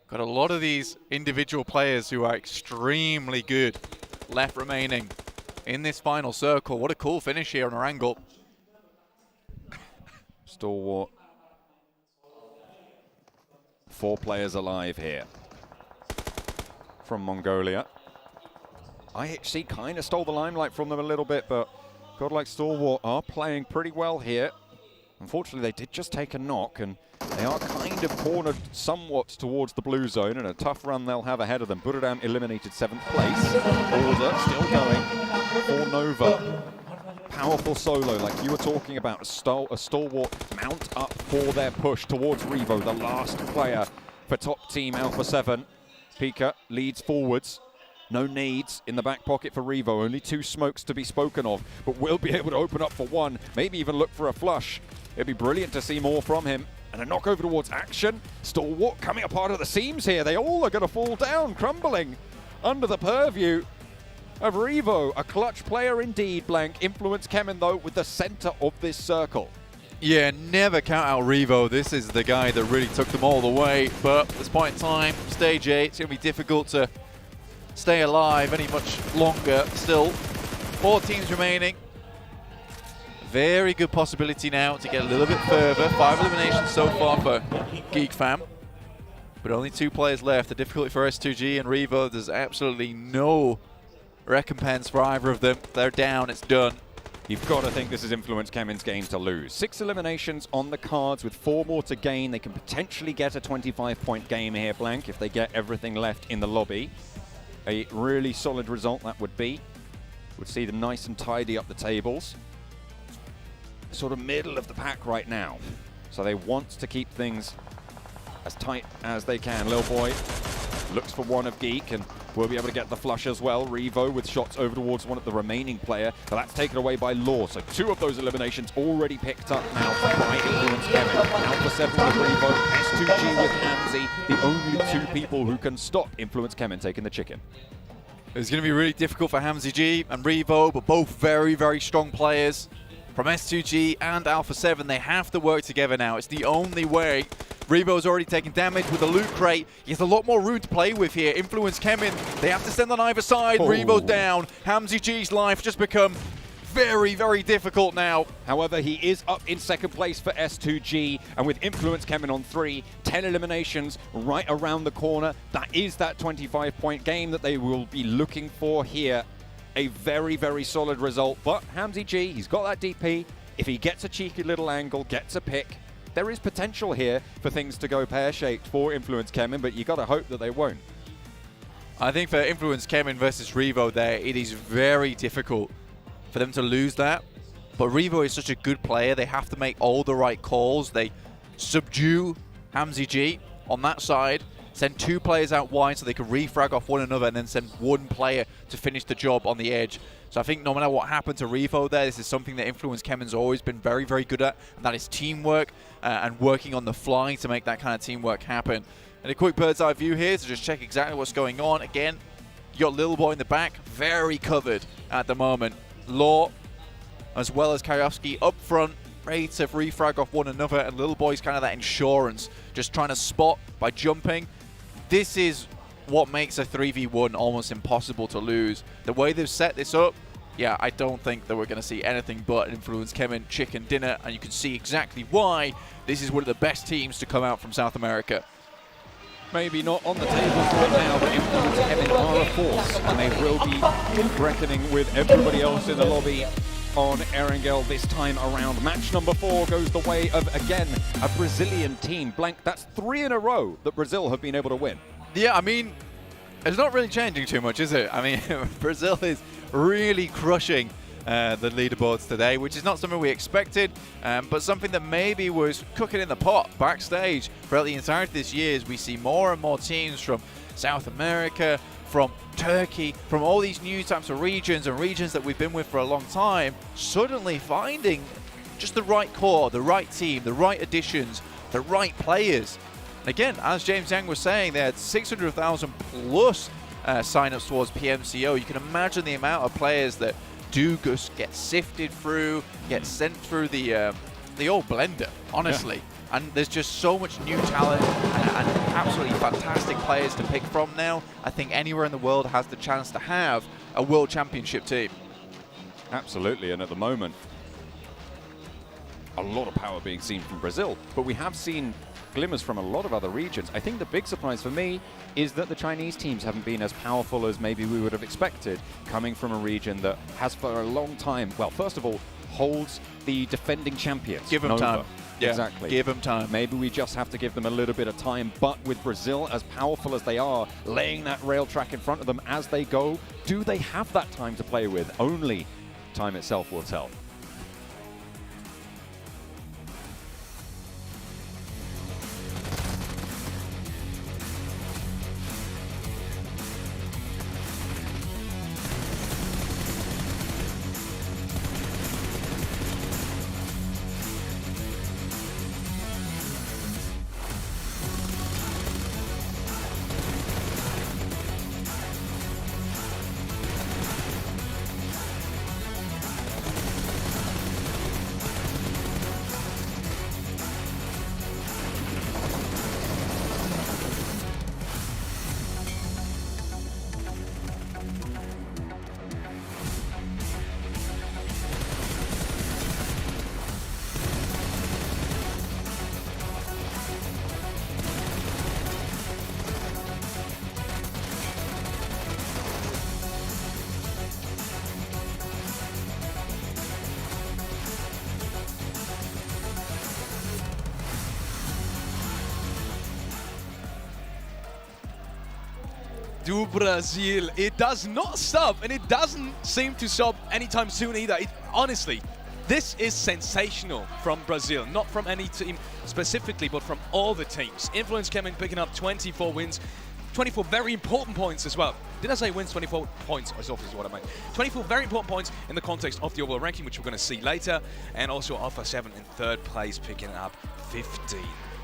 G: Got a lot of these individual players who are extremely good left remaining in this final circle. What a cool finish here on Erangel.
Q: Stalwart. 4 players alive here from Mongolia. IHC kind of stole the limelight from them a little bit, but Godlike Stalwart are playing pretty well here. Unfortunately, they did just take a knock, and they are kind of cornered somewhat towards the blue zone, and a tough run they'll have ahead of them. Buradam eliminated 7th place. Order still going for Nova. Powerful solo, like you were talking about, a stalwart mount up for their push towards Revo, the last player for top team Alpha 7. Pika leads forwards. No nades in the back pocket for Revo, only 2 smokes to be spoken of, but will be able to open up for 1, maybe even look for a flush. It'd be brilliant to see more from him. And a knock over towards Action. Stalwart coming apart of the seams here. They all are going to fall down, crumbling under the purview of Revo. A clutch player indeed, Blank. Influence Kemen, though, with the center of this circle.
G: Yeah, never count out Revo. This is the guy that really took them all the way. But at this point in time, stage 8, it's going to be difficult to stay alive any much longer. Still, 4 teams remaining. Very good possibility now to get a little bit further. 5 eliminations so far for Geek Fam. But only 2 players left. The difficulty for S2G and Revo, there's absolutely no recompense for either of them. They're down, it's done.
Q: You've got to think this is Influence Kemen's game to lose. 6 eliminations on the cards with 4 more to gain. They can potentially get a 25-point game here, Blank, if they get everything left in the lobby. A really solid result that would be. Would see them nice and tidy up the tables. Sort of middle of the pack right now. So they want to keep things as tight as they can. Lil Boy looks for one of Geek and will be able to get the flush as well. Revo with shots over towards one of the remaining player, but that's taken away by Law. So 2 of those eliminations already picked up now by Influence Kemen. Alpha 7 with Revo, S2G with Hamzy, the only 2 people who can stop Influence Kemen taking the chicken.
G: It's going to be really difficult for Hamzy G and Revo, but both very, very strong players. From S2G and Alpha 7, they have to work together now. It's the only way. Revo's already taken damage with the loot crate. He has a lot more room to play with here. Influence Kemen, they have to stand on either side.
Q: Oh.
G: Revo's down. Hamzy G's life just become very, very difficult now.
Q: However, he is up in 2nd place for S2G, and with Influence Kemen on 3, 10 eliminations right around the corner. That is that 25-point game that they will be looking for here. A very, very solid result, but Hamzy G, he's got that DP. If he gets a cheeky little angle, gets a pick, there is potential here for things to go pear-shaped for Influence Kemen, but you got to hope that they won't.
G: I think for Influence Kemen versus Revo there, it is very difficult for them to lose that. But Revo is such a good player, they have to make all the right calls. They subdue Hamzy G on that side, send 2 players out wide so they can refrag off one another, and then send 1 player to finish the job on the edge. So I think no matter what happened to Revo there, this is something that Influence Kemen's always been very, very good at, and that is teamwork and working on the fly to make that kind of teamwork happen. And a quick bird's eye view here to just check exactly what's going on. Again, you got Lil Boy in the back, very covered at the moment. Law, as well as Kariowski up front, ready to refrag off one another, and Lil Boy's kind of that insurance, just trying to spot by jumping. This is what makes a 3v1 almost impossible to lose. The way they've set this up, yeah, I don't think that we're going to see anything but Influence Kevin chicken dinner, and you can see exactly why this is one of the best teams to come out from South America.
Q: Maybe not on the table right now, but Influence Kevin are a force, and they will be reckoning with everybody else in the lobby on Erangel this time around. Match number 4 goes the way of, again, a Brazilian team. Blank, that's 3 in a row that Brazil have been able to win.
G: Yeah, I mean, it's not really changing too much, is it? I mean, Brazil is really crushing the leaderboards today, which is not something we expected, but something that maybe was cooking in the pot backstage throughout the entirety of this year as we see more and more teams from South America, from Turkey, from all these new types of regions and regions that we've been with for a long time, suddenly finding just the right core, the right team, the right additions, the right players. And again, as James Yang was saying, they had 600,000 plus sign-ups towards PMCO. You can imagine the amount of players that do just get sifted through, get sent through the old blender, honestly. Yeah. And there's just so much new talent and absolutely fantastic players to pick from now. I think anywhere in the world has the chance to have a World Championship team.
Q: Absolutely, and at the moment, a lot of power being seen from Brazil, but we have seen glimmers from a lot of other regions. I think the big surprise for me is that the Chinese teams haven't been as powerful as maybe we would have expected, coming from a region that has for a long time, well, first of all, holds the defending champions.
G: Give them time.
Q: Yeah, exactly.
G: Give them time.
Q: Maybe we just have to give them a little bit of time, but with Brazil, as powerful as they are, laying that rail track in front of them as they go, do they have that time to play with? Only time itself will tell.
L: Do Brazil. It does not stop, and it doesn't seem to stop anytime soon either. Honestly, this is sensational from Brazil, not from any team specifically, but from all the teams. Influence Kevin picking up 24 wins, 24 very important points as well. Did I say wins? 24 points is obviously what I meant. 24 very important points in the context of the overall ranking, which we're going to see later, and also Alpha 7 in 3rd place, picking up 15.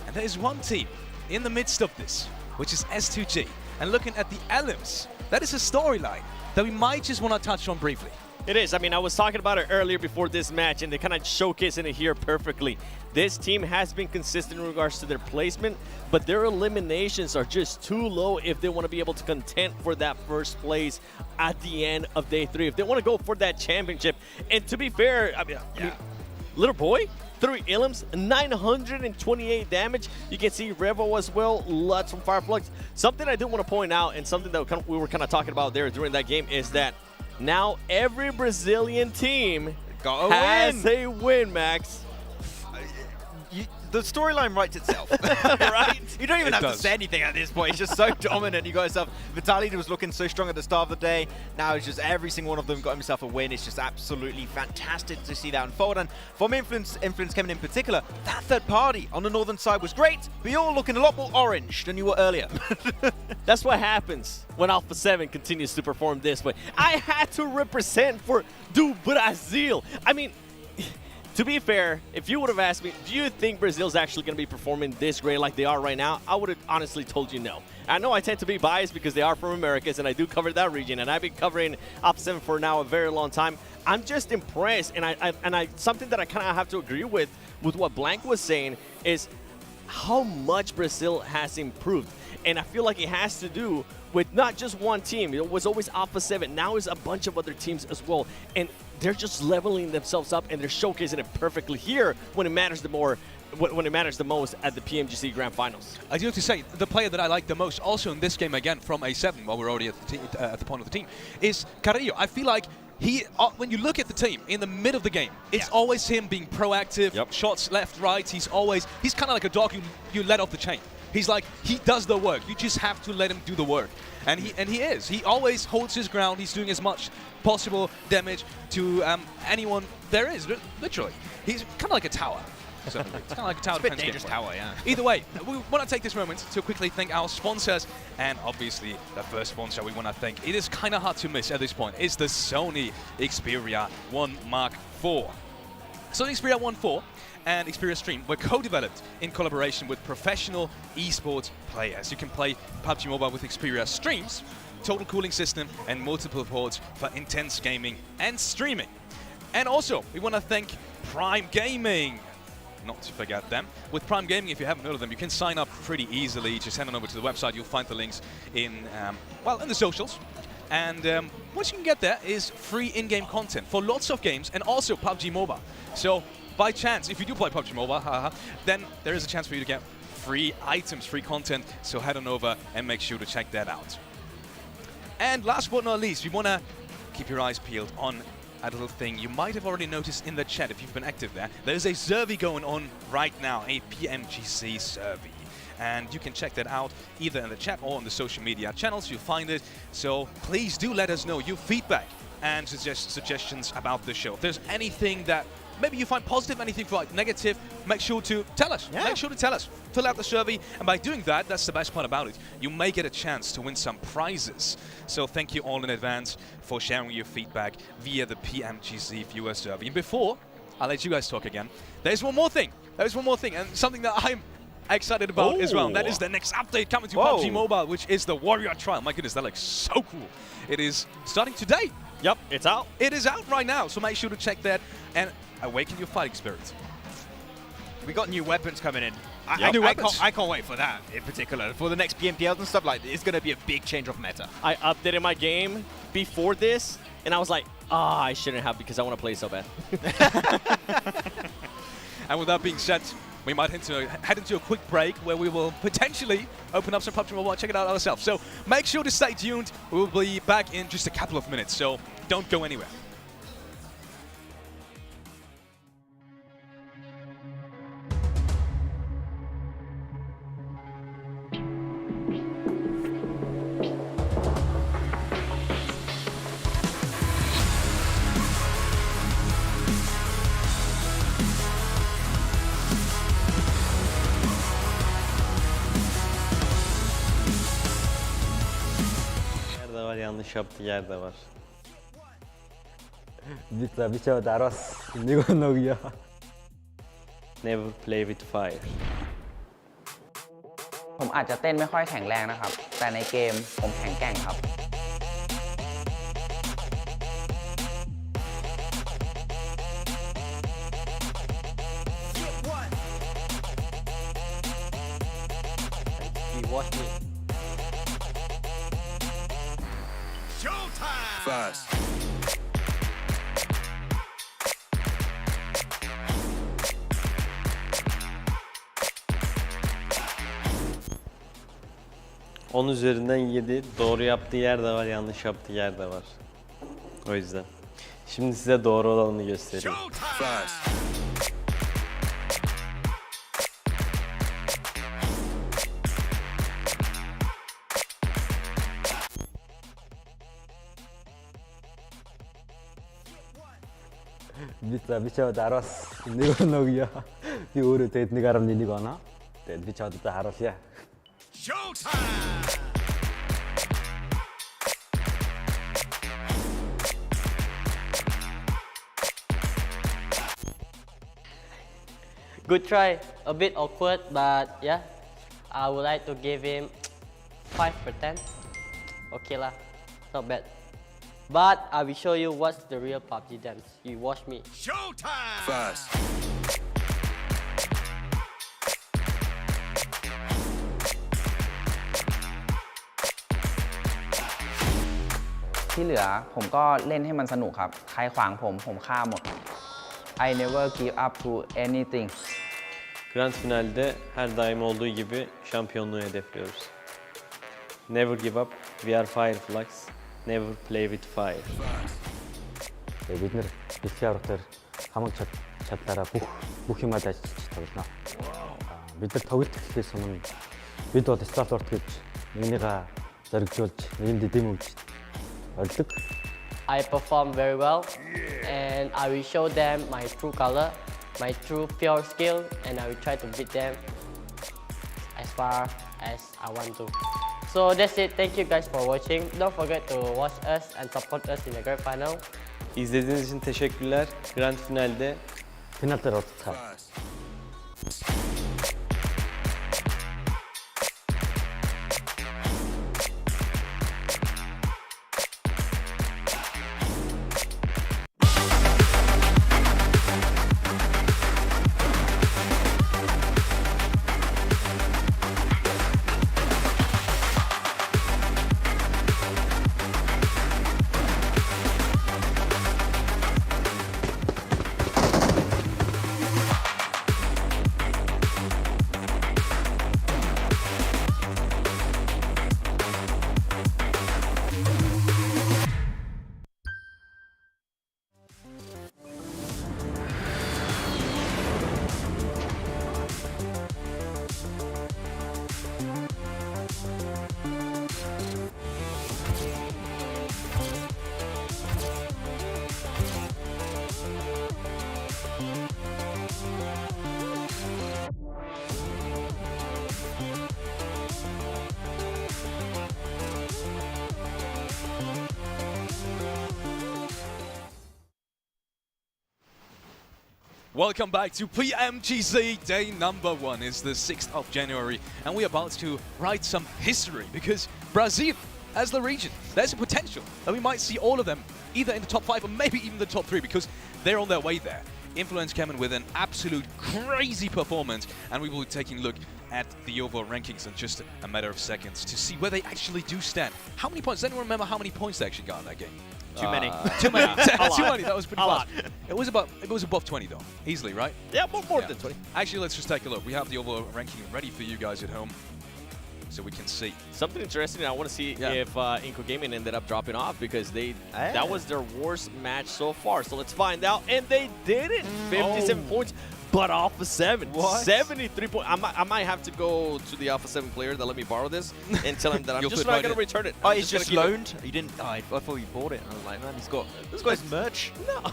L: And there is one team in the midst of this, which is S2G. And looking at the elims, that is a storyline that we might just want to touch on briefly.
N: It is. I mean, I was talking about it earlier before this match, and they kind of showcasing it here perfectly. This team has been consistent in regards to their placement, but their eliminations are just too low if they want to be able to contend for that first place at the end of day 3. If they want to go for that championship. And to be fair, I mean, little boy, 3 elims, 928 damage. You can see Revo as well, lots from Fireflux. Something I do want to point out, and something that we were kind of talking about there during that game, is that now every Brazilian team has a win, Max.
M: The storyline writes itself, right? You don't even have to say anything at this point. It's just so dominant. You got yourself, Vitaly was looking so strong at the start of the day. Now it's just every single one of them got himself a win. It's just absolutely fantastic to see that unfold. And from Influence Kevin in particular, that third party on the northern side was great, but you're looking a lot more orange than you were earlier.
N: That's what happens when Alpha 7 continues to perform this way. I had to represent for do Brazil. I mean, to be fair, if you would have asked me, do you think Brazil's actually going to be performing this great like they are right now, I would have honestly told you no. I know I tend to be biased because they are from Americas and I do cover that region, and I've been covering Alpha 7 for now a very long time. I'm just impressed, and I something that I kind of have to agree with what Blank was saying is how much Brazil has improved. And I feel like it has to do with not just one team. It was always Alpha 7. Now it's a bunch of other teams as well. And they're just leveling themselves up and they're showcasing it perfectly here when it matters the most at the PMGC Grand Finals.
L: I do have to say, the player that I like the most, also in this game again from A7, while we're already at the point of the team, is Carrillo. I feel like he, when you look at the team in the mid of the game, it's always him being proactive, shots left, right. He's kind of like a dog you let off the chain. He's like, he does the work. You just have to let him do the work. And he is. He always holds his ground. He's doing as much possible damage to anyone there is, literally. He's kind of like a tower. It's kind of like a tower defense
M: dangerous tower, yeah.
L: Either way, we want to take this moment to quickly thank our sponsors, and obviously the first sponsor we want to thank, it is kind of hard to miss at this point, is the Sony Xperia 1 Mark IV. Sony Xperia 1 IV and Xperia Stream were co-developed in collaboration with professional esports players. You can play PUBG Mobile with Xperia Streams, total cooling system, and multiple ports for intense gaming and streaming. And also, we want to thank Prime Gaming. Not to forget them. With Prime Gaming, if you haven't heard of them, you can sign up pretty easily. Just head on over to the website. You'll find the links in the socials. And what you can get there is free in-game content for lots of games and also PUBG Mobile. So by chance, if you do play PUBG Mobile, then there is a chance for you to get free items, free content. So head on over and make sure to check that out. And last but not least, we want to keep your eyes peeled on a little thing you might have already noticed in the chat if you've been active there. There's a survey going on right now, a PMGC survey. And you can check that out either in the chat or on the social media channels. You'll find it. So please do let us know your feedback and suggestions about the show. If there's anything that maybe you find positive, anything like negative, make sure to tell us. Yeah. Make sure to tell us. Fill out the survey, and by doing that, that's the best part about it. You may get a chance to win some prizes. So thank you all in advance for sharing your feedback via the PMGC viewer survey. And before I let you guys talk again, there's one more thing. There's one more thing, and something that I'm excited about as well. And that is the next update coming to PUBG Mobile, which is the Warrior Trial. My goodness, that looks so cool. It is starting today.
N: Yep, it's out.
L: It is out right now, so make sure to check that and awaken your fighting spirit.
M: We got new weapons coming in. I can't wait for that in particular. For the next PMPLs and stuff, like, it's going to be a big change of meta.
N: I updated my game before this, and I was like, I shouldn't have because I want to play so bad.
L: And with that being said, we might head into a quick break where we will potentially open up some PUBG Mobile and check it out ourselves. So make sure to stay tuned. We'll be back in just a couple of minutes, so don't go anywhere.
H: Yanlış yaptığı yer de var. Never play with fire.
K: ผมอาจจะเต้นไม่ค่อยแข็งแรงนะครับ แต่ในเกมผมแข็งแกร่งครับ
H: You watch me.
O: Showtime! Fast.
H: On üzerinden 7. Doğru yaptığı yer de var, yanlış yaptığı yer de var. O yüzden. Şimdi size doğru olanını göstereyim.
O: Fast.
F: Bisa taros ini kono ya. Di urut ini karam ini kono. Dan bisa taros ya.
O: Showtime!
J: Good try. A bit awkward, but yeah. I would like to give him 5 per 10. Okay lah, not bad. But I will show you what's the real PUBG dance. You watch me.
O: Showtime! Fast.
K: ที่เหลือผมก็เล่นให้มันสนุกครับใครขวางผมฆ่าหมด I never give up to anything.
H: Grand finalde her daim olduğu gibi şampiyonluğu hedefliyoruz. Never give up, we are fireflies. Never play with fire.
F: Бид нэр PCR-оор хамаг чадлаараа бүх юмаа дайж тоглоно. Бид нар тоглолт гэхээс өмнө бид бол сталворт гэж нэгнийгээ зоригжуулж, нэгэнд дэм өгч ордог.
J: I perform very well, and I will show them my true color, my true pure skill, and I will try to beat them as far as I want to. So that's it. Thank you guys for watching. Don't forget to watch us and support us in the grand final.
H: İzlediğiniz için teşekkürler. Grand finalde
F: Finalde уулзцаа.
L: Welcome back to PMGC day number 1. It's the 6th of January and we're about to write some history because Brazil, as the region, there's a potential that we might see all of them either in the top 5 or maybe even the top 3 because they're on their way there. Influence came in with an absolute crazy performance and we will be taking a look at the overall rankings in just a matter of seconds to see where they actually do stand. How many points? Does anyone remember how many points they actually got in that game?
N: Too many.
L: Too many.
N: A
L: Too
N: lot.
L: many. That was pretty
N: A
L: fast.
N: lot.
L: It was above 20 though, easily, right?
N: Yeah, more than 20.
L: Actually, let's just take a look. We have the overall ranking ready for you guys at home, so we can see.
N: Something interesting. I want to see if Inco Gaming ended up dropping off because that was their worst match so far. So let's find out, and they did it. 57 points. But Alpha 7,
L: What?
N: 73 points. I might have to go to the Alpha 7 player that let me borrow this and tell him that I'm just not going to return it.
M: Oh,
N: I'm
M: it's just
N: gonna keep
M: loaned? You didn't? I thought you bought it. I was like, man, he's got his merch.
N: No.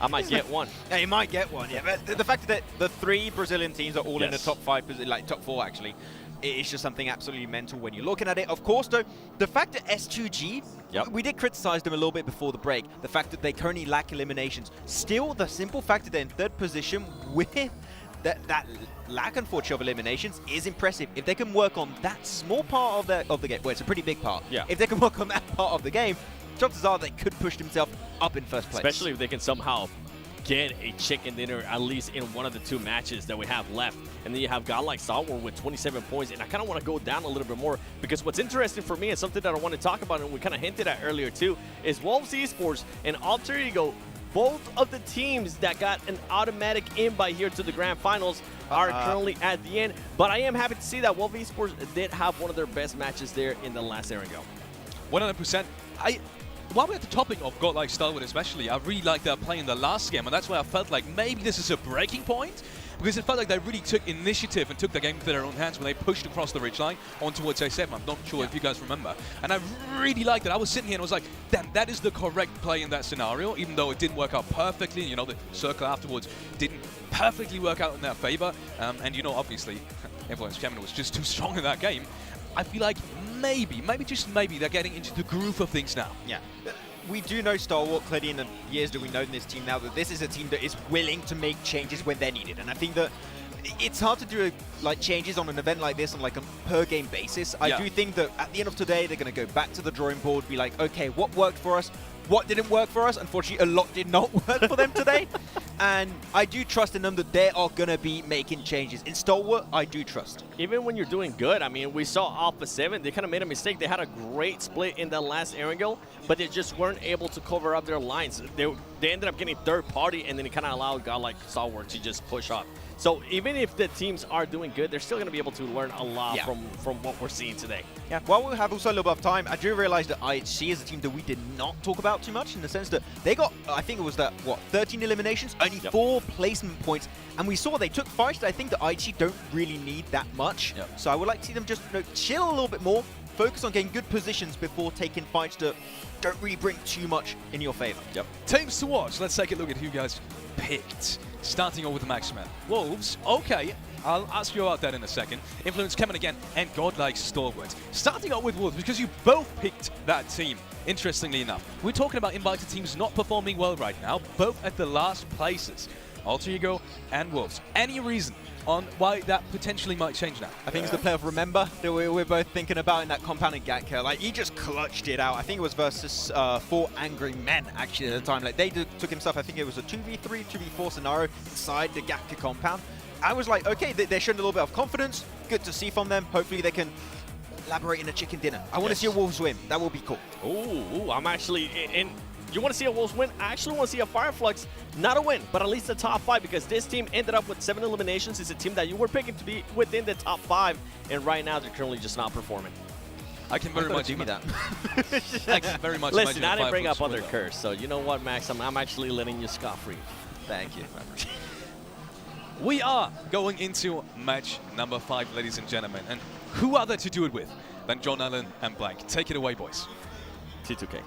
N: I might get one.
M: Yeah, you might get one, yeah. But the fact that the 3 Brazilian teams are all in the
N: Yes.
M: top 5, like top 4 actually, it's just something absolutely mental when you're looking at it. Of course, though, the fact that S2G, we did criticize them a little bit before the break, the fact that they currently lack eliminations. Still, the simple fact that they're in 3rd position with that lack, unfortunately, of eliminations is impressive. If they can work on that small part of the game, well, it's a pretty big part.
N: Yeah.
M: If they can work on that part of the game, chances are they could push themselves up in 1st place.
N: Especially if they can somehow get a chicken dinner at least in one of the 2 matches that we have left. And then you have God like Stalwart with 27 points. And I kind of want to go down a little bit more because what's interesting for me and something that I want to talk about, and we kind of hinted at earlier too, is Wolves Esports and Alter Ego. Both of the teams that got an automatic invite here to the Grand Finals are currently at the end. But I am happy to see that Wolves Esports did have one of their best matches there in the last Erangel.
L: 100%. While we're at the topic of godlike Stalwart especially, I really liked their play in the last game, and that's why I felt like maybe this is a breaking point, because it felt like they really took initiative and took the game into their own hands when they pushed across the ridgeline on towards A7. I'm not sure if you guys remember. And I really liked it. I was sitting here and was like, damn, that is the correct play in that scenario, even though it didn't work out perfectly. You know, the circle afterwards didn't perfectly work out in their favor. And, you know, obviously, Influence Champion was just too strong in that game. I feel like maybe, just maybe, they're getting into the groove of things now.
M: Yeah. We do know Stalwart clearly in the years that we know in this team now that this is a team that is willing to make changes when they're needed. And I think that it's hard to do like changes on an event like this on like a per game basis. I do think that at the end of today, they're going to go back to the drawing board, be like, okay, what worked for us? What didn't work for us? Unfortunately, a lot did not work for them today. and I do trust in them that they are going to be making changes. In Stalwart, I do trust.
N: Even when you're doing good, I mean, we saw Alpha 7, they kind of made a mistake. They had a great split in the last Erangel, but they just weren't able to cover up their lines. They ended up getting third party, and then it kind of allowed a guy like Stalwart to just push up. So even if the teams are doing good, they're still going to be able to learn a lot from what we're seeing today.
M: Yeah, while we have also a little bit of time, I do realize that IHC is a team that we did not talk about too much, in the sense that they got, I think it was that, 13 eliminations, only 4 placement points, and we saw they took fights that I think the IHC don't really need that much. So I would like to see them just chill a little bit more, focus on getting good positions before taking fights that don't really bring too much in your favor.
L: Teams to watch. Let's take a look at who you guys picked. Starting off with the Maxman. Wolves, okay. I'll ask you about that in a second. Influence coming again, and Godlike Stalwart. Starting out with Wolves, because you both picked that team, interestingly enough. We're talking about invited teams not performing well right now, both at the last places. Alter Ego and Wolves. Any reason on why that potentially might change now?
M: I think it's the player of Remember that we're both thinking about in that compounded Gatka. Like, he just clutched it out. I think it was versus 4 Angry Men, actually, at the time. Like, they took himself, I think it was a 2v3, 2v4 scenario inside the Gatka compound. I was like, okay, they're showing a little bit of confidence. Good to see from them. Hopefully they can elaborate in a chicken dinner. I want to see a Wolves win. That will be cool.
N: Ooh, I'm actually in. You want to see a Wolves win? I actually want to see a Fireflux, not a win, but at least the top 5, because this team ended up with 7 eliminations. It's a team that you were picking to be within the top 5, and right now they're currently just not performing.
L: I can very much
M: do me that.
L: I can very much
N: Listen,
L: imagine
N: I didn't bring up
L: Fireflux
N: other
L: win,
N: curse, so you know what, Max? I'm actually letting you scot-free.
M: Thank you.
L: We are going into match number 5, ladies and gentlemen. And who other to do it with than John Allen and Blank? Take it away, boys.
N: T2K.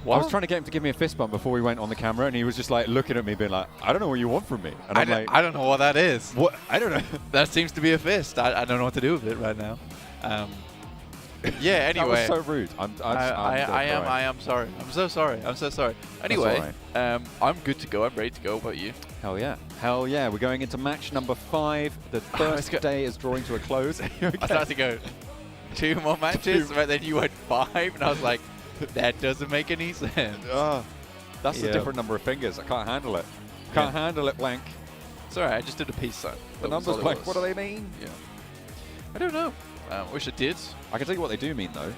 Q: I was trying to get him to give me a fist bump before we went on the camera, and he was just like looking at me, being like, "I don't know what you want from me." And I'm like,
G: I don't know what that is.
Q: What? I don't know.
G: That seems to be a fist. I don't know what to do with it right now. Yeah. Anyway,
Q: that was so rude.
G: I am sorry. I'm so sorry. I'm so sorry. Anyway, I'm good to go. I'm ready to go. What about you?
Q: Hell yeah. Hell yeah. We're going into match number 5. The first day is drawing to a close. Okay.
G: I started to go 2 more matches, but then you went 5, and I was like, that doesn't make any sense.
Q: That's a different number of fingers. I can't handle it. Can't handle it, Blank.
G: It's alright, I just did a peace sign.
Q: The numbers, Blank, what do they mean?
G: Yeah. I don't know. Wish I did.
Q: I can tell you what they do mean, though,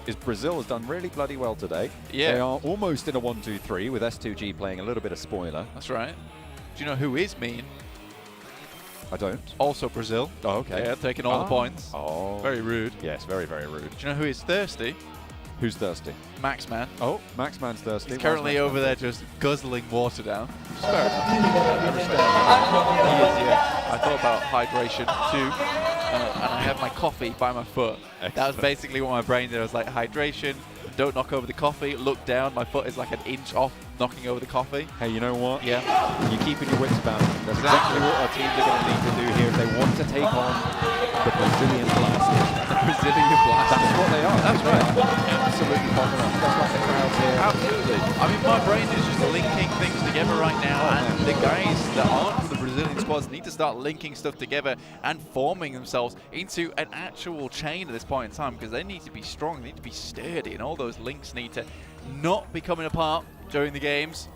Q: is Brazil has done really bloody well today.
G: Yeah.
Q: They are almost in a 1-2-3 with S2G playing a little bit of spoiler.
G: That's right. Do you know who is mean?
Q: I don't.
G: Also Brazil.
Q: Oh, okay.
G: Yeah, taking all the points.
Q: Oh.
G: Very rude.
Q: Yes, very, very rude.
G: Do you know who is thirsty?
Q: Who's thirsty?
G: Maxman.
Q: Oh, Maxman's thirsty.
G: He's currently over there just guzzling water down. Fair enough. I thought about hydration too, and I have my coffee by my foot.
Q: Excellent.
G: That was basically what my brain did. I was like, hydration, don't knock over the coffee, look down, my foot is like an inch off knocking over the coffee.
Q: Hey, you know what?
G: Yeah.
Q: You're keeping your wits about you. That's exactly what our teams are going to need to do here if they want to take on the Brazilian Blasters.
G: The Brazilian Blasters.
Q: That's what they are.
G: That's right.
Q: Absolutely popping up. Just like the crowds here.
G: Absolutely. I mean, my brain is just linking things together right now, and the guys that aren't from the Brazilian squads need to start linking stuff together and forming themselves into an actual chain at this point in time, because they need to be strong, they need to be sturdy, and all those links need to not be coming apart during the games.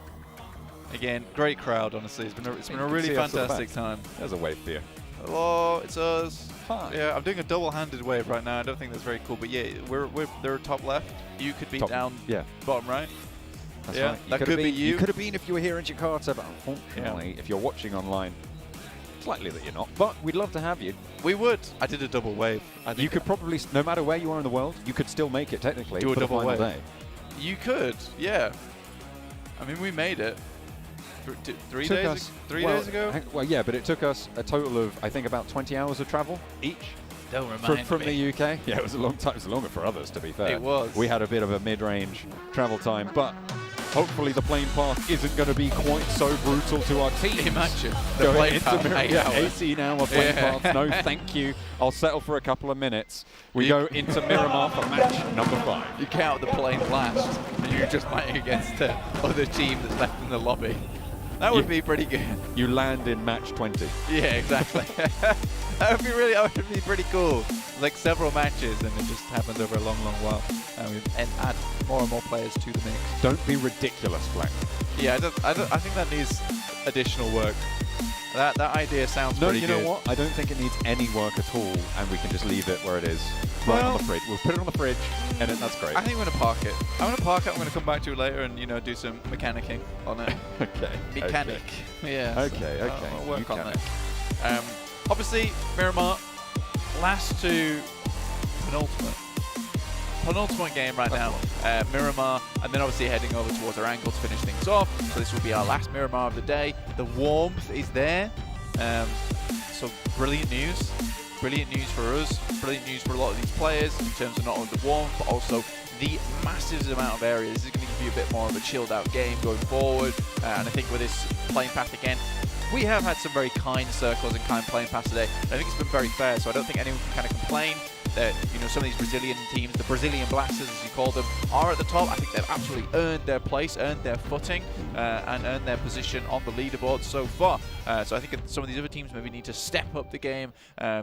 G: Again, great crowd, honestly. It's been a really fantastic time.
Q: There's a wave for you.
G: Hello, it's us.
Q: Hi.
G: Yeah, I'm doing a double-handed wave right now. I don't think that's very cool, but yeah, they're top left. You could be down bottom right.
Q: That's
G: yeah,
Q: right.
G: that could be you.
Q: You could have been if you were here in Jakarta, but unfortunately, if you're watching online, it's likely that you're not. But we'd love to have you.
G: We would. I did a double wave.
Q: You could probably, no matter where you are in the world, you could still make it technically.
G: Do a
Q: for
G: double
Q: the final
G: wave.
Q: day.
G: You could, yeah. I mean, we made it. 3 days ago?
Q: Well, yeah, but it took us a total of, I think, about 20 hours of travel each.
G: Don't remind
Q: from
G: me.
Q: the UK. Yeah, it was a long time. It was longer for others, to be fair.
G: It was.
Q: We had a bit of a mid-range travel time, but hopefully the plane path isn't going to be quite so brutal to our team.
G: Imagine the
Q: Going
G: plane
Q: into
G: path, 8 hours.
Q: 18-hour plane path. No, thank you. I'll settle for a couple of minutes. We go into Miramar for match number 5.
G: You count the plane blast, and you're just fighting against the other team that's left in the lobby. That would be pretty good.
Q: You land in match 20.
G: Yeah, exactly. That would be pretty cool. Like several matches, and it just happens over a long, long while, and add more and more players to the mix.
Q: Don't be ridiculous, Black.
G: Yeah, I think that needs additional work. That idea sounds pretty good.
Q: No, you know what? I don't think it needs any work at all, and we can just leave it where it is. Right on the fridge. We'll put it on the fridge, and that's great.
G: I think I'm going to park it. I'm going to park it. I'm going to come back to it later and, do some mechanicking on it.
Q: Okay.
G: Mechanic.
Q: Okay.
G: Yeah.
Q: Okay, okay.
G: I'll work on that. Obviously, Miramar, last to penultimate game right now. Miramar, and then obviously heading over towards Erangel to finish things off. So this will be our last Miramar of the day. The warmth is there. So brilliant news. Brilliant news for us. Brilliant news for a lot of these players in terms of not only the warmth, but also the massive amount of area. This is going to give you a bit more of a chilled out game going forward. And I think with this playing path again, we have had some very kind circles and kind playing paths today. I think it's been very fair, so I don't think anyone can kind of complain that some of these Brazilian teams, the Brazilian Blasters as you call them, are at the top. I think they've absolutely earned their place, earned their footing, and earned their position on the leaderboard so far. So I think some of these other teams maybe need to step up the game,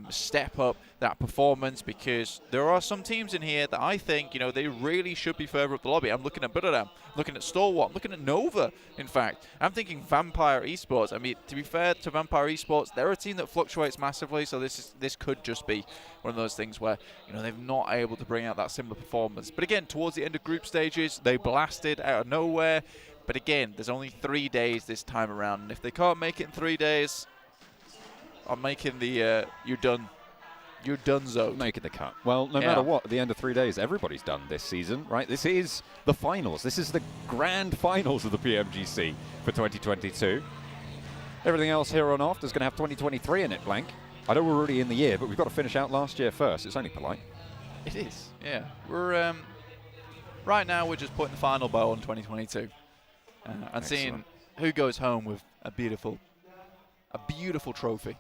G: step up that performance, because there are some teams in here that I think, they really should be further up the lobby. I'm looking at Budoram, looking at Stalwart, I'm looking at Nova, in fact. I'm thinking Vampire Esports. I mean, to be fair to Vampire Esports, they're a team that fluctuates massively, so this could just be one of those things where, they've not able to bring out that similar performance. But again, towards the end of group stages, they blasted out of nowhere. But again, there's only 3 days this time around, and if they can't make it in 3 days, I'm making the you're done zone.
Q: Making the cut. Well, no matter what, at the end of 3 days, everybody's done this season, right? This is the finals. This is the grand finals of the PMGC for 2022. Everything else here on after is going to have 2023 in it, Blank. I know we're already in the year, but we've got to finish out last year first. It's only polite.
G: It is, yeah. We're right now we're just putting the final bow on 2022, and seeing who goes home with a beautiful trophy.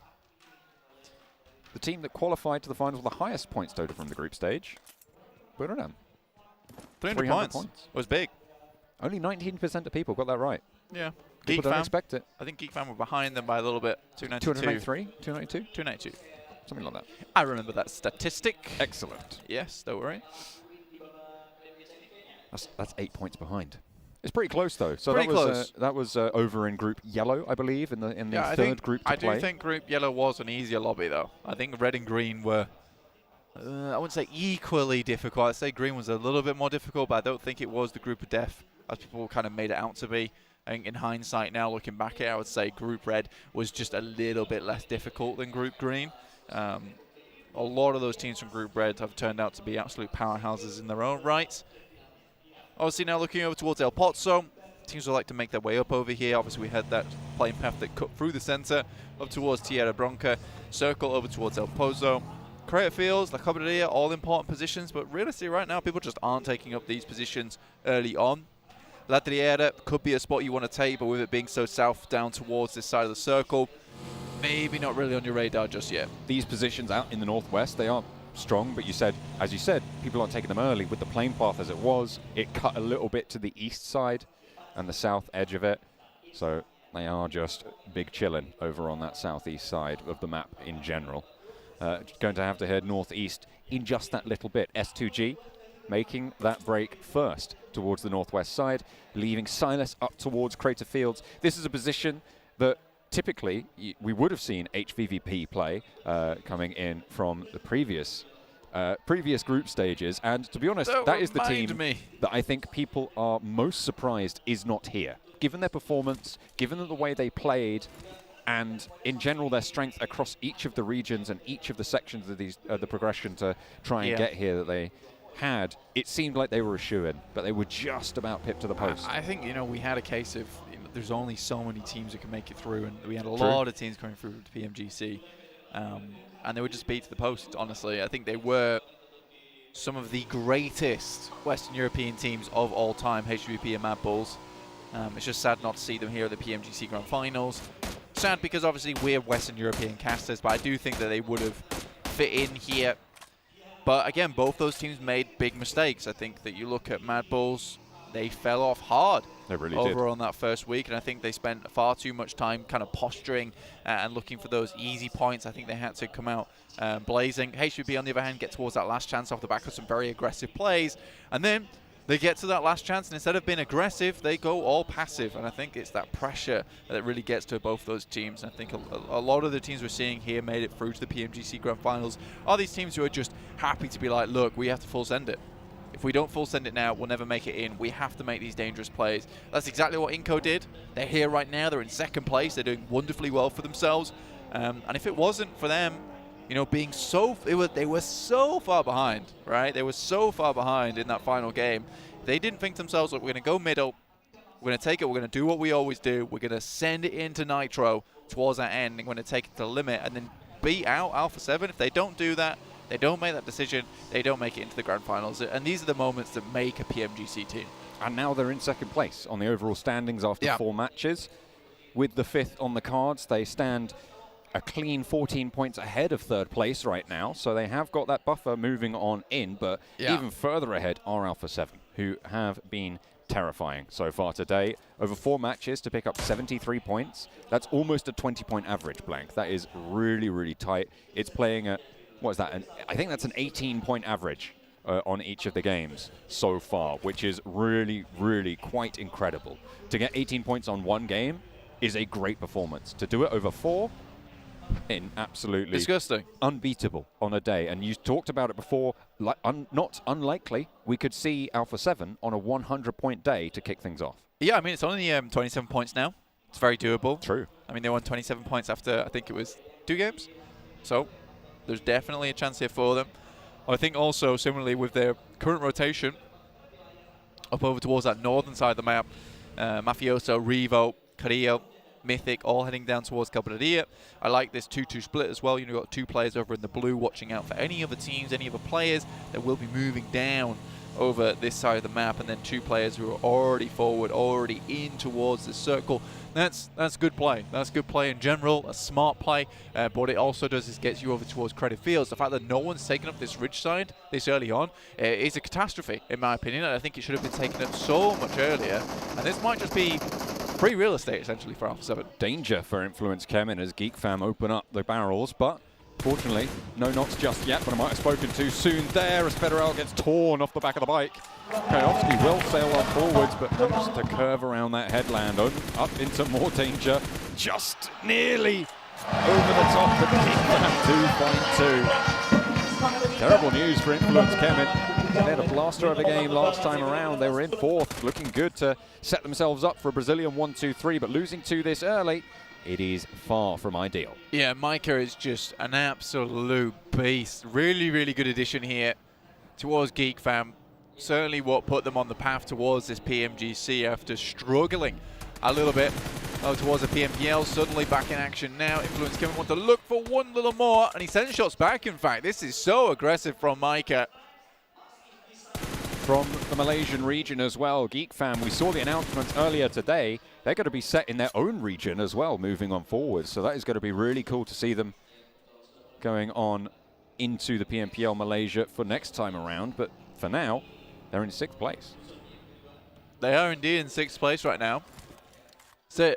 Q: The team that qualified to the finals with the highest points total from the group stage, Budoram.
G: 300 points. It was big.
Q: Only 19% of people got that right.
G: Yeah.
Q: People don't expect it.
G: I think Geek Fan were behind them by a little bit. 293?
Q: 292?
G: 292.
Q: Something like that.
G: I remember that statistic.
Q: Excellent.
G: Yes, don't worry.
Q: That's 8 points behind. It's pretty close though. So
G: pretty close.
Q: That was over in Group Yellow, I believe, in the third group to play.
G: I do think Group Yellow was an easier lobby though. I think Red and Green were, I wouldn't say equally difficult. I'd say Green was a little bit more difficult, but I don't think it was the Group of Death as people kind of made it out to be. I think in hindsight now, looking back at it, I would say Group Red was just a little bit less difficult than Group Green. A lot of those teams from Group Red have turned out to be absolute powerhouses in their own right. Obviously now looking over towards El Pozzo, teams would like to make their way up over here. Obviously we had that playing path that cut through the center up towards Tierra Bronca, circle over towards El Pozzo. Credit Fields, La Cabrera, all important positions, but realistically right now people just aren't taking up these positions early on. La Triera could be a spot you want to take, but with it being so south down towards this side of the circle, maybe not really on your radar just yet.
Q: These positions out in the northwest, they are strong, but as you said, people aren't taking them early. With the plane path as it was, it cut a little bit to the east side and the south edge of it. So they are just big chilling over on that southeast side of the map in general. Going to have to head northeast in just that little bit. S2G making that break first towards the northwest side, leaving Silas up towards Crater Fields. This is a position that typically we would have seen HVVP play coming in from the previous group stages, and to be honest, that is the team that I think people are most surprised is not here. Given their performance, given the way they played, and in general their strength across each of the regions and each of the sections of the progression to try and get here that they had, it seemed like they were a shoo-in, but they were just about pipped to the post.
G: I think, we had a case of, there's only so many teams that can make it through, and we had a lot of teams coming through to PMGC, and they were just beat to the post, honestly. I think they were some of the greatest Western European teams of all time, HVP and Mad Bulls. It's just sad not to see them here at the PMGC Grand Finals. Sad because obviously we're Western European casters, but I do think that they would have fit in here. But again, both those teams made big mistakes. I think that you look at Mad Bulls, they fell off hard
Q: They really
G: over
Q: did.
G: on that first week, and I think they spent far too much time kind of posturing and looking for those easy points. I think they had to come out blazing. HBB, on the other hand, get towards that last chance off the back of some very aggressive plays, and then they get to that last chance, and instead of being aggressive, they go all passive. And I think it's that pressure that really gets to both those teams. And I think a lot of the teams we're seeing here made it through to the PMGC Grand Finals are these teams who are just happy to be like, look, we have to full send it. If we don't full send it now, we'll never make it in. We have to make these dangerous plays. That's exactly what Inco did. They're here right now. They're in second place. They're doing wonderfully well for themselves. And if it wasn't for them, you know, being they were so far behind, right? They were so far behind in that final game. They didn't think to themselves, look, we're going to go middle. We're going to take it. We're going to do what we always do. We're going to send it into Nitro towards that end. And we're going to take it to the limit and then beat out Alpha 7. If they don't do that, they don't make that decision, they don't make it into the Grand Finals. And these are the moments that make a PMGC team.
Q: And now they're in second place on the overall standings after 4 matches. With the 5th on the cards, they stand a clean 14 points ahead of 3rd place right now. So they have got that buffer moving on in, but even further ahead are Alpha 7, who have been terrifying so far today. Over 4 matches to pick up 73 points. That's almost a 20-point average, Blank. That is really, really tight. It's playing at, what is that? I think that's an 18-point average on each of the games so far, which is really, really quite incredible. To get 18 points on one game is a great performance. To do it over 4, absolutely
G: disgusting,
Q: unbeatable on a day. And you talked about it before, not unlikely we could see Alpha 7 on a 100-point day to kick things off.
G: Yeah, I mean, it's only 27 points now. It's very doable.
Q: True.
G: I mean, they won 27 points after, I think it was 2 games. So there's definitely a chance here for them. I think also, similarly with their current rotation, up over towards that northern side of the map, Mafioso, Revo, Carrillo, Mythic, all heading down towards Cabrera. I like this 2-2 split as well. You've got 2 players over in the blue watching out for any other teams, any other players that will be moving down over this side of the map, and then 2 players who are already forward, already in towards the circle. That's good play. That's good play in general, a smart play. But what it also does is gets you over towards Credit Fields. The fact that no one's taken up this ridge side this early on is a catastrophe, in my opinion. And I think it should have been taken up so much earlier. And this might just be free real estate, essentially, for Alpha 7.
Q: Danger for Influence Kemin as Geek Fam open up the barrels, but fortunately, no knocks just yet, but I might have spoken too soon there as Federal gets torn off the back of the bike. Kayovsky will sail on forwards, but managed to curve around that headland, up into more danger, just nearly over the top of Geek Fam 2.2. Terrible news for Influence Kemin. They had a blaster of a game last time around. They were in 4th, looking good to set themselves up for a Brazilian 1-2-3, but losing 2 this early, it is far from ideal.
G: Yeah, Micah is just an absolute beast. Really, really good addition here towards Geek Fam. Certainly what put them on the path towards this PMGC after struggling a little bit towards the PMPL. Suddenly back in action now. Influence Kevin want to look for one little more, and he sends shots back, in fact. This is so aggressive from Micah.
Q: From the Malaysian region as well, Geek Fam, we saw the announcements earlier today. They're going to be set in their own region as well, moving on forward. So that is going to be really cool to see them going on into the PMPL Malaysia for next time around. But for now, they're in 6th place.
G: They are indeed in 6th place right now. So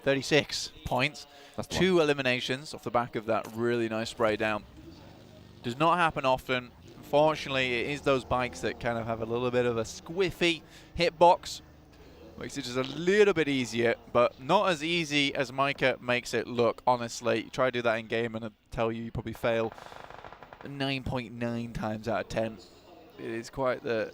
G: 36 points. That's 2 eliminations off the back of that really nice spray down. Does not happen often. Unfortunately, it is those bikes that kind of have a little bit of a squiffy hitbox. Makes it just a little bit easier, but not as easy as Micah makes it look, honestly. You try to do that in game and I tell you, you probably fail 9.9 times out of 10. It is quite the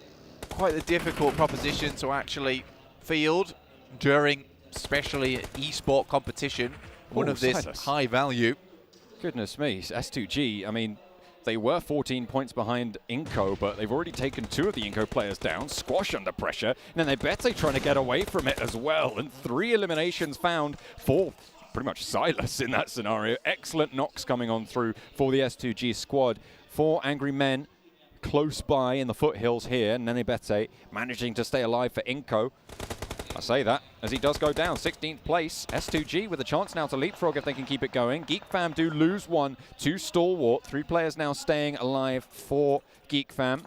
G: difficult proposition to actually field during, especially esport competition, one of this high value.
Q: Goodness me, S2G, I mean, they were 14 points behind Inco, but they've already taken 2 of the Inco players down. Squash under pressure, and then they bet they're trying to get away from it as well. And 3 eliminations found for pretty much Silas in that scenario. Excellent knocks coming on through for the S2G squad. 4 angry men close by in the foothills here. Nene Bete managing to stay alive for Inco. I say that as he does go down. 16th place. S2G with a chance now to leapfrog if they can keep it going. Geek Fam do lose 1 to Stalwart. 3 players now staying alive for Geek Fam.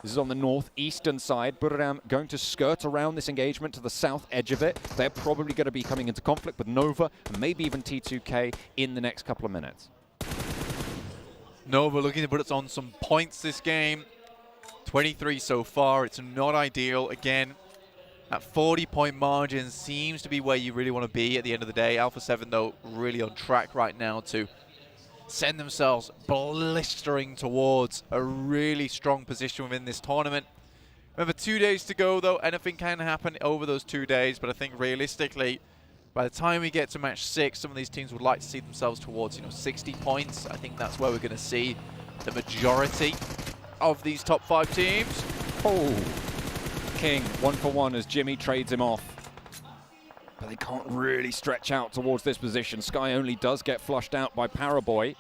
Q: This is on the northeastern side. Buriram going to skirt around this engagement to the south edge of it. They're probably going to be coming into conflict with Nova and maybe even T2K in the next couple of minutes.
G: Nova looking to put us on some points this game. 23 so far. It's not ideal. Again, that 40-point margin seems to be where you really want to be at the end of the day. Alpha 7, though, really on track right now to send themselves blistering towards a really strong position within this tournament. Remember, 2 days to go, though. Anything can happen over those 2 days, but I think realistically, by the time we get to match 6, some of these teams would like to see themselves towards, 60 points. I think that's where we're going to see the majority of these top 5 teams.
Q: Oh, King 1-for-1 as Jimmy trades him off. But they can't really stretch out towards this position. Sky only does get flushed out by Paraboy.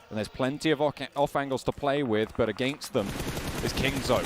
Q: And there's plenty of off angles to play with, but against them is Kingzo.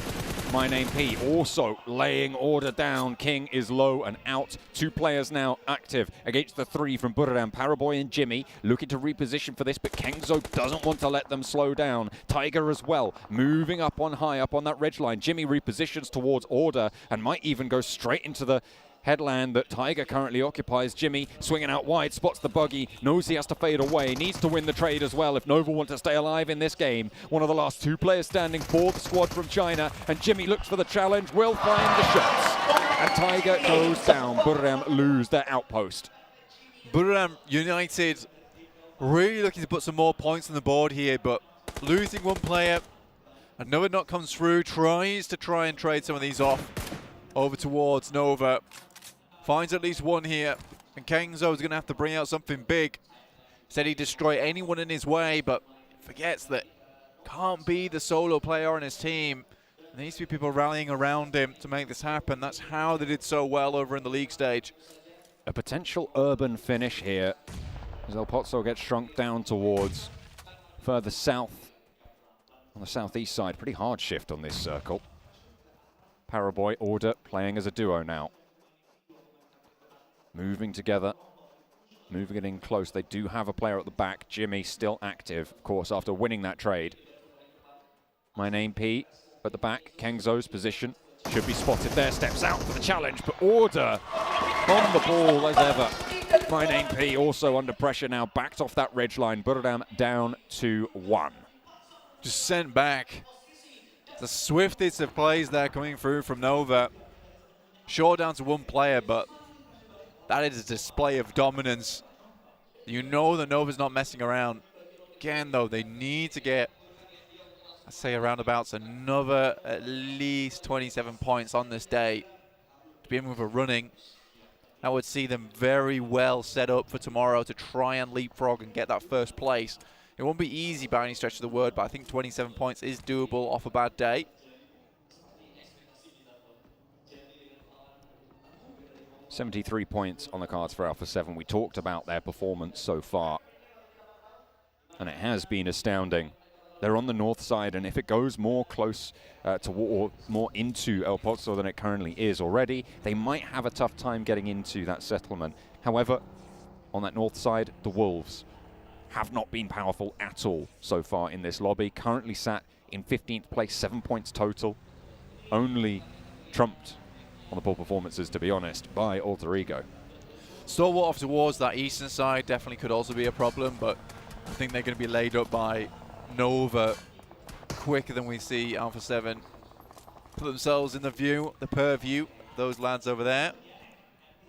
Q: My Name P also laying order down. King is low and out. 2 players now active against the 3 from Buriram. Paraboy and Jimmy looking to reposition for this, but Kingzo doesn't want to let them slow down. Tiger as well, moving up on high, up on that ridge line. Jimmy repositions towards order and might even go straight into the headland that Tiger currently occupies. Jimmy swinging out wide, spots the buggy, knows he has to fade away, needs to win the trade as well if Nova want to stay alive in this game. One of the last 2 players standing for the squad from China, and Jimmy looks for the challenge, will find the shots. And Tiger goes down. Buriram lose their outpost.
G: Buriram United really looking to put some more points on the board here, but losing 1 player, another knock comes through, tries to trade some of these off over towards Nova. Finds at least 1 here, and Kengzo is going to have to bring out something big. Said he'd destroy anyone in his way, but forgets that can't be the solo player on his team. There needs to be people rallying around him to make this happen. That's how they did so well over in the league stage.
Q: A potential urban finish here as El Pozo gets shrunk down towards further south on the southeast side. Pretty hard shift on this circle. Paraboy, Order playing as a duo now. Moving together, moving it in close. They do have a player at the back. Jimmy still active, of course, after winning that trade. My Name P at the back. Kengzo's position should be spotted there. Steps out for the challenge, but Order on the ball as ever. My Name P also under pressure now. Backed off that ridge line. Buriram down to 1.
G: Just sent back. The swiftest of plays there coming through from Nova. Sure, down to 1 player, but that is a display of dominance. You know that Nova's not messing around. Again, though, they need to get, I'd say, around about another at least 27 points on this day to begin with a running. That would see them very well set up for tomorrow to try and leapfrog and get that first place. It won't be easy by any stretch of the word, but I think 27 points is doable off a bad day.
Q: 73 points on the cards for Alpha 7. We talked about their performance so far, and it has been astounding. They're on the north side, and if it goes more close or more into El Pozo than it currently is already, they might have a tough time getting into that settlement. However, on that north side, the Wolves have not been powerful at all so far in this lobby. Currently sat in 15th place, 7 points total. Only trumped on the poor performances, to be honest, by Alter Ego.
G: Stalwart off towards that eastern side definitely could also be a problem, but I think they're going to be laid up by Nova quicker than we see Alpha 7 put themselves in the purview, those lads over there.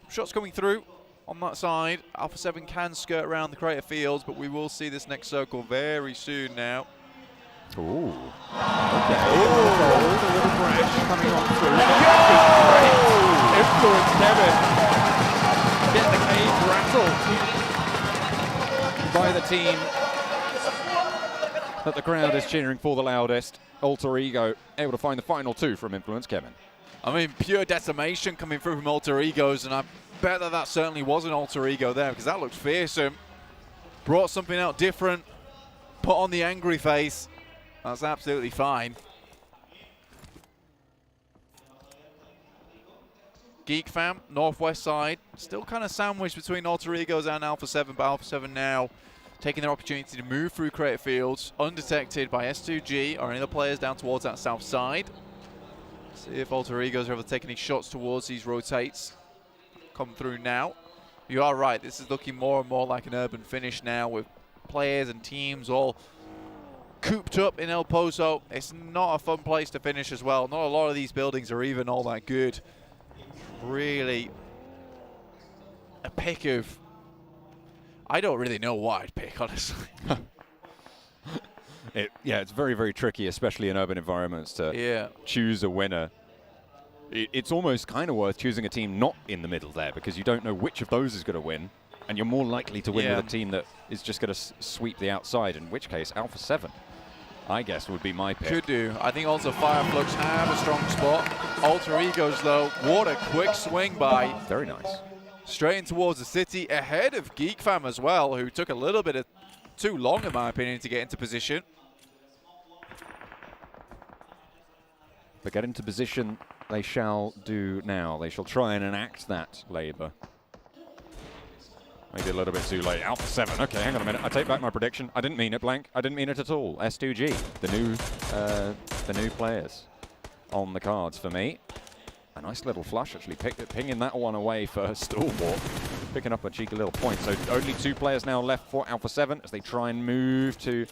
G: Shots coming through on that side. Alpha 7 can skirt around the crater fields, but we will see this next circle very soon now.
Q: Ooh.
G: Okay.
Q: A little crash coming on through. Influence Kevin. Get the cage rattled by the team that the crowd is cheering for the loudest. Alter Ego able to find the final 2 from Influence Kevin.
G: I mean, pure decimation coming through from Alter Egos, and I bet that certainly was an Alter Ego there, because that looked fearsome. Brought something out different, put on the angry face. That's absolutely fine. Geek Fam, northwest side, still kind of sandwiched between Alter Egos and Alpha 7, but Alpha 7 now taking their opportunity to move through crater fields, undetected by S2G or any other players down towards that south side. See if Alter Egos are able to take any shots towards these rotates. Come through now. You are right, this is looking more and more like an urban finish now with players and teams all cooped up in El Pozo. It's not a fun place to finish as well. Not a lot of these buildings are even all that good. Really a pick of... I don't really know what I'd pick, honestly.
Q: Yeah, it's very, very tricky, especially in urban environments, to choose a winner. It's almost kind of worth choosing a team not in the middle there, because you don't know which of those is going to win, and you're more likely to win with a team that is just going to sweep the outside, in which case Alpha 7, I guess, would be my pick.
G: Could do. I think also Fireflux have a strong spot. Alter Egos, though, what a quick swing by.
Q: Very nice.
G: Straight in towards the city, ahead of Geek Fam as well, who took a little bit of too long, in my opinion, to get into position.
Q: But get into position they shall do now. They shall try and enact that labour. Maybe a little bit too late. Alpha 7. Okay, hang on a minute. I take back my prediction. I didn't mean it, Blank. I didn't mean it at all. S2G, the new players on the cards for me. A nice little flush, actually, pinging that one away for Stalwart, picking up a cheeky little point. So only 2 players now left for Alpha 7 as they try and move to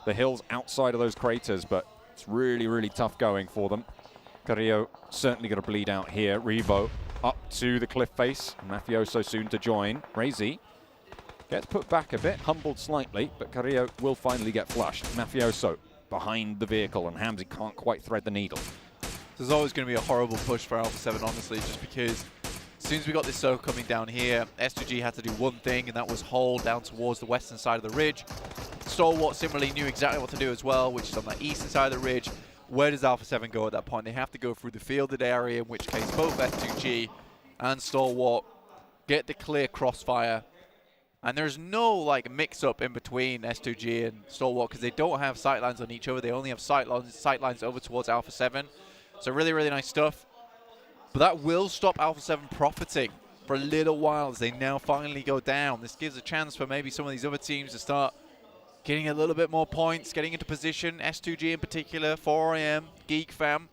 Q: the hills outside of those craters, but it's really, really tough going for them. Carrillo certainly going to bleed out here. Revo up to the cliff face. Mafioso soon to join. Razy gets put back a bit, humbled slightly, but Carrillo will finally get flushed. Mafioso behind the vehicle, and Hamzy can't quite thread the needle.
G: There's always going to be a horrible push for Alpha 7, honestly, just because as soon as we got this circle coming down here, S2G had to do one thing, and that was hold down towards the western side of the ridge. Stalwart similarly knew exactly what to do as well, which is on the eastern side of the ridge. Where does Alpha 7 go at that point? They have to go through the fielded area, in which case both S2G and Stalwart get the clear crossfire. And there's no like mix-up in between S2G and Stalwart because they don't have sightlines on each other. They only have sightlines over towards Alpha 7. So really, really nice stuff. But that will stop Alpha 7 profiting for a little while as they now finally go down. This gives a chance for maybe some of these other teams to start getting a little bit more points, getting into position. S2G in particular, 4AM, Geek Fam.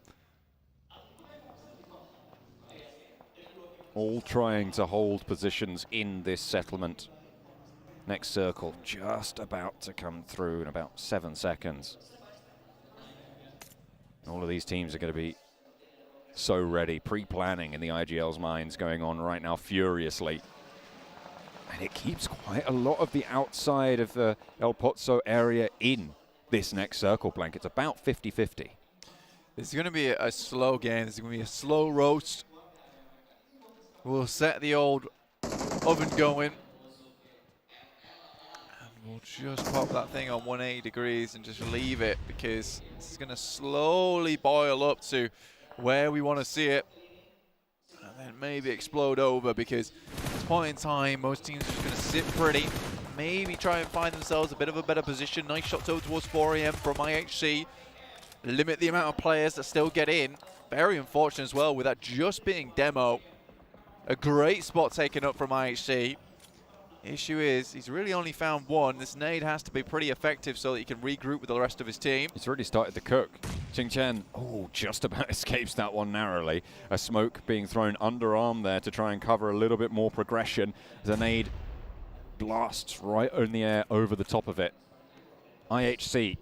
Q: All trying to hold positions in this settlement. Next circle just about to come through in about 7 seconds. All of these teams are going to be so ready, pre-planning in the IGL's minds going on right now furiously. And it keeps quite a lot of the outside of the El Pozo area in this next circle, Blank. It's about 50-50.
G: This is going to be a slow game. This is going to be a slow roast. We'll set the old oven going. We'll just pop that thing on 180 degrees and just leave it because this is going to slowly boil up to where we want to see it. And then maybe explode over because at this point in time, most teams are just going to sit pretty. Maybe try and find themselves a bit of a better position. Nice shots over towards 4AM from IHC. Limit the amount of players that still get in. Very unfortunate as well with that just being demo. A great spot taken up from IHC. Issue is, he's really only found one. This nade has to be pretty effective so that he can regroup with the rest of his team.
Q: He's already started to cook. Ching Chen, just about escapes that one narrowly. A smoke being thrown underarm there to try and cover a little bit more progression. The nade blasts right in the air over the top of it. IHC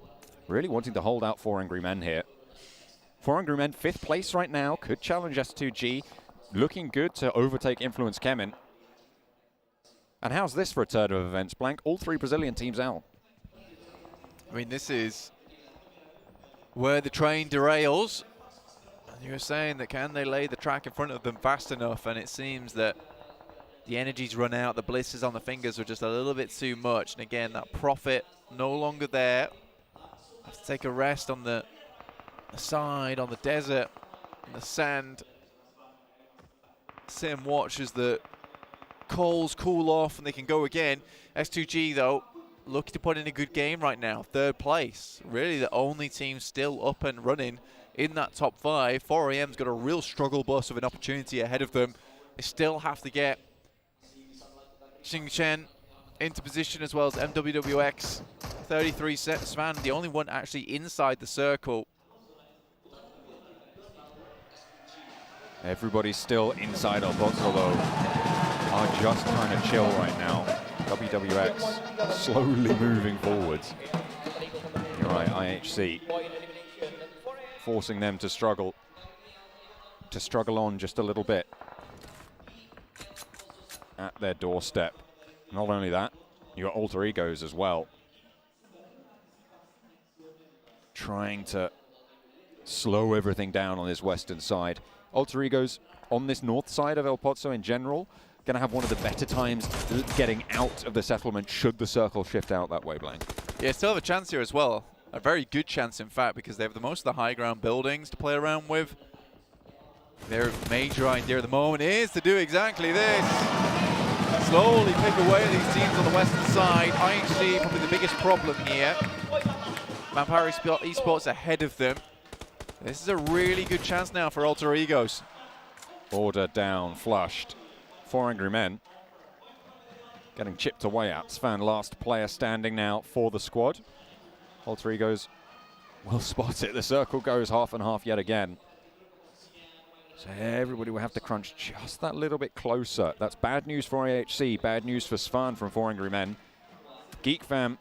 Q: really wanting to hold out 4 Angry Men here. 4 Angry Men, 5th place right now. Could challenge S2G. Looking good to overtake Influence Kemin. And how's this for a turn of events, Blank? All 3 Brazilian teams out.
G: I mean, this is where the train derails. And you're saying that can they lay the track in front of them fast enough? And it seems that the energy's run out. The blisters on the fingers were just a little bit too much. And again, that profit no longer there. Have to take a rest on the side, on the desert, on the sand. Sit and watch as the coals cool off and they can go again. S2G, though, looking to put in a good game right now. 3rd place. Really the only team still up and running in that top 5. 4AM's got a real struggle bus of an opportunity ahead of them. They still have to get Xing Chen into position as well as MWWX. 33 Svan, the only one actually inside the circle.
Q: Everybody's still inside our box, although are just kind of chill right now. WWX slowly moving forwards. You're right, IHC forcing them to struggle on just a little bit at their doorstep. Not only that, you got Alter Egos as well, trying to slow everything down on this western side. Alter Egos on this north side of El Pozo in general, going to have one of the better times getting out of the settlement should the circle shift out that way, Blank.
G: Yeah, still have a chance here as well. A very good chance, in fact, because they have the most of the high ground buildings to play around with. Their major idea at the moment is to do exactly this. Slowly pick away at these teams on the western side. IHC probably the biggest problem here. Vampire Esports ahead of them. This is a really good chance now for Alter Egos.
Q: Order down, flushed. 4 Angry Men getting chipped away at. Svan, last player standing now for the squad. Alter Egos will spot it. The circle goes half and half yet again. So everybody will have to crunch just that little bit closer. That's bad news for IHC, bad news for Svan from 4 Angry Men. Geek Fam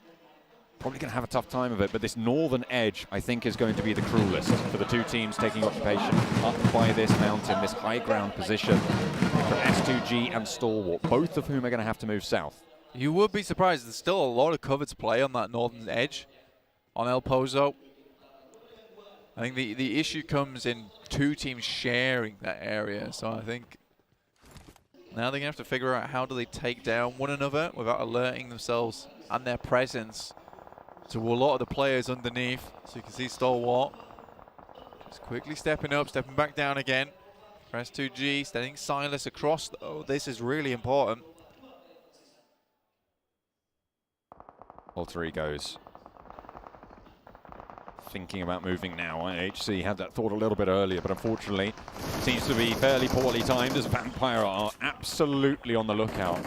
Q: probably going to have a tough time of it, but this northern edge, I think, is going to be the cruelest for the two teams taking occupation up by this mountain, this high ground position from S2G and Stalwart, both of whom are going to have to move south.
G: You would be surprised. There's still a lot of cover to play on that northern edge on El Pozo. I think the issue comes in two teams sharing that area, so I think now they're going to have to figure out how do they take down one another without alerting themselves and their presence to a lot of the players underneath. So you can see Stalwart just quickly stepping up, stepping back down again. Press 2G, sending Silas across. Oh, this is really important.
Q: Alter Egos thinking about moving now. IHC had that thought a little bit earlier, but unfortunately seems to be fairly poorly timed as Vampire are absolutely on the lookout.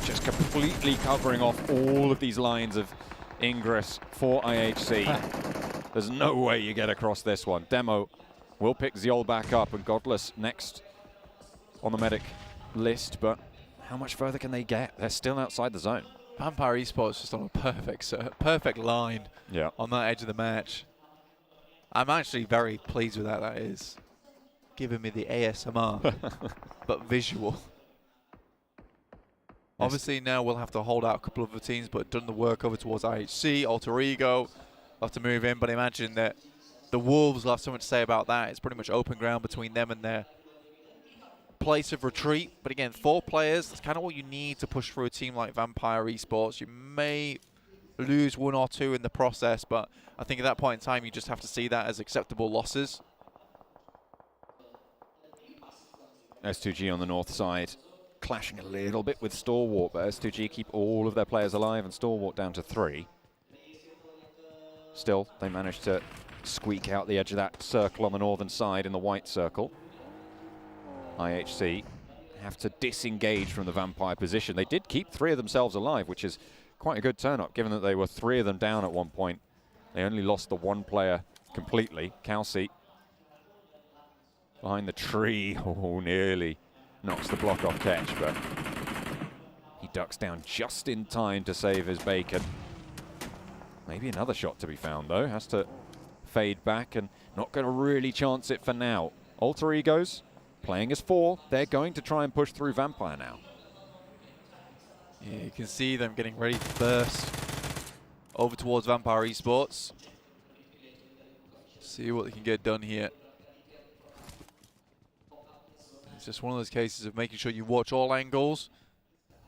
Q: Just completely covering off all of these lines of ingress for IHC. There's no way you get across this one. Demo will pick Ziol back up and Godless next on the medic list, but how much further can they get? They're still outside the zone.
G: Vampire Esports just on a perfect line on that edge of the match. I'm actually very pleased with that is. Giving me the ASMR, but visual. Obviously now we'll have to hold out a couple of the teams, but done the work over towards IHC, Alter Ego. We'll have to move in, but I imagine that the Wolves will have something to say about that. It's pretty much open ground between them and their place of retreat. But again, 4 players, that's kind of what you need to push through a team like Vampire Esports. You may lose 1 or 2 in the process, but I think at that point in time, you just have to see that as acceptable losses.
Q: S2G on the north side, clashing a little bit with Stalwart, but S2G keep all of their players alive and Stalwart down to 3. Still, they managed to squeak out the edge of that circle on the northern side in the white circle. IHC have to disengage from the Vampire position. They did keep 3 of themselves alive, which is quite a good turn-up, given that they were 3 of them down at one point. They only lost the 1 player completely. Kalsi behind the tree. Oh, nearly knocks the block off Ketch, but he ducks down just in time to save his bacon. Maybe another shot to be found, though. Has to fade back and not going to really chance it for now. Alter Egos playing as 4. They're going to try and push through Vampire now.
G: Yeah, you can see them getting ready to burst over towards Vampire Esports. See what they can get done here. It's just one of those cases of making sure you watch all angles,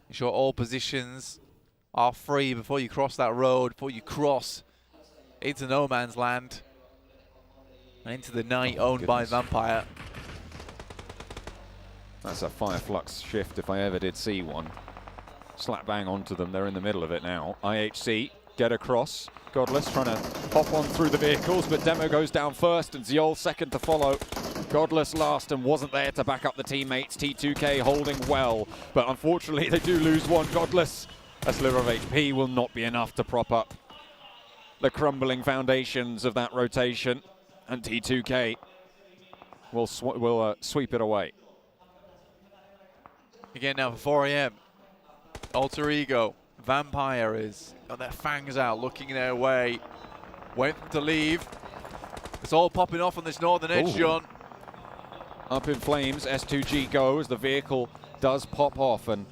G: make sure all positions are free before you cross that road, before you cross into no man's land and into the night owned by Vampire.
Q: That's a Fireflux shift if I ever did see one. Slap bang onto them, they're in the middle of it now. IHC get across. Godless trying to hop on through the vehicles, but Demo goes down first and Ziol second to follow. Godless last and wasn't there to back up the teammates. T2K holding well, but unfortunately they do lose 1. Godless, a sliver of HP will not be enough to prop up the crumbling foundations of that rotation. And T2K will sweep it away.
G: Again now for 4 AM. Alter Ego. Vampire is got their fangs out, looking their way. Wait to leave. It's all popping off on this northern edge, John.
Q: Up in flames, S2G go as the vehicle does pop off, and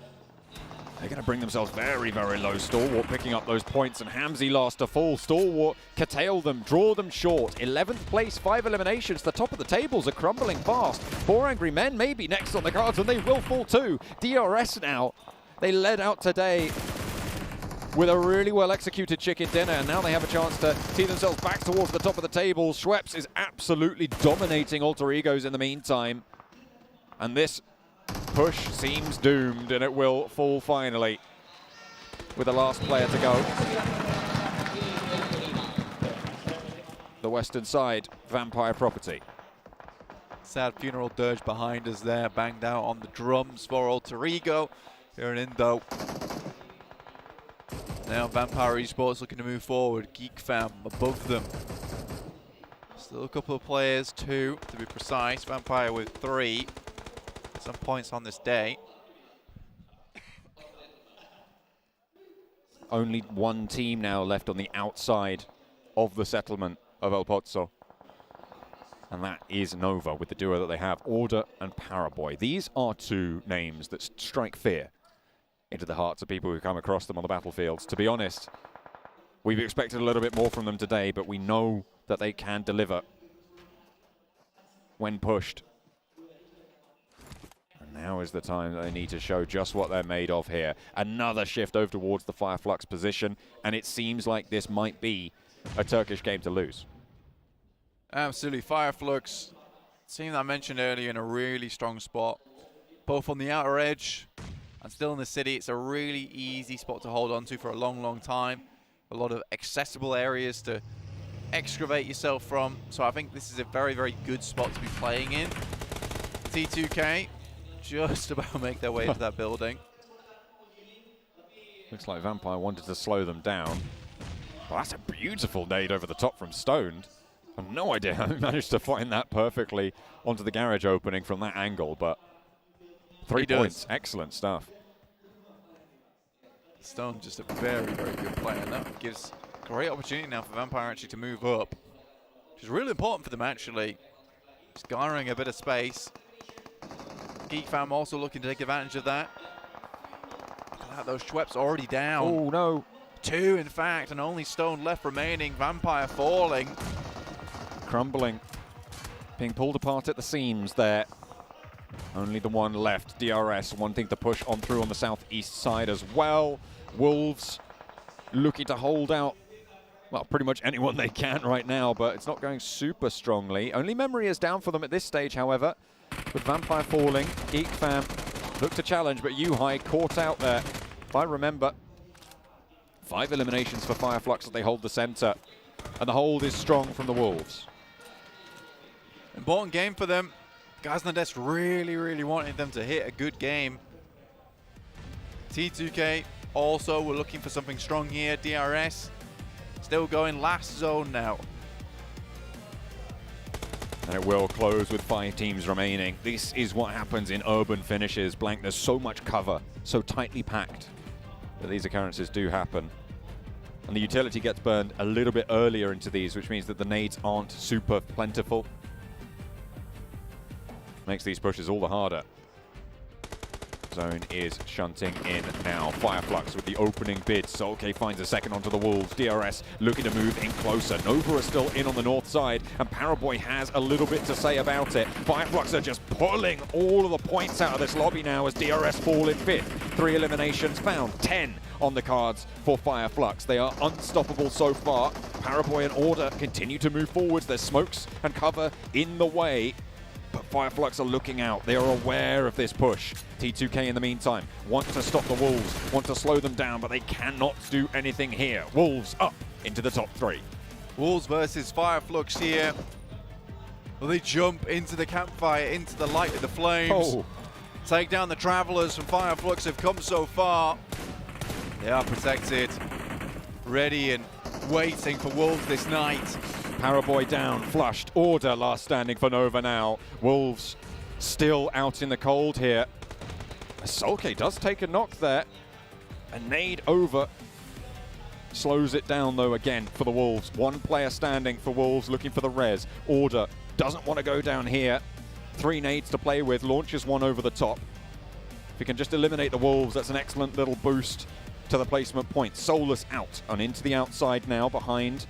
Q: they're going to bring themselves very, very low. Stalwart picking up those points, and Hamzy last to fall. Stalwart curtail them, draw them short. 11th place, 5 eliminations. The top of the tables are crumbling fast. 4 Angry Men may be next on the cards, and they will fall too. DRS now, they led out today with a really well-executed chicken dinner, and now they have a chance to see themselves back towards the top of the table. Schweppes is absolutely dominating Alter Egos in the meantime, and this push seems doomed, and it will fall finally with the last player to go. The western side, Vampire property.
G: Sad funeral dirge behind us there, banged out on the drums for Alter Ego here in Indo. Now Vampire Esports looking to move forward. Geek Fam above them. Still a couple of players, 2 to be precise. Vampire with 3. Some points on this day.
Q: Only one team now left on the outside of the settlement of El Pozo. And that is Nova with the duo that they have, Order and Paraboy. These are 2 names that strike fear into the hearts of people who come across them on the battlefields. To be honest, we've expected a little bit more from them today, but we know that they can deliver when pushed. And now is the time that they need to show just what they're made of here. Another shift over towards the Fireflux position, and it seems like this might be a Turkish game to lose.
G: Absolutely. Fireflux, team that I mentioned earlier, in a really strong spot, both on the outer edge and still in the city. It's a really easy spot to hold on to for a long, long time. A lot of accessible areas to excavate yourself from. So I think this is a very, very good spot to be playing in. T2K just about make their way into that building.
Q: Looks like Vampire wanted to slow them down. Well, that's a beautiful nade over the top from Stoned. I have no idea how he managed to find that perfectly onto the garage opening from that angle, but 3 points. Excellent stuff.
G: Stone just a very, very good player, and that gives great opportunity now for Vampire actually to move up, which is really important for them actually. Just garnering a bit of space. Geek Fam also looking to take advantage of that. Look at that, those Schweppes already down.
Q: Oh no.
G: 2 in fact, and only Stone left remaining. Vampire falling.
Q: Crumbling. Being pulled apart at the seams there. Only the one left, DRS, wanting to push on through on the southeast side as well. Wolves looking to hold out, well, pretty much anyone they can right now, but it's not going super strongly. Only Memory is down for them at this stage, however. With Vampire falling, Geek Fam look to challenge, but Yuhai caught out there. If I remember, 5 eliminations for Fireflux as they hold the center, and the hold is strong from the Wolves.
G: Important game for them. Gaznades really, really wanted them to hit a good game. T2K also were looking for something strong here. DRS still going last zone now.
Q: And it will close with 5 teams remaining. This is what happens in urban finishes. Blank, there's so much cover, so tightly packed, that these occurrences do happen. And the utility gets burned a little bit earlier into these, which means that the nades aren't super plentiful. Makes these pushes all the harder. Zone is shunting in now. Fireflux with the opening bid. Solke finds a second onto the Wolves. DRS looking to move in closer. Nova is still in on the north side, and Paraboy has a little bit to say about it. Fireflux are just pulling all of the points out of this lobby now as DRS fall in 5th. 3 eliminations found, 10 on the cards for Fireflux. They are unstoppable so far. Paraboy and Order continue to move forwards. There's smokes and cover in the way, but Fireflux are looking out. They are aware of this push. T2K in the meantime want to stop the Wolves, want to slow them down, but they cannot do anything here. Wolves up into the top 3.
G: Wolves versus Fireflux here. Well, they jump into the campfire, into the light of the flames.
Q: Oh.
G: Take down the Travelers from Fireflux have come so far. They are protected, ready and waiting for Wolves this night.
Q: Paraboy down, flushed. Order last standing for Nova now. Wolves still out in the cold here. Solke does take a knock there. A nade over. Slows it down though again for the Wolves. One player standing for Wolves looking for the res. Order doesn't want to go down here. 3 nades to play with, launches one over the top. If he can just eliminate the Wolves, that's an excellent little boost to the placement point. Solus out and into the outside now behind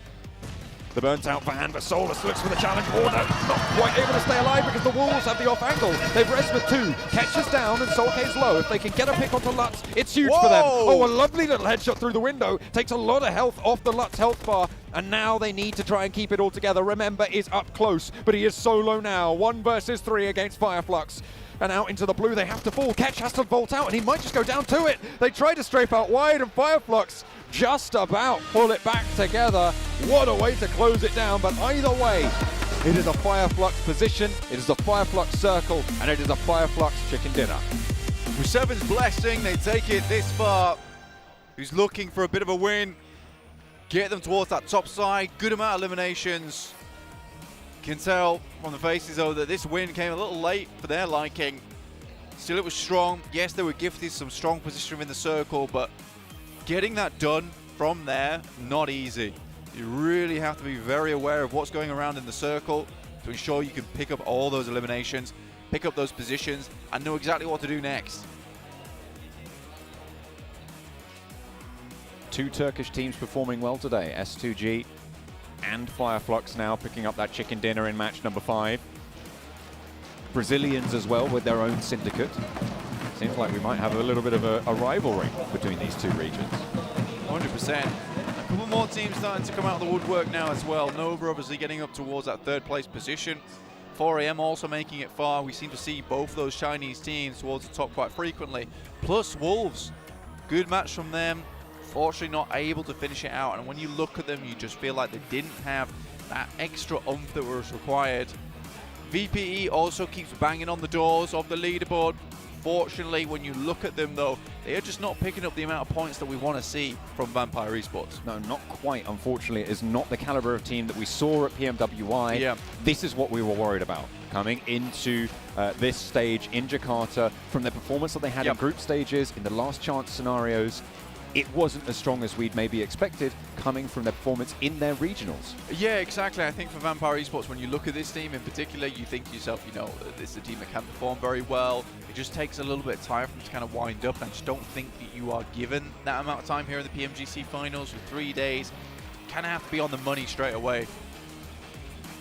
Q: the burnt out van, but Solus looks for the challenge. Order not quite able to stay alive because the Wolves have the off angle. They've res with 2, catches down and Solke's low. If they can get a pick onto Lutz, it's huge for them. Oh, a lovely little headshot through the window. Takes a lot of health off the Lutz health bar, and now they need to try and keep it all together. Remember is up close, but he is solo now. 1 versus 3 against Fireflux. And out into the blue, they have to fall. Ketch has to vault out, and he might just go down to it. They try to strafe out wide, and Fireflux just about pull it back together. What a way to close it down, but either way, it is a Fireflux position, it is a Fireflux circle, and it is a Fireflux chicken dinner.
G: With Seven's blessing, they take it this far. Who's looking for a bit of a win. Get them towards that top side. Good amount of eliminations. Can tell from the faces though that this win came a little late for their liking. Still it was strong. Yes, they were gifted some strong position in the circle, but getting that done from there, not easy. You really have to be very aware of what's going around in the circle to ensure you can pick up all those eliminations, pick up those positions, and know exactly what to do next.
Q: 2 Turkish teams performing well today. S2G and Fireflux now picking up that chicken dinner in match number 5. Brazilians as well with their own syndicate. Seems like we might have a little bit of a rivalry between these 2 regions.
G: 100%. A couple more teams starting to come out of the woodwork now as well. Nova obviously getting up towards that 3rd place position. 4AM also making it far. We seem to see both those Chinese teams towards the top quite frequently. Plus Wolves, good match from them. Fortunately not able to finish it out, and when you look at them you just feel like they didn't have that extra oomph that was required. VPE also keeps banging on the doors of the leaderboard. Fortunately, when you look at them though, they are just not picking up the amount of points that we want to see from Vampire Esports.
Q: No, not quite, unfortunately. It is not the caliber of team that we saw at PMWI.
G: Yeah.
Q: This is what we were worried about coming into this stage in Jakarta. From the performance that they had in group stages, in the last chance scenarios, it wasn't as strong as we'd maybe expected coming from their performance in their regionals.
G: Yeah, exactly. I think for Vampire Esports, when you look at this team in particular, you think to yourself, you know, this is a team that can perform very well. It just takes a little bit of time for them to kind of wind up. And I just don't think that you are given that amount of time here in the PMGC finals with 3 days. You kind of have to be on the money straight away.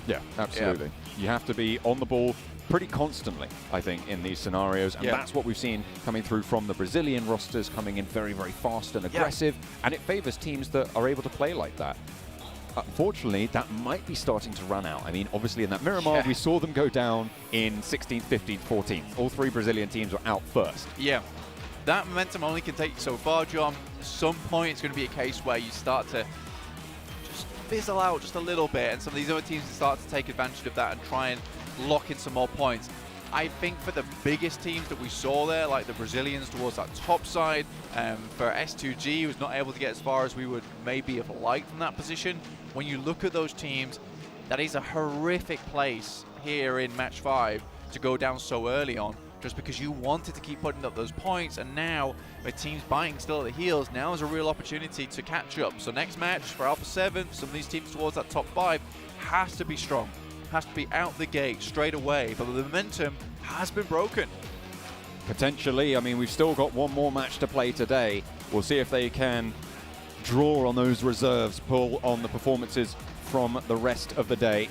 Q: Yeah, absolutely. Yeah. You have to be on the ball pretty constantly, I think, in these scenarios, and that's what we've seen coming through from the Brazilian rosters, coming in very, very fast and aggressive, and it favors teams that are able to play like that. Unfortunately, that might be starting to run out. I mean, obviously in that Miramar, we saw them go down in 16th, 15th, 14th. All 3 Brazilian teams were out first.
G: Yeah, that momentum only can take you so far, John. At some point, it's going to be a case where you start to just fizzle out just a little bit, and some of these other teams start to take advantage of that and try and lock in some more points. I think for the biggest teams that we saw there, like the Brazilians towards that top side, for S2G, who was not able to get as far as we would maybe have liked from that position. When you look at those teams, that is a horrific place here in match 5 to go down so early on, just because you wanted to keep putting up those points, and now with teams biting still at the heels, now is a real opportunity to catch up. So next match for Alpha 7, some of these teams towards that top 5 has to be strong. Has to be out the gate straight away, but the momentum has been broken.
Q: Potentially, I mean, we've still got 1 more match to play today. We'll see if they can draw on those reserves, pull on the performances from the rest of the day,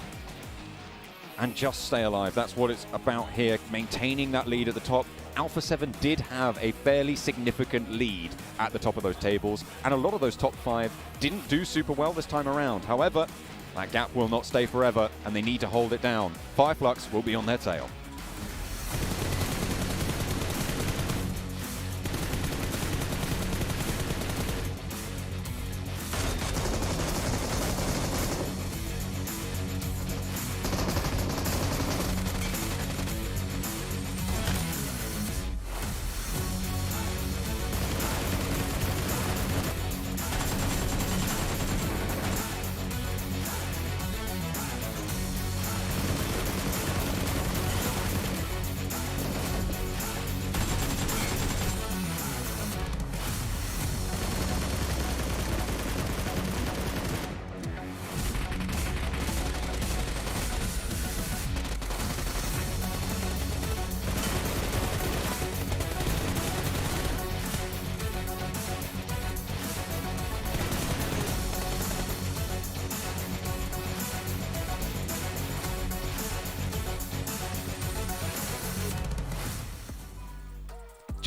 Q: and just stay alive. That's what it's about here, maintaining that lead at the top. Alpha 7 did have a fairly significant lead at the top of those tables, and a lot of those top 5 didn't do super well this time around. However, that gap will not stay forever, and they need to hold it down. Fireflux will be on their tail.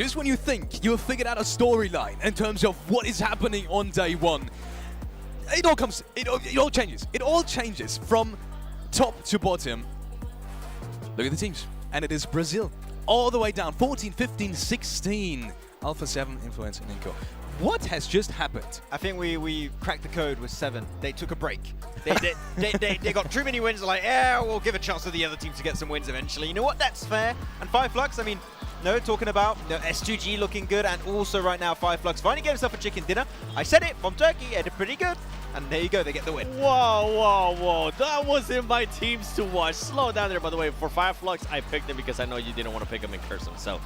L: just when you think you have figured out a storyline in terms of what is happening on day one, it all changes. It all changes from top to bottom. Look at the teams. And it is Brazil all the way down. 14, 15, 16. Alpha 7 influencing Inco. What has just happened?
M: I think we cracked the code with 7. They took a break. They got too many wins. They're like, yeah, we'll give a chance to the other team to get some wins eventually. You know what? That's fair. And 5flux, I mean, no, talking about S2G looking good, and also right now 5flux finally gave himself a chicken dinner. I said it, from Turkey, it did pretty good. And there you go, they get the win.
N: Whoa. That wasn't my teams to watch. Slow down there, by the way. For 5flux, I picked them because I know you didn't want to pick them in cursive. So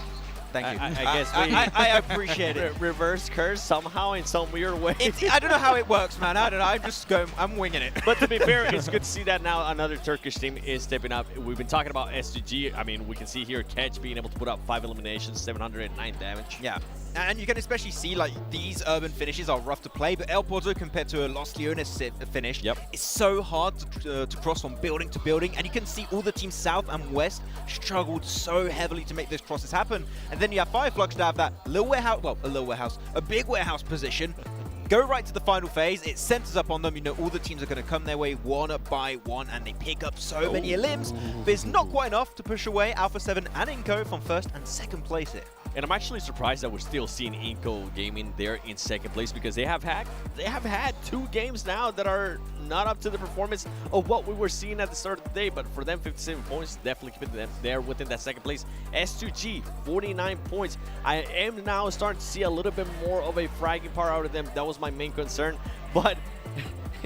M: thank you.
N: I guess
M: I appreciate it.
N: Reverse curse somehow in some weird way.
M: I don't know how it works, man. I don't know. I'm winging it.
N: But to be fair, it's good to see that now another Turkish team is stepping up. We've been talking about S2G. I mean, we can see here Catch being able to put up 5 eliminations, 709 damage.
M: Yeah. And you can especially see, like, these urban finishes are rough to play, but El Porto, compared to a Los Leones finish, is so hard to cross from building to building. And you can see all the teams south and west struggled so heavily to make those crosses happen. And then you have 5flux to have that little warehouse, well, a big warehouse position. Go right to the final phase. It centers up on them. You know, all the teams are going to come their way one by one, and they pick up so many elims. But it's not quite enough to push away Alpha 7 and Inco from first and second place here.
N: And I'm actually surprised that we're still seeing Inco Gaming there in second place, because they have had 2 games now that are not up to the performance of what we were seeing at the start of the day. But for them, 57 points, definitely keeping them there within that second place. S2G, 49 points. I am now starting to see a little bit more of a fragging power out of them. That was my main concern. But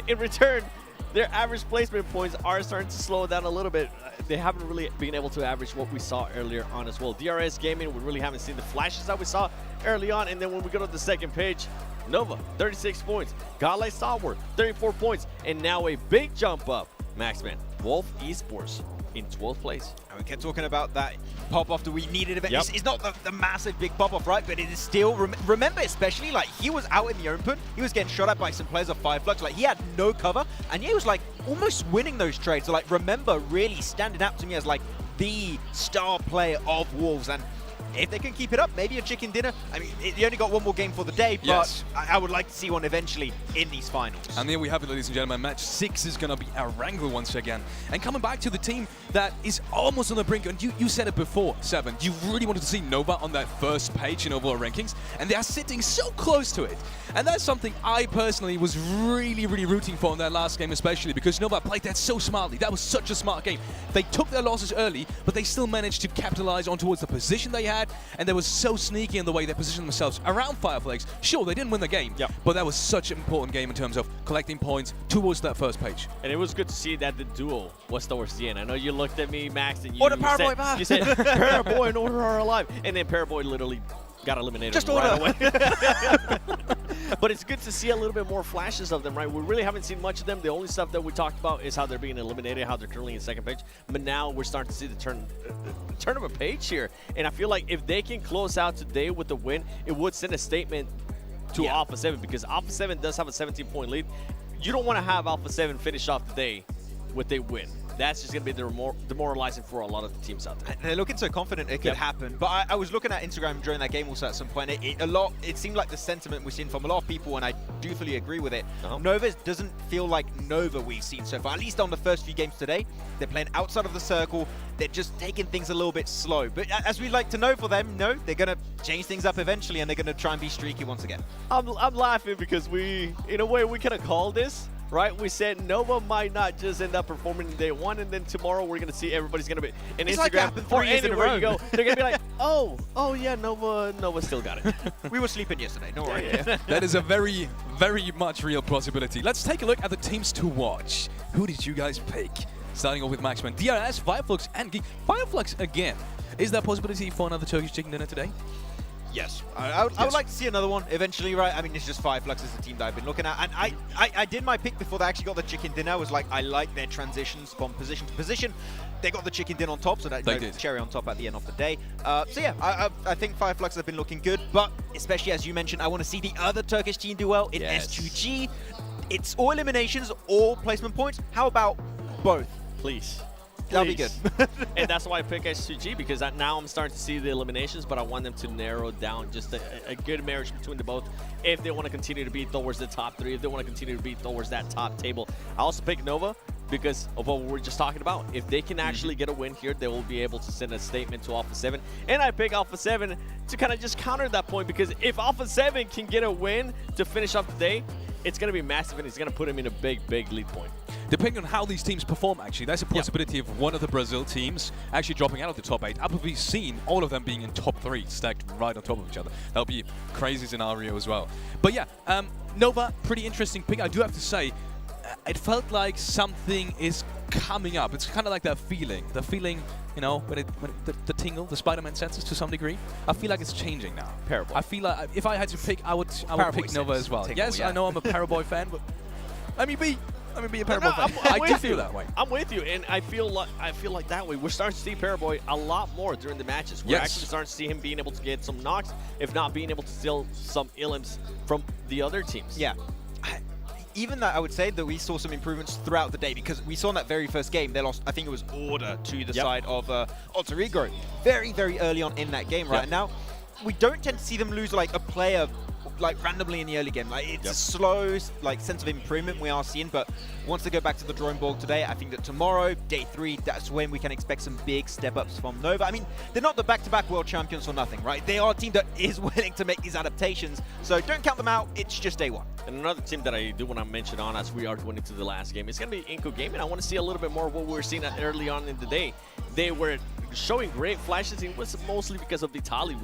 N: in return, their average placement points are starting to slow down a little bit. They haven't really been able to average what we saw earlier on as well. DRS Gaming, we really haven't seen the flashes that we saw early on. And then when we go to the second page, Nova, 36 points. Godlike Software, 34 points. And now a big jump up. Maxman, Wolf Esports in 12th place.
M: And we kept talking about that pop-off that we needed a bit. It's not the massive big pop-off, right? But it is still, remember especially, like, he was out in the open. He was getting shot at by some players of 5flux. Like, he had no cover. And he was, like, almost winning those trades. So, like, remember really standing out to me as, like, the star player of Wolves. And if they can keep it up, maybe a chicken dinner. I mean, you only got one more game for the day, but I would like to see one eventually in these finals.
L: And there we have it, ladies and gentlemen. Match 6 is going to be Erangel once again. And coming back to the team that is almost on the brink, and you said it before, 7, you really wanted to see Nova on that first page in overall rankings, and they are sitting so close to it. And that's something I personally was really rooting for in that last game, especially because Nova played that so smartly. That was such a smart game. They took their losses early, but they still managed to capitalize on towards the position they had, and they were so sneaky in the way they positioned themselves around 5flux. Sure, they didn't win the game, but that was such an important game in terms of collecting points towards that first page.
N: And it was good to see that the duel was towards the end. I know you looked at me, Max, and you
M: said
N: Paraboy and Order are alive, and then Paraboy literally got eliminated right away. But it's good to see a little bit more flashes of them, right? We really haven't seen much of them. The only stuff that we talked about is how they're being eliminated, how they're currently in second page. But now we're starting to see the turn of a page here. And I feel like if they can close out today with the win, it would send a statement to Alpha 7, because Alpha 7 does have a 17-point lead. You don't want to have Alpha 7 finish off the day with a win. That's just going to be demoralizing for a lot of the teams out there.
M: They're looking so confident it could happen. But I was looking at Instagram during that game also at some point. It seemed like the sentiment we've seen from a lot of people, and I do fully agree with it. Nova doesn't feel like Nova we've seen so far, at least on the first few games today. They're playing outside of the circle. They're just taking things a little bit slow. But as we like to know for them, they're going to change things up eventually, and they're going to try and be streaky once again.
N: I'm laughing because in a way, we could have called this. Right, we said Nova might not just end up performing in day 1, and then tomorrow we're going to see everybody's going to be in Instagram or anywhere you go. They're going to be like, oh yeah, Nova still got it.
M: We were sleeping yesterday, don't worry.
L: That is a very much real possibility. Let's take a look at the teams to watch. Who did you guys pick? Starting off with Maxman, DRS, 5flux, and Geek. 5flux again. Is there a possibility for another Turkish chicken dinner today?
M: Yes. I would like to see another one eventually, right? I mean, it's just 5flux is the team that I've been looking at. And I did my pick before they actually got the chicken dinner. I was like, I like their transitions from position to position. They got the chicken dinner on top, so that cherry on top at the end of the day. So yeah, I think 5flux have been looking good. But especially as you mentioned, I want to see the other Turkish team do well in S2G. It's all eliminations, all placement points. How about both?
N: Please. That'll be good. And that's why I pick SCG, because now I'm starting to see the eliminations, but I want them to narrow down just a good marriage between the both if they want to continue to be towards the top 3, if they want to continue to be towards that top table. I also pick Nova because of what we were just talking about. If they can actually get a win here, they will be able to send a statement to Alpha 7. And I pick Alpha 7 to kind of just counter that point, because if Alpha 7 can get a win to finish off the day, it's going to be massive, and it's going to put him in a big lead point.
L: Depending on how these teams perform, actually, there's a possibility of one of the Brazil teams actually dropping out of the top 8. We've seen all of them being in top 3, stacked right on top of each other. That'll be a crazy scenario as well. But yeah, Nova, pretty interesting pick. I do have to say, it felt like something is coming up. It's kind of like that feeling. The feeling, you know, when the tingle, the Spider-Man senses to some degree. I feel like it's changing now.
N: Paraboy.
L: I feel like if I had to pick, I would pick Nova as well.
N: Tingle,
L: yes,
N: yeah.
L: I know I'm a Paraboy fan, but let me be a Paraboy fan. I do feel that way.
N: I'm with you, and I feel like that way. We're starting to see Paraboy a lot more during the matches. We're actually starting to see him being able to get some knocks, if not being able to steal some elims from the other teams.
B: Yeah. Even that, I would say that we saw some improvements throughout the day, because we saw in that very first game, they lost, I think it was Order to the side of Alter Ego very, very early on in that game, right? And now, we don't tend to see them lose like a player like randomly in the early game. Like, it's a slow like sense of improvement we are seeing, but once they go back to the drawing board today, I think that tomorrow, day 3, that's when we can expect some big step-ups from Nova. I mean, they're not the back-to-back world champions for nothing, right? They are a team that is willing to make these adaptations, so don't count them out. It's just day 1.
N: And another team that I do want to mention on as we are going into the last game, it's going to be Inco Gaming. I want to see a little bit more of what we were seeing early on in the day. They were showing great flashes. It was mostly because of Vitaly.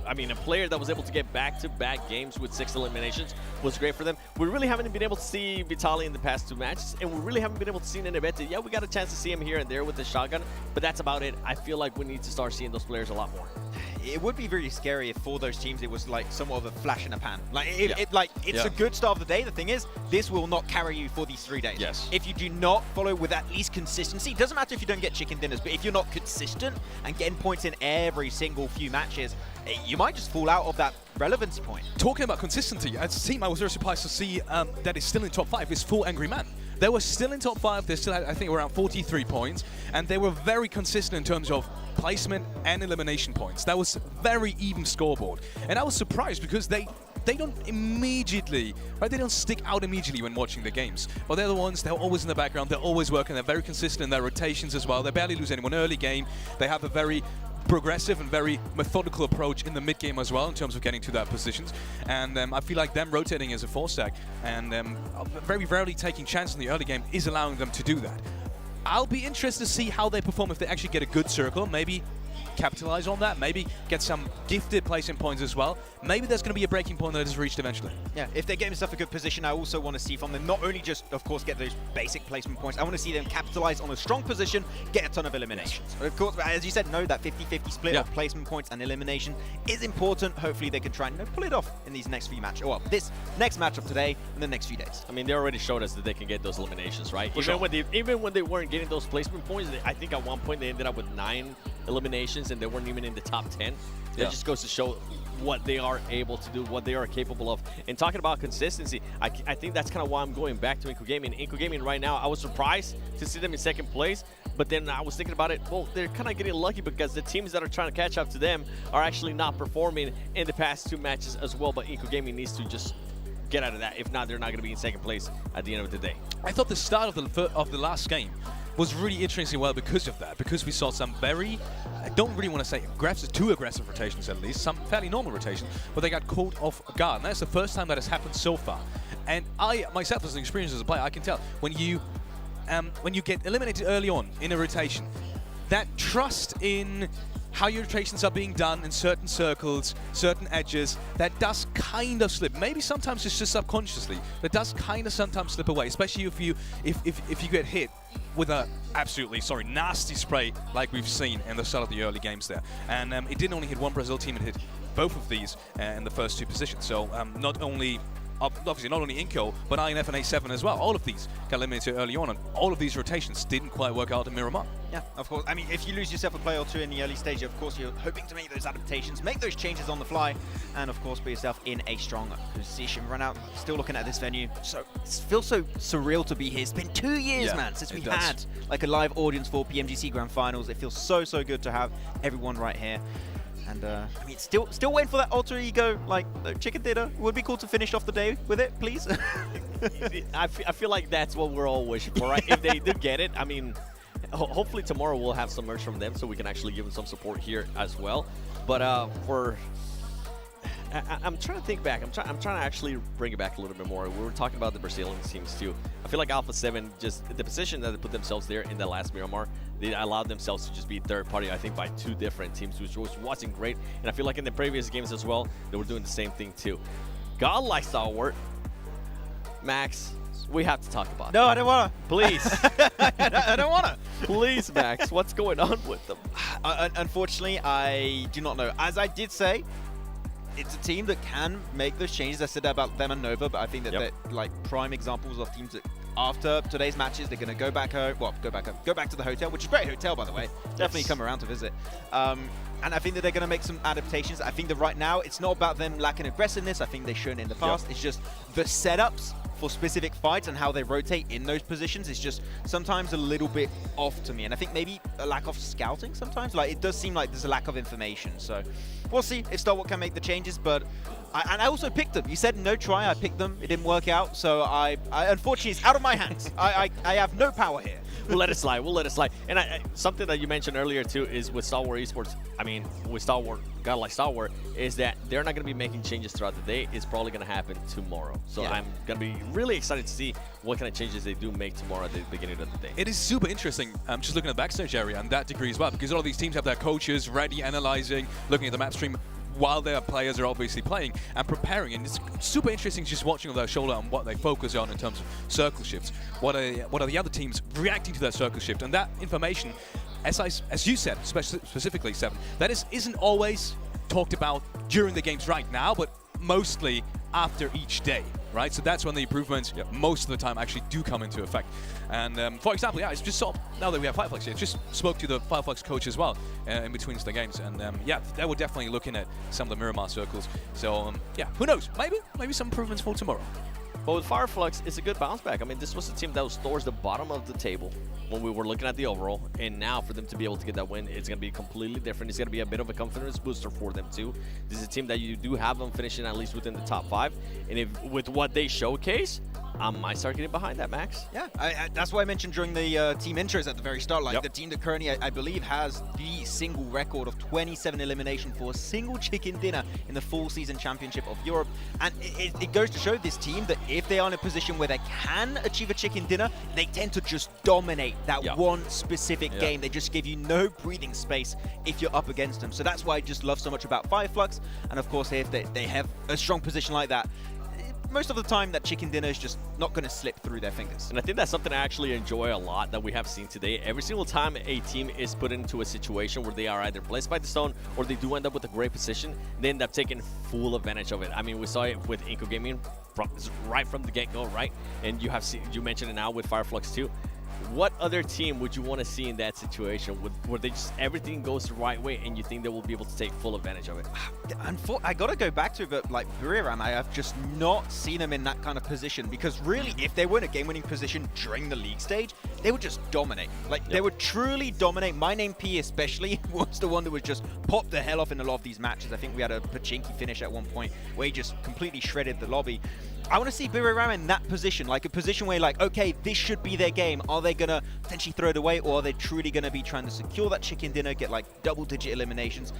N: I mean, a player that was able to get back-to-back games with 6 eliminations was great for them. We really haven't been able to see Vitaly in the past 2 matches, and we really haven't been able to see Nenebete. Yeah, we got a chance to see him here and there with the shotgun, but that's about it. I feel like we need to start seeing those players a lot more.
B: It would be very scary if for those teams it was like somewhat of a flash in a pan. Like, it's a good start of the day. The thing is, this will not carry you for these 3 days.
L: Yes.
B: If you do not follow with at least consistency, it doesn't matter if you don't get chicken dinners, but if you're not consistent and getting points in every single few matches, you might just fall out of that relevancy point.
L: Talking about consistency, as a team, I was very surprised to see that it's still in top 5. It's Full Angry Man. They were still in top 5. They still had, I think, around 43 points, and they were very consistent in terms of placement and elimination points. That was very even scoreboard, and I was surprised because they don't immediately, right? They don't stick out immediately when watching the games. But they're the ones, they're always in the background, they're always working, they're very consistent in their rotations as well. They barely lose anyone early game. They have a very progressive and very methodical approach in the mid game as well in terms of getting to that positions. And I feel like them rotating as a 4-stack and very rarely taking chances in the early game is allowing them to do that. I'll be interested to see how they perform if they actually get a good circle, maybe capitalize on that, maybe get some gifted placement points as well. Maybe there's going to be a breaking point that is reached eventually.
B: Yeah, if they get themselves a good position, I also want to see from them not only just, of course, get those basic placement points, I want to see them capitalize on a strong position, get a ton of eliminations. But of course, as you said, no, that 50-50 split of placement points and elimination is important. Hopefully they can try and pull it off in these next few matches, well, this next matchup today and the next few days.
N: I mean, they already showed us that they can get those eliminations, right? Even when they weren't getting those placement points, I think at one point they ended up with 9 eliminations and they weren't even in the top 10. That just goes to show what they are able to do, what they are capable of. And talking about consistency, I think that's kind of why I'm going back to Inco Gaming. Inco Gaming right now, I was surprised to see them in 2nd place, but then I was thinking about it, well, they're kind of getting lucky because the teams that are trying to catch up to them are actually not performing in the past 2 matches as well, but Inco Gaming needs to just get out of that. If not, they're not going to be in 2nd place at the end of the day.
L: I thought the start of the last game was really interesting well because of that, because we saw some very, I don't really want to say aggressive, too aggressive rotations at least, some fairly normal rotations, but they got caught off guard. And that's the first time that has happened so far. And I, myself as an experience as a player, I can tell when you get eliminated early on in a rotation, that trust in how your rotations are being done in certain circles, certain edges, that does kind of slip. Maybe sometimes it's just subconsciously, but does kind of sometimes slip away, especially if you get hit with a absolutely, nasty spray like we've seen in the start of the early games there. And it didn't only hit one Brazil team, it hit both of these in the first 2 positions. So not only obviously not only Inko, but INF and A7 as well. All of these got eliminated early on, and all of these rotations didn't quite work out in Miramar.
M: Yeah, of course. I mean, if you lose yourself a play or two in the early stage, of course, you're hoping to make those adaptations, make those changes on the fly, and of course, put yourself in a strong position. Run out, still looking at this venue. So it feels so surreal to be here. It's been 2 years, man, since we had like a live audience for PMGC Grand Finals. It feels so good to have everyone right here. And I mean, still waiting for that alter ego, like chicken dinner. Would be cool to finish off the day with it, please.
N: I feel like that's what we're all wishing for, right? If they do get it, I mean, hopefully tomorrow we'll have some merch from them so we can actually give them some support here as well. But I'm trying to think back. I'm trying to actually bring it back a little bit more. We were talking about the Brazilian teams too. I feel like Alpha 7, just the position that they put themselves there in the last Miramar, they allowed themselves to just be third party, I think, by 2 different teams, which wasn't great. And I feel like in the previous games as well, they were doing the same thing too. Godlike Stalwart, Max, we have to talk about
M: No, I don't want to.
N: Please.
M: I don't want to.
N: Please, Max, what's going on with them?
M: Unfortunately, I do not know. As I did say, it's a team that can make those changes. I said that about them and Nova, but I think that they're like prime examples of teams that after today's matches, they're going to go back home. Well, go back to the hotel, which is a great hotel, by the way. Definitely come around to visit. And I think that they're going to make some adaptations. I think that right now, it's not about them lacking aggressiveness. I think they've shown it in the past. It's just the setups for specific fights and how they rotate in those positions is just sometimes a little bit off to me. And I think maybe a lack of scouting sometimes. Like, it does seem like there's a lack of information. So we'll see if Stalwart can make the changes. But I also picked them. You said no try. I picked them. It didn't work out. So I unfortunately, it's out of my hands. I have no power here.
N: We'll let it slide. We'll let it slide. And something that you mentioned earlier, too, is with Stalwart Esports, I mean, with Stalwart, Godlike Stalwart, is that they're not going to be making changes throughout the day. It's probably going to happen tomorrow. So I'm going to be really excited to see what kind of changes they do make tomorrow at the beginning of the day.
L: It is super interesting. I'm just looking at the backstage area and that degree as well, because all of these teams have their coaches ready, analyzing, looking at the map stream while their players are obviously playing and preparing. And it's super interesting just watching over their shoulder and what they focus on in terms of circle shifts. What are the other teams reacting to that circle shift? And that information, as you said, specifically, Seven, that isn't always talked about during the games right now, but mostly after each day, right? So that's when the improvements most of the time actually do come into effect. And for example, I just saw, now that we have Fireflux here, just spoke to the Fireflux coach as well in between the games. And they were definitely looking at some of the Miramar circles. So who knows? Maybe some improvements for tomorrow.
N: But with Fireflux, it's a good bounce back. I mean, this was a team that was towards the bottom of the table when we were looking at the overall. And now for them to be able to get that win, it's going to be completely different. It's going to be a bit of a confidence booster for them too. This is a team that you do have them finishing at least within the top 5. And if with what they showcase, I might start getting behind that, Max.
M: Yeah, that's why I mentioned during the team intros at the very start, like the team that currently, I believe, has the single record of 27 elimination for a single chicken dinner in the full season championship of Europe. And it goes to show this team that if they are in a position where they can achieve a chicken dinner, they tend to just dominate that one specific game. They just give you no breathing space if you're up against them. So that's why I just love so much about Fireflux. And of course, if they have a strong position like that, most of the time that chicken dinner is just not going to slip through their fingers.
N: And I think that's something I actually enjoy a lot that we have seen today. Every single time a team is put into a situation where they are either blessed by the stone or they do end up with a great position, they end up taking full advantage of it. I mean, we saw it with Inko Gaming right from the get-go, right? And you mentioned it now with Fireflux too. What other team would you want to see in that situation where they just everything goes the right way and you think they will be able to take full advantage of it?
M: I got to go back to it, but like Buriram, I have just not seen them in that kind of position, because really, if they were in a game-winning position during the league stage, they would just dominate. Like, they would truly dominate. My Name P especially was the one that would just pop the hell off in a lot of these matches. I think we had a Pachinki finish at one point where he just completely shredded the lobby. I want to see Buriram in that position, like a position where, like, okay, this should be their game. Are they going to potentially throw it away, or are they truly going to be trying to secure that chicken dinner, get like double-digit eliminations?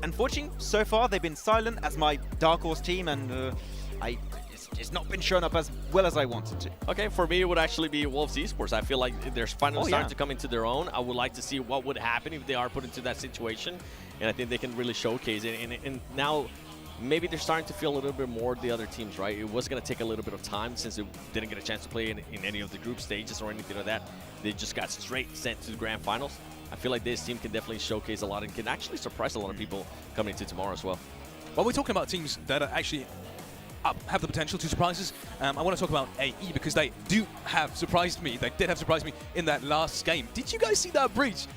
M: Unfortunately, so far, they've been silent as my Dark Horse team, and it's not been shown up as well as I wanted to.
N: Okay, for me, it would actually be Wolves Esports. I feel like they're finally starting to come into their own. I would like to see what would happen if they are put into that situation, and I think they can really showcase it. And now, maybe they're starting to feel a little bit more the other teams, right? It was going to take a little bit of time since they didn't get a chance to play in any of the group stages or anything like that. They just got straight sent to the Grand Finals. I feel like this team can definitely showcase a lot and can actually surprise a lot of people coming into tomorrow as well.
L: Well, we're talking about teams that are actually have the potential to surprise us. I want to talk about AE because they do have surprised me. They did have surprised me in that last game. Did you guys see that breach?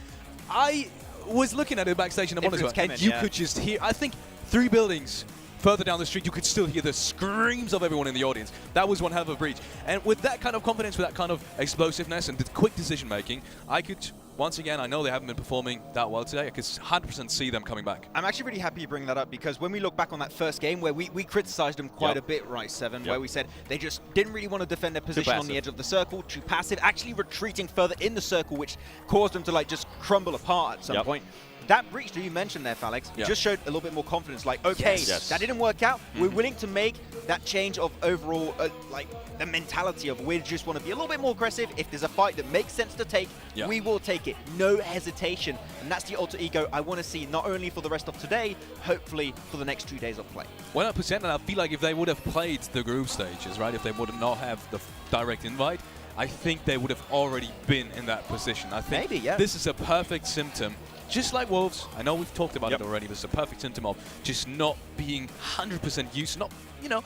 L: I was looking at it backstage in the monitor, and you could just hear, I think, 3 buildings further down the street, you could still hear the screams of everyone in the audience. That was one hell of a breach. And with that kind of confidence, with that kind of explosiveness and the quick decision-making, I could, once again, I know they haven't been performing that well today. I could 100% see them coming back.
M: I'm actually really happy you bring that up because when we look back on that first game where we criticized them quite a bit, right, Seven, where we said they just didn't really want to defend their position on the edge of the circle, too passive, actually retreating further in the circle, which caused them to like just crumble apart at some point. That breach that you mentioned there, Falex, just showed a little bit more confidence. Like, okay, that didn't work out. We're willing to make that change of overall, like, the mentality of we just want to be a little bit more aggressive. If there's a fight that makes sense to take, we will take it. No hesitation. And that's the alter ego I want to see not only for the rest of today, hopefully for the next 2 days of play.
L: 100%, and I feel like if they would have played the group stages, right, if they would not have the direct invite, I think they would have already been in that position. I think this is a perfect symptom. Just like Wolves, I know we've talked about it already, but it's a perfect symptom of just not being 100% used. Not, you know,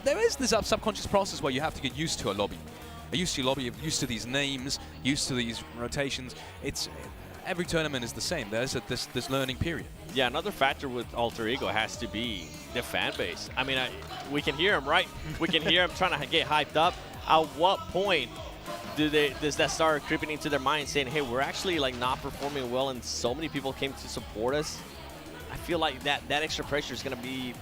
L: there is this subconscious process where you have to get used to a lobby. Used to your lobby, used to these names, used to these rotations. It's every tournament is the same. There's this learning period.
N: Yeah, another factor with Alter Ego has to be the fan base. I mean, we can hear him, right? We can hear him trying to get hyped up. At what point does that start creeping into their mind saying, hey, we're actually like not performing well and so many people came to support us? I feel like that extra pressure is going to be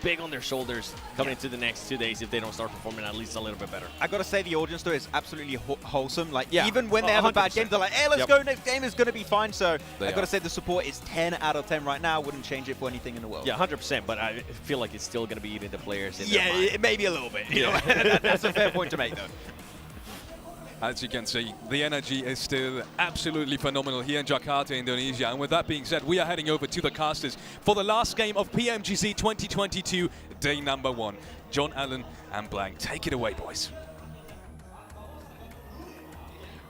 N: big on their shoulders coming into the next 2 days if they don't start performing at least a little bit better.
M: I got to say the audience though is absolutely wholesome. Like even when they have a bad game, they're like, hey, let's go, next game is going to be fine. So I got to say the support is 10 out of 10 right now. Wouldn't change it for anything in the world.
N: Yeah, 100%, but I feel like it's still going to be eating the players in their mind.
M: Maybe a little bit. You know? That's a fair point to make though.
L: As you can see, the energy is still absolutely phenomenal here in Jakarta, Indonesia. And with that being said, we are heading over to the casters for the last game of PMGC 2022, day number 1. John Allen and Blank, take it away, boys.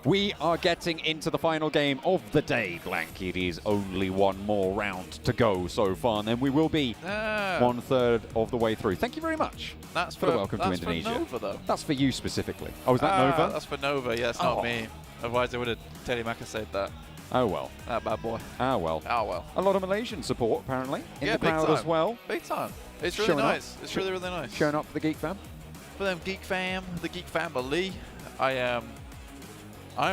Q: We are getting into the final game of the day, Blank. It is only one more round to go so far, and then we will be 1/3 of the way through. Thank you very much.
G: That's
Q: for the welcome to Indonesia.
G: For Nova, though.
Q: That's for you specifically. Oh, is that Nova?
G: That's for Nova, yes, not me. Otherwise, they would have Teddy Maka said that.
Q: Oh, well.
G: That bad boy.
Q: Ah, well.
G: Oh, well.
Q: A lot of Malaysian support, apparently, in the
G: big
Q: crowd
G: time.
Q: as well.
G: Big time. It's really nice. It's really, really nice.
Q: Showing up for the Geek Fam?
G: For them Geek Fam, the Geek Family, I am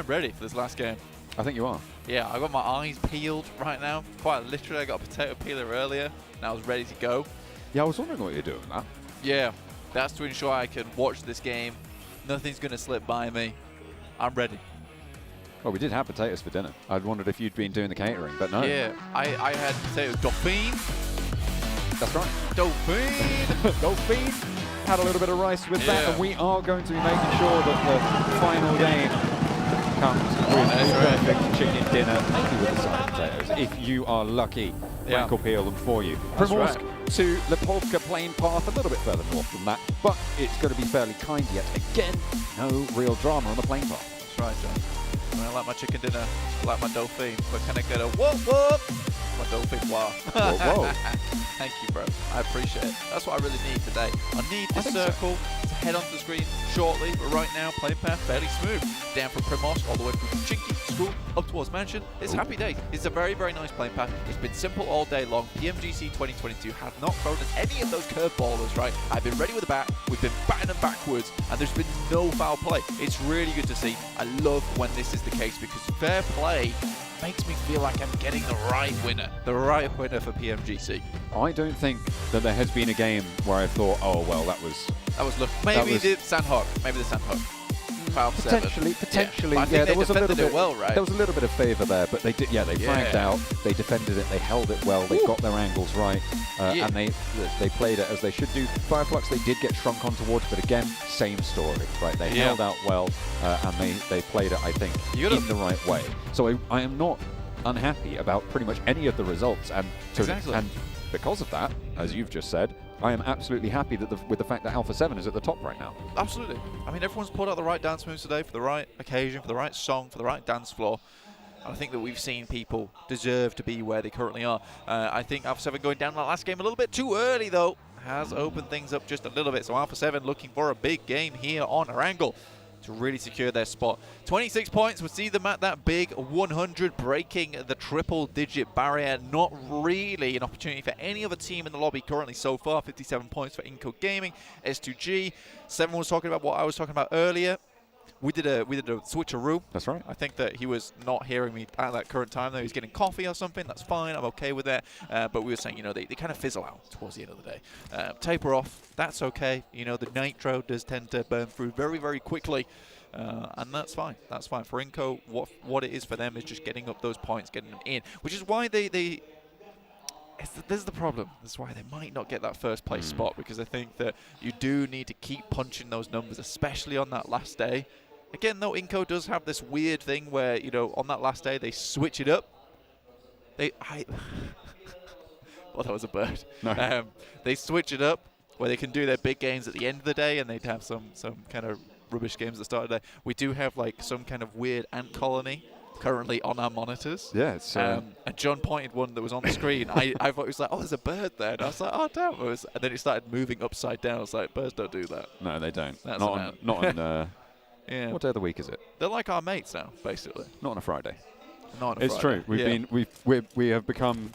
G: ready for this last game.
Q: I think you are.
G: Yeah, I got my eyes peeled right now. Quite literally, I got a potato peeler earlier, and I was ready to go.
Q: Yeah, I was wondering what you're doing with that.
G: Yeah, that's to ensure I can watch this game. Nothing's going to slip by me. I'm ready.
Q: Well, we did have potatoes for dinner. I'd wondered if you'd been doing the catering, but no.
G: Yeah, I had potato dauphine.
Q: That's right.
G: Dauphine.
Q: Dauphine. Had a little bit of rice with that, and we are going to be making sure that the final game comes with perfect chicken dinner, maybe with a side of potatoes. If you are lucky, Frank will peel them for you. Primorsk to the Pubg plane path, a little bit further north than that, but it's going to be fairly kind yet. Again, no real drama on the plane path.
G: That's right, John. I mean, I like my chicken dinner, I like my dauphine, but can I get a whoop whoop? My dauphine, wow.
Q: Whoa, whoa.
G: Thank you, bro. I appreciate it. That's what I really need today. I need the circle to head onto the screen shortly, but right now, plane path fairly smooth. Down from Primorsk all the way from Chinky School up towards Mansion. It's happy days. It's a very, very nice plane path. It's been simple all day long. PMGC 2022 have not thrown us any of those curveballers, right? I've been ready with the bat. We've been batting them backwards, and there's been no foul play. It's really good to see. I love when this is the case because fair play makes me feel like I'm getting the right winner for PMGC.
Q: I don't think that there has been a game where I thought, oh, well, that was
G: look. Maybe the Sanhok. Maybe the Sanhok.
Q: Potentially,
G: yeah.
Q: There was a little bit.
G: Well, right?
Q: There was a little bit of favour there, but they did. Yeah, they fragged out. They defended it. They held it well. They got their angles right, and they played it as they should do. Fireflux, they did get shrunk on towards, but again, same story, right? They held out well, and they played it, I think, in the right way. So I am not unhappy about pretty much any of the results, and and because of that, as you've just said, I am absolutely happy that with the fact that Alpha 7 is at the top right now.
G: Absolutely. I mean, everyone's pulled out the right dance moves today for the right occasion, for the right song, for the right dance floor. And I think that we've seen people deserve to be where they currently are. I think Alpha 7 going down that last game a little bit too early, though. has opened things up just a little bit. So Alpha 7 looking for a big game here on Erangel to really secure their spot. 26 points would see them at that big 100, breaking the triple-digit barrier. Not really an opportunity for any other team in the lobby currently so far. 57 points for Inco Gaming, S2G. Seven was talking about what I was talking about earlier. We did a switcheroo.
Q: That's right.
G: I think that he was not hearing me at that current time, though. He was getting coffee or something. That's fine. I'm okay with that. But we were saying, you know, they kind of fizzle out towards the end of the day. Taper off. That's okay. You know, the nitro does tend to burn through very, very quickly. And that's fine. That's fine. For Inco, what it is for them is just getting up those points, getting them in. Which is why this is the problem. This is why they might not get that first place spot, because I think that you do need to keep punching those numbers, especially on that last day. Again, though, Inco does have this weird thing where, you know, on that last day, they switch it up. Well, that was a bird. No. They switch it up where they can do their big games at the end of the day, and they'd have some kind of rubbish games at the start of the day. We do have, like, some kind of weird ant colony currently on our monitors.
Q: Yeah, it's...
G: and John pointed one that was on the screen. I thought it was like, oh, there's a bird there. And I was like, oh, damn. And then it started moving upside down. I was like, birds don't do that.
Q: No, they don't.
G: That's
Q: not on
G: yeah.
Q: What day of the week is it?
G: They're like our mates now, basically.
Q: Not on a Friday.
G: Not on a
Q: it's
G: Friday.
Q: true. We have become...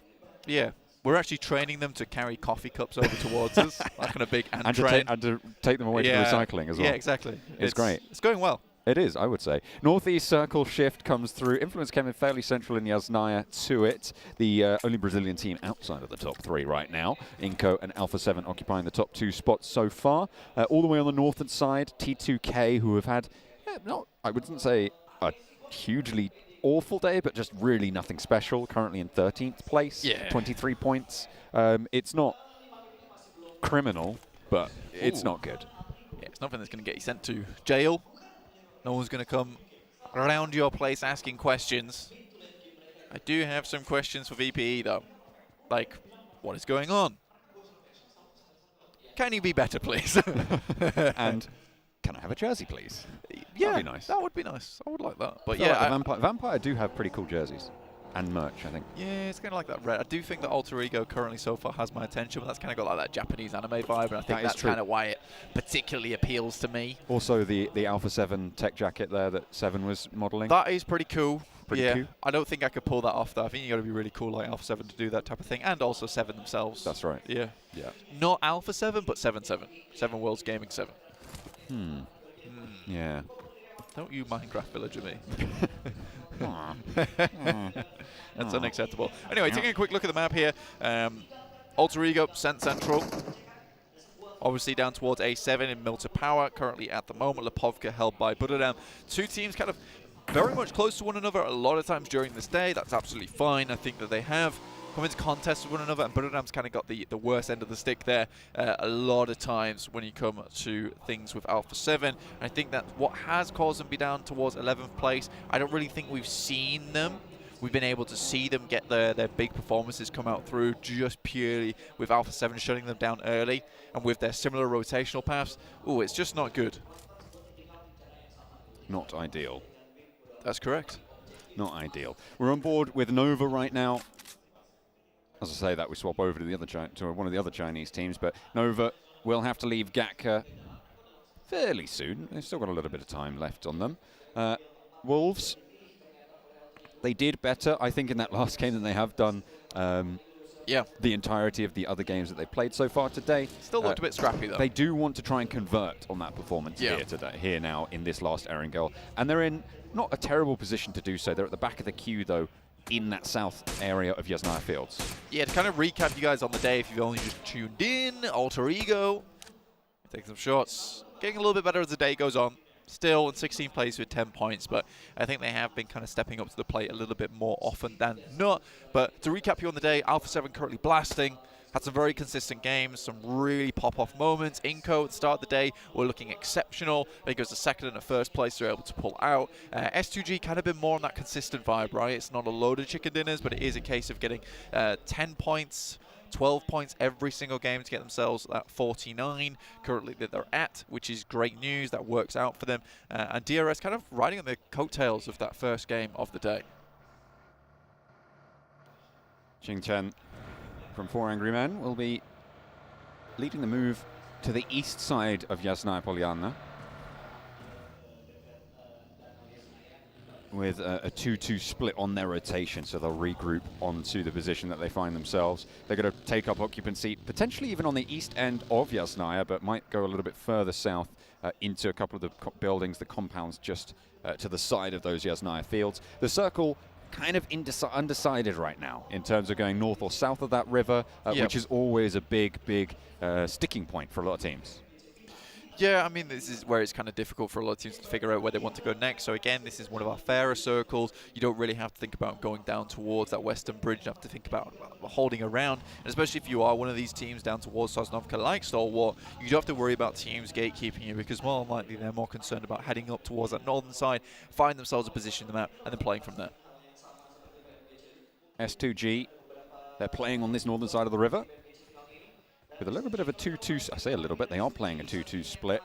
G: Yeah. We're actually training them to carry coffee cups over towards us, like on a big ant
Q: and
G: train.
Q: to take them away to recycling as well.
G: Yeah, exactly.
Q: It's great.
G: It's going well.
Q: It is, I would say. Northeast Circle shift comes through. Influence came in fairly central in Yasnaya to it. The only Brazilian team outside of the top three right now. Inco and Alpha 7 occupying the top 2 spots so far. All the way on the northern side, T2K, who have had, I wouldn't say a hugely awful day, but just really nothing special. Currently in 13th place, 23 points. It's not criminal, but it's not good.
G: Yeah, it's nothing that's going to get you sent to jail. No one's going to come around your place asking questions. I do have some questions for VPE, though. Like, what is going on? Can you be better, please?
Q: And can I have a jersey, please?
G: Yeah,
Q: that'd be nice.
G: That would be nice. I would like that. But
Q: yeah, like Vampire do have pretty cool jerseys and merch, I think.
G: Yeah, it's kind of like that red. I do think that Alter Ego currently so far has my attention, but that's kind of got like that Japanese anime vibe, and I think that's kind of why it particularly appeals to me.
Q: Also, the Alpha 7 tech jacket there that Seven was modeling.
G: That is pretty cool.
Q: Pretty cool.
G: I don't think I could pull that off, though. I think you got to be really cool like Alpha 7 to do that type of thing, and also 7 themselves.
Q: That's right.
G: Yeah.
Q: Yeah.
G: Not Alpha 7, but 7-7. 7 Worlds Gaming 7.
Q: Yeah.
G: Don't you Minecraft villager me. That's unacceptable. Anyway, taking a quick look at the map here. Alter Ego, sent central. Obviously down towards A7 in Milta Power. Currently at the moment, Pubg held by Buddha. Two teams kind of very much close to one another a lot of times during this day. That's absolutely fine. I think that they have come into contest with one another, and Buddham's kind of got the worst end of the stick there a lot of times when you come to things with Alpha 7. I think that's what has caused them to be down towards 11th place. I don't really think we've seen them. We've been able to see them get their big performances come out through just purely with Alpha 7 shutting them down early, and with their similar rotational paths. Ooh, it's just not good.
Q: Not ideal.
G: That's correct.
Q: Not ideal. We're on board with Nova right now. As I say that, we swap over to the other to one of the other Chinese teams, but Nova will have to leave Gatka fairly soon. They've still got a little bit of time left on them. Wolves, they did better, I think, in that last game than they have done the entirety of the other games that they played so far today.
G: Still looked a bit scrappy, though.
Q: They do want to try and convert on that performance here now in this last Erangel, and they're in not a terrible position to do so. They're at the back of the queue, though, in that south area of Yasnaya Fields.
G: Yeah, to kind of recap you guys on the day, if you've only just tuned in, Alter Ego, taking some shots, getting a little bit better as the day goes on. Still in 16th place with 10 points, but I think they have been kind of stepping up to the plate a little bit more often than not. But to recap you on the day, Alpha 7 currently blasting. Had some very consistent games, some really pop-off moments. Inco at the start of the day were looking exceptional. They goes to second and a first place, they're able to pull out. S2G kind of been more on that consistent vibe, right? It's not a load of chicken dinners, but it is a case of getting 10 points, 12 points every single game to get themselves at 49 currently that they're at, which is great news. That works out for them. And DRS kind of riding on the coattails of that first game of the day.
Q: Qing Chen from 4 Angry Men will be leading the move to the east side of Yasnaya Polyana, with a 2-2 split on their rotation, so they'll regroup onto the position that they find themselves. They're going to take up occupancy, potentially even on the east end of Yasnaya, but might go a little bit further south into a couple of the buildings, the compounds just to the side of those Yasnaya fields. The circle kind of undecided right now in terms of going north or south of that river, which is always a big sticking point for a lot of teams.
G: Yeah, I mean, this is where it's kind of difficult for a lot of teams to figure out where they want to go next. So again, this is one of our fairer circles. You don't really have to think about going down towards that western bridge. You have to think about holding around. And especially if you are one of these teams down towards Sosnovka like Stalwart, you don't have to worry about teams gatekeeping you, because more than likely they're more concerned about heading up towards that northern side, find themselves a position in the map, and then playing from there.
Q: S2G, they're playing on this northern side of the river with a little bit of a 2-2, I say a little bit, they are playing a 2-2 split,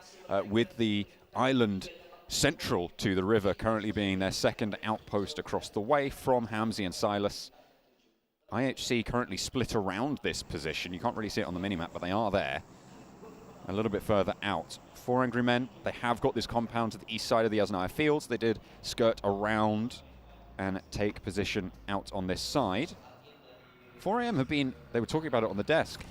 Q: with the island central to the river currently being their second outpost across the way from Hamzi and Silas. IHC currently split around this position. You can't really see it on the minimap, but they are there. A little bit further out. 4 Angry Men, they have got this compound to the east side of the Yasnaya fields. They did skirt around and take position out on this side. 4AM have been, they were talking about it on the desk,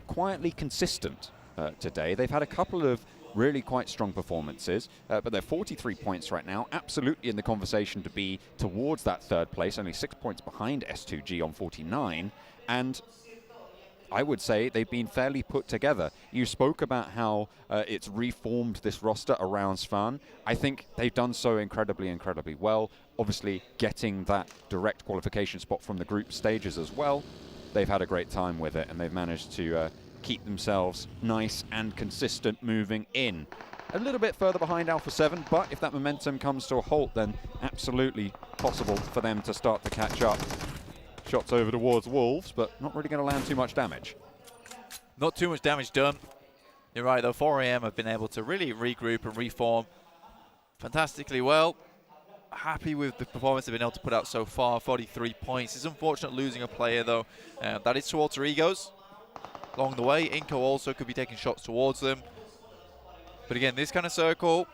Q: quietly consistent today. They've had a couple of really quite strong performances, but they're 43 points right now, absolutely in the conversation to be towards that third place, only 6 points behind S2G on 49, and I would say they've been fairly put together. You spoke about how it's reformed this roster around Svan. I think they've done so incredibly well. Obviously, getting that direct qualification spot from the group stages as well. They've had a great time with it, and they've managed to keep themselves nice and consistent moving in. A little bit further behind Alpha 7, but if that momentum comes to a halt, then absolutely possible for them to start to catch up. Shots over towards Wolves, but not really going to land too much damage.
G: Not too much damage done. You're right, though. 4AM have been able to really regroup and reform fantastically well. Happy with the performance they've been able to put out so far. 43 points. It's unfortunate losing a player, though. That is to alter egos along the way. Inco also could be taking shots towards them. But again, this kind of circle,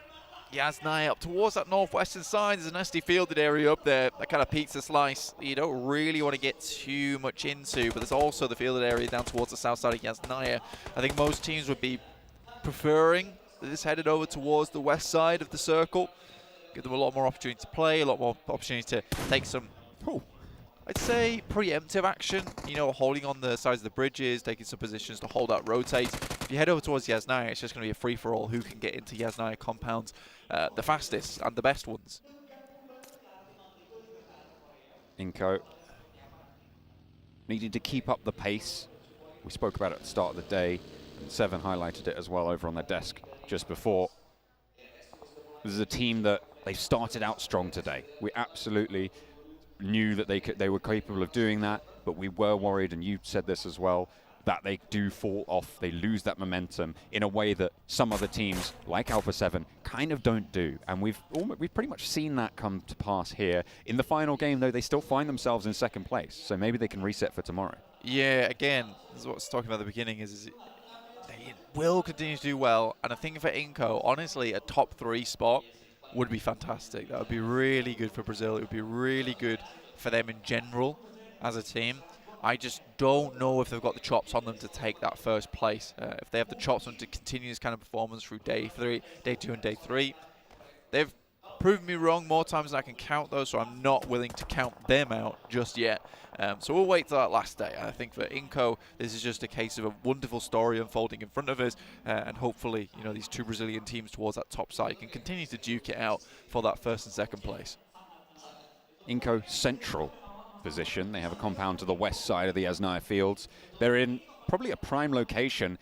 G: Yasnaya up towards that northwestern side. There's a nasty fielded area up there, that kind of pizza slice you don't really want to get too much into, but there's also the fielded area down towards the south side of Yasnaya. I think most teams would be preferring this headed over towards the west side of the circle. Give them a lot more opportunity to play, a lot more opportunity to take some, I'd say, preemptive action. You know, holding on the sides of the bridges, taking some positions to hold out rotates. If you head over towards Yasnaya, it's just going to be a free-for-all who can get into Yasnaya compounds the fastest and the best ones.
Q: Inco needing to keep up the pace. We spoke about it at the start of the day, and Seven highlighted it as well over on their desk just before. This is a team that they started out strong today. We absolutely knew that they were capable of doing that, but we were worried, and you said this as well, that they do fall off. They lose that momentum in a way that some other teams, like Alpha 7, kind of don't do. And we've pretty much seen that come to pass here. In the final game, though, they still find themselves in second place, so maybe they can reset for tomorrow.
G: Yeah, again, this is what I was talking about at the beginning, is they will continue to do well. And I think for Inco, honestly, a top 3 spot would be fantastic. That would be really good for Brazil. It would be really good for them in general as a team. I just don't know if they've got the chops on them to take that first place. If they have the chops on to continue this kind of performance through day 2 and day 3. They've proven me wrong more times than I can count, though, so I'm not willing to count them out just yet. So we'll wait till that last day. I think for Inco, this is just a case of a wonderful story unfolding in front of us, and hopefully, you know, these 2 Brazilian teams towards that top side can continue to duke it out for that first and second place.
Q: Inco central position. They have a compound to the west side of the Yasnaya fields. They're in probably a prime location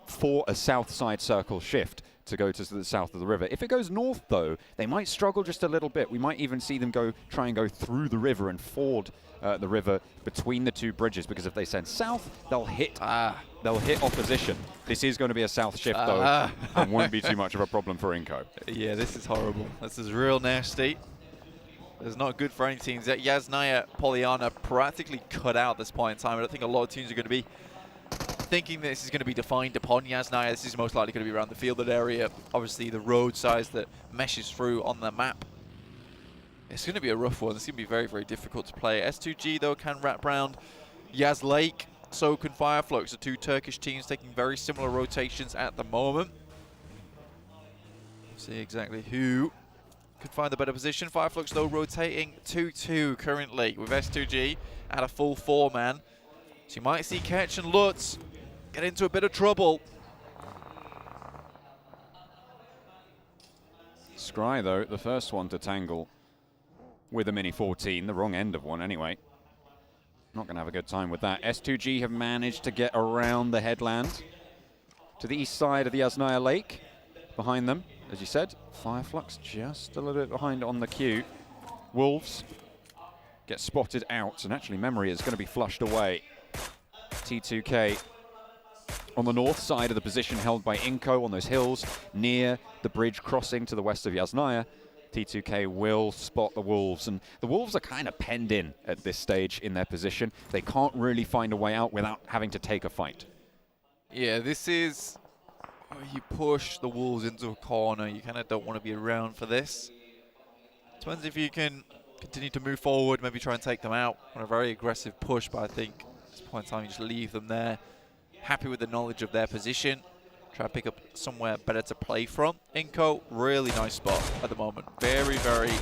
Q: for a south side circle shift to go to the south of the river. If it goes north, though, they might struggle just a little bit. We might even see them try and go through the river and ford the river between the 2 bridges, because if they send south, they'll hit opposition. This is going to be a south shift, though, and won't be too much of a problem for Inco.
G: Yeah, this is horrible. This is real nasty. It's not good for any teams. Yasnaya Polyana practically cut out at this point in time. I don't think a lot of teams are going to be thinking this is going to be defined upon Yasnaya. This is most likely going to be around the fielded area. Obviously, the road size that meshes through on the map. It's going to be a rough one. It's going to be very, very difficult to play. S2G, though, can wrap round Yas Lake. So can Fireflux. The two Turkish teams taking very similar rotations at the moment. See exactly who could find the better position. Fireflux, though, rotating 2-2 currently with S2G at a full 4-man. So you might see Ketch and Lutz get into a bit of trouble.
Q: Scry, though, the first one to tangle with a Mini 14, the wrong end of one anyway. Not going to have a good time with that. S2G have managed to get around the headland to the east side of the Yasnaya Lake. Behind them, as you said, Fireflux just a little bit behind on the queue. Wolves get spotted out, and actually Memory is going to be flushed away. T2K on the north side of the position held by Inko on those hills near the bridge crossing to the west of Yasnaya. T2K will spot the Wolves, and the Wolves are kind of penned in at this stage in their position. They can't really find a way out without having to take a fight.
G: Yeah, this is where you push the Wolves into a corner. You kind of don't want to be around for this. Depends if you can continue to move forward, maybe try and take them out on a very aggressive push, but I think at this point in time you just leave them there, happy with the knowledge of their position. Try to pick up somewhere better to play from. Inko, really nice spot at the moment. Very, very,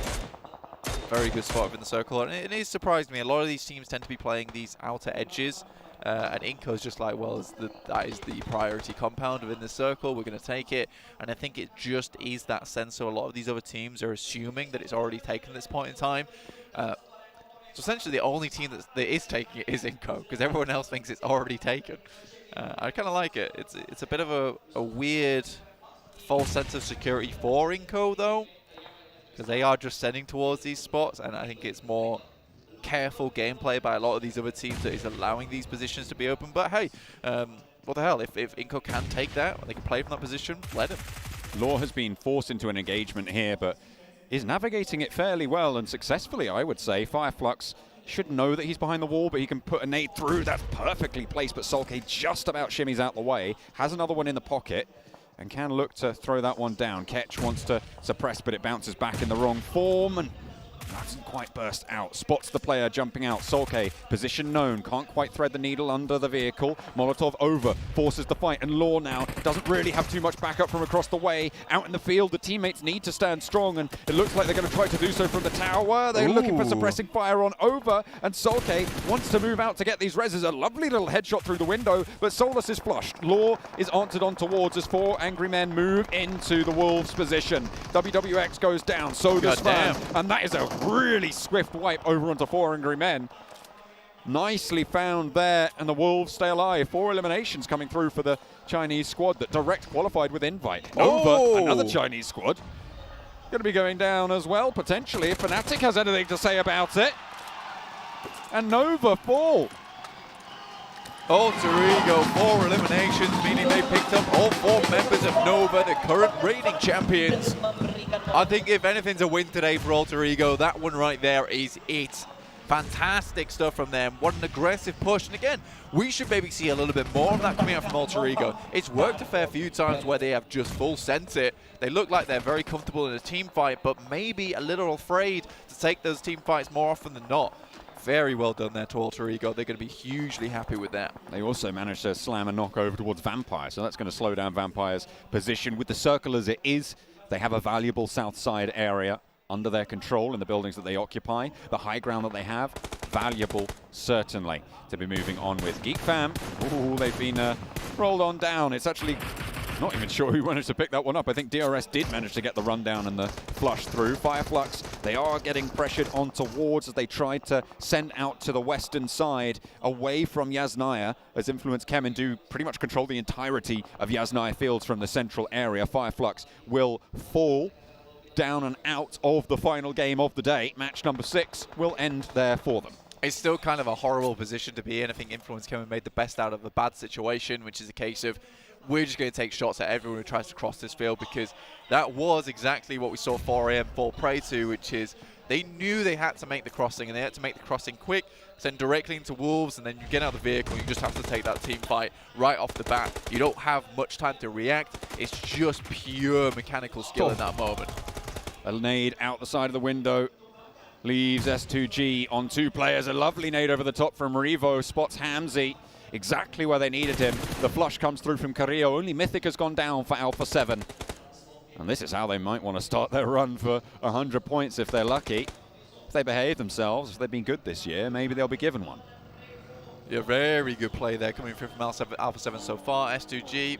G: very good spot within the circle. And it is surprised me. A lot of these teams tend to be playing these outer edges. And Inko's just like, well, that is the priority compound within the circle. We're going to take it. And I think it just is that sense. So a lot of these other teams are assuming that it's already taken at this point in time. So essentially the only team that is taking it is Inko, because everyone else thinks it's already taken. I kind of like it. It's a bit of a weird false sense of security for Inko, though, because they are just sending towards these spots, and I think it's more careful gameplay by a lot of these other teams that is allowing these positions to be open. But hey, what the hell? If Inko can take that, or they can play from that position, let him.
Q: Law has been forced into an engagement here, but is navigating it fairly well and successfully, I would say. Fireflux should know that he's behind the wall, but he can put a nade through. That's perfectly placed, but Solke just about shimmies out the way. Has another one in the pocket and can look to throw that one down. Ketch wants to suppress, but it bounces back in the wrong form, and doesn't quite burst out. Spots the player jumping out. Solke, position known, can't quite thread the needle under the vehicle. Molotov over, forces the fight, and Law now doesn't really have too much backup from across the way. Out in the field, the teammates need to stand strong, and it looks like they're going to try to do so from the tower. They're looking for suppressing fire on Over, and Solke wants to move out to get these reses. A lovely little headshot through the window, but Solus is flushed. Law is answered on towards as 4 angry men move into the Wolves' position. WWX goes down, so does Svan, and that is a really swift wipe over onto 4 angry men. Nicely found there, and the Wolves stay alive. 4 eliminations coming through for the Chinese squad that direct qualified with invite. Over, another Chinese squad. Going to be going down as well, potentially, if Fnatic has anything to say about it. And Nova fall.
G: Alter Ego, 4 eliminations, meaning they picked up all 4 members of Nova, the current reigning champions. I think if anything's a win today for Alter Ego, that one right there is it. Fantastic stuff from them. What an aggressive push. And again, we should maybe see a little bit more of that coming out from Alter Ego. It's worked a fair few times where they have just full sent it. They look like they're very comfortable in a team fight, but maybe a little afraid to take those team fights more often than not. Very well done there to Alter Ego. They're going to be hugely happy with that.
Q: They also managed to slam a knock over towards Vampire, so that's going to slow down Vampire's position. With the circle as it is, they have a valuable south side area under their control in the buildings that they occupy. The high ground that they have, valuable, certainly, to be moving on with. Geek Fam, ooh, they've been rolled on down. It's actually not even sure who managed to pick that one up. I think DRS did manage to get the rundown and the flush through. Fireflux, they are getting pressured on towards as they tried to send out to the western side away from Yasnaya, as Influence Kemen do pretty much control the entirety of Yasnaya fields from the central area. Fireflux will fall down and out of the final game of the day. Match number 6 will end there for them.
G: It's still kind of a horrible position to be in. I think Influence Kemen made the best out of a bad situation, which is a case of we're just going to take shots at everyone who tries to cross this field, because that was exactly what we saw 4AM fall prey to, which is they knew they had to make the crossing, and they had to make the crossing quick.
U: send directly into Wolves, and then you get out of the vehicle, you just have to take that team fight right off the bat. You don't have much time to react. It's just pure mechanical skill in that moment.
Q: A nade out the side of the window. Leaves S2G on 2 players. A lovely nade over the top from Revo. Spots Hamzy exactly where they needed him. The flush comes through from Carrillo. Only Mythic has gone down for Alpha 7. And this is how they might want to start their run for 100 points if they're lucky. If they behave themselves, if they've been good this year, maybe they'll be given one.
U: Yeah, very good play there coming through from Alpha 7 so far. S2G,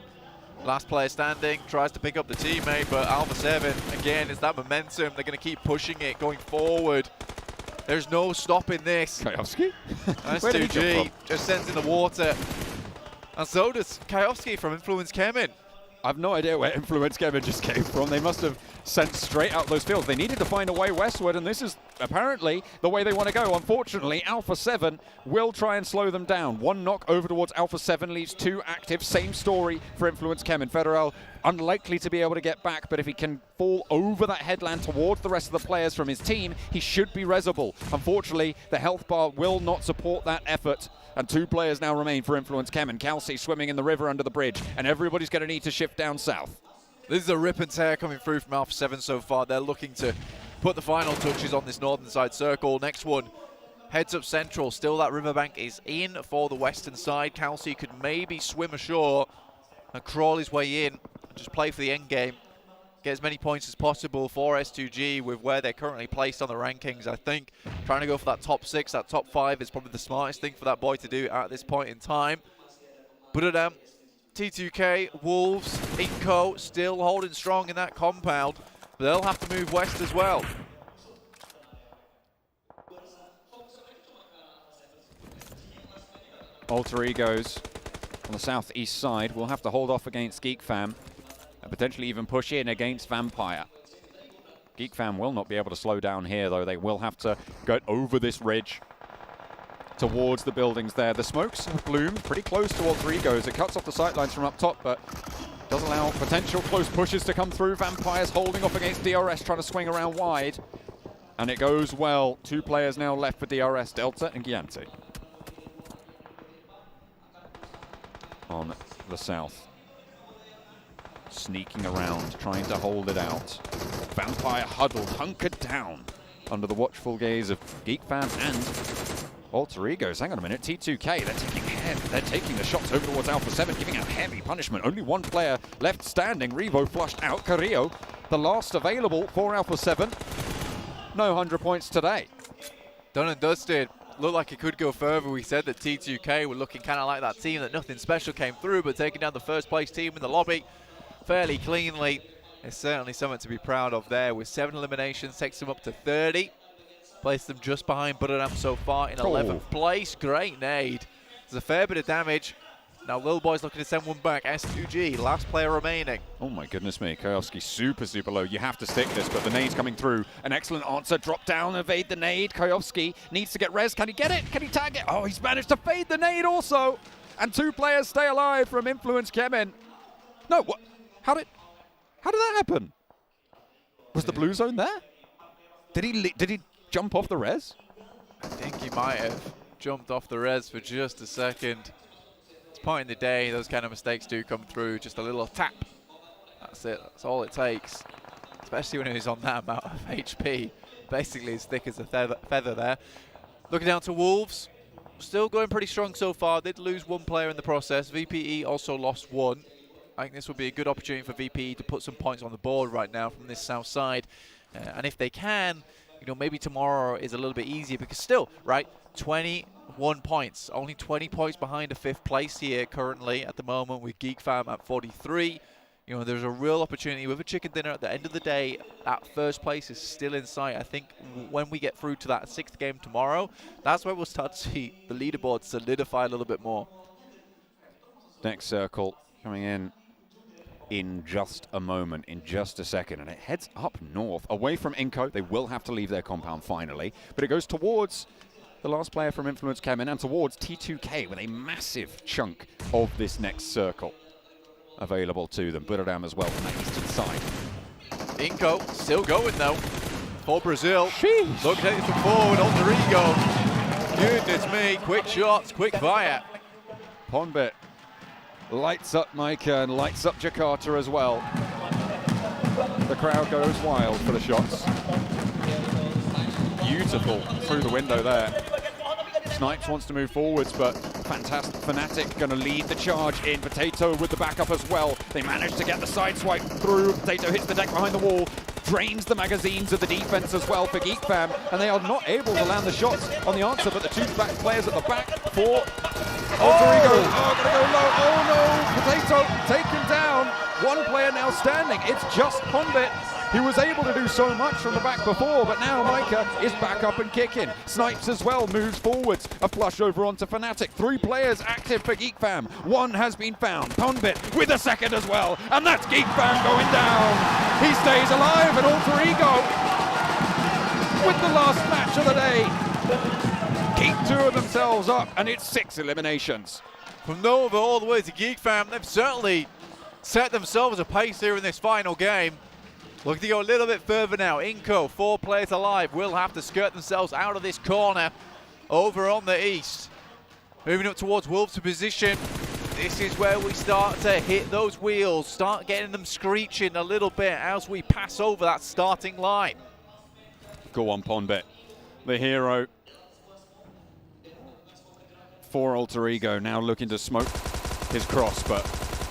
U: last player standing, tries to pick up the teammate, but Alpha 7, again, it's that momentum. They're going to keep pushing it, going forward. There's no stopping this.
Q: Kayovski?
U: S2G just sends in the water. And so does Kayovski from Influence Kemin.
Q: I've no idea where Influence Kemin just came from. They must have sent straight out those fields. They needed to find a way westward, and this is apparently the way they want to go. Unfortunately, Alpha 7 will try and slow them down. 1 knock over towards Alpha 7 leaves 2 active. Same story for Influence Kemin. Federal unlikely to be able to get back, but if he can fall over that headland towards the rest of the players from his team, he should be resable. Unfortunately, the health bar will not support that effort. And 2 players now remain for Influence Kemin. Kelsey swimming in the river under the bridge, and everybody's going to need to shift down south.
U: This is a rip and tear coming through from Alpha 7 so far. They're looking to put the final touches on this northern side circle. Next one heads up central. Still that riverbank is in for the western side. Kelsey could maybe swim ashore and crawl his way in and just play for the end game. Get as many points as possible for S2G with where they're currently placed on the rankings. I think trying to go for that top 6, that top 5 is probably the smartest thing for that boy to do at this point in time. But T2K, Wolves, Inco still holding strong in that compound, but they'll have to move west as well.
Q: Alter Egos on the southeast side will have to hold off against Geek Fam and potentially even push in against Vampire. Geek Fam will not be able to slow down here, though. They will have to go over this ridge towards the buildings there. The smokes have bloomed pretty close to Alter Egos. It cuts off the sightlines from up top, but does allow potential close pushes to come through. Vampire's holding off against DRS, trying to swing around wide. And it goes well. 2 players now left for DRS, Delta and Gianti. On the south. Sneaking around, trying to hold it out. Vampire huddled, hunkered down under the watchful gaze of Geek Fam and Alter Egos. Hang on a minute, T2K, they're taking the shots over towards Alpha 7, giving out heavy punishment. Only 1 player left standing. Revo flushed out. Carrillo, the last available for Alpha 7. No 100 points today.
U: Done and dusted. Looked like it could go further. We said that T2K were looking kind of like that team that nothing special came through, but taking down the first place team in the lobby fairly cleanly. It's certainly something to be proud of there. With 7 eliminations, takes them up to 30. Placed them just behind Buddhadam so far in 11th place. Great nade. There's a fair bit of damage. Now Lil Boy's looking to send one back. S2G, last player remaining.
Q: Oh my goodness me, Kayovski super, super low. You have to stick this, but the nade's coming through. An excellent answer, drop down, evade the nade. Kayovski needs to get res. Can he get it? Can he tag it? Oh, he's managed to fade the nade also. And 2 players stay alive from Influence Kemin. No, what? How did that happen? Was the blue zone there? Did he jump off the res?
U: I think he might have jumped off the res for just a second. It's point in the day, those kind of mistakes do come through. Just a little tap. That's it. That's all it takes. Especially when he's on that amount of HP. Basically as thick as a feather there. Looking down to Wolves. Still going pretty strong so far. Did lose 1 player in the process. VPE also lost 1. I think this would be a good opportunity for VPE to put some points on the board right now from this south side. And if they can, you know, maybe tomorrow is a little bit easier because still, right, 21 points. Only 20 points behind a 5th place here currently at the moment with Geek Fam at 43. You know, there's a real opportunity with a chicken dinner at the end of the day. That 1st place is still in sight. I think when we get through to that 6th game tomorrow, that's where we'll start to see the leaderboard solidify a little bit more.
Q: Next circle coming in just a moment, in just a second, and it heads up north, away from Inco. They will have to leave their compound finally, but it goes towards the last player from Influence Kemin and towards T2K with a massive chunk of this next circle available to them. Buddhadam as well from the eastern side.
U: Inco still going though for Brazil. Looking at it from forward, Alter Ego Goodness me, quick shots, quick fire.
Q: Pubg lights up Micah and lights up Jakarta as well. The crowd goes wild for the shots. Beautiful through the window there. Snipes wants to move forwards, but fantastic. Fnatic going to lead the charge in. Potato with the backup as well. They manage to get the side swipe through. Potato hits the deck behind the wall, drains the magazines of the defense as well for GeekFam, and they are not able to land the shots on the answer, but the two back players at the back for Alter Ego. Oh, gonna go low. Oh no, Potato taken down. One player now standing. It's just Pubg. He was able to do so much from the back before, but now Micah is back up and kicking. Snipes as well, moves forwards. A flush over onto Fnatic. 3 players active for GeekFam. 1 has been found. Pubg with a second as well, and that's GeekFam going down. He stays alive, and Alter Ego with the last match of the day. Keep 2 of themselves up, and it's 6 eliminations.
U: From Nova all the way to GeekFam, they've certainly set themselves a pace here in this final game. Looking to go a little bit further now. Inco, 4 players alive, will have to skirt themselves out of this corner over on the east. Moving up towards Wolves' position. This is where we start to hit those wheels, start getting them screeching a little bit as we pass over that starting line.
Q: Go on, Pubg. The hero for Alter Ego, now looking to smoke his cross, but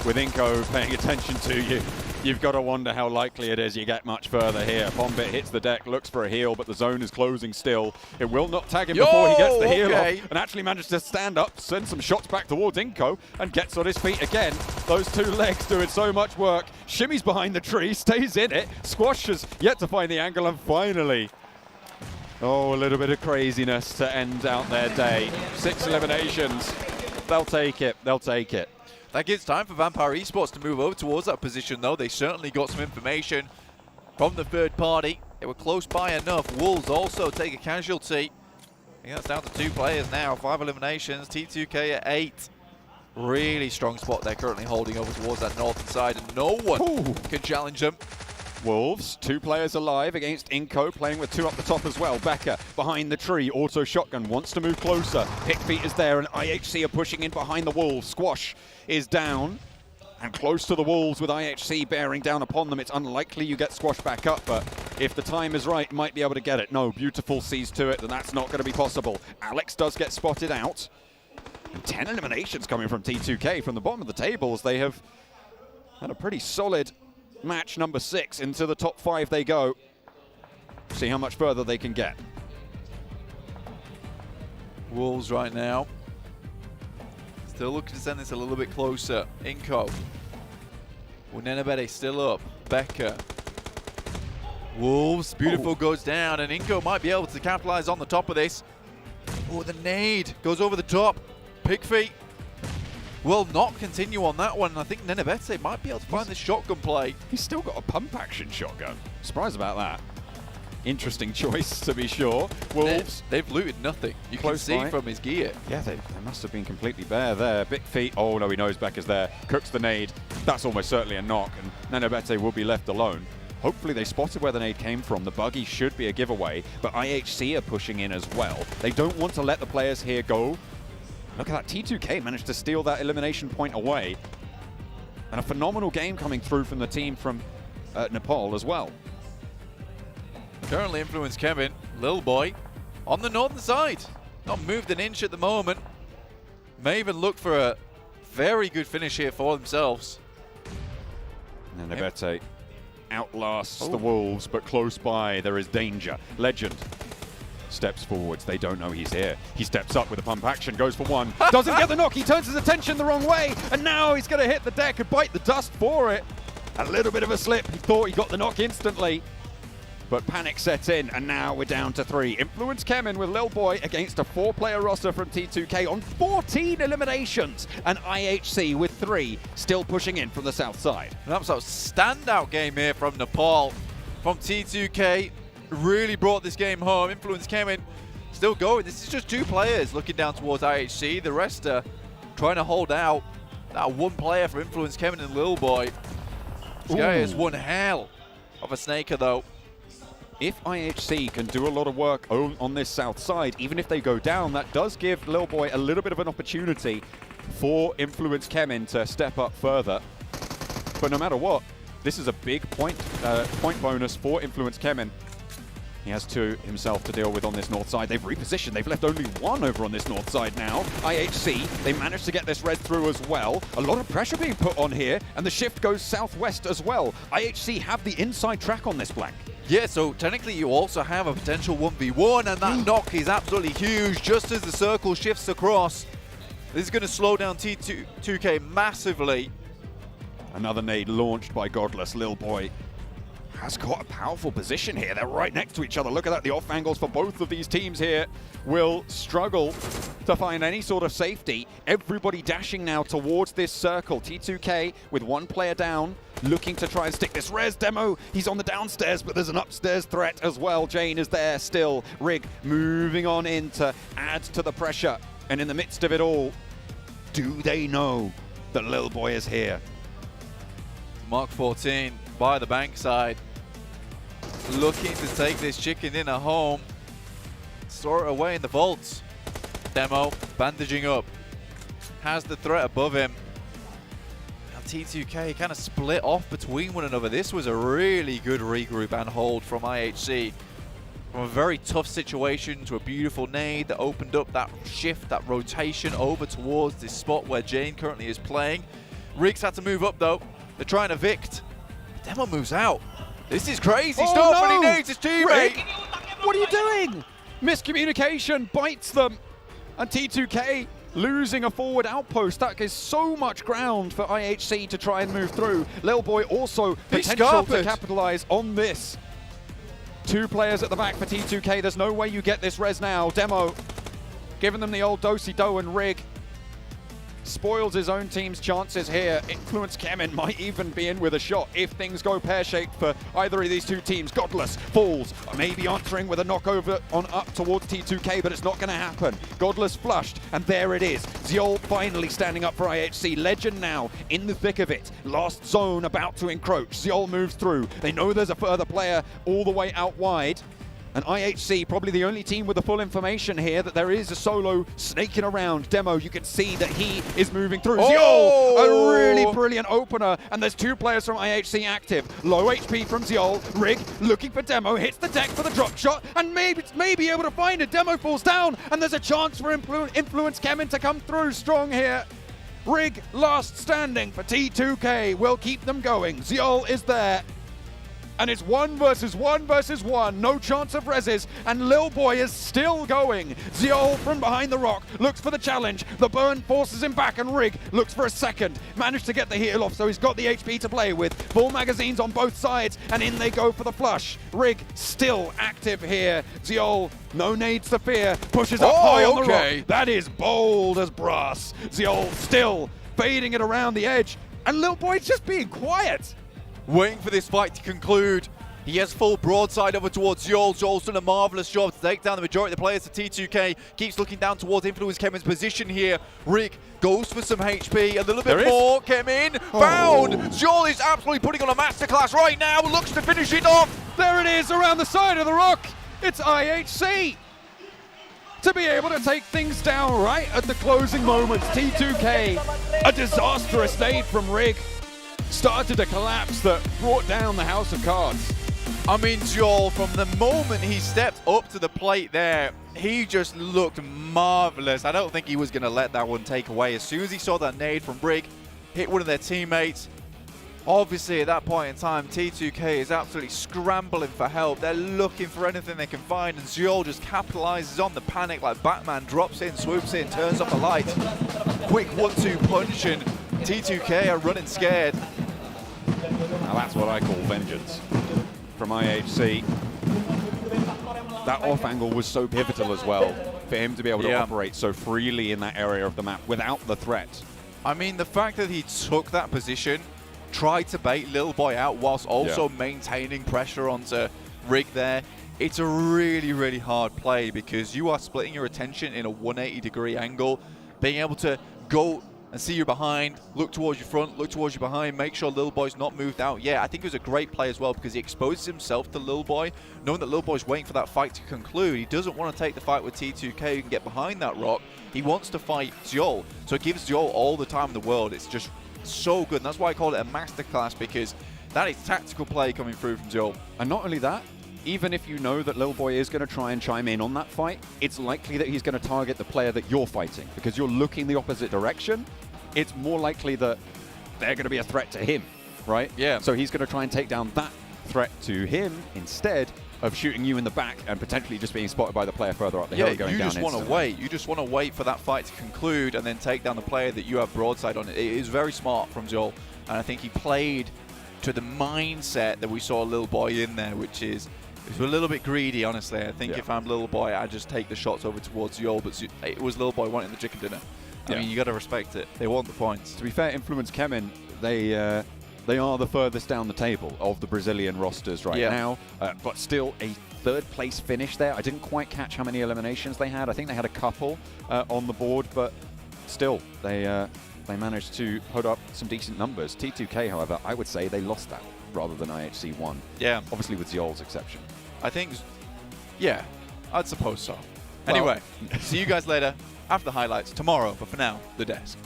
Q: with Inco paying attention to you, you've got to wonder how likely it is you get much further here. Pubg hits the deck, looks for a heal, but the zone is closing still. It will not tag him before he gets the heal off, and actually manages to stand up, send some shots back towards Inco, and gets on his feet again. Those 2 legs doing so much work. Shimmies behind the tree, stays in it. Squash has yet to find the angle, and finally, oh, a little bit of craziness to end out their day. 6 eliminations. They'll take it. They'll take it.
U: That gives time for Vampire Esports to move over towards that position, though. They certainly got some information from the third party. They were close by enough. Wolves also take a casualty. I think that's down to 2 players now. 5 eliminations. T2K at 8. Really strong spot they're currently holding over towards that northern side, and no one can challenge them.
Q: Wolves, 2 players alive against Inco, playing with 2 up the top as well. Becker behind the tree, auto shotgun, wants to move closer. Pickfeet is there, and IHC are pushing in behind the Wolves. Squash is down and close to the Wolves with IHC bearing down upon them. It's unlikely you get Squash back up, but if the time is right, might be able to get it. No, Beautiful sees to it, and that's not going to be possible. Alex does get spotted out. And 10 eliminations coming from T2K from the bottom of the tables. They have had a pretty solid match number 6. Into the top 5 they go. See how much further they can get.
U: Wolves right now. Still looking to send this a little bit closer. Inco. Unenabede still up. Becker. Wolves. Beautiful goes down, and Inco might be able to capitalize on the top of this. Oh, the nade goes over the top. Pickfeet will not continue on that one. I think Nenebete might be able to find the shotgun play.
Q: He's still got a pump action shotgun. Surprised about that. Interesting choice, to be sure. Wolves.
U: They've looted nothing. You can see from his gear.
Q: Yeah, they must have been completely bare there. Big feet. Oh, no, he knows Becker's there. Cooks the nade. That's almost certainly a knock, and Nenebete will be left alone. Hopefully they spotted where the nade came from. The buggy should be a giveaway, but IHC are pushing in as well. They don't want to let the players here go. Look at that, T2K managed to steal that elimination point away. And a phenomenal game coming through from the team from Nepal as well.
U: Currently influenced Kevin, Lil Boy, on the northern side. Not moved an inch at the moment. May even look for a very good finish here for themselves.
Q: Nenebete outlasts the Wolves, but close by there is danger. Legend steps forwards. They don't know he's here. He steps up with a pump action, goes for one. Doesn't get the knock. He turns his attention the wrong way, and now he's going to hit the deck and bite the dust for it. A little bit of a slip. He thought he got the knock instantly, but panic set in, and now we're down to 3. Influence Kemen with Lil Boy against a 4-player roster from T2K on 14 eliminations, and IHC with 3 still pushing in from the south side.
U: An absolute standout game here from Nepal, from T2K. Really brought this game home. Influence Kemen still going. This is just 2 players looking down towards IHC. The rest are trying to hold out. That 1 player for Influence Kemen and Lil Boy. This guy is one hell of a snaker, though.
Q: if IHC can do a lot of work on this south side, even if they go down, that does give Lil Boy a little bit of an opportunity for Influence Kemin to step up further. But no matter what, this is a big point bonus for Influence Kemin. He has two himself to deal with on this north side. They've repositioned. They've left only one over on this north side now. IHC, they managed to get this red through as well. A lot of pressure being put on here, and the shift goes southwest as well. IHC have the inside track on this flank.
U: Yeah, so technically you also have a potential 1v1, and that knock is absolutely huge just as the circle shifts across. This is going to slow down T2K massively.
Q: Another nade launched by Godless. Lil Boy has got a powerful position here. They're right next to each other. Look at that. The off angles for both of these teams here will struggle to find any sort of safety. Everybody dashing now towards this circle. T2K with one player down, looking to try and stick this res. Demo, he's on the downstairs, but there's an upstairs threat as well. Jane is there still. Rig moving on in to add to the pressure. And in the midst of it all, do they know that Lil Boy is here?
U: Mark 14 by the bankside, looking to take this chicken dinner home. Store it away in the vaults. Demo bandaging up, has the threat above him. Now T2K kind of split off between one another. This was a really good regroup and hold from IHC. From a very tough situation to a beautiful nade that opened up that shift, that rotation over towards this spot where Jane currently is playing. Riggs had to move up though. They're trying to evict. Demo moves out. This is crazy stuff, and he nades his teammate.
Q: Rick, what are you doing? Miscommunication bites them. And T2K losing a forward outpost. That is so much ground for IHC to try and move through. Lil Boy also potential to capitalize on this. Two players at the back for T2K. There's no way you get this res now. Demo giving them the old do-si-do, and Rig spoils his own team's chances here. Influence Kemin might even be in with a shot if things go pear-shaped for either of these two teams. Godless falls, maybe answering with a knockover on up towards T2K, but it's not going to happen. Godless flushed, and there it is. Zeol finally standing up for IHC. Legend now in the thick of it. Last zone about to encroach. Zeol moves through. They know there's a further player all the way out wide. And IHC, probably the only team with the full information here that there is a solo snaking around. Demo, you can see that he is moving through. Zeol, a really brilliant opener. And there's two players from IHC active. Low HP from Zeol. Rig looking for Demo, hits the deck for the drop shot, and maybe able to find it. Demo falls down, and there's a chance for Influence Kemin to come through strong here. Rig last standing for T2K will keep them going. Zeol is there. And it's 1 versus 1 versus 1. No chance of reses. And Lil Boy is still going. Zeol from behind the rock looks for the challenge. The burn forces him back, and Rig looks for a second. Managed to get the heal off, so he's got the HP to play with. Full magazines on both sides, and in they go for the flush. Rig still active here. Zeol, no nades to fear. Pushes up high on the rock. That is bold as brass. Zeol still fading it around the edge. And Lil Boy's just being quiet.
U: Waiting for this fight to conclude. He has full broadside over towards Zeol. Zeol's done a marvelous job to take down the majority of the players. The T2K keeps looking down towards Influence Kemin's position here. Rig goes for some HP, a little bit more. Kemin found. Zeol is absolutely putting on a masterclass right now. Looks to finish it off.
Q: There it is around the side of the rock. It's IHC to be able to take things down right at the closing moments. T2K, a disastrous nade from Rig, started a collapse that brought down the House of Cards.
U: I mean, Joel, from the moment he stepped up to the plate there, he just looked marvelous. I don't think he was going to let that one take away. As soon as he saw that nade from Brig hit one of their teammates, obviously at that point in time, T2K is absolutely scrambling for help. They're looking for anything they can find, and Zeol just capitalizes on the panic like Batman, drops in, swoops in, turns off the light. Quick 1-2 punch, and T2K are running scared.
Q: Now that's what I call vengeance from IHC. That off angle was so pivotal as well for him to be able to operate so freely in that area of the map without the threat.
U: I mean, the fact that he took that position, tried to bait Lil Boy out whilst also maintaining pressure onto Rig there, it's a really, really hard play because you are splitting your attention in a 180-degree angle. Being able to go
G: and see you're behind, look towards your front, look towards your behind, make sure Lil Boy's not moved out. Yeah, I think he was a great play as well because he exposes himself to Lil Boy, knowing that Lil Boy's waiting for that fight to conclude. He doesn't want to take the fight with T2K who can get behind that rock. He wants to fight Zhol, so it gives Zhol all the time in the world. It's just so good, and that's why I call it a masterclass, because that is tactical play coming through from Zhol.
Q: And not only that, even if you know that Lil Boy is going to try and chime in on that fight, it's likely that he's going to target the player that you're fighting because you're looking the opposite direction. It's more likely that they're going to be a threat to him, right?
G: Yeah.
Q: So he's going to try and take down that threat to him instead of shooting you in the back and potentially just being spotted by the player further up the hill and going down.
G: You just want to wait. You just want to wait for that fight to conclude and then take down the player that you have broadside on. It is very smart from Zhol, and I think he played to the mindset that we saw Lil Boy in there, which is a little bit greedy, honestly. I think if I'm Lil Boy, I'd just take the shots over towards Zhol, but it was Lil Boy wanting the chicken dinner. I mean, you got to respect it. They want the points.
Q: To be fair, Influence Kemin, they are the furthest down the table of the Brazilian rosters right now, but still a third place finish there. I didn't quite catch how many eliminations they had. I think they had a couple on the board, but still, they managed to put up some decent numbers. T2K, however, I would say they lost that rather than IHC won.
G: Yeah.
Q: Obviously with Zhol's exception.
G: I think, yeah, I'd suppose so. Anyway, see you guys later after the highlights tomorrow, but for now, the desk.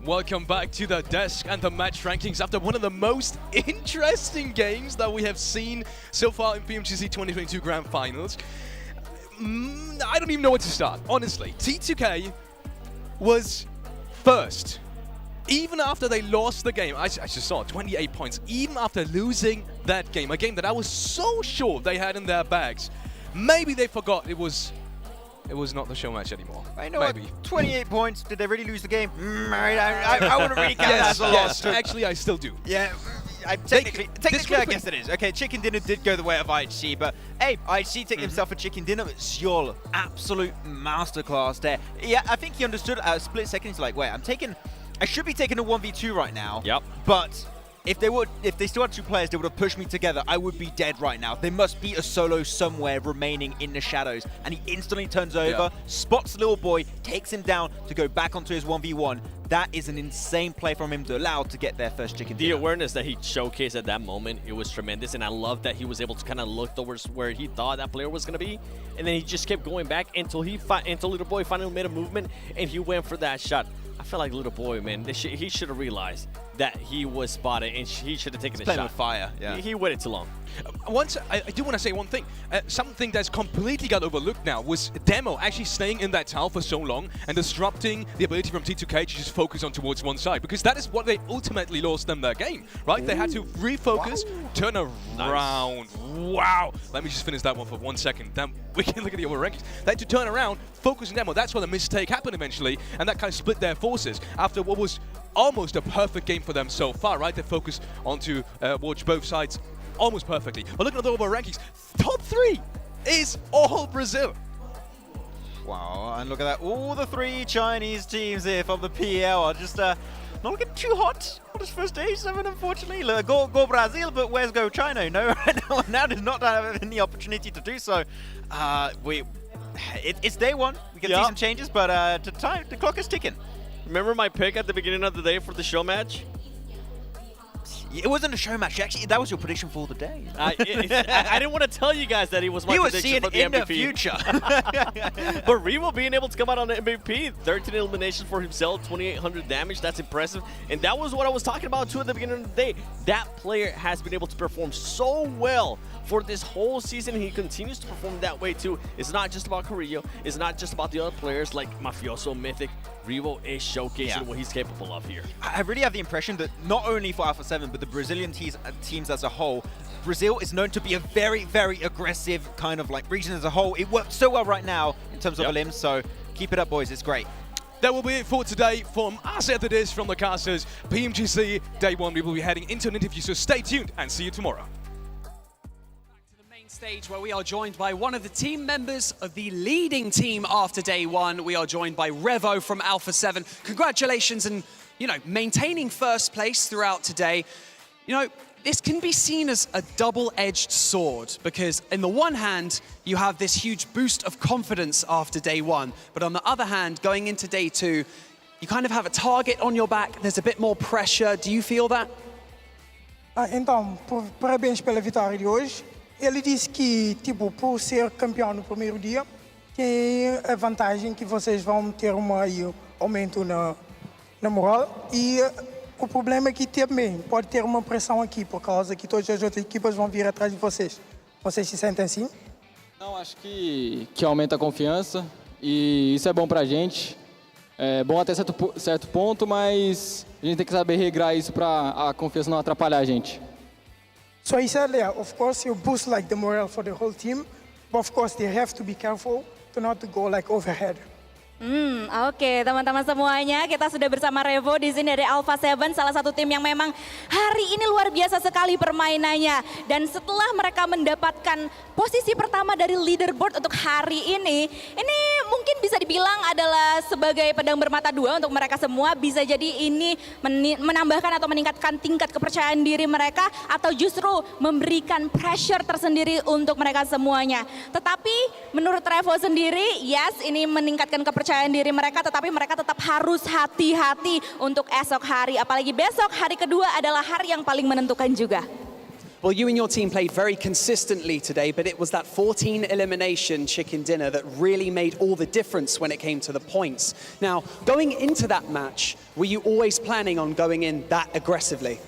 T: Welcome back to the desk and the match rankings after one of the most interesting games that we have seen so far in PMGC 2022 Grand Finals. I don't even know where to start, honestly. T2K was first. Even after they lost the game, I just saw 28 points, even after losing that game, a game that I was so sure they had in their bags. Maybe they forgot it was not the show match anymore.
M: I know
T: Maybe.
M: what, 28 points. Did they really lose the game? I wouldn't really count that as a loss.
T: Yes, actually I still do.
M: Yeah, technically I guess it is. Okay, chicken dinner did go the way of IHC, but hey, IHC take themselves a chicken dinner. Zhol, absolute masterclass there. Yeah, I think he understood at a split second. He's like, wait, I should be taking a 1v2 right now.
N: Yep.
M: But if they still had two players, they would have pushed me together. I would be dead right now. There must be a solo somewhere remaining in the shadows. And he instantly turns over, spots Lil Boy, takes him down to go back onto his 1v1. That is an insane play from him to allow to get their first chicken dinner.
N: The awareness that he showcased at that moment, it was tremendous, and I love that he was able to kind of look towards where he thought that player was going to be, and then he just kept going back until Little Boy finally made a movement, and he went for that shot. I feel like Little Boy, man, he should have realized that he was spotted, and he should have taken a shot.
M: With fire, yeah.
N: He waited too long.
T: I do want to say one thing. Something that's completely got overlooked now was Demo actually staying in that tower for so long and disrupting the ability from T2K to just focus on towards one side, because that is what they ultimately lost them their game, right? They had to refocus, turn around. Nice. Wow. Let me just finish that one for 1 second. Then we can look at the overall rankings. They had to turn around, focus on Demo. That's where the mistake happened eventually, and that kind of split their forces after what was almost a perfect game for them so far, right? They focused onto watch both sides almost perfectly. But looking at the overall rankings, top 3 is all Brazil.
M: Wow, and look at that. All the 3 Chinese teams here from the PL are just not looking too hot on this first stage 7, unfortunately. Go Brazil, but where's go China? No, now does not have any opportunity to do so. It's day 1. We can see some changes, but the clock is ticking.
N: Remember my pick at the beginning of the day for the show match?
M: It wasn't a show match. Actually, that was your prediction for the day.
N: I didn't want to tell you guys that he was my
M: He was
N: prediction
M: seeing
N: for the
M: in the
N: MVP.
M: future.
N: But Revo being able to come out on the MVP, 13 eliminations for himself, 2,800 damage, that's impressive. And that was what I was talking about too at the beginning of the day. That player has been able to perform so well for this whole season, and he continues to perform that way too. It's not just about Carrillo, it's not just about the other players like Mafioso, Mythic. Revo is showcasing what he's capable of here.
M: I really have the impression that not only for Alpha 7, but the Brazilian teams as a whole, Brazil is known to be a very, very aggressive kind of like region as a whole. It works so well right now in terms of elims, so keep it up, boys. It's great.
L: That will be it for today from us at the Dish from the casters. PMGC Day 1, we will be heading into an interview, so stay tuned and see you tomorrow.
P: Stage where we are joined by one of the team members of the leading team after day 1. We are joined by Revo from Alpha 7. Congratulations and, maintaining first place throughout today. This can be seen as a double-edged sword because in the one hand, you have this huge boost of confidence after day 1. But on the other hand, going into day 2, you kind of have a target on your back. There's a bit more pressure. Do you feel that?
A: Então, parabéns pela vitória de hoje. Ele disse que, por ser campeão no primeiro dia, tem a vantagem que vocês vão ter um aumento na moral. E o problema é que também pode ter uma pressão aqui, por causa que todas as outras equipas vão vir atrás de vocês. Vocês se sentem assim?
V: Não, acho que aumenta a confiança e isso é bom pra gente. É bom até certo ponto, mas a gente tem que saber regrar isso para a confiança não atrapalhar a gente.
A: So he said, of course, you boost the morale for the whole team, but of course they have to be careful to not to go overhead.
S: Oke, teman-teman semuanya, kita sudah bersama Revo di sini dari Alpha 7, salah satu tim yang memang hari ini luar biasa sekali permainannya. Dan setelah mereka mendapatkan posisi pertama dari leaderboard untuk hari ini mungkin bisa dibilang adalah sebagai pedang bermata dua untuk mereka semua. Bisa jadi ini menambahkan atau meningkatkan tingkat kepercayaan diri mereka atau justru memberikan pressure tersendiri untuk mereka semuanya. Tetapi menurut Revo sendiri, yes, ini meningkatkan kepercayaan diri mereka, tetapi mereka tetap harus hati-hati untuk esok hari. Apalagi besok hari kedua adalah hari yang paling menentukan juga.
P: Well, you and your team played very consistently today, but it was that 14 elimination chicken dinner that really made all the difference when it came to the points. Now, going into that match, were you always planning on going in that aggressively?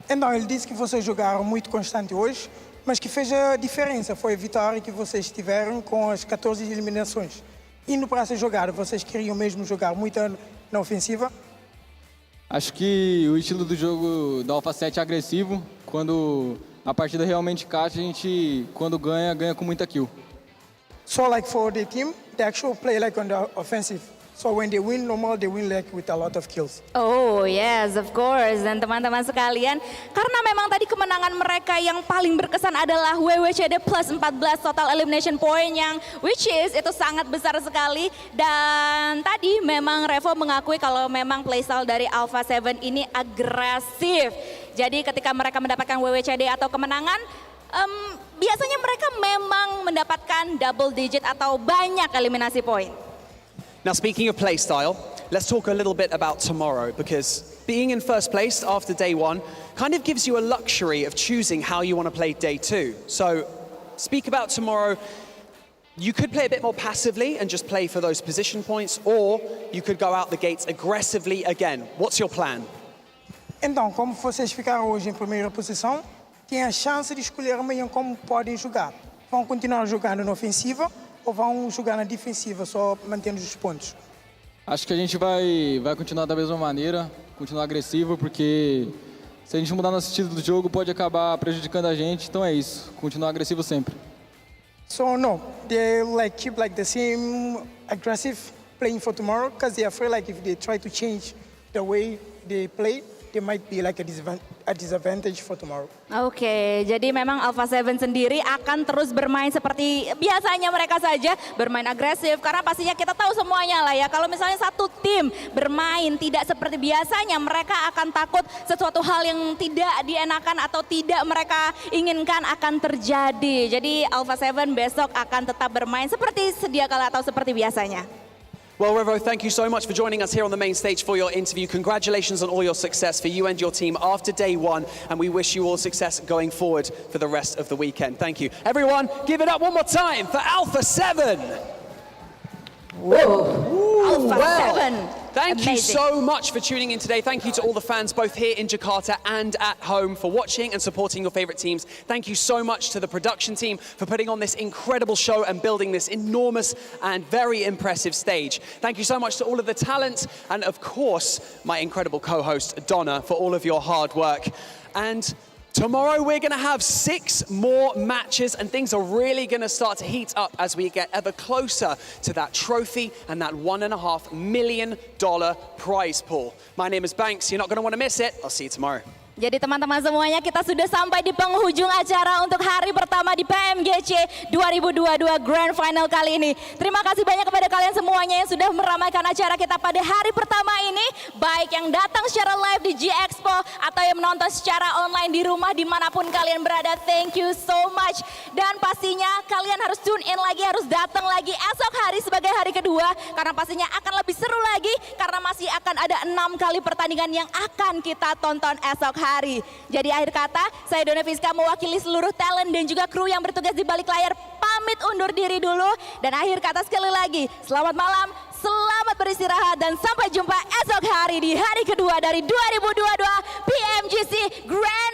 A: Então, ele disse que vocês jogaram muito constante hoje, mas que fez a diferença foi a vitória que vocês tiveram com as 14 eliminações. Indo para essa jogada, vocês queriam mesmo jogar muito na ofensiva?
V: Acho que o estilo do jogo da Alpha 7 é agressivo. Quando a partida realmente caixa, a gente, quando ganha com muita kill.
A: So for the team, they actually play on the offensive. So when they win, normal they win with a lot of kills.
S: Oh yes, of course. Dan teman-teman sekalian, karena memang tadi kemenangan mereka yang paling berkesan adalah WWCD plus 14 total elimination point yang which is itu sangat besar sekali. Dan tadi memang Revo mengakui kalau memang playstyle dari Alpha 7 ini agresif. Jadi ketika mereka mendapatkan WWCD atau kemenangan, biasanya mereka memang mendapatkan double digit atau banyak eliminasi point.
P: Now, speaking of playstyle, let's talk a little bit about tomorrow because being in first place after day 1 kind of gives you a luxury of choosing how you want to play day 2. So, speak about tomorrow. You could play a bit more passively and just play for those position points, or you could go out the gates aggressively again. What's your plan?
A: Então, como vocês ficaram hoje em primeira posição, têm a chance de escolher amanhã como podem jogar. Vão continuar jogando na ofensiva ou vão jogar na defensiva, só mantendo os pontos?
V: Acho que a gente vai continuar da mesma maneira, continuar agressivo, porque se a gente mudar nosso estilo do jogo pode acabar prejudicando a gente. Então é isso, continuar agressivo sempre.
A: So no, they keep the same aggressive playing for tomorrow because they are afraid if they try to change the way they play, they might be a disadvantage for tomorrow.
S: Oke, jadi memang Alpha 7 sendiri akan terus bermain seperti biasanya mereka saja, bermain agresif karena pastinya kita tahu semuanya lah ya, kalau misalnya satu tim bermain tidak seperti biasanya, mereka akan takut sesuatu hal yang tidak dienakan atau tidak mereka inginkan akan terjadi. Jadi Alpha 7 besok akan tetap bermain seperti sedia kala atau seperti biasanya.
P: Well, Revo, thank you so much for joining us here on the main stage for your interview. Congratulations on all your success for you and your team after day one, and we wish you all success going forward for the rest of the weekend. Thank you. Everyone, give it up one more time for Alpha 7.
S: Whoa. Alpha 7.
P: Thank you
S: Amazing.
P: so much for tuning in today. Thank you to all the fans, both here in Jakarta and at home, for watching and supporting your favorite teams. Thank you so much to the production team for putting on this incredible show and building this enormous and very impressive stage. Thank you so much to all of the talent and, of course, my incredible co-host, Donna, for all of your hard work. And tomorrow we're going to have 6 more matches, and things are really going to start to heat up as we get ever closer to that trophy and that $1.5 million prize pool. My name is Banks. You're not going to want to miss it. I'll see you tomorrow.
S: Jadi teman-teman semuanya, kita sudah sampai di penghujung acara untuk hari pertama di PMGC 2022 Grand Final kali ini. Terima kasih banyak kepada kalian semuanya yang sudah meramaikan acara kita pada hari pertama ini, baik yang datang secara live di G Expo atau yang menonton secara online di rumah dimanapun kalian berada. Thank you so much. Dan pastinya kalian harus tune in lagi, harus datang lagi esok hari sebagai hari kedua, karena pastinya akan lebih seru lagi, karena masih akan ada 6 kali pertandingan yang akan kita tonton esok hari. Jadi akhir kata, saya Dona Fiska mewakili seluruh talent dan juga kru yang bertugas di balik layar pamit undur diri dulu. Dan akhir kata sekali lagi, selamat malam, selamat beristirahat, dan sampai jumpa esok hari di hari kedua dari 2022 PMGC Grand